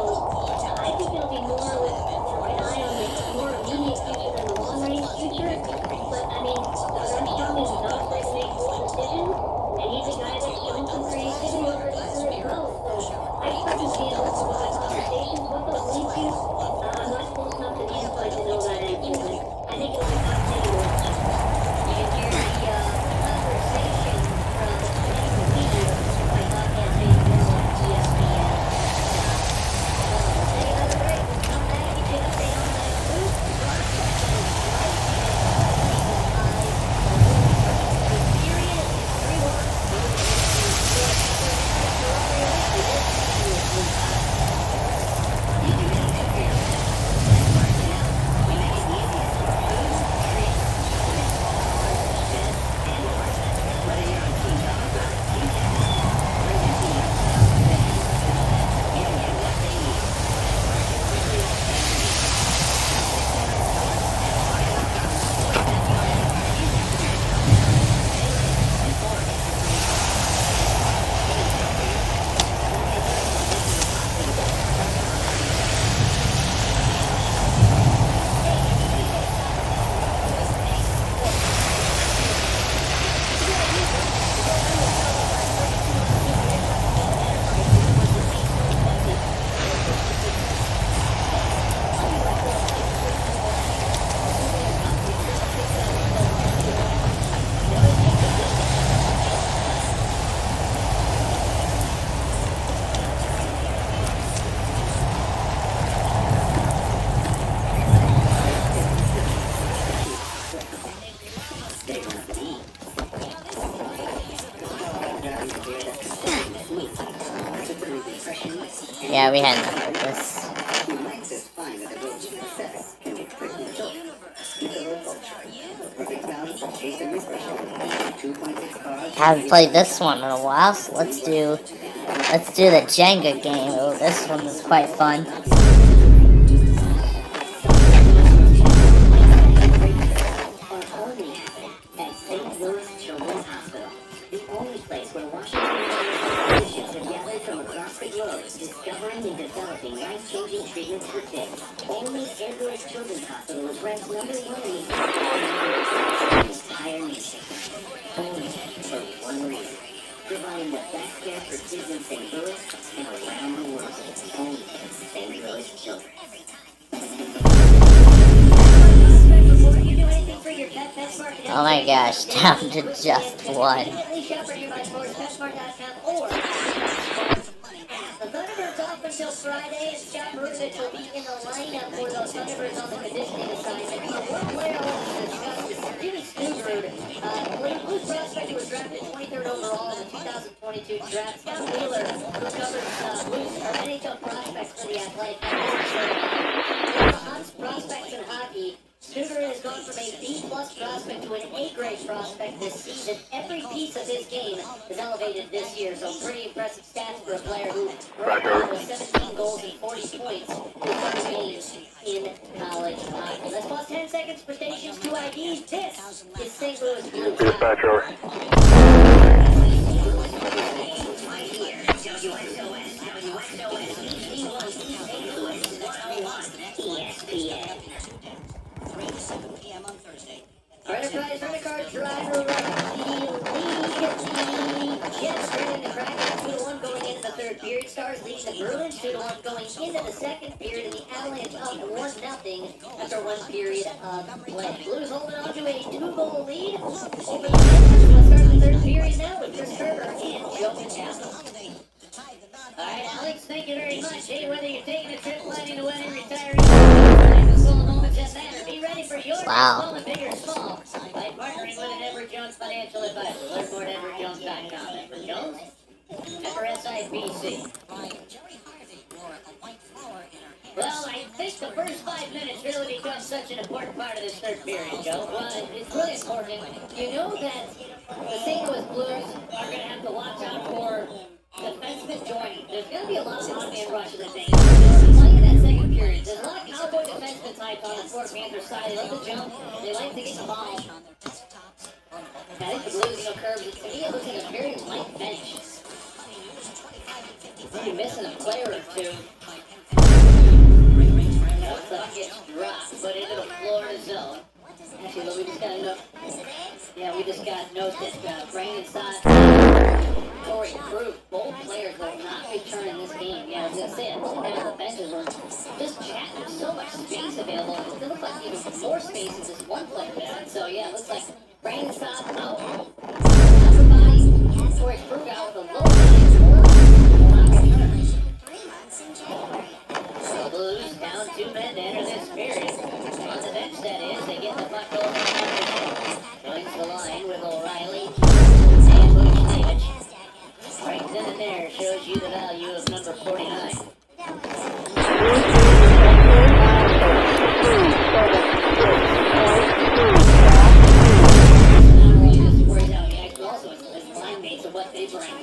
I think there'll be more with an eye on the more immediate future than the long-range future. But, I mean, Armstrong is not afraid to make bold decisions, and he's a guy that's shown some creativity over his career as well. So, I expect him to be able to have conversations with those lead to. I'm not close enough to the inside to know that answer, but I think it'll be fascinating to watch. You can hear the conversation from the season by Bobcat St. Paul on ESPN. Take another break. We'll come back and get an update on that group. Yeah, we had enough of this. Haven't played this one in a while, so let's do the Jenga game. Oh, this one was quite fun. Discovering and developing life-changing treatments for kids. Only Andrews Children's Hospital is ranked #1 in the entire nation. Only for one reason. Providing the best care for kids in St. Louis and around the world. Only St. Louis children. Oh my gosh, down to just one. The Thunderbirds off until Friday, and Scott Brunovich will be in the lineup for those Thunderbirds on the conditioning assignment. One player I want to discuss is Jimmy Stuberud, Blues prospect who was drafted 23rd overall in the 2022 draft. Scott Wheeler, who covers Blues or NHL prospects for the Athletic. One of the hottest prospects in hockey. Stuberud has gone from a B-plus prospect to an A-grade prospect this season. Every piece of his game is elevated this year, so pretty impressive stats for a player who right now has 17 goals and 40 points in 30 games in college hockey. Let's pause 10 seconds for stations 2 IDs. This is St. Louis Blues. Dispatcher. Enterprise Rent-A-Car driver around the lead. Jets trailing the Kraken 2-1 going into the third period. Stars leading the Bruins 2-1 going into the second period, and the Avalanche up 1-0 after 1 period of play. Blues holding on to a 2-goal lead over the Jets. We'll start the third period now with Chris Kerber and Joe Capel. All right, Alex, thank you very much. Hey, whether you're taking a trip, planning a wedding, retiring, be ready for your small and big or small by partnering with an Edward Jones financial advisor. Learn more at EdwardJones.com. Edward Jones, member SIPC. Well, I think the first 5 minutes really becomes such an important part of this third period, Joe. Well, it's really important. You know that the St. Louis Blues are going to have to watch out for defensemen joining. There's going to be a lot of hot-man rushes, I think. Playing that second period, there's a lot of cowboy defenseman types on the Fort Panther side. They like to jump. They like to get the ball. I think the Blues, Curb, to me, it looks like a very light bench. Maybe missing a player or two. Looks like it gets dropped, but into the Florida zone. Actually, we just got a note. Yeah, we just got a note that Brandon Stott, Corey Krug, both players will not return in this game. Yeah, I was going to say it. The benches were just chatting. There's so much space available. It looks like even more space is just one player down. So, yeah, it looks like Brandon Stott out. Upper body. Corey Krug out with a low body. The Blues down 2 men to enter this period. On the bench, that is. They get the puck over. Joins the line with O'Reilly. And Buchnevich. Right then and there shows you the value of number 49. Also, what they bring.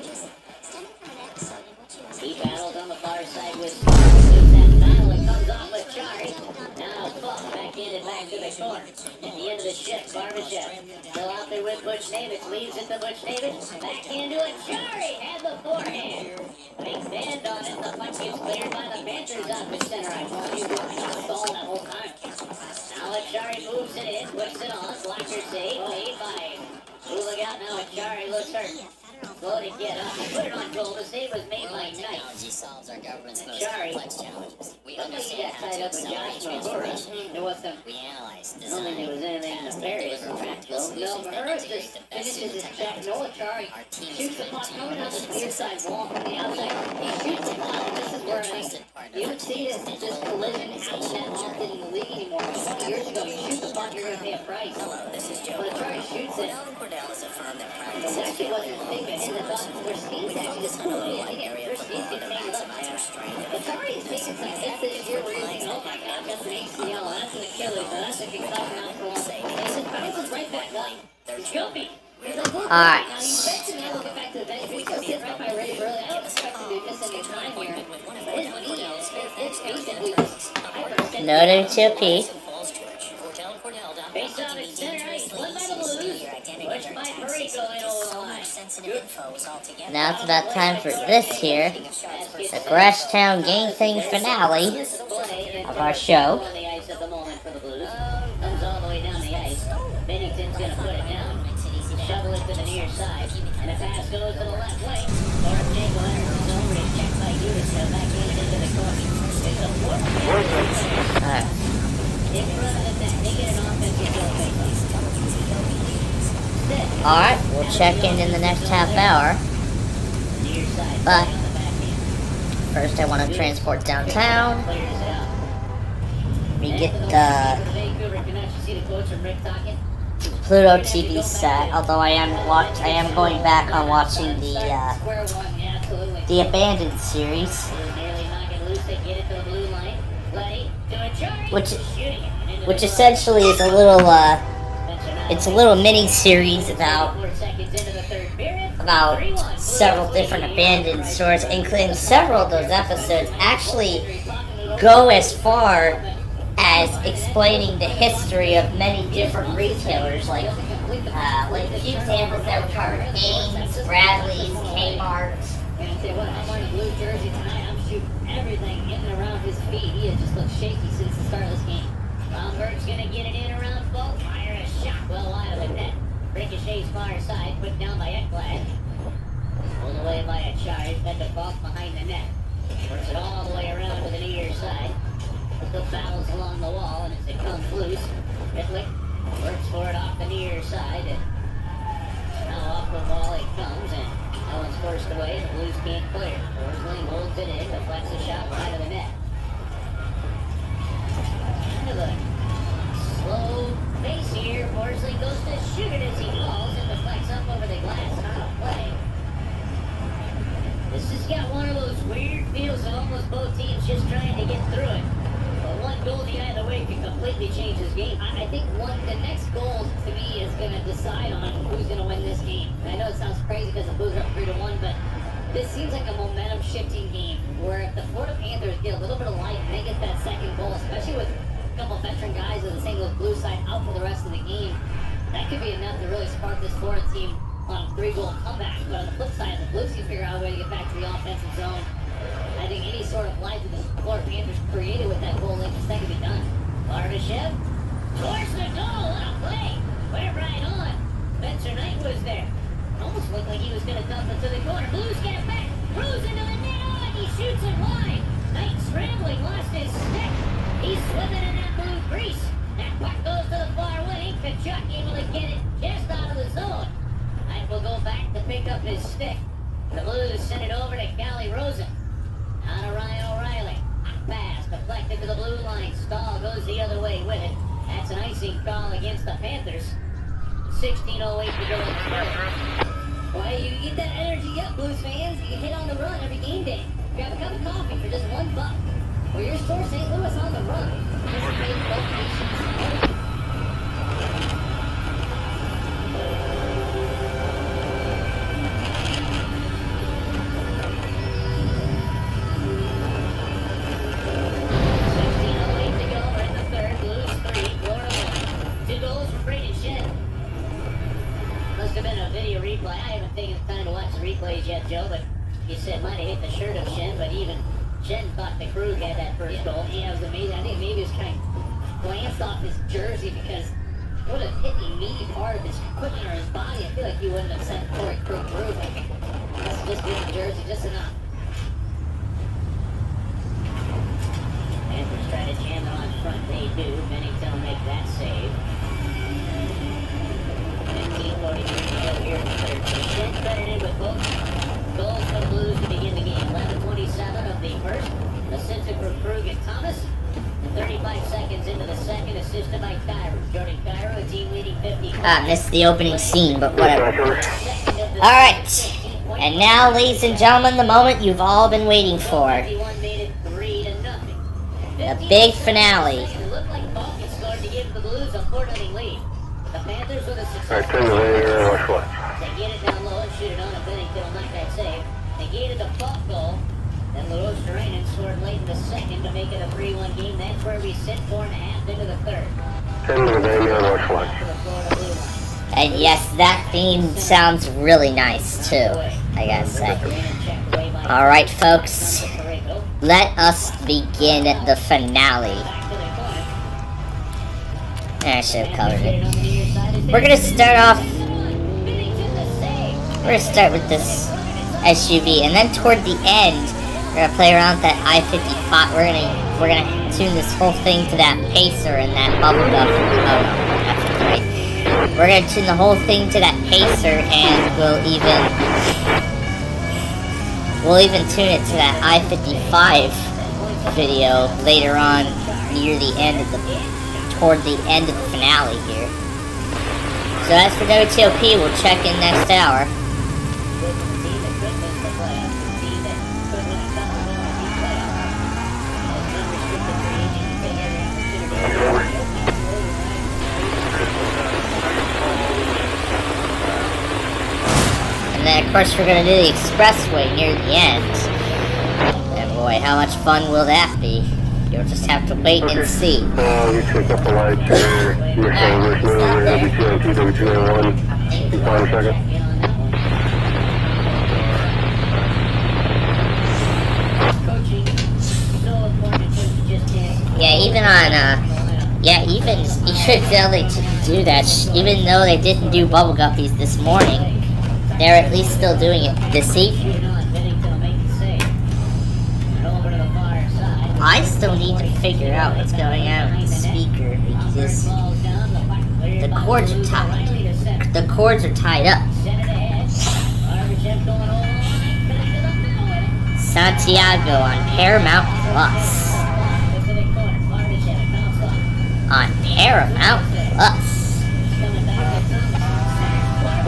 He battles on the far side with that battle and comes off with Cerri. Now Buck backhanded back to the corner. At the end of the shift, Barbashev still out there with Buchnevich. Leaves it to Buchnevich. Back into it. Cerri had the forehand. Big band on it. The puck gets cleared by the Panthers off the center. I thought he was stalled that whole time. Now Cerri moves it in, puts it on. Blocker save, made by. Look out now. Cerri looks hurt. Slow to get up. Put it on goal. The save was made by Knight. Cerri. We got tied up with Josh Mahura. There was some. I don't think there was anything nefarious. No, Mahura just finishes his check. Noah Cerri shoots the puck coming out the near side wall from the outside. He shoots the puck. This is where you don't see this collision happen that often in the league anymore. 20 years ago, you shoot the puck, you're going to pay a price. But Cerri shoots it. It actually wasn't a big hit in the dot. Their speed's actually just cool. Their speed's getting taken up now. But Cerri is taking some hits this year where he's like, oh my god, that's an ACL, that's an Achilles, that's a concussion, that's a long thing. This is right back up. He Alright. No W2P. Now it's about time for this here, the Grashtown Game Thing finale of our show. Bennington's going to put it down. Shovel it to the near side. And the pass goes to the left wing. Or Jacob Anderson's over it. Checked by Hewitt. So back into the corner. It's a fourth. Alright. In front of the net. They get an offensive goal. Alright, we'll check in the next half hour. But first I want to transport downtown. We get the Pluto TV set, although I am going back on watching the Abandoned series, which essentially is a little mini series about several different abandoned stores, including several of those episodes actually go as far as explaining the history of many different retailers, like a few examples that were covered: Ames, Bradley's, Kmart. And I say, what, I'm wearing a blue jersey tonight. I'm shooting everything in and around his feet. He has just looked shaky since the start of this game. Baumberg's going to get it in around Bolt. Fire a shot well wide of the net. Ricochet's far side, put down by Ekblad. Pulled away by a charge. That default behind the net. Works it all the way around to the near side. Still battles along the wall, and as it comes loose, Ritwick works for it off the near side. And now off the wall it comes, and that one's forced away. The Blues can't clear. Forsling holds it in, deflects a shot right of the net. Kind of a slow pace here. Forsling goes to shoot it as he falls and deflects up over the glass and out of play. This has got one of those weird feels of almost both teams just trying to get through it. But one goal the other way can completely change this game. I think the next goal to me is going to decide on who's going to win this game. And I know it sounds crazy because the Blues are up 3-1, but this seems like a momentum-shifting game where if the Florida Panthers get a little bit of life and they get that second goal, especially with a couple veteran guys on the St. Louis Blues side out for the rest of the game, that could be enough to really spark this Florida team on a 3-goal comeback. But on the flip side, the Blues can figure out a way to get back to the offensive zone. I think any sort of life that the Florida Panthers created with that goal, that can be done. Barbashev towards the goal, what a play! Went right on. Spencer Knight was there. Almost looked like he was going to dump it to the corner. Blues get it back. Throws into the net. Oh, and he shoots it wide. Knight scrambling, lost his stick. He's swimming in that blue crease. That puck goes to the far wing. Kachuk able to get it just out of the zone. Knight will go back to pick up his stick. The Blues send it over to Callie Rosen. Out of Ryan O'Reilly. Pass deflected to the blue line. Stahl goes the other way with it. That's an icing call against the Panthers. 16:08 to go in the third. Boy, you get that energy up, Blues fans. You hit on the run every game day. Grab a cup of coffee for just $1. Or your store St. Louis on the run. Participate in both nations. I haven't taken the time to watch the replays yet, Joe, but you said might have hit the shirt of Shen, but even Shen thought the Krug had that first goal. Yeah, it was amazing. I think maybe it was kind of glanced off his jersey because it would have hit the meaty part of his equipment or his body. I feel like he wouldn't have sent Corey Krug through, but that's just hit the jersey just enough. Panthers try to jam it on front. They do. Bennington will make that save. 15:43 here in the third. Shen credited with both goals for the Blues to begin the game. 11:27 of the first. Assisted for Krug and Thomas. And 35 seconds into the second, assisted by Cairo. Jordan Cairo, a team leading 50. Missed the opening scene, but whatever. Alright. And now, ladies and gentlemen, the moment you've all been waiting for. The big finale. Alright, take it later, watch what? They get it down low and shoot it on, and Bennington will knock that save. They gated the puck goal. Then LaRose Terrain scored late in the second to make it a 3-1 game. That's where we sit 4.5 into the third. 10 to the game, watch one. And yes, that theme sounds really nice too, I gotta say. Alright folks, let us begin the finale. I should have covered it. We're gonna start with this SUV, and then toward the end, we're gonna play around with that I-55. We're gonna tune this whole thing to that pacer and that bubblegum. Oh no, that's right. We're gonna tune the whole thing to that pacer, and we'll even tune it to that I-55 video later on, near the end of toward the end of the finale here. So as for WTOP, we'll check in next hour. And then, of course, we're going to do the expressway near the end. And boy, how much fun will that be? You'll just have to wait and see. We check up the lights here. We're WTOP, W291. Can you find a second? Yeah, even though they didn't do that, even though they didn't do Bubble Guppies this morning, they're at least still doing it this evening. I still need to figure out what's going on with the speaker because the cords are tied. The cords are tied up. Santiago on Paramount Plus. On Paramount Plus.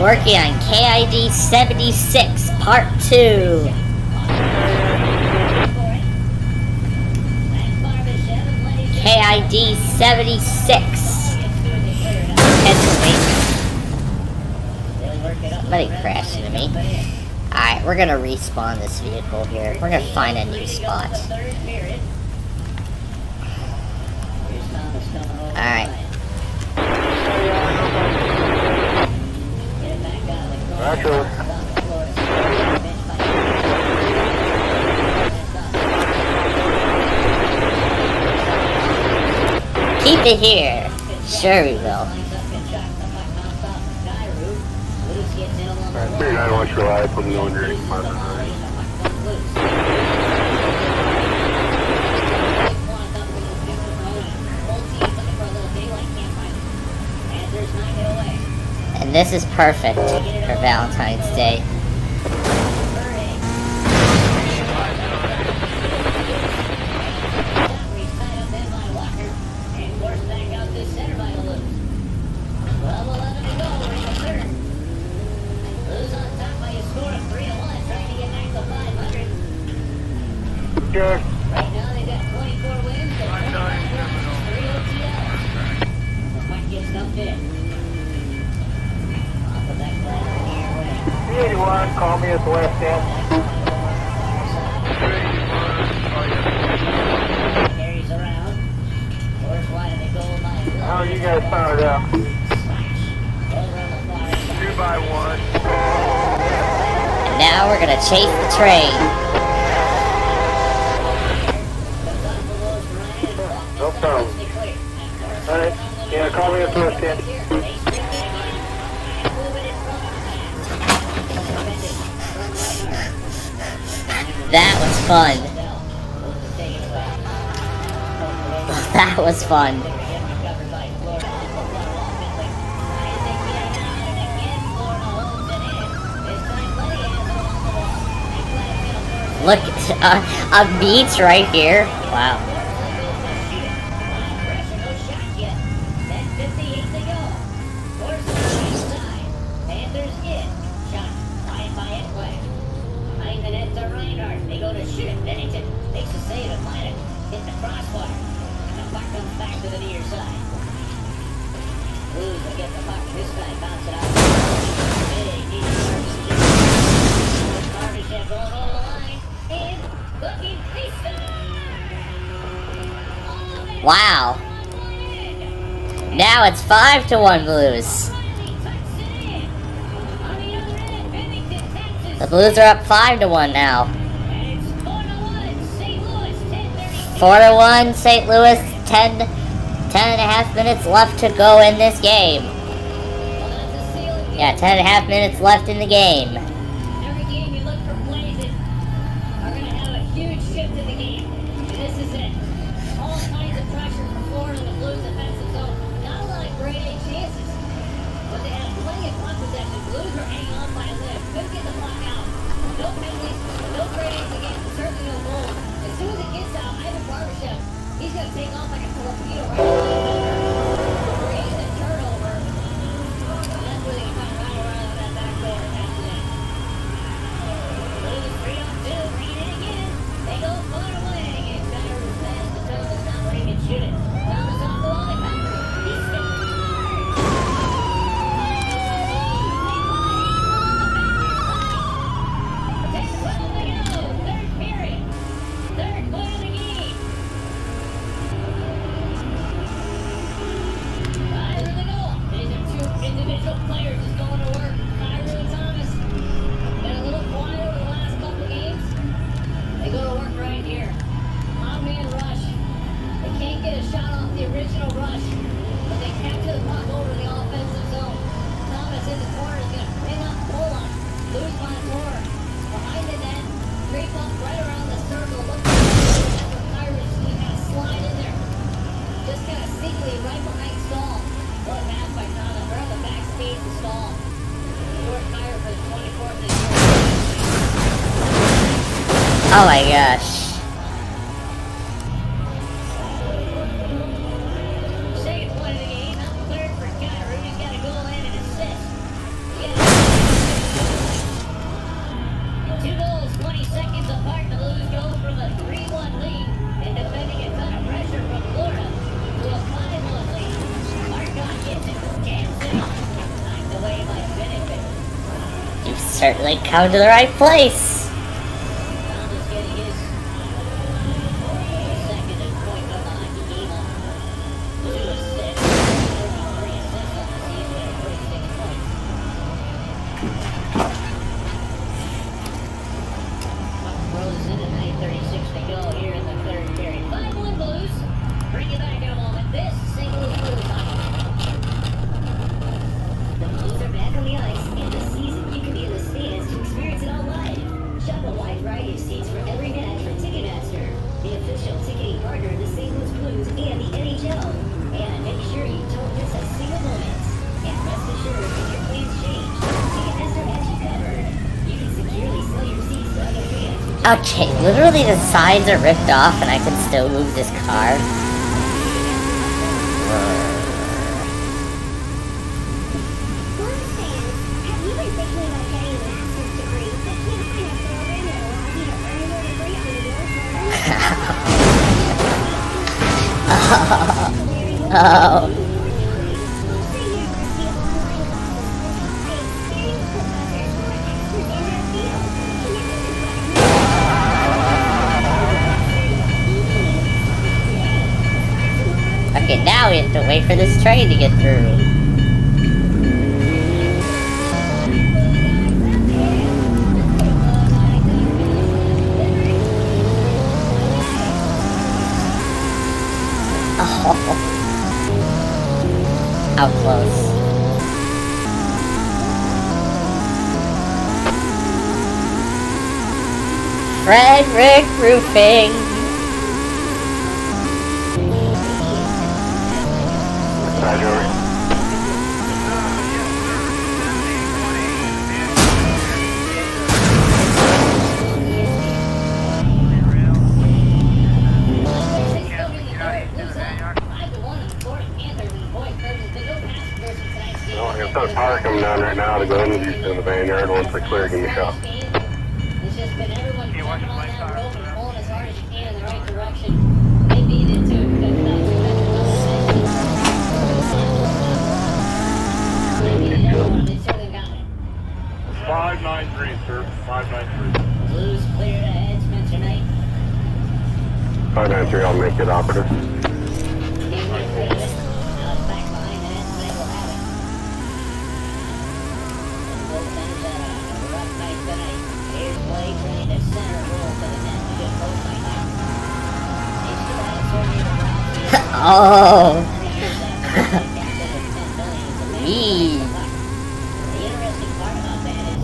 Working on KID 76 Part 2. KID 76. Somebody crashed into me. Alright, we're gonna respawn this vehicle here. We're gonna find a new spot. Alright. Keep it here. Sure we will. Alright, 39 watch your eye, put me on your marker. And this is perfect for Valentine's Day. Good. Right now they got 24 wins and 3 OTLs. Might get stuffed in. Off of that corner here. 381, call me at the west end. Carries around. Course wide of the goal line. How are you guys found it out? 2 by 1. And now we're gonna chase the train. No problem. Alright, yeah, call me at the west end. That was fun. That was fun. Look, a beach right here. Wow. They go to shoot it. Bennington makes a save at Gwinnett. Hit the crossbar. And the puck comes back to the near side. Blues will get the puck this time. Bounce it out. Big deep. Wow. Now it's 5-1 Blues. The Blues are up 5-1 now. 4-1 St. Louis. 10.5 minutes left to go in this game. Yeah, 10.5 minutes left in the game. Every game you look for plays that are going to have a huge shift in the game. And this is it. All kinds of pressure from Florida and the Blues defensive zone. Not a lot of grade A chances. But they have plenty of puck possession. Blues are hanging on by a limb. Couldn't get the puck out. No penalties, no grade A's again, certainly no goals. As soon as it gets out, Ivan Barbashev, he's going to take off like a torpedo right away. Create a turnover. And that's where they can kind of run around with that back door and that's it. Blues 3-on-2, bring it in again. They go far away. And Connor was fast to Thomas, not where he can shoot it. Thomas off the wall, they cover. He scores! Individual players is going to work. Kyrie and Thomas been a little quiet over the last couple of games. They go to work right here. Odd-man rush. They can't get a shot off the original rush, but they capture the puck over the offensive zone. Thomas in the corner is going to pin up, pull up, lose by 4. Behind the net, creep up right around the circle. Look for Kyrie to kind of slide in there. Just kind of sneakily right behind Stahl. What a pass by Thomas. We're on the backstage to Stahl. George Kyrie for the 24th this year. Oh my gosh. Second point of the game. Not cleared for Kyrie. He's got a goal and an assist. 2 goals, 20 seconds apart. The Blues go from a 3-1 lead and defending a ton of pressure from Florida to a 5-1 lead. Marcotte gets it from Kansas City. Knocked away by Benefit. You've certainly come to the right place. Thomas getting his second and point of the hockey game on 2 assists. 3 assists on the season and 46 points. Puck throws in at 9:36 to go here in the third period. 5-1 Blues. Bring you back in a moment. This St. Louis Blues hockey. The Blues are back on the ice, and this season you can be in the stands to experience it all live. Shop a wide variety of seats for every match from Ticketmaster, the official ticketing partner of the St. Louis Blues and the NHL. And make sure you don't miss a single moment. And rest assured, if your plans change, Ticketmaster has you covered. You can securely sell your seats to other fans. Okay, literally the sides are ripped off and I can still move this car. Oh. Okay, now we have to wait for this train to get through. Oh. How close. Frederick Roofing. Hi, Joey. Well, I got that power coming down right now to go into the vineyard. Once they clear, give me a shot. It's just been everyone jumping on that rope and pulling as hard as you can in the right direction. They beat it too. They certainly got it. 593, sir. 593. Connecticut operative. Oh. Yee. The interesting part about that is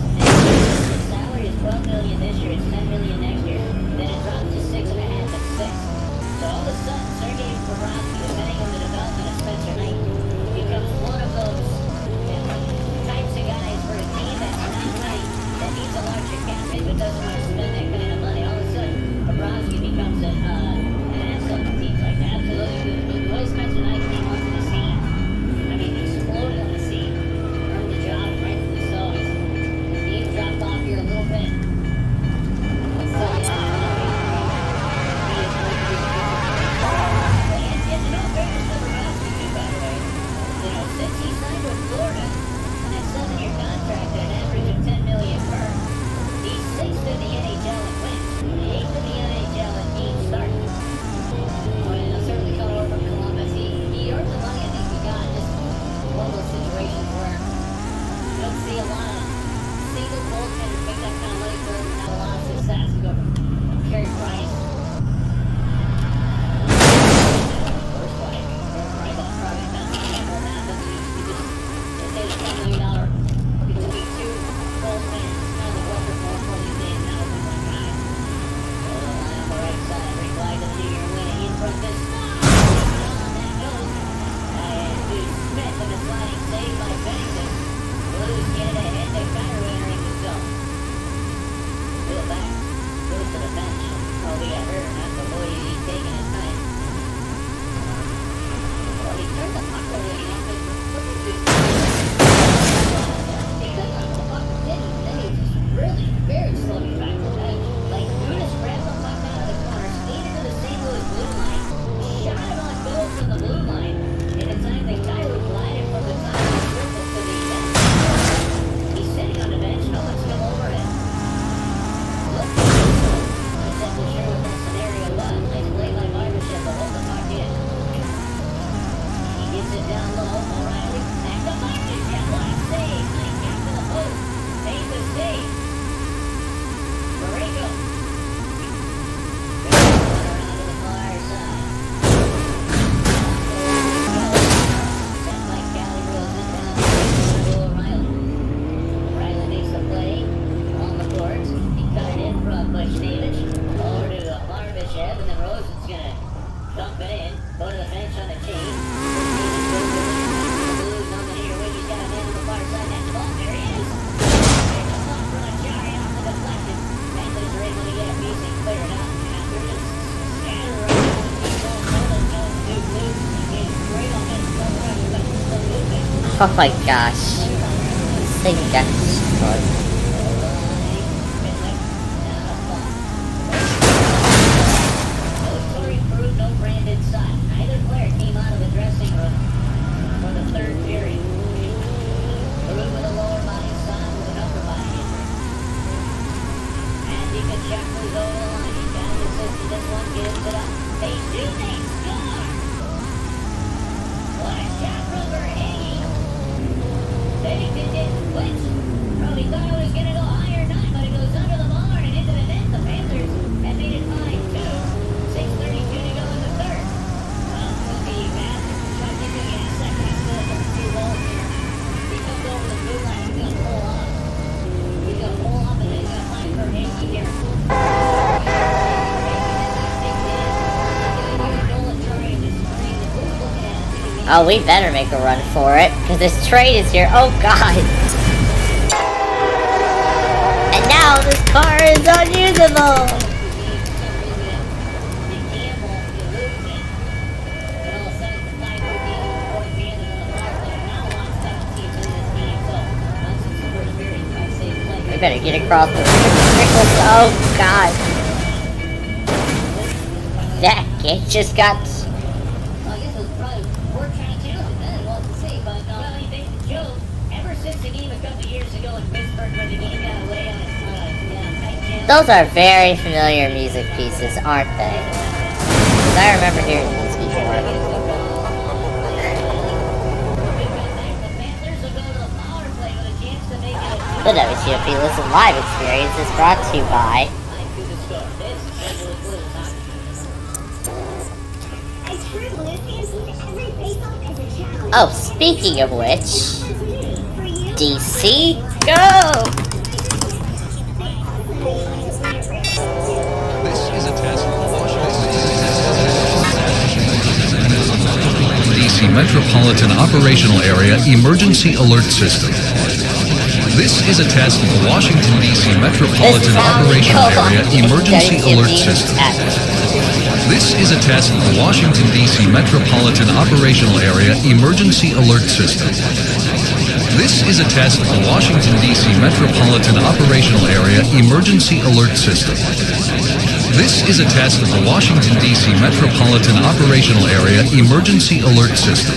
his salary is $12 million this year, it's $10 million next year. Then it drops to 6.5 and 6. So all of a sudden, Sergei Bobrovsky, depending on the development of Spencer Knight, becomes one of those types of guys for a team that's not right, that needs a larger cap hit but doesn't want to spend that kind of money. All of a sudden, Bobrovsky becomes an asset to teams like that. Absolutely. The way Spencer Knight came onto the scene, I mean, exploded on the scene, earned the job, rightfully so. The team dropped off here a little bit. So, since he signed with Florida on that 7-year contract at an average of $10 million per, he's 6th in the NHL in wins, 8th in the NHL in team starts. Well, certainly coming over from Columbus, he earned the money I think he got. Just one of those situations where you don't see a lot of single goaltenders make that kind of money for him and have a lot of success. You go from Carey Price. Oh my gosh. This thing got destroyed. Oh, we better make a run for it, because this train is here. Oh, God. And now this car is unusable. We better get across the trickles. Oh, God. That gate just got... Those are very familiar music pieces, aren't they? Because I remember hearing these before. The WTOP Listen Live experience is brought to you by Oh, speaking of which, DC, go! This is a test of the DC Metropolitan Operational Area Emergency Alert System. This is a test of the Washington, D.C. Metropolitan Operational Area Emergency Alert System. This is a test of the Washington, D.C. Metropolitan Operational Area Emergency Alert System. This is a test of the Washington, D.C. Metropolitan Operational Area Emergency Alert System. This is a test of the Washington, D.C. Metropolitan Operational Area Emergency Alert System.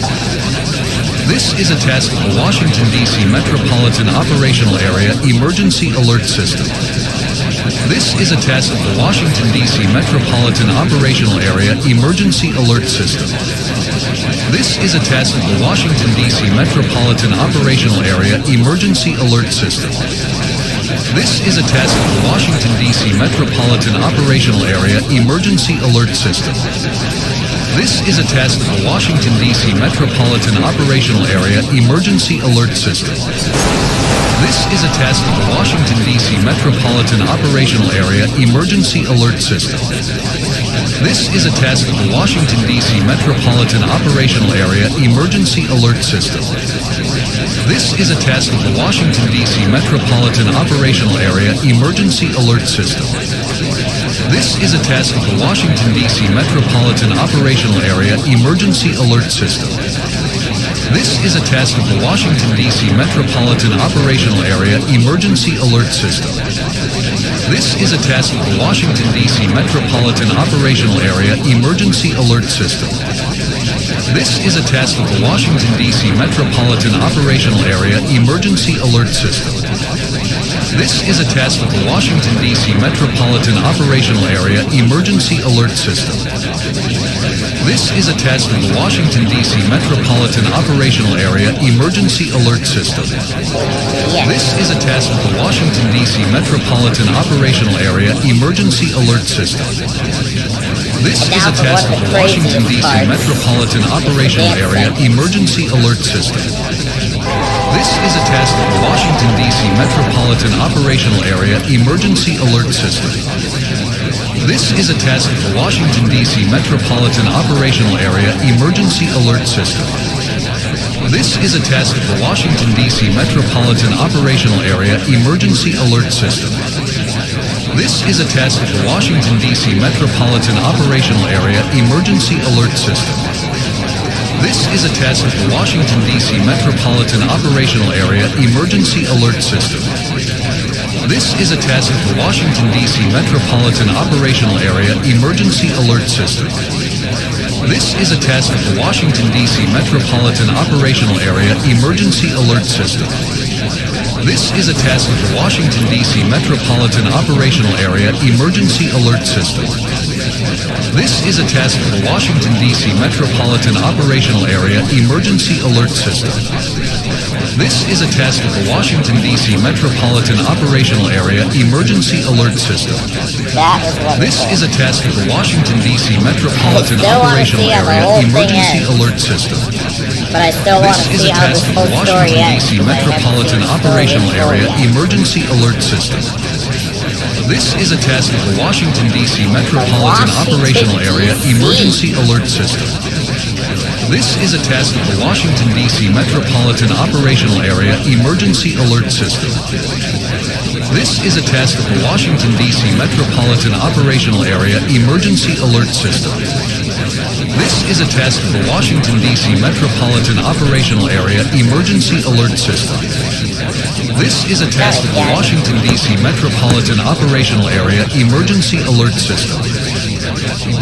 This is a test of the Washington, D.C. Metropolitan Operational Area Emergency Alert System. This is a test of the Washington, D.C. Metropolitan Operational Area Emergency Alert System. This is a test of the Washington, D.C. Metropolitan Operational Area Emergency Alert System. This is a test of the Washington, D.C. Metropolitan Operational Area Emergency Alert System. This is a test of the Washington, D.C. Metropolitan Operational Area Emergency Alert System. This is a test of the Washington, D.C. Metropolitan Operational Area Emergency Alert System. This is a test of the Washington, D.C. Metropolitan Operational Area Emergency Alert System. This is a test of the Washington, D.C. Metropolitan Operational Area Emergency Alert System. This is a test of the Washington, D.C. Metropolitan Operational Area Emergency Alert System. This is a test of the Washington, D.C. Metropolitan Operational Area Emergency Alert System. This is a test of the Washington, D.C. Metropolitan Operational Area Emergency Alert System. This is a test of the Washington, D.C. Metropolitan Operational Area Emergency Alert System. This is a test of the Washington, D.C. Metropolitan Operational Area Emergency Alert System. This is a test of the Washington, D.C. Metropolitan Operational Area Emergency Alert System. This is a test of the Washington, D.C. Metropolitan Operational Area Emergency Alert System. This is a test of the Washington, D.C. Metropolitan Operational Area Emergency Alert System. This is a test of the Washington, D.C. Metropolitan Operational Area Emergency Alert System. This is a test of the Washington, D.C. Metropolitan Operational Area Emergency Alert System. This is a test of the Washington, D.C. Metropolitan Operational Area Emergency Alert System. This is a test of the Washington, D.C. Metropolitan Operational Area Emergency Alert System. This is a test of the Washington, D.C. Metropolitan Operational Area Emergency Alert System. This is a test of the Washington, D.C. Metropolitan Operational Area Emergency Alert System. This is a test of the Washington, D.C. Metropolitan Operational Area Emergency Alert System. This is a test of the Washington, D.C. Metropolitan Operational Area Emergency Alert System. This is a test of the Washington, D.C. Metropolitan Operational Area Emergency Alert System. This is a test of the Washington, D.C. Metropolitan Operational Area Emergency Alert System. This is a test of the Washington, D.C. Metropolitan Operational Area Emergency Alert System. But I still want to see how this whole story ends. This is a test of the Washington, D.C. Metropolitan Operational Area Emergency Alert System. This is a test of the Washington, D.C. Metropolitan Operational Area Emergency Alert System. This is a test of the Washington, D.C. Metropolitan Operational Area Emergency Alert System. This is a test of the Washington, D.C. Metropolitan Operational Area Emergency Alert System. This is a test of the Washington, D.C. Metropolitan Operational Area Emergency Alert System. This is a test of the Washington, D.C. Metropolitan Operational Area Emergency Alert System.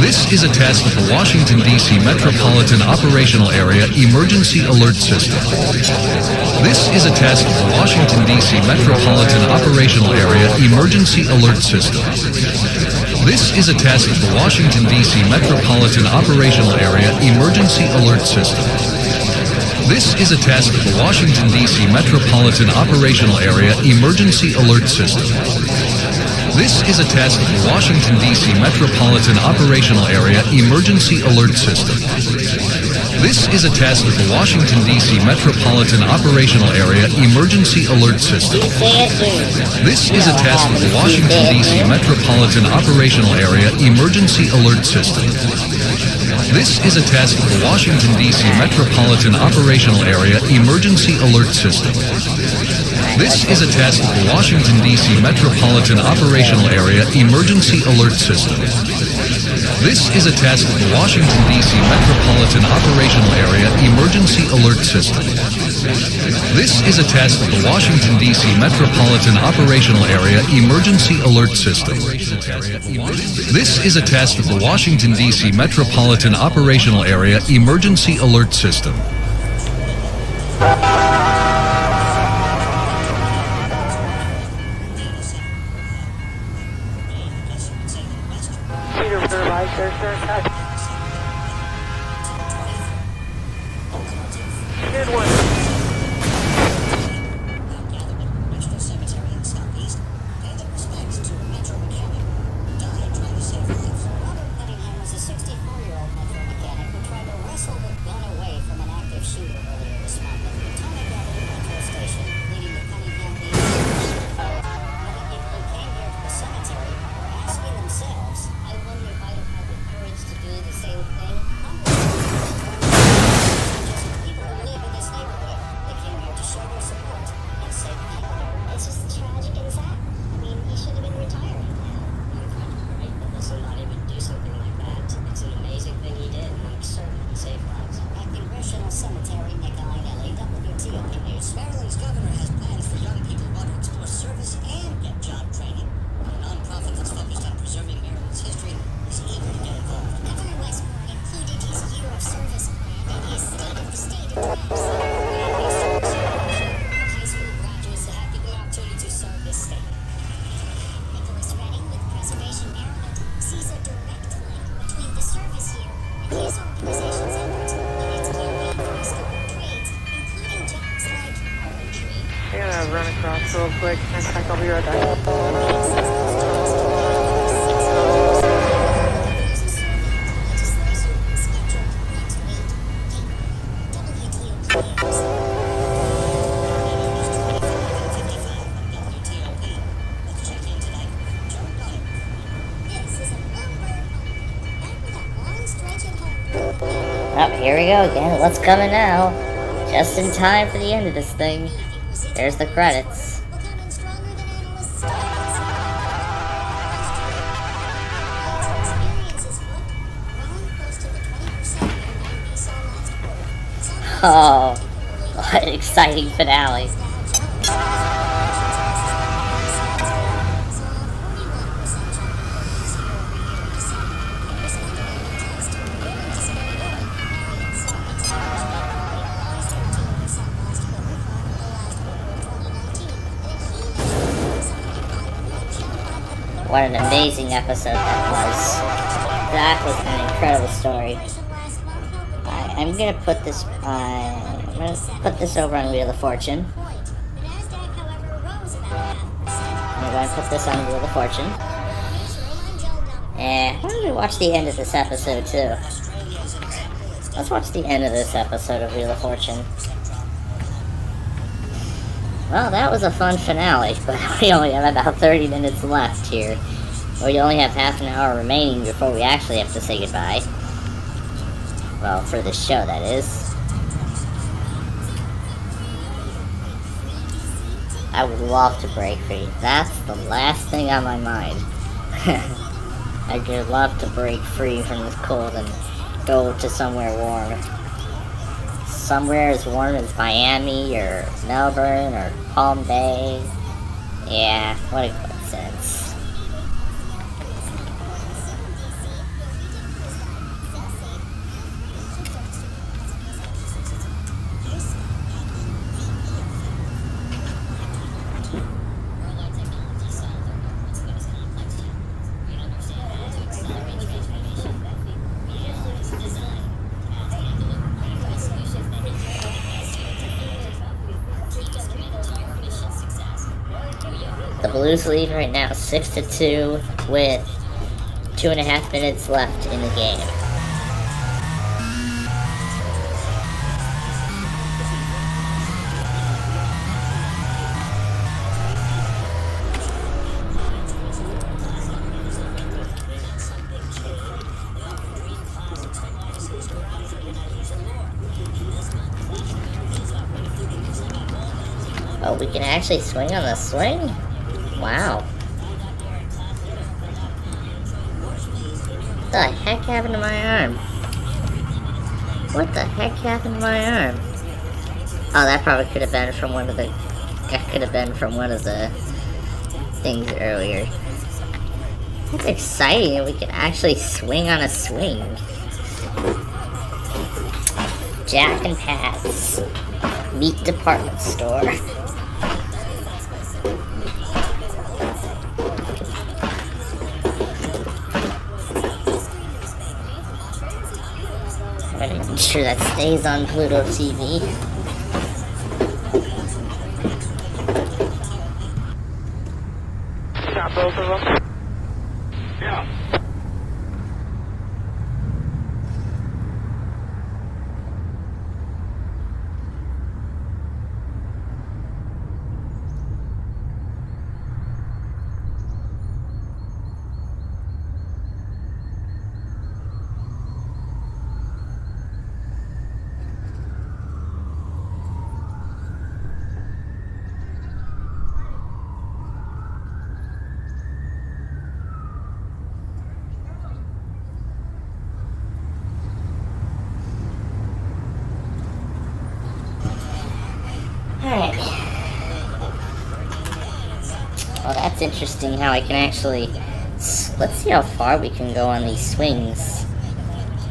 This is a test of the Washington, D.C. Metropolitan Operational Area Emergency Alert System. This is a test of the Washington, D.C. Metropolitan Operational Area Emergency Alert System. This is a test of the Washington, D.C. Metropolitan Operational Area Emergency Alert System. This is a test of the Washington, D.C. Metropolitan Operational Area Emergency Alert System. This is a test of the Washington, D.C. Metropolitan Operational Area Emergency Alert System. This is a test of the Washington, D.C. Metropolitan Operational Area Emergency Alert System. This is a test of the Washington, D.C. Metropolitan Operational Area Emergency Alert System. This is a test of the Washington, D.C. Metropolitan Operational Area Emergency Alert System. This is a test of the Washington, D.C. Metropolitan Operational Area Emergency Alert System. This is a test of the Washington, D.C. Metropolitan Operational Area Emergency Alert System. This is a test of the Washington, D.C. Metropolitan Operational Area Emergency Alert System. This is a test of the Washington, D.C. Metropolitan Operational Area Emergency Alert System. Run across real quick. In fact, I'll be right back. Oh, here we go again. What's coming now? Just in time for the end of this thing. There's the credits. Oh, what an exciting finale. What an amazing episode that was. That was an incredible story. I'm gonna put this over on Wheel of Fortune. I'm going to put this on Wheel of Fortune. And why don't we watch the end of this episode too? Let's watch the end of this episode of Wheel of Fortune. Well, that was a fun finale, but we only have about 30 minutes left here. We only have half an hour remaining before we actually have to say goodbye. Well, for this show, that is. I would love to break free. That's the last thing on my mind. I'd love to break free from this cold and go to somewhere warm. Somewhere as warm as Miami or Melbourne or Palm Bay. Yeah, what a coincidence. Blues lead right now 6-2 with 2.5 minutes left in the game. Oh, we can actually swing on the swing? Wow. What the heck happened to my arm? What the heck happened to my arm? Oh, that probably could have been from one of the... That could have been from one of the things earlier. That's exciting that we can actually swing on a swing. Jack and Pat's Meat Department Store. I'm sure that stays on Pluto TV. Got both of them? Yeah. Alright. Well, that's interesting how I can actually... Let's see how far we can go on these swings.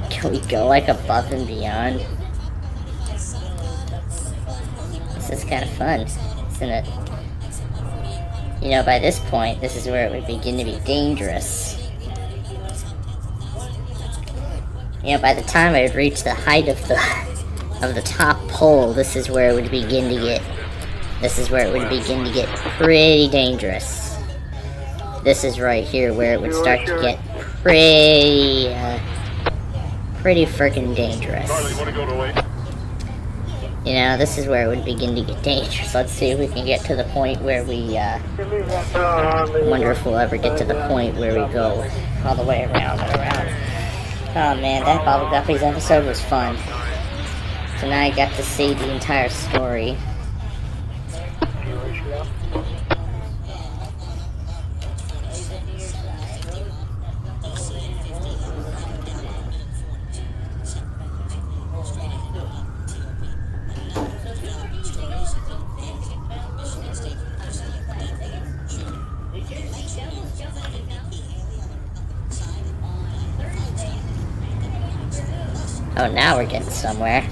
Can we go like above and beyond? This is kind of fun, isn't it? You know, by this point, this is where it would begin to be dangerous. You know, by the time I would reach the height of the top pole, this is where it would begin to get... This is where it would begin to get pretty dangerous. This is right here where it would start to get pretty freaking dangerous. You know, this is where it would begin to get dangerous. Let's see if we can get to the point where we, wonder if we'll ever get to the point where we go all the way around and around. Oh man, that Bubble Guppies episode was fun. So now I got to see the entire story. Oh, now we're getting somewhere.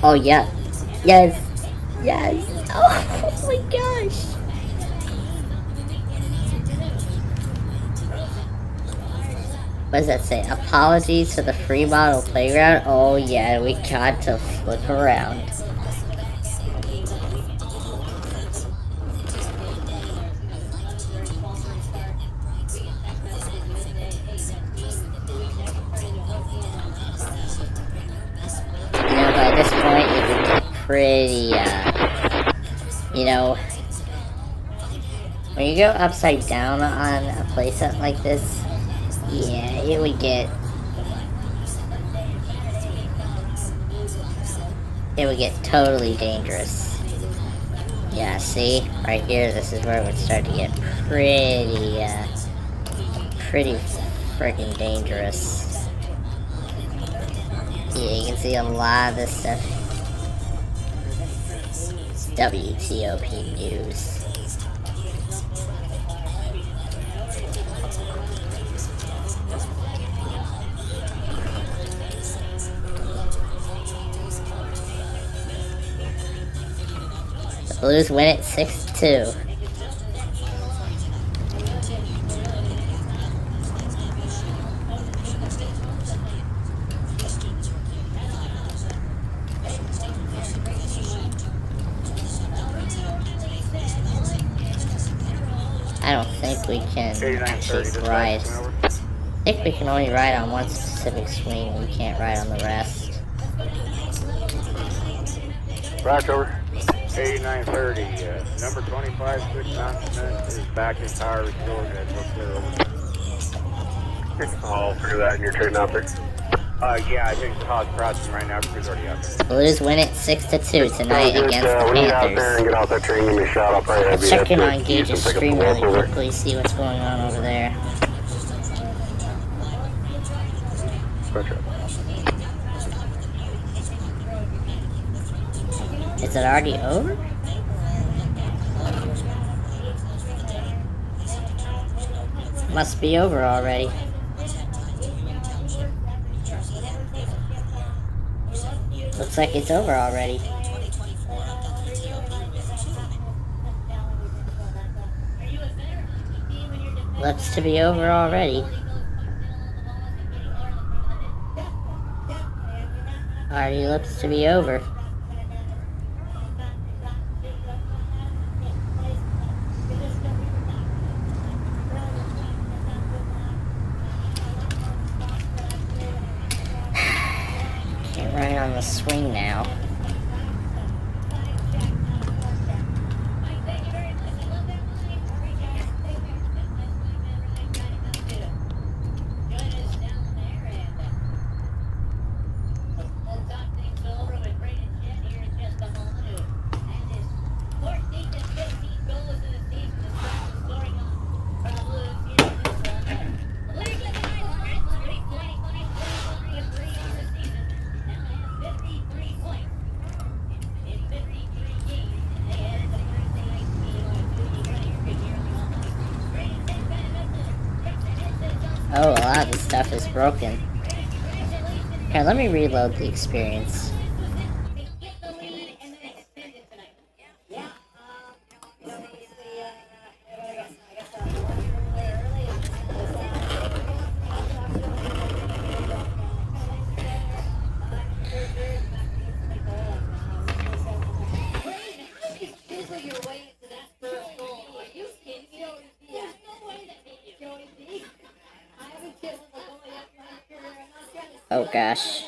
Oh yeah. Yes. Yes. Oh my gosh. What does that say? Apologies to the free model playground? Oh yeah, we got to flip around. Pretty, you know, when you go upside down on a playset like this, yeah, it would get totally dangerous. Yeah, see, right here, this is where it would start to get pretty freaking dangerous. Yeah, you can see a lot of this stuff. WTOP News. The Blues win it 6-2. I don't think we can actually ride. I think we can only ride on one specific swing. We can't ride on the rest. Back over. 8930. Number 25, 6 ounce is back in power restored and we're clear over. I'll figure that in your trading out there. Yeah, I think the hog's crossing right now because he's already out there. Blues win it 6-2 tonight against the when you get out there and Panthers. get out that train, give me a shout. I'll probably have Let's you check in to on Gage's stream really quickly, see what's going on over there. Is it already over? Must be over already. Looks like it's over already. Looks to be over already. Already looks to be over. Can't ride on the swing now. Oh, a lot of this stuff is broken. Here, let me reload the experience. Oh gosh.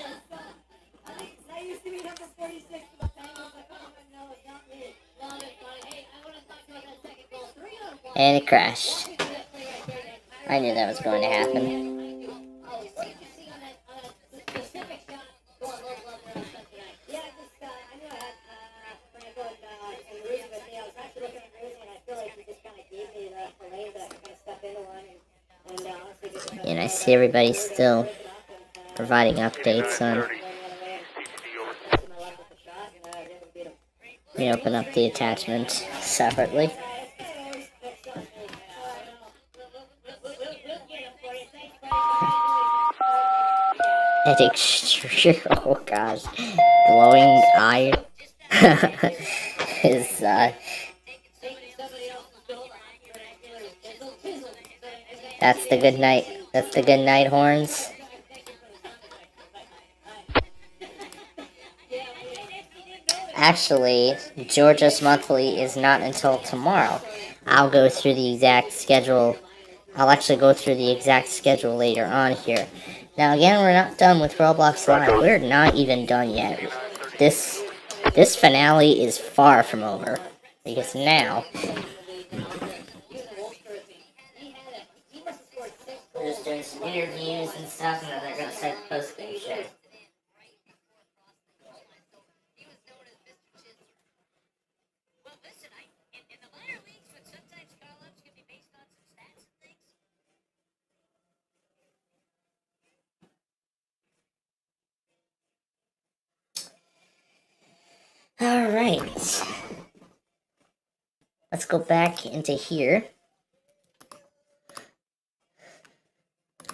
And it crashed. I knew that was going to happen. And I see everybody still providing updates on. Let me open up the attachment separately. Oh gosh, glowing eye is that's the good night. That's the good night horns. Actually, Georgia's monthly is not until tomorrow. I'll go through the exact schedule. I'll actually go through the exact schedule later on here. Now again, we're not done with Roblox Live. We're not even done yet. This finale is far from over. Because now we're just doing some interviews and stuff, and then they're gonna start posting shit. Alright. Let's go back into here.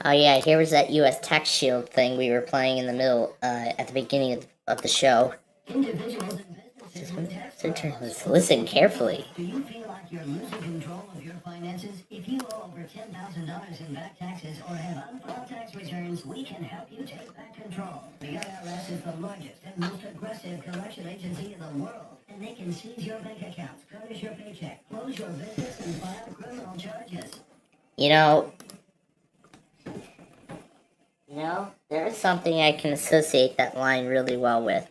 Oh yeah, here was that US tax shield thing we were playing in the middle, at the beginning of the show. Listen carefully. Do you feel like you're losing control of your finances? If you owe over $10,000 in back taxes or have unfiled tax returns, we can help you take back control. The IRS is the largest and most aggressive collection agency in the world. and they can seize your bank accounts, garnish your paycheck, close your business, and file criminal charges. You know, there is something I can associate that line really well with.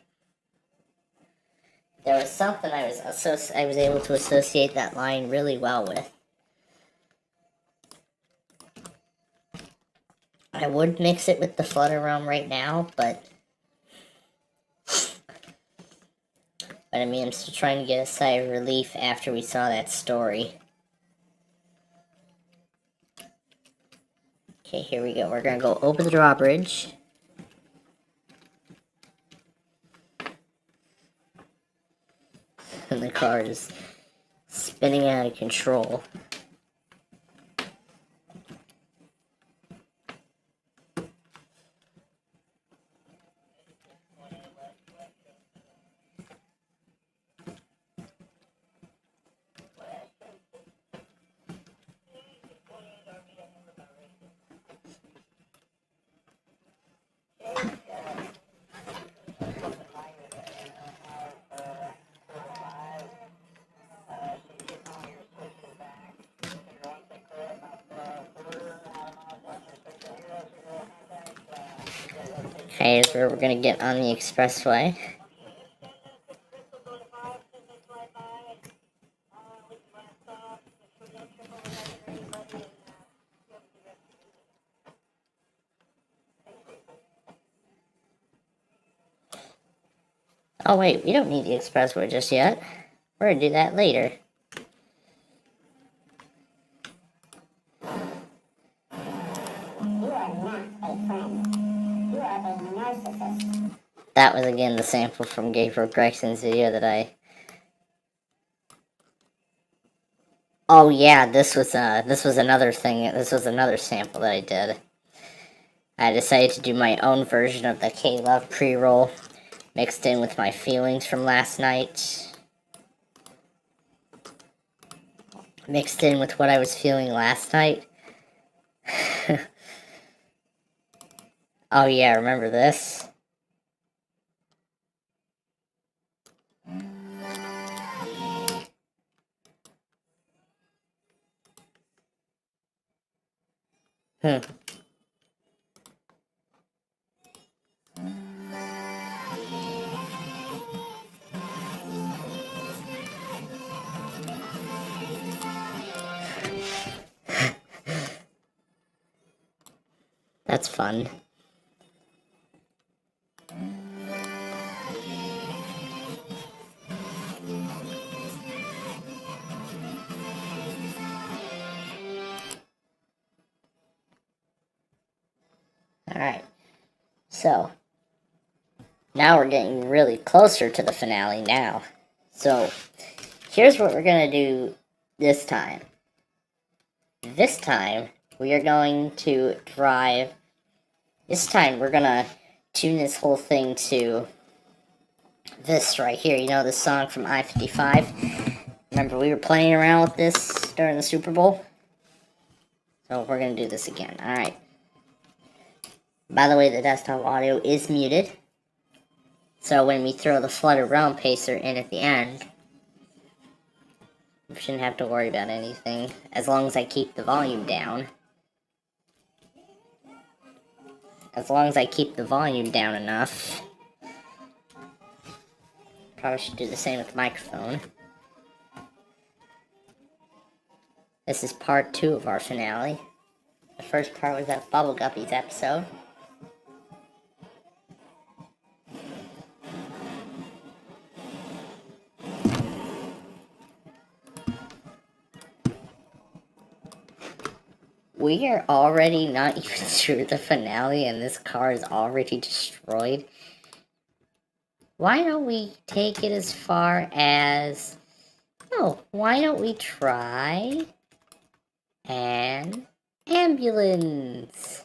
There was something I was able to associate that line really well with. I would mix it with the Flutter Realm right now, but I mean, I'm still trying to get a sigh of relief after we saw that story. Okay, here we go. We're gonna go over the drawbridge. And the car is spinning out of control. Okay, here's where we're gonna get on the expressway. Oh wait, we don't need the expressway just yet. We're gonna do that later. That was again the sample from Gabriel Gregson's video that I... Oh yeah, this was another thing, this was another sample that I did. I decided to do my own version of the K-Love pre-roll, mixed in with my feelings from last night. Mixed in with what I was feeling last night. Oh yeah, remember this? That's fun. Alright, so now we're getting really closer to the finale now. So here's what we're gonna do this time. This time we are going to drive. This time we're gonna tune this whole thing to this right here. You know, this song from I-55? Remember we were playing around with this during the Super Bowl? So we're gonna do this again. Alright. By the way, the desktop audio is muted. So when we throw the Flutter Realm pacer in at the end, we shouldn't have to worry about anything, as long as I keep the volume down. As long as I keep the volume down enough. Probably should do the same with the microphone. This is part 2 of our finale. The first part was that Bubble Guppies episode. We are already not even through the finale and this car is already destroyed. Why don't we take it as far as... Oh, why don't we try an ambulance?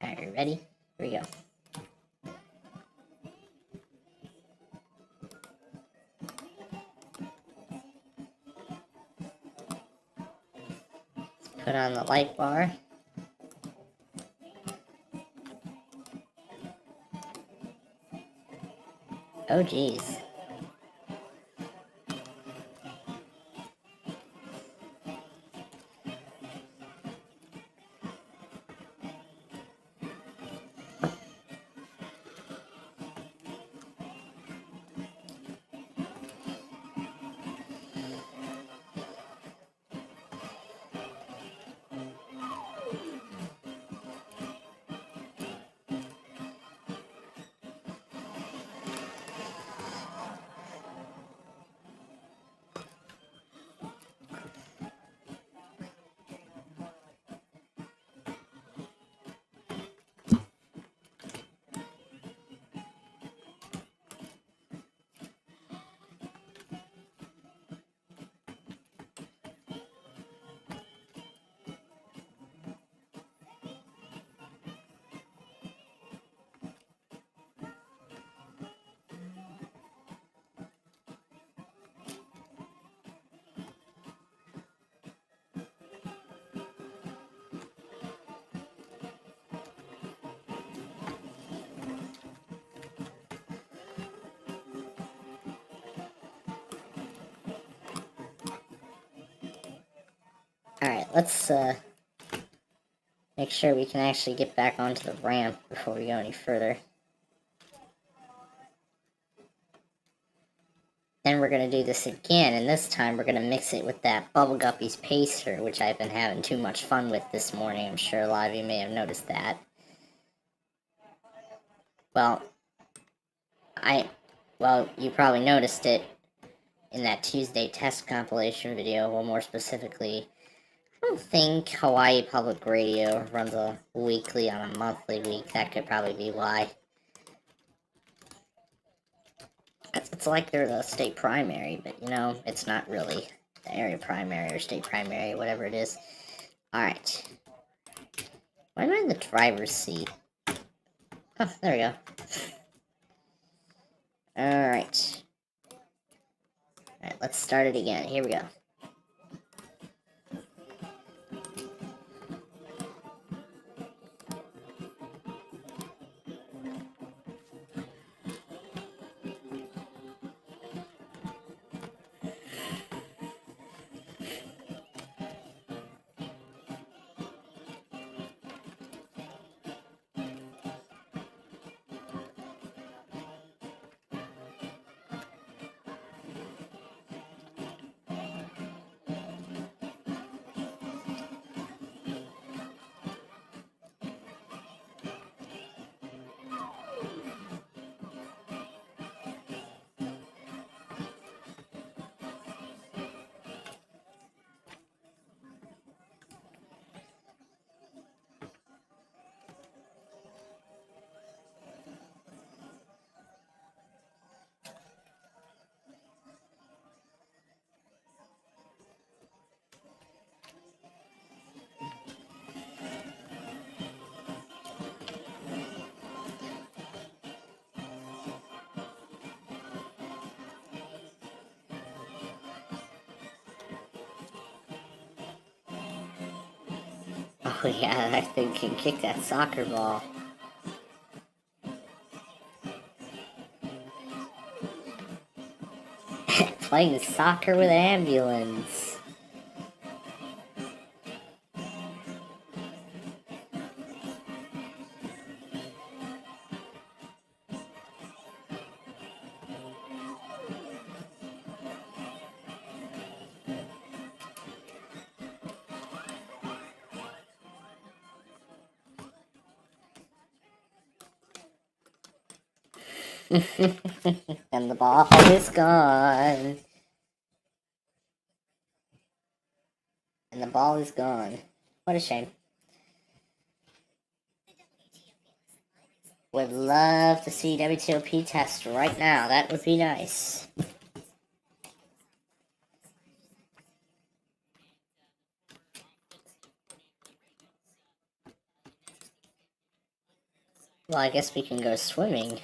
Alright, you ready? Here we go. Put on the light bar. Oh, geez. Alright, let's make sure we can actually get back onto the ramp before we go any further. Then we're going to do this again, and this time we're going to mix it with that Bubble Guppies Pacer, which I've been having too much fun with this morning. I'm sure a lot of you may have noticed that. Well, you probably noticed it in that Tuesday test compilation video. Well, more specifically, I don't think Hawaii Public Radio runs a weekly on a monthly week. That could probably be why. It's like they're the state primary, but, you know, it's not really the area primary or state primary, whatever it is. Alright. Why am I in the driver's seat? Oh, there we go. Alright. Alright, let's start it again. Here we go. Oh yeah, that thing can kick that soccer ball. Playing soccer with an ambulance. And the ball is gone. And the ball is gone. What a shame. Would love to see WTOP test right now. That would be nice. Well, I guess we can go swimming.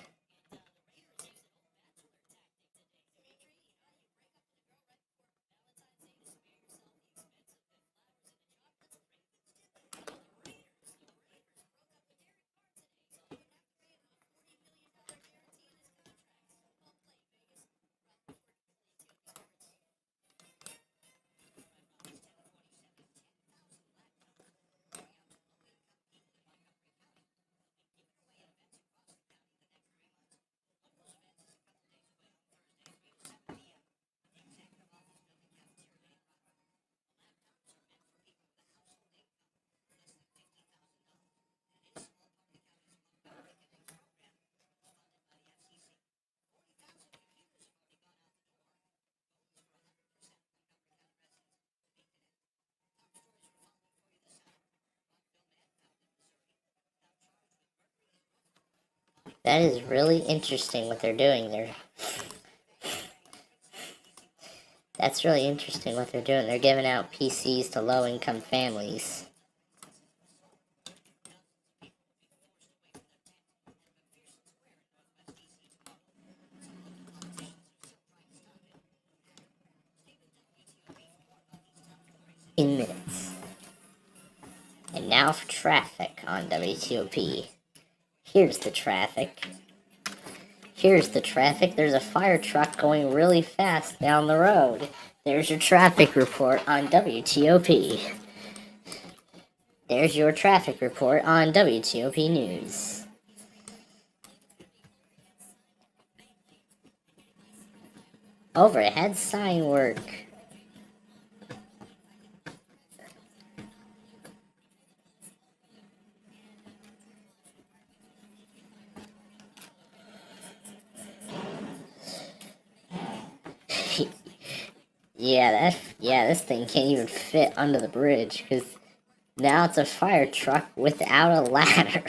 That is really interesting what they're doing there. That's really interesting what they're doing. They're giving out PCs to low-income families. In minutes. And now for traffic on WTOP. Here's the traffic. Here's the traffic. There's a fire truck going really fast down the road. There's your traffic report on WTOP. There's your traffic report on WTOP News. Overhead sign work. Yeah, this thing can't even fit under the bridge, because now it's a fire truck without a ladder.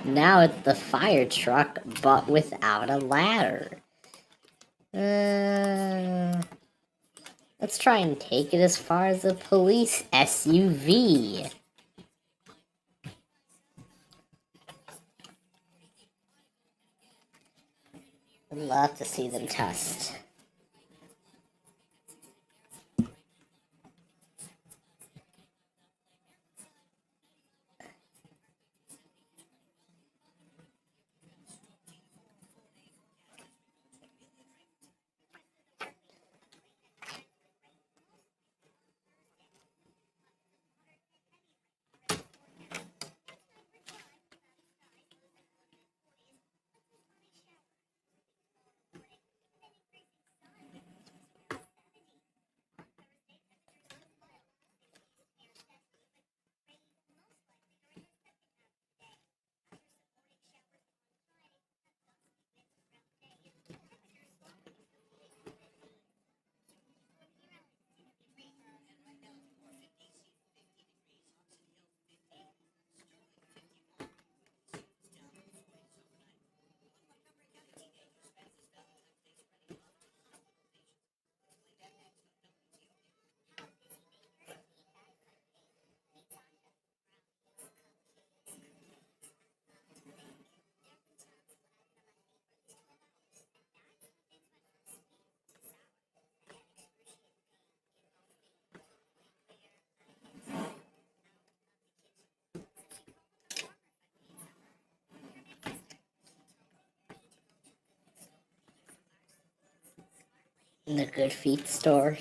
Now it's the fire truck, but without a ladder. Let's try and take it as far as a police SUV. I'd love to see them test. In the Good Feet store.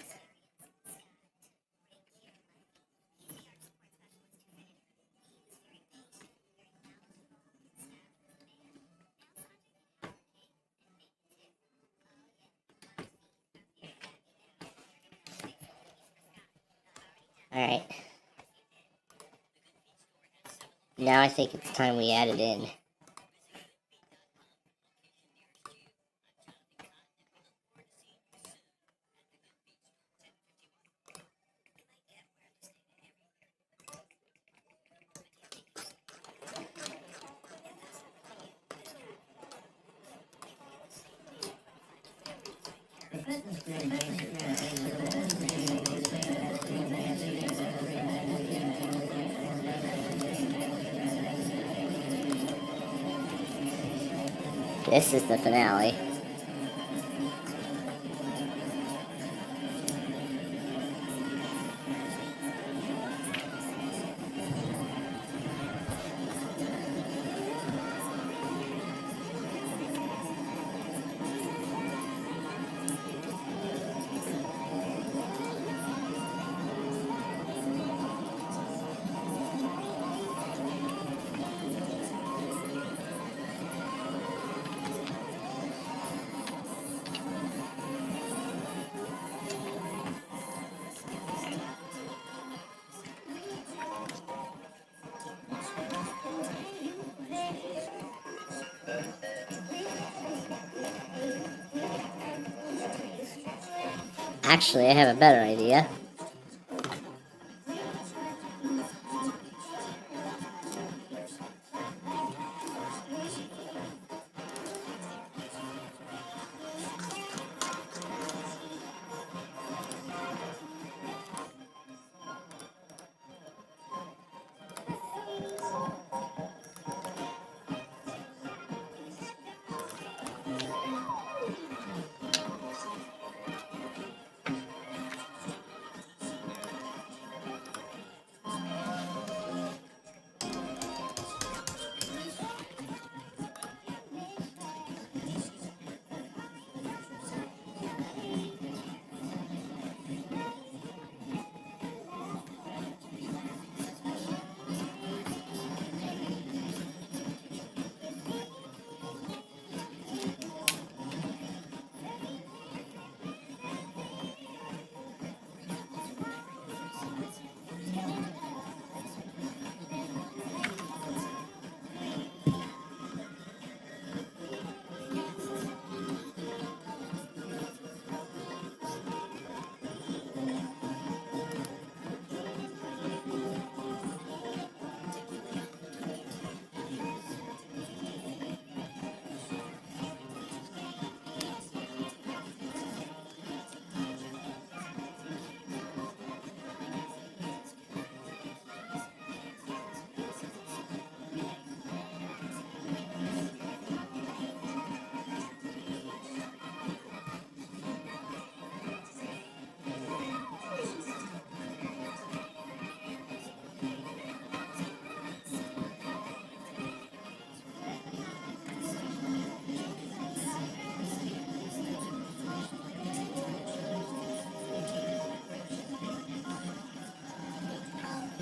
Alright. Now I think it's time we add it in. This is the finale. Actually, I have a better idea.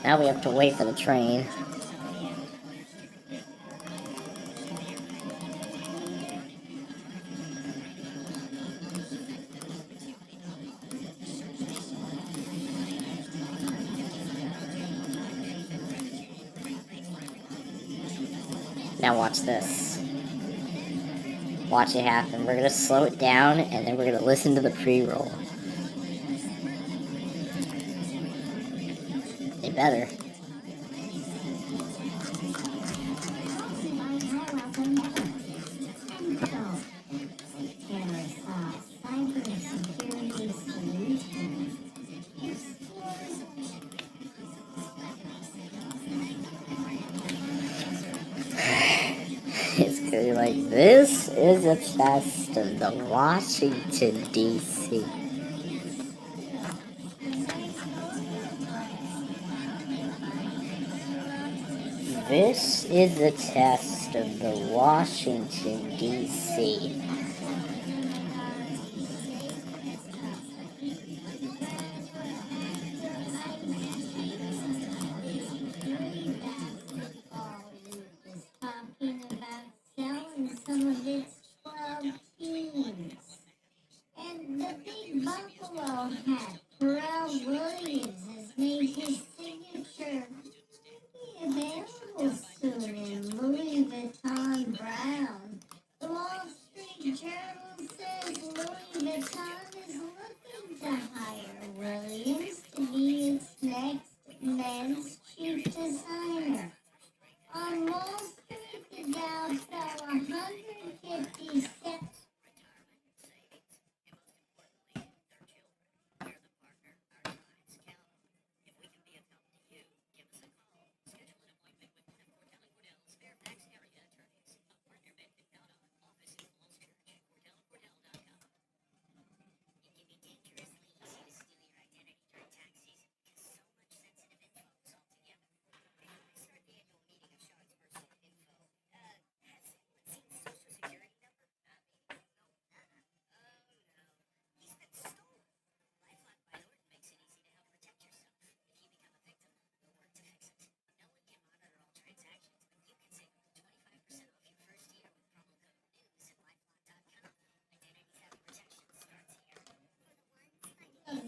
Now we have to wait for the train. Now watch this. Watch it happen. We're gonna slow it down, and then we're gonna listen to the pre-roll. They better. It's gonna be like, this is a test of the Washington, D.C. This is a test of the Washington, D.C. Some of its 12 teams. And the big buffalo hat, Pharrell Williams, has made his signature. Be available soon in Louis Vuitton Brown. The Wall Street Journal says Louis Vuitton is looking to hire Williams to be its next men's chief designer. On Wall Street, the Dow fell 150 cents.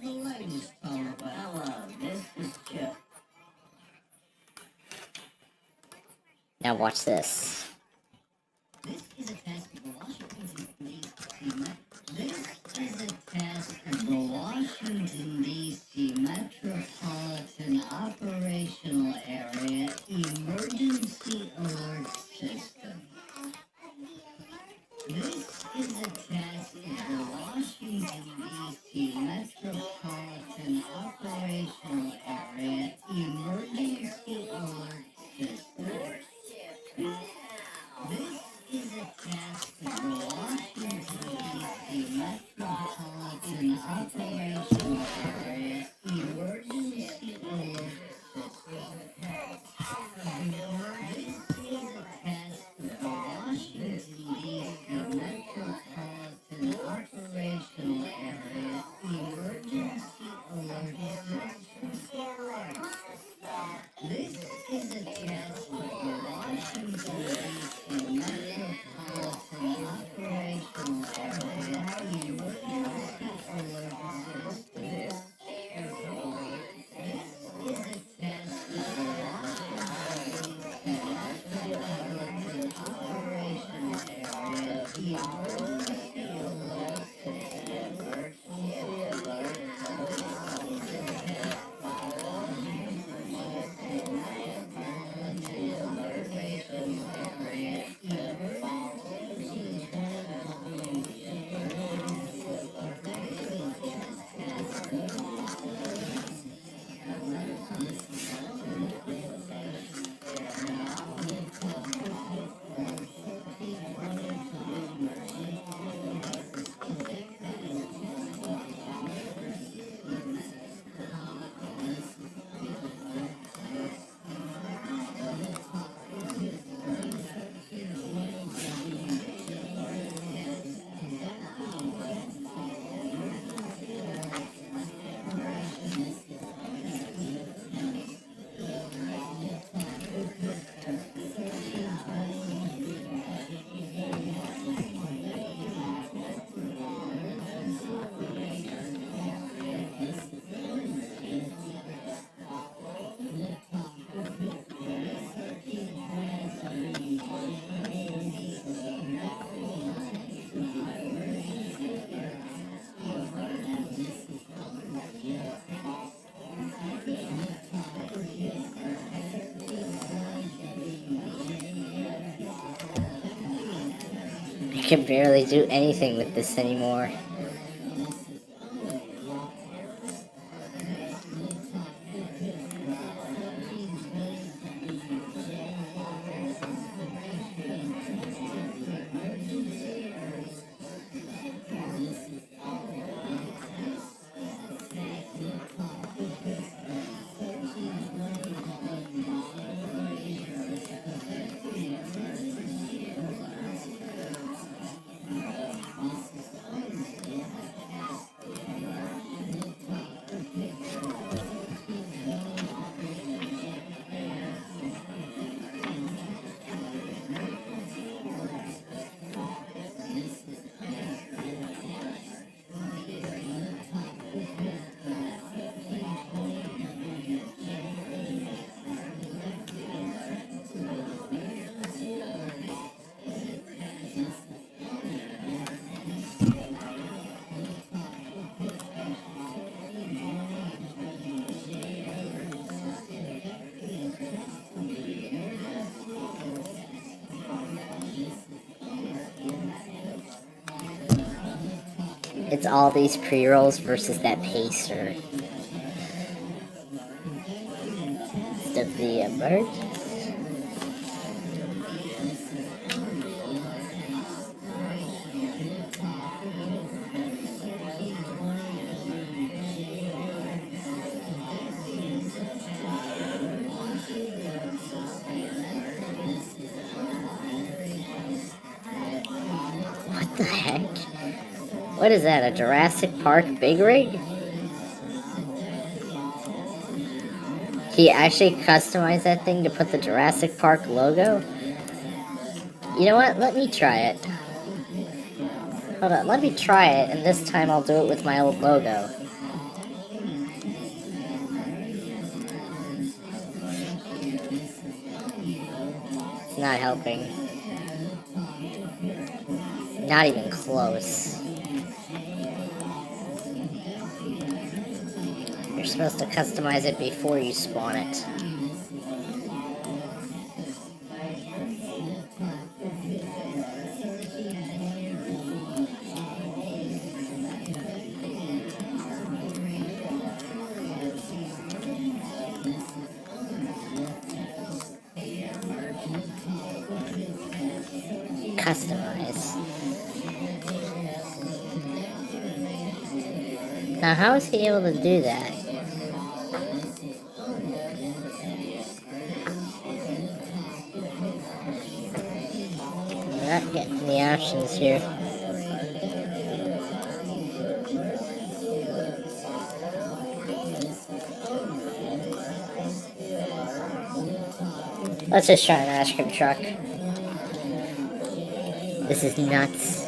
The latest on the hello, this is Chip. Now watch this. This is a test of the Washington, D.C. This is a test of the Washington, D.C. Metropolitan Operational Area Emergency Alert System. This is a test of the Washington, D.C. Metropolitan Operational Area Emergency Alert System. This is a test of the Washington, D.C. Metropolitan Operational Area Emergency Alert System. This is a test of the Washington, D.C. Metropolitan Operational Area Emergency Alert System. This is a test of the Washington, D.C. Metropolitan Operational Area Emergency Alert System. This is a test of the Washington, D.C. Metropolitan Operational Area Emergency Alert System. can barely do anything with this anymore. It's all these pre-rolls versus that pacer. The bird. What the heck? What is that, a Jurassic Park big rig? He actually customized that thing to put the Jurassic Park logo? You know what? Let me try it. Hold on, let me try it, and this time I'll do it with my old logo. It's not helping. Not even close. You're supposed to customize it before you spawn it. Customize. Now, how is he able to do that? We're not getting the options here. Let's just try an ice cream truck. This is nuts.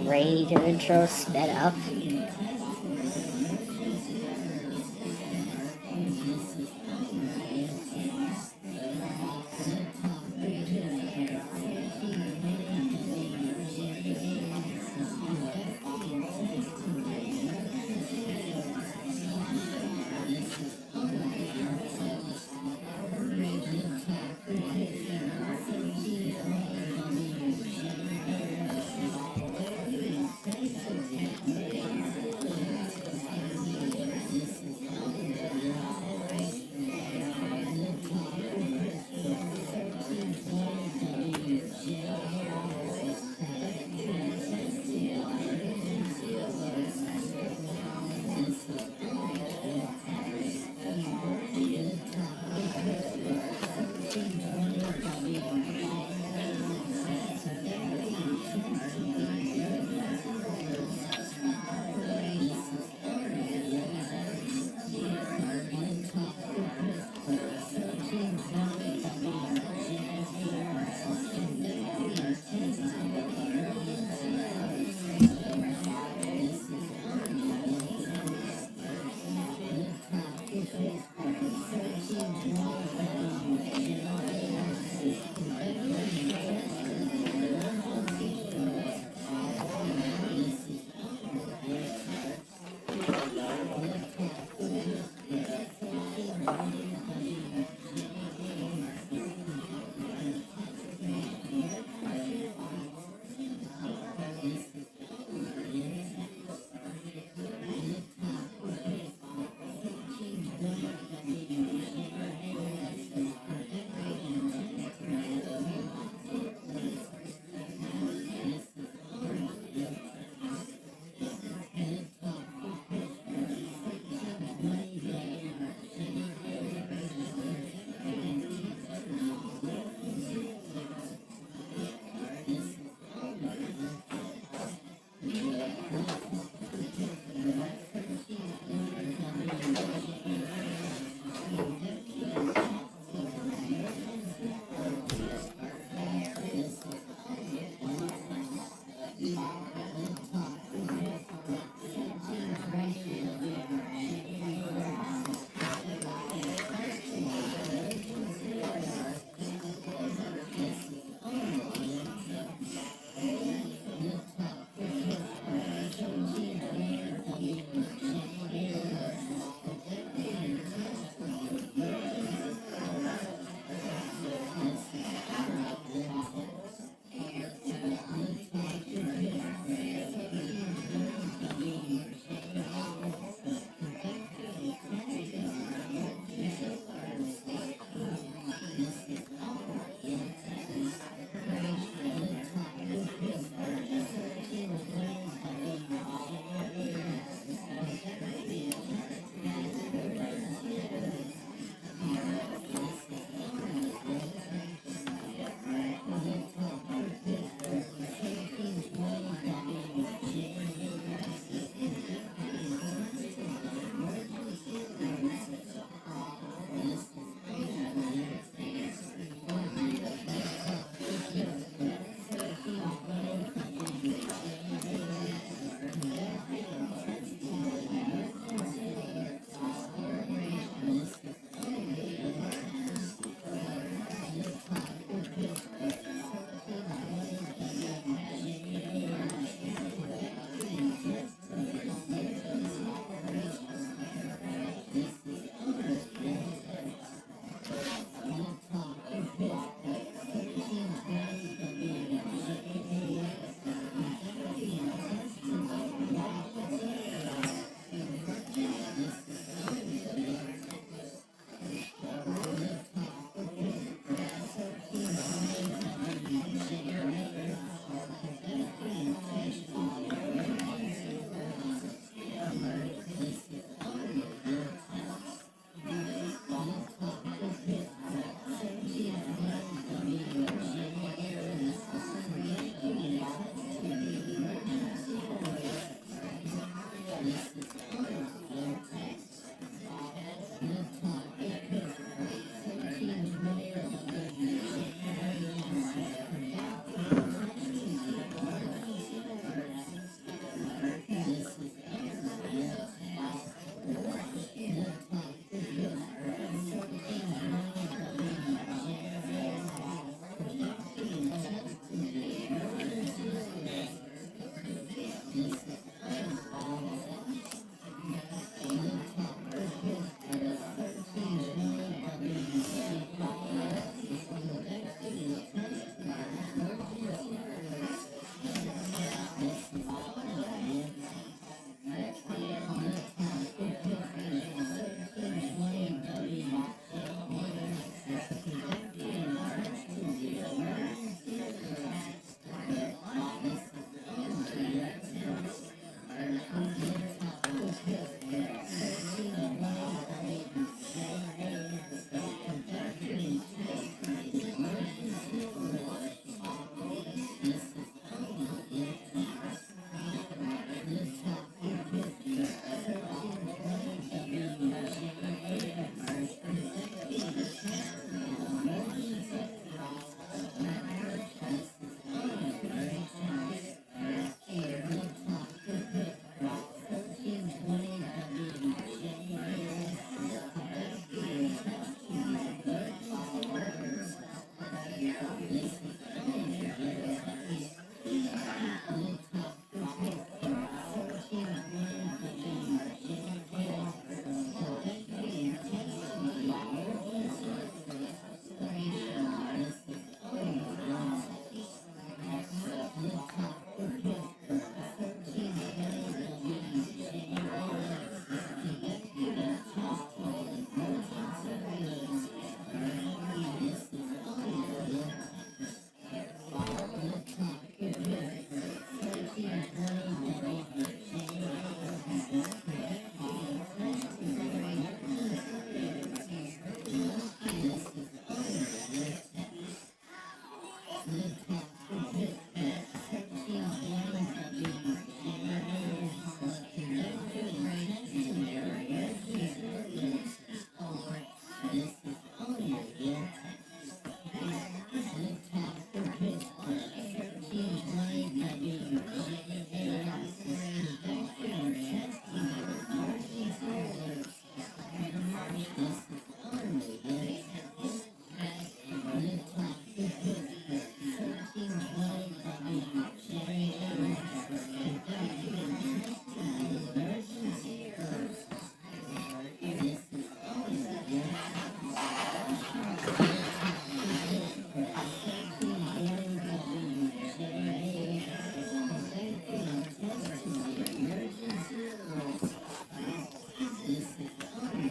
Radio intro sped up.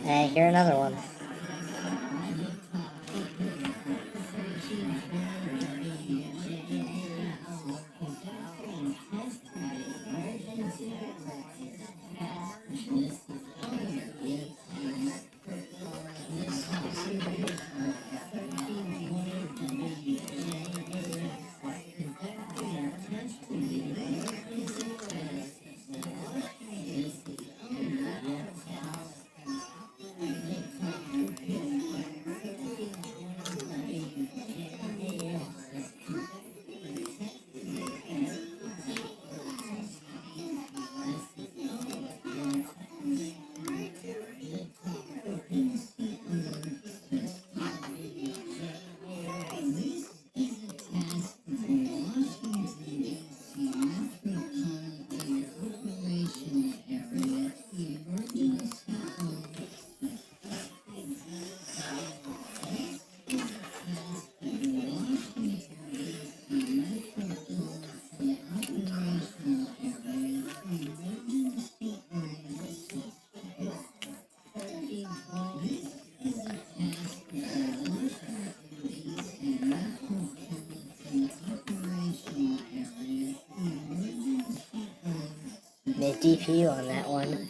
Hey, here another one. The DPU on that one.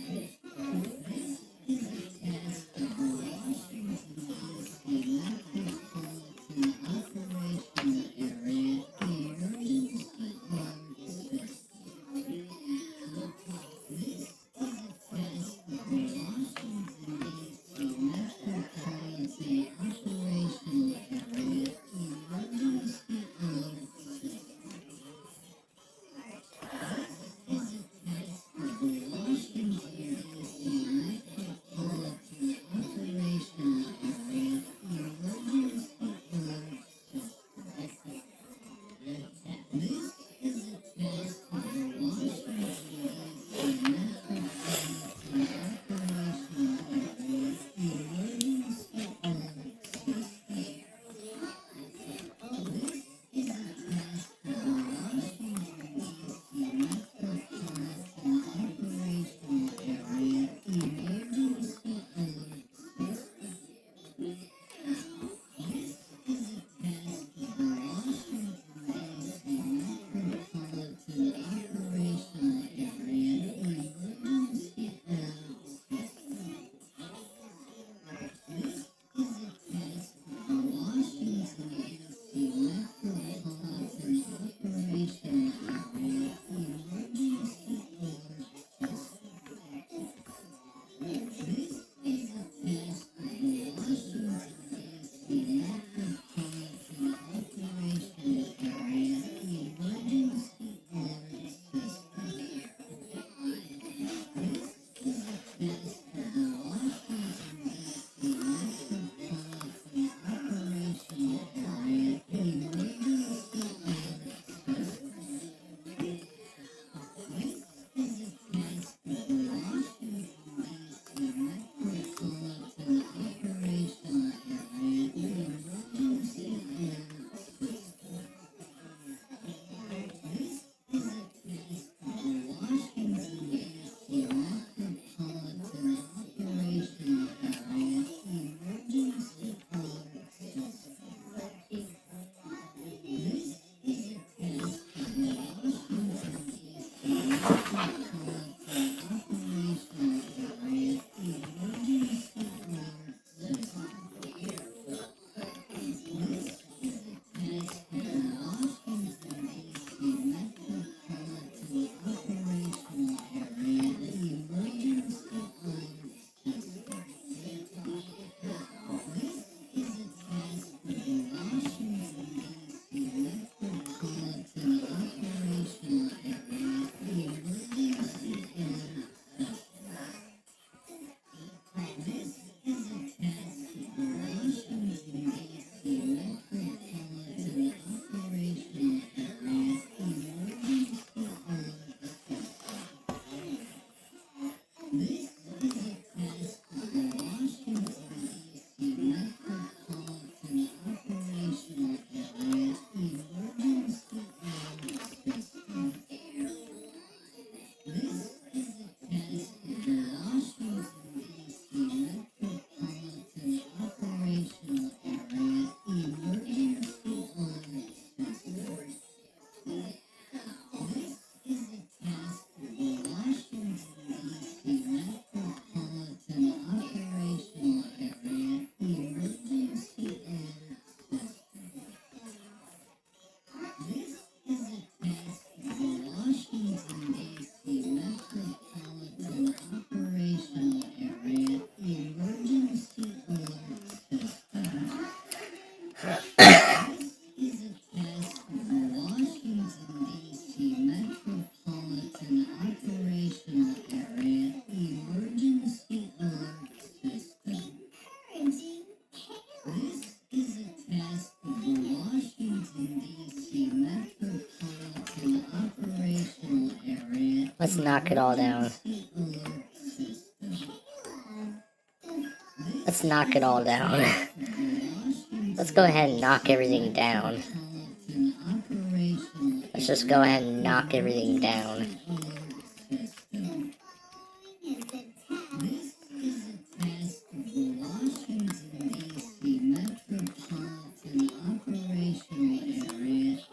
Let's knock it all down. Let's knock it all down. Let's go ahead and knock everything down. Let's just go ahead and knock everything down.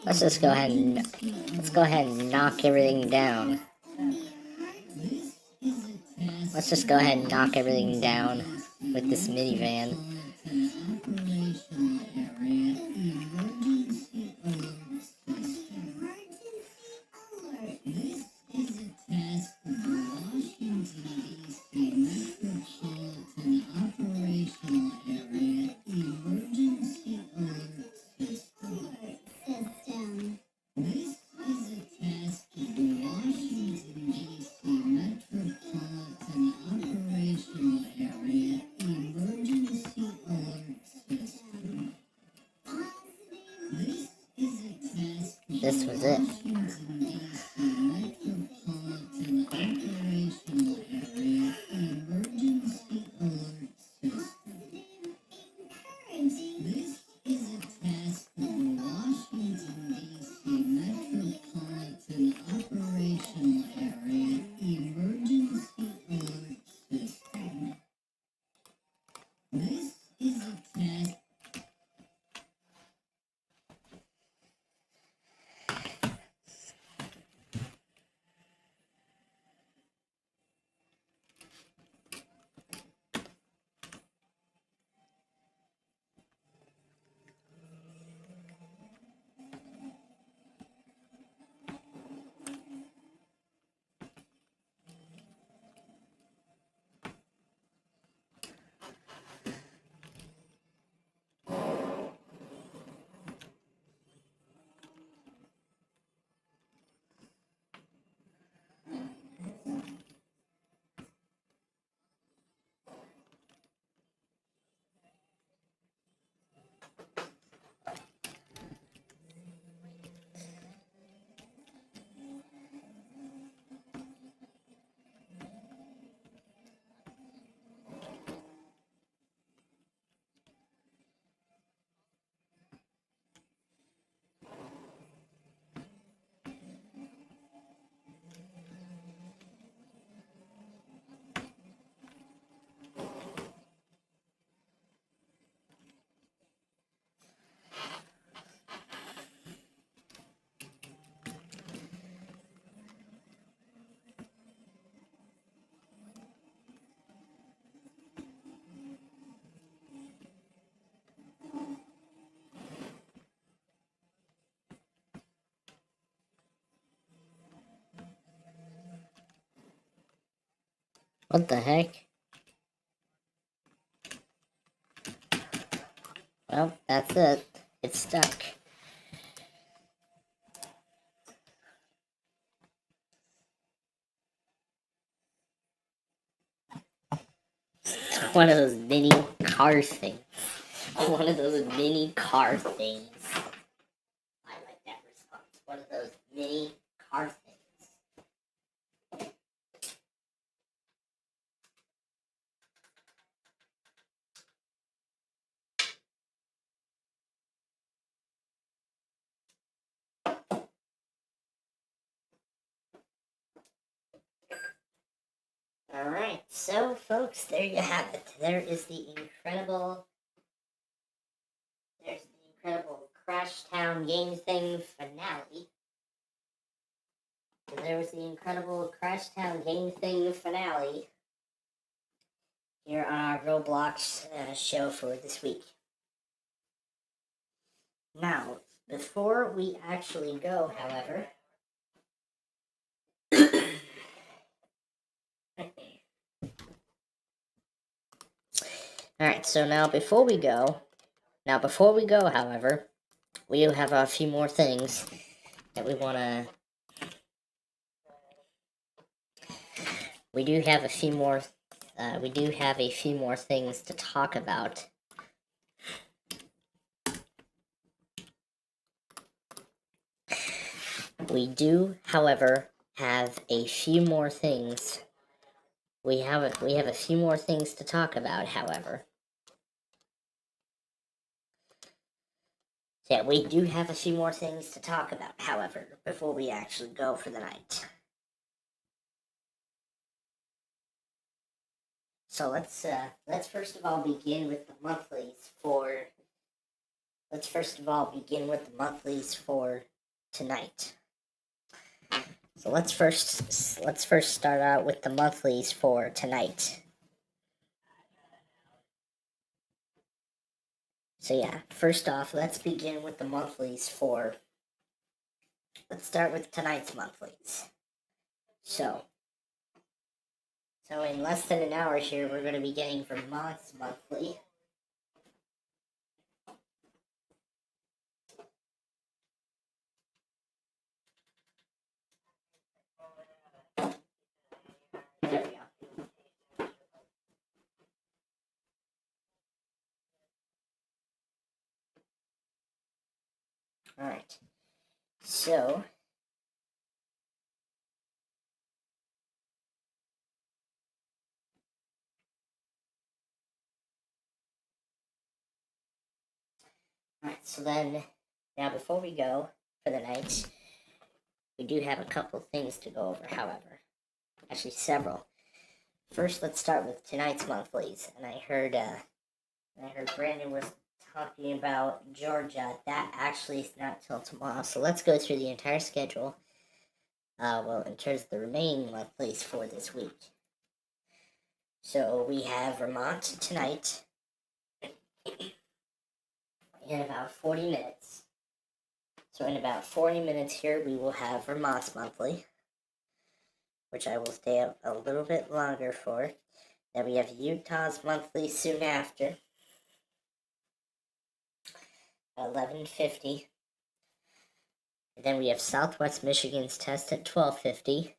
Let's just go ahead and knock everything down. Let's just go ahead and knock everything down with this minivan. This was it. What the heck? Well, that's it. It's stuck. One of those mini car things. One of those mini car things. I like that response. One of those mini car things. Alright, so folks, there you have it. There's the incredible Crashtown game thing finale. There was the incredible Crashtown game thing finale here on our Roblox show for this week. Now, before we actually go, however, alright, so now before we go, however, we do have a few more things that we want to... We do have a few more things to talk about. We do, however, have a few more things. We have a few more things to talk about, however. Yeah, we do have a few more things to talk about, however, before we actually go for the night. So let's first of all begin with the monthlies for. Let's first of all begin with the monthlies for tonight. So let's first start out with the monthlies for tonight. So yeah, first off, let's begin with the monthlies for. Let's start with tonight's monthlies. So in less than an hour here, we're going to be getting Vermont's monthly. There we go. Alright. So then, now before we go for the night, we do have a couple things to go over, however. Actually, several. First, let's start with tonight's monthlies. And I heard Brandon was talking about Georgia. That actually is not till tomorrow. So let's go through the entire schedule. In terms of the remaining monthlies for this week. So we have Vermont tonight in about 40 minutes. So in about 40 minutes here, we will have Vermont's monthly, which I will stay up a little bit longer for. Then we have Utah's monthly soon after, at 11:50. And then we have Southwest Michigan's test at 12:50.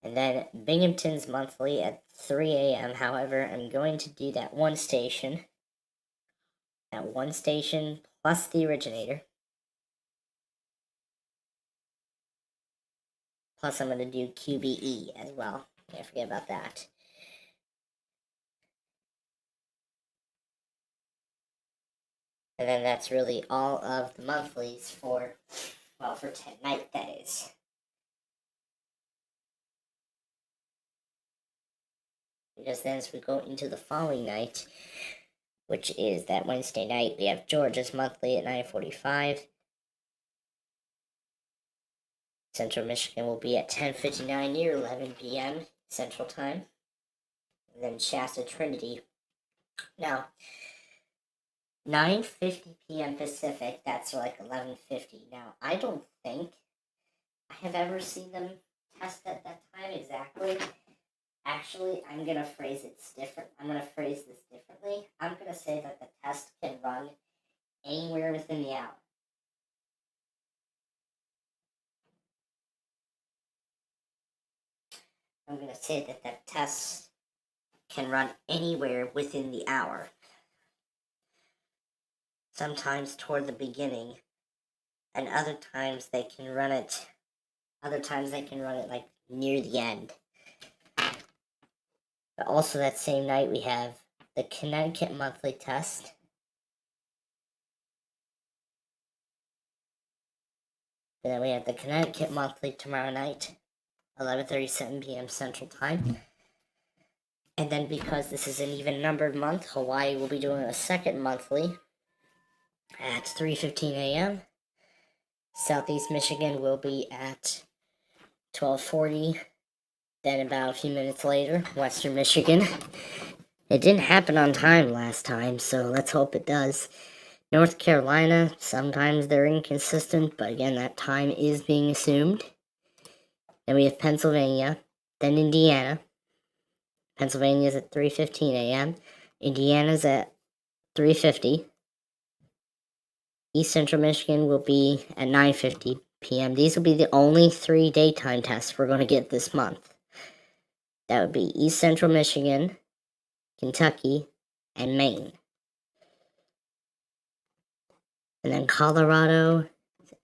And then Binghamton's monthly at 3 a.m. However, I'm going to do that one station plus the originator. Plus I'm going to do QBE as well. Can't forget about that. And then that's really all of the monthlies for tonight, that is. Because then as we go into the following night, which is that Wednesday night, we have Georgia's monthly at 9:45. Central Michigan will be at 10:59 near 11 p.m. Central Time. And then Shasta Trinity. Now, 9:50 p.m. Pacific, that's like 11:50. Now, I don't think I have ever seen them test at that time exactly. Actually, I'm going to phrase this differently. I'm going to say that the test can run anywhere within the hour. I'm going to say that the test can run anywhere within the hour. Sometimes toward the beginning, and other times they can run it like near the end. But also that same night we have the Connecticut monthly test. And then we have the Connecticut monthly tomorrow night, 11:37 p.m. Central Time. And then because this is an even numbered month, Hawaii will be doing a second monthly at 3:15 a.m. Southeast Michigan will be at 12:40. Then about a few minutes later, Western Michigan. It didn't happen on time last time, so let's hope it does. North Carolina, sometimes they're inconsistent, but again, that time is being assumed. Then we have Pennsylvania, then Indiana. Pennsylvania's at 3:15 a.m. Indiana's at 3:50. East Central Michigan will be at 9:50 p.m. These will be the only 3 daytime tests we're going to get this month. That would be East Central Michigan, Kentucky, and Maine. And then Colorado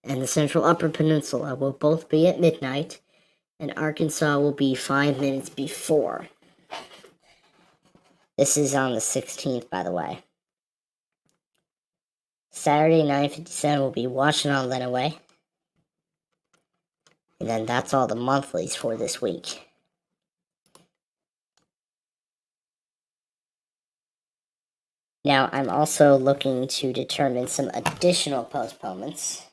and the Central Upper Peninsula will both be at midnight. and Arkansas will be 5 minutes before. This is on the 16th, by the way. Saturday, 9:57 will be Washington Lenawee. And then that's all the monthlies for this week. Now, I'm also looking to determine some additional postponements.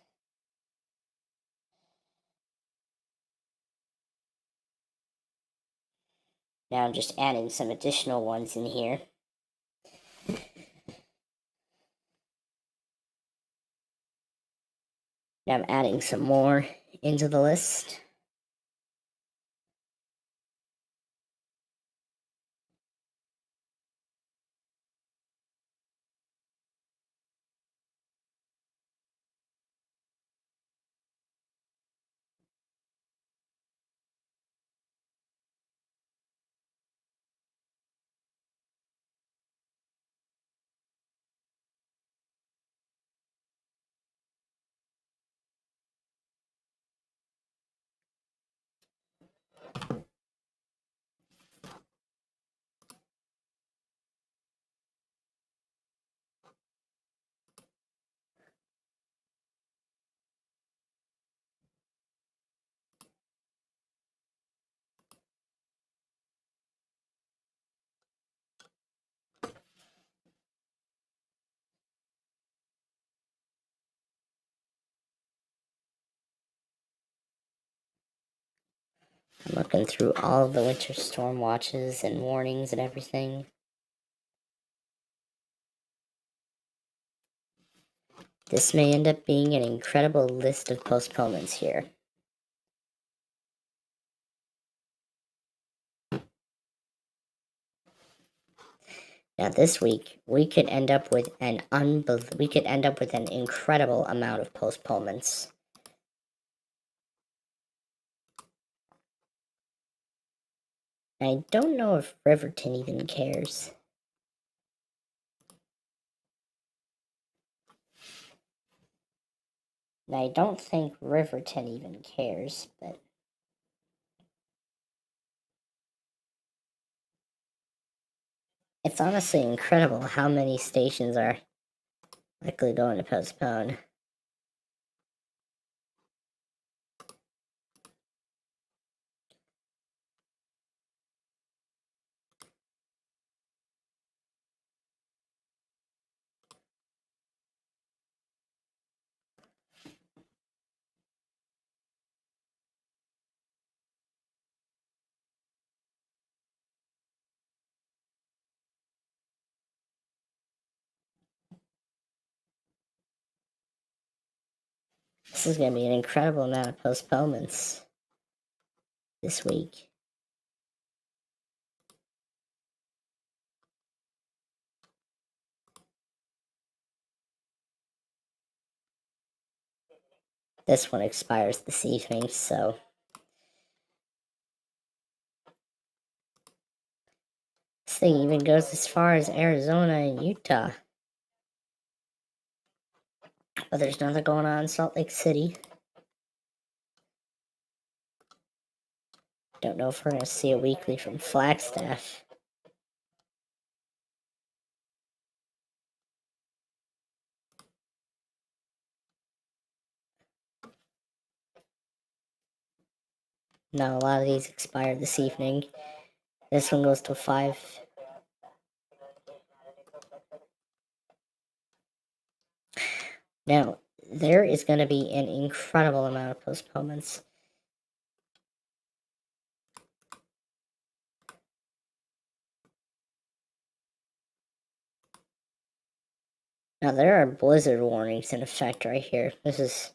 Now I'm just adding some additional ones in here. Now I'm adding some more into the list. I'm looking through all of the winter storm watches and warnings and everything. This may end up being an incredible list of postponements here. Now this week, we could end up with an incredible amount of postponements. I don't know if Riverton even cares. And I don't think Riverton even cares, but it's honestly incredible how many stations are likely going to postpone. This is going to be an incredible amount of postponements this week. This one expires this evening, so this thing even goes as far as Arizona and Utah. But there's nothing going on in Salt Lake City. Don't know if we're going to see a weekly from Flagstaff. No, a lot of these expire this evening. This one goes to 5. Now, there is going to be an incredible amount of postponements. Now, there are blizzard warnings in effect right here. This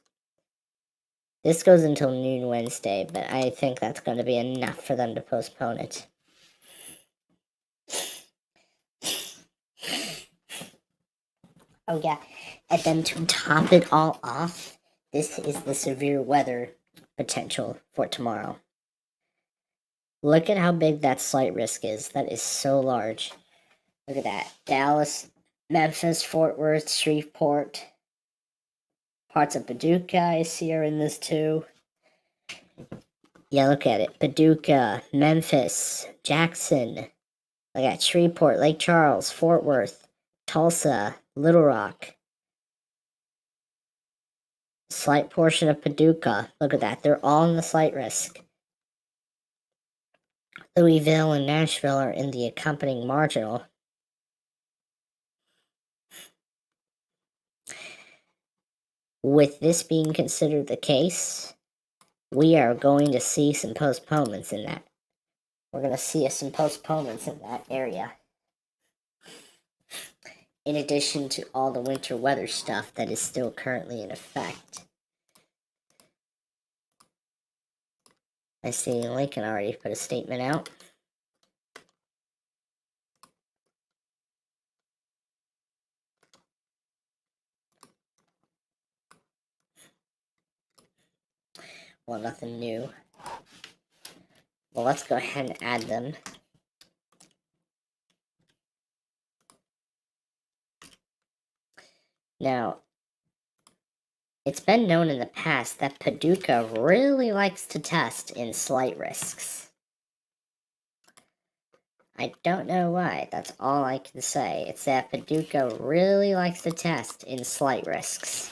goes until noon Wednesday, but I think that's going to be enough for them to postpone it. Oh yeah, and then to top it all off, this is the severe weather potential for tomorrow. Look at how big that slight risk is. That is so large. Look at that. Dallas, Memphis, Fort Worth, Shreveport. Parts of Paducah I see are in this too. Yeah, look at it. Paducah, Memphis, Jackson. I got Shreveport, Lake Charles, Fort Worth, Tulsa, Little Rock. Slight portion of Paducah. Look at that. They're all in the slight risk. Louisville and Nashville are in the accompanying marginal. With this being considered the case, we are going to see some postponements in that. We're going to see some postponements in that area. In addition to all the winter weather stuff that is still currently in effect. I see Lincoln already put a statement out. Well, nothing new. Well, let's go ahead and add them. Now, it's been known in the past that Paducah really likes to test in slight risks. I don't know why, that's all I can say. It's that Paducah really likes to test in slight risks.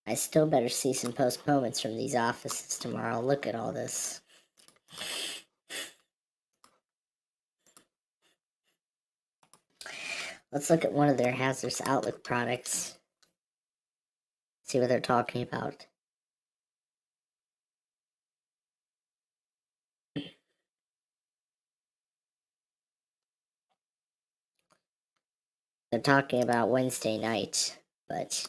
I still better see some postponements from these offices tomorrow. Look at all this. Let's look at one of their hazardous outlook products. See what they're talking about. They're talking about Wednesday night, but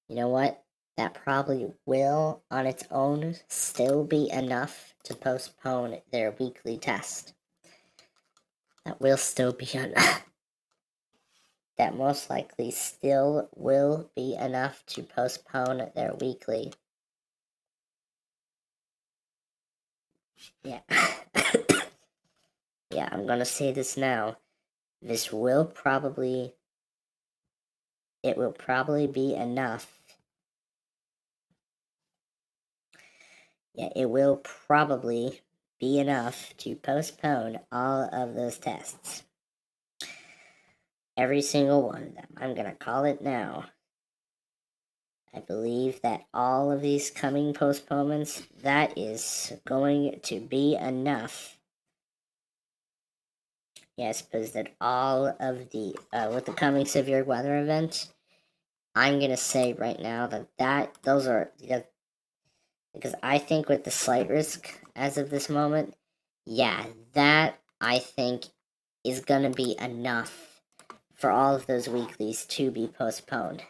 you know what? That probably will, on its own, still be enough to postpone their weekly test. That will still be enough. That most likely still will be enough to postpone their weekly. Yeah. Yeah, I'm gonna say this now. This will probably... It will probably be enough. Yeah, it will probably be enough to postpone all of those tests. Every single one of them. I'm gonna call it now. I believe that all of these coming postponements, that is going to be enough. Yes, because that all of the, with the coming severe weather event, I'm gonna say right now that those are, because I think with the slight risk as of this moment, yeah, that I think is gonna be enough for all of those weeklies to be postponed.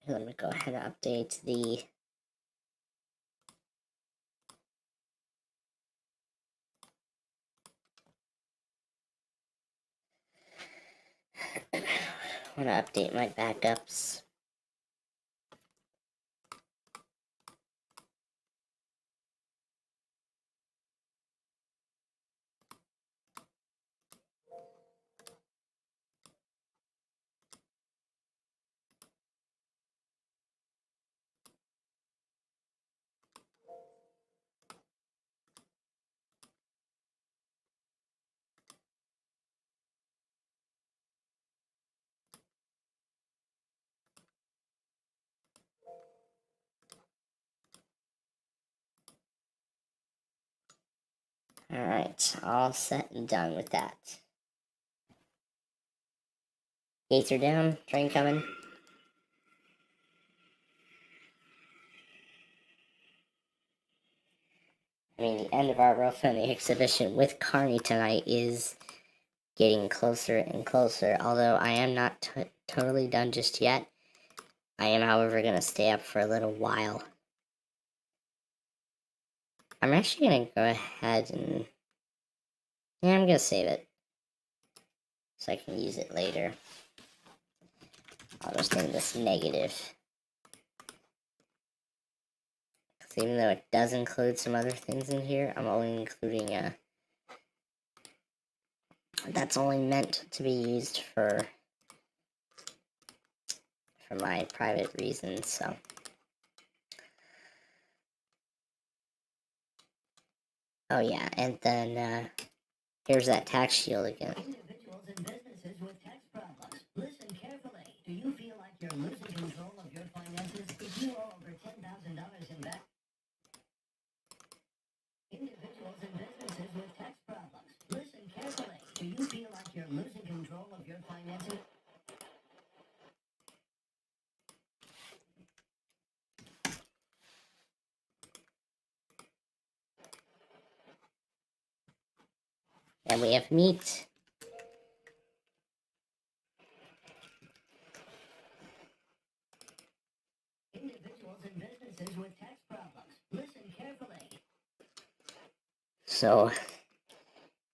Let me go ahead and update the I want to update my backups. Alright, all set and done with that. Gates are down, train coming. I mean, the end of our road-friendly exhibition with Carney tonight is getting closer and closer, although I am not totally done just yet. I am, however, going to stay up for a little while. I'm actually going to go ahead and... yeah, I'm going to save it. So I can use it later. I'll just name this negative. Because even though it does include some other things in here, I'm only including a... that's only meant to be used for my private reasons, so... oh yeah, and then here's that tax shield again. Individuals and businesses with tax problems. Listen carefully. Do you feel like you're losing control of your finances if you owe over $10,000 in back? Individuals and businesses with tax problems. Listen carefully. Do you feel like you're losing control of your finances? And we have meat. Individuals and businesses with tax problems. Listen carefully. So,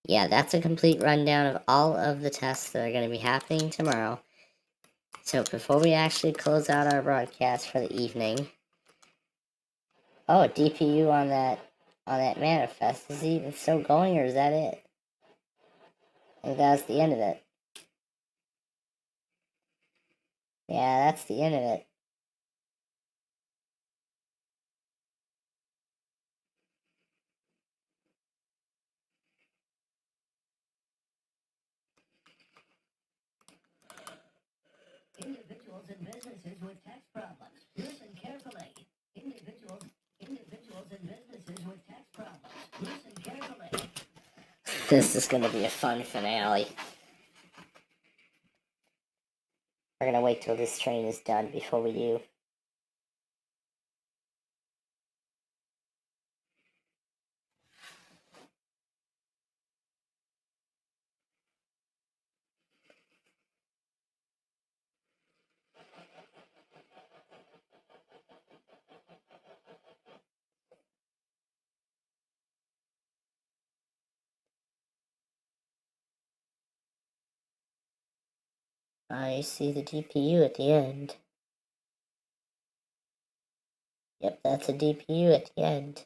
yeah, that's a complete rundown of all of the tests that are going to be happening tomorrow. So, before we actually close out our broadcast for the evening... oh, a DPU on that manifest. Is it even still going, or is that it? I think that's the end of it. Yeah, that's the end of it. Individuals and businesses with tax problems. Listen carefully. Individuals and businesses with tax problems. Listen carefully. This is going to be a fun finale. We're going to wait till this train is done before we do. I see the DPU at the end. Yep, that's a DPU at the end.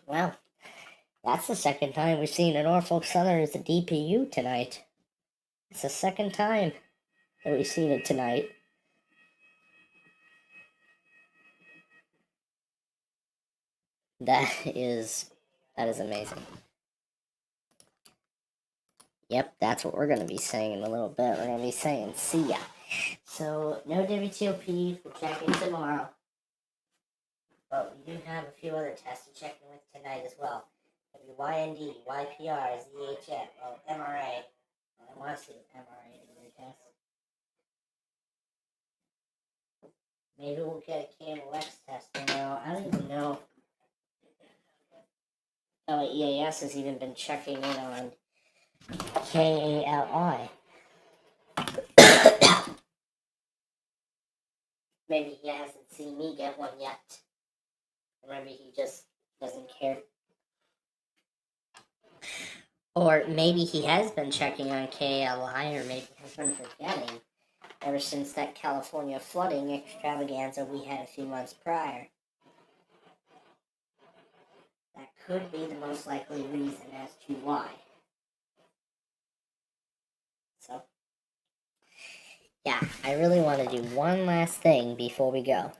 Well, that's the second time we've seen a Norfolk Southern as a DPU tonight. It's the second time that we've seen it tonight. That is amazing. Yep, that's what we're going to be saying in a little bit. We're going to be saying, see ya. So, no WTOP, we'll check in tomorrow. But we do have a few other tests to check in with tonight as well. WYND, YPR, ZHF, MRA. I want to see MRA in the test. Maybe we'll get a KMOX test. I don't even know. EAS has even been checking in on KALI. Maybe he hasn't seen me get one yet. Or maybe he just doesn't care. Or maybe he has been checking on KALI, or maybe has been forgetting ever since that California flooding extravaganza we had a few months prior. That could be the most likely reason as to why. So, yeah, I really want to do one last thing before we go.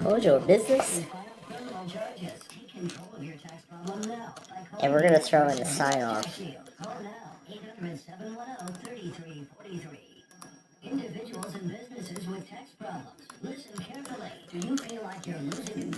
Hold your business. And we're gonna throw in the sign off. Individuals and businesses with tax problems. Listen carefully. Do you feel like you're losing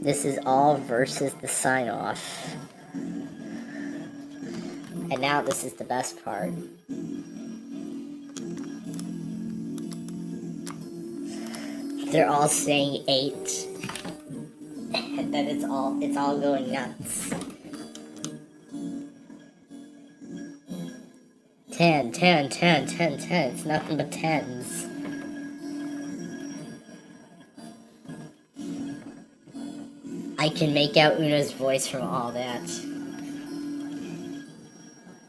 This is all versus the sign off. And now this is the best part. They're all saying 8. And then it's all going nuts. 10, 10, 10, 10, 10. It's nothing but 10s. I can make out Una's voice from all that.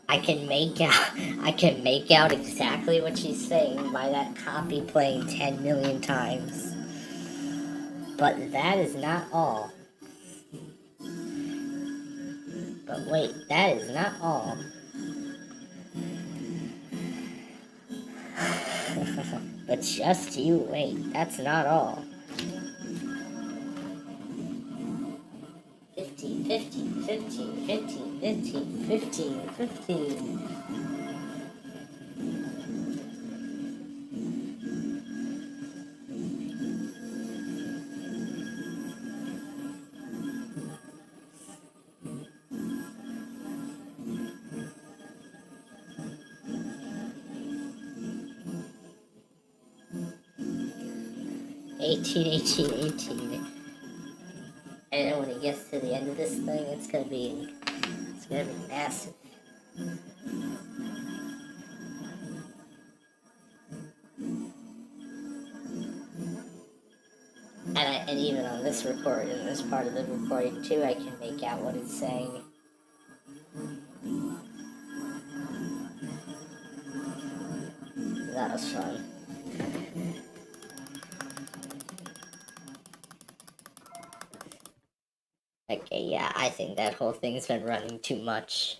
I can make out exactly what she's saying by that copy playing 10 million times. But that is not all. But wait, that is not all. But just you wait, that's not all. 15, 15, 15, 15, 15, 15, 15. $18. And then when it gets to the end of this thing, it's gonna be massive. And even on this recording, this part of the recording too, I can make out what it's saying. That was fun. Okay, yeah, I think that whole thing's been running too much.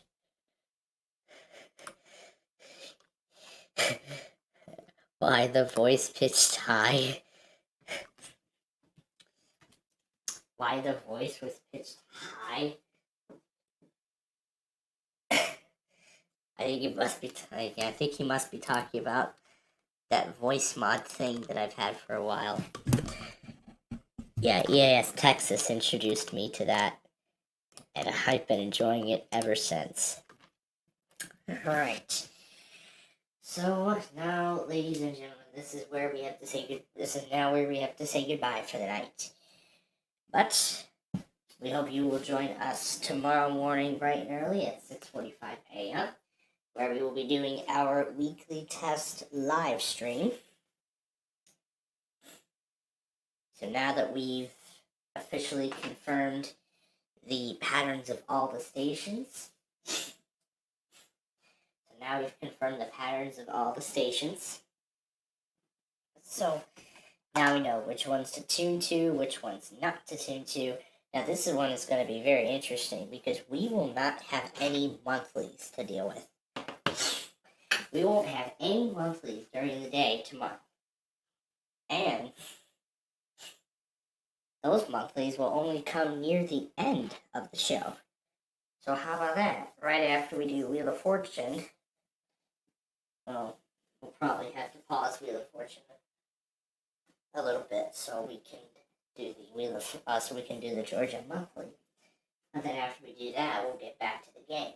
Why the voice pitched high? Why the voice was pitched high? I think he must be talking about that voice mod thing that I've had for a while. Yeah, EAS Texas introduced me to that, and I've been enjoying it ever since. Alright. So, now, ladies and gentlemen, this is where we have to say goodbye for the night. But, we hope you will join us tomorrow morning bright and early at 6:45 a.m., where we will be doing our weekly test live stream. So now that we've officially confirmed the patterns of all the stations, so now we know which ones to tune to, which ones not to tune to. Now this is one that's going to be very interesting because we will not have any monthlies to deal with. We won't have any monthlies during the day tomorrow. And those monthlies will only come near the end of the show. So how about that? Right after we do Wheel of Fortune, well, we'll probably have to pause Wheel of Fortune a little bit so we can do the Georgia monthly. And then after we do that, we'll get back to the game.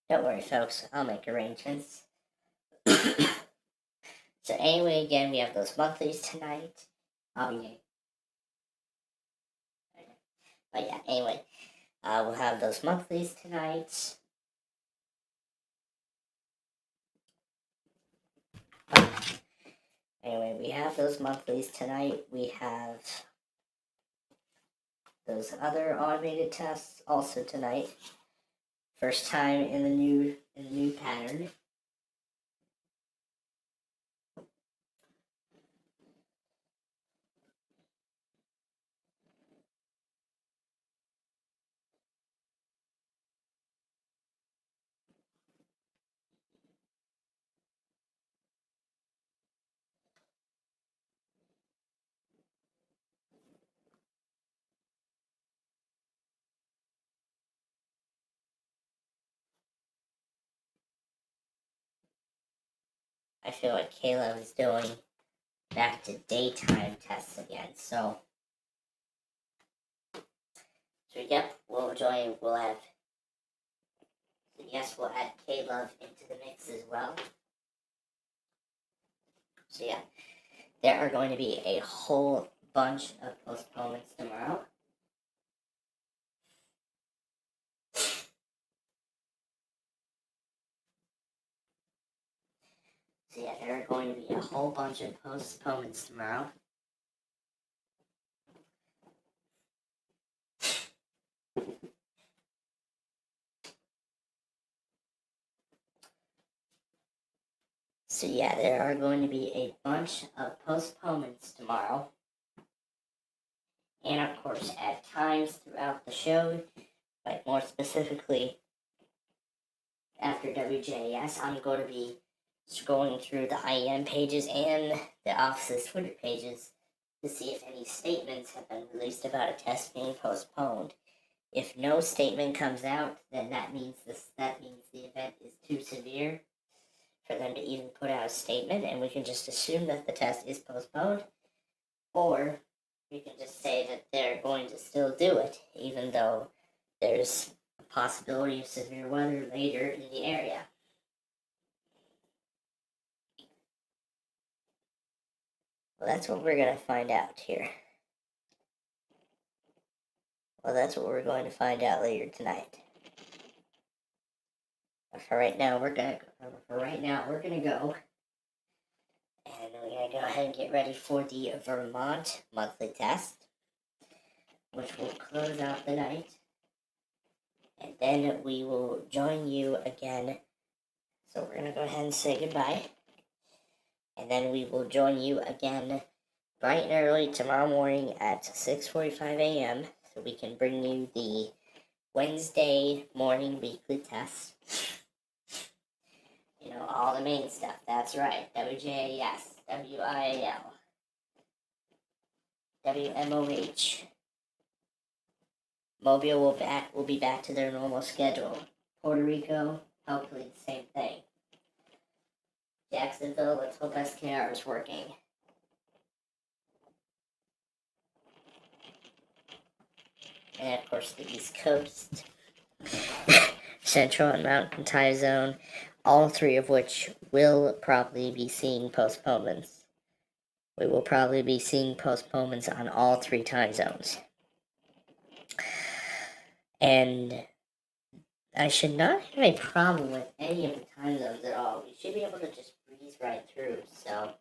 Don't worry, folks. I'll make arrangements. So anyway, again, we have those monthlies tonight. But yeah, anyway, we'll have those monthlies tonight. Anyway, we have those monthlies tonight. We have those other automated tests also tonight. First time in the new pattern. I feel like Caleb is doing back to daytime tests again, so yep, we'll add Caleb into the mix as well. So yeah, there are going to be a whole bunch of postponements tomorrow. So yeah, there are going to be a whole bunch of postponements tomorrow. So yeah, there are going to be a bunch of postponements tomorrow. And of course, at times throughout the show, like more specifically after WJS, I'm going to be scrolling through the IEM pages and the office's Twitter pages to see if any statements have been released about a test being postponed. If no statement comes out, then that means the event is too severe for them to even put out a statement, and we can just assume that the test is postponed, or we can just say that they're going to still do it, even though there's a possibility of severe weather later in the area. Well, that's what we're going to find out here. Well, that's what we're going to find out later tonight. But for right now, we're gonna go, and we're gonna go ahead and get ready for the Vermont monthly test, which will close out the night, and then we will join you again. So we're gonna go ahead and say goodbye, and then we will join you again bright and early tomorrow morning at 6:45 a.m. so we can bring you the Wednesday morning weekly test. You know, all the main stuff. That's right. WJAS, WIAL, WMOH. Mobile will be back to their normal schedule. Puerto Rico, hopefully the same thing. Jacksonville, let's hope SKR is working. And of course the East Coast, Central and Mountain Time Zone, all three of which will probably be seeing postponements. We will probably be seeing postponements on all three time zones. And I should not have a problem with any of the time zones at all. We should be able to just breeze right through. So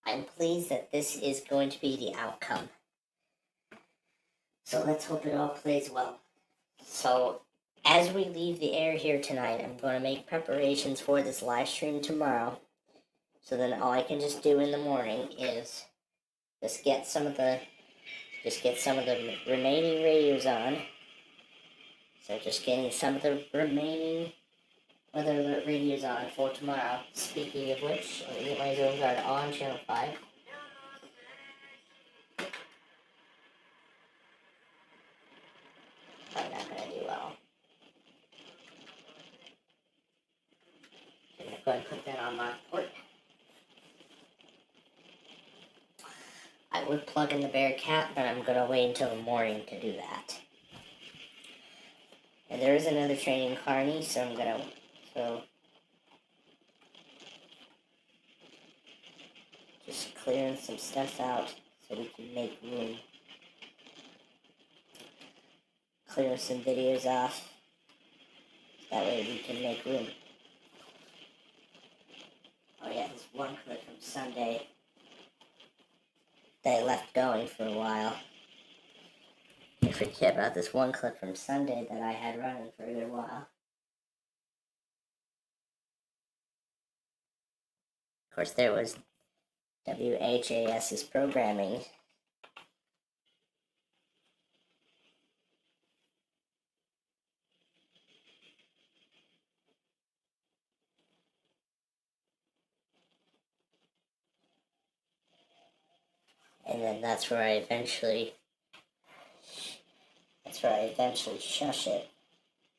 I'm pleased that this is going to be the outcome. So let's hope it all plays well. So as we leave the air here tonight, I'm going to make preparations for this live stream tomorrow. So then all I can just do in the morning is just get some of the remaining radios on. So just getting some of the remaining weather alert radios on for tomorrow. Speaking of which, let me get my zone guard on channel 5. Probably not going to do well. I'm going to go ahead and put that on my port. I yet with plugging the Bearcat, but I'm gonna wait until the morning to do that. And there is another training carney, so I'm gonna, just clearing some stuff out so we can make room. Clear some videos off, that way we can make room. Oh yeah, this one clip from Sunday that I left going for a while. I forget about this one clip from Sunday that I had running for a good while. Of course, there was WHAS's programming. And then that's where I eventually shush it.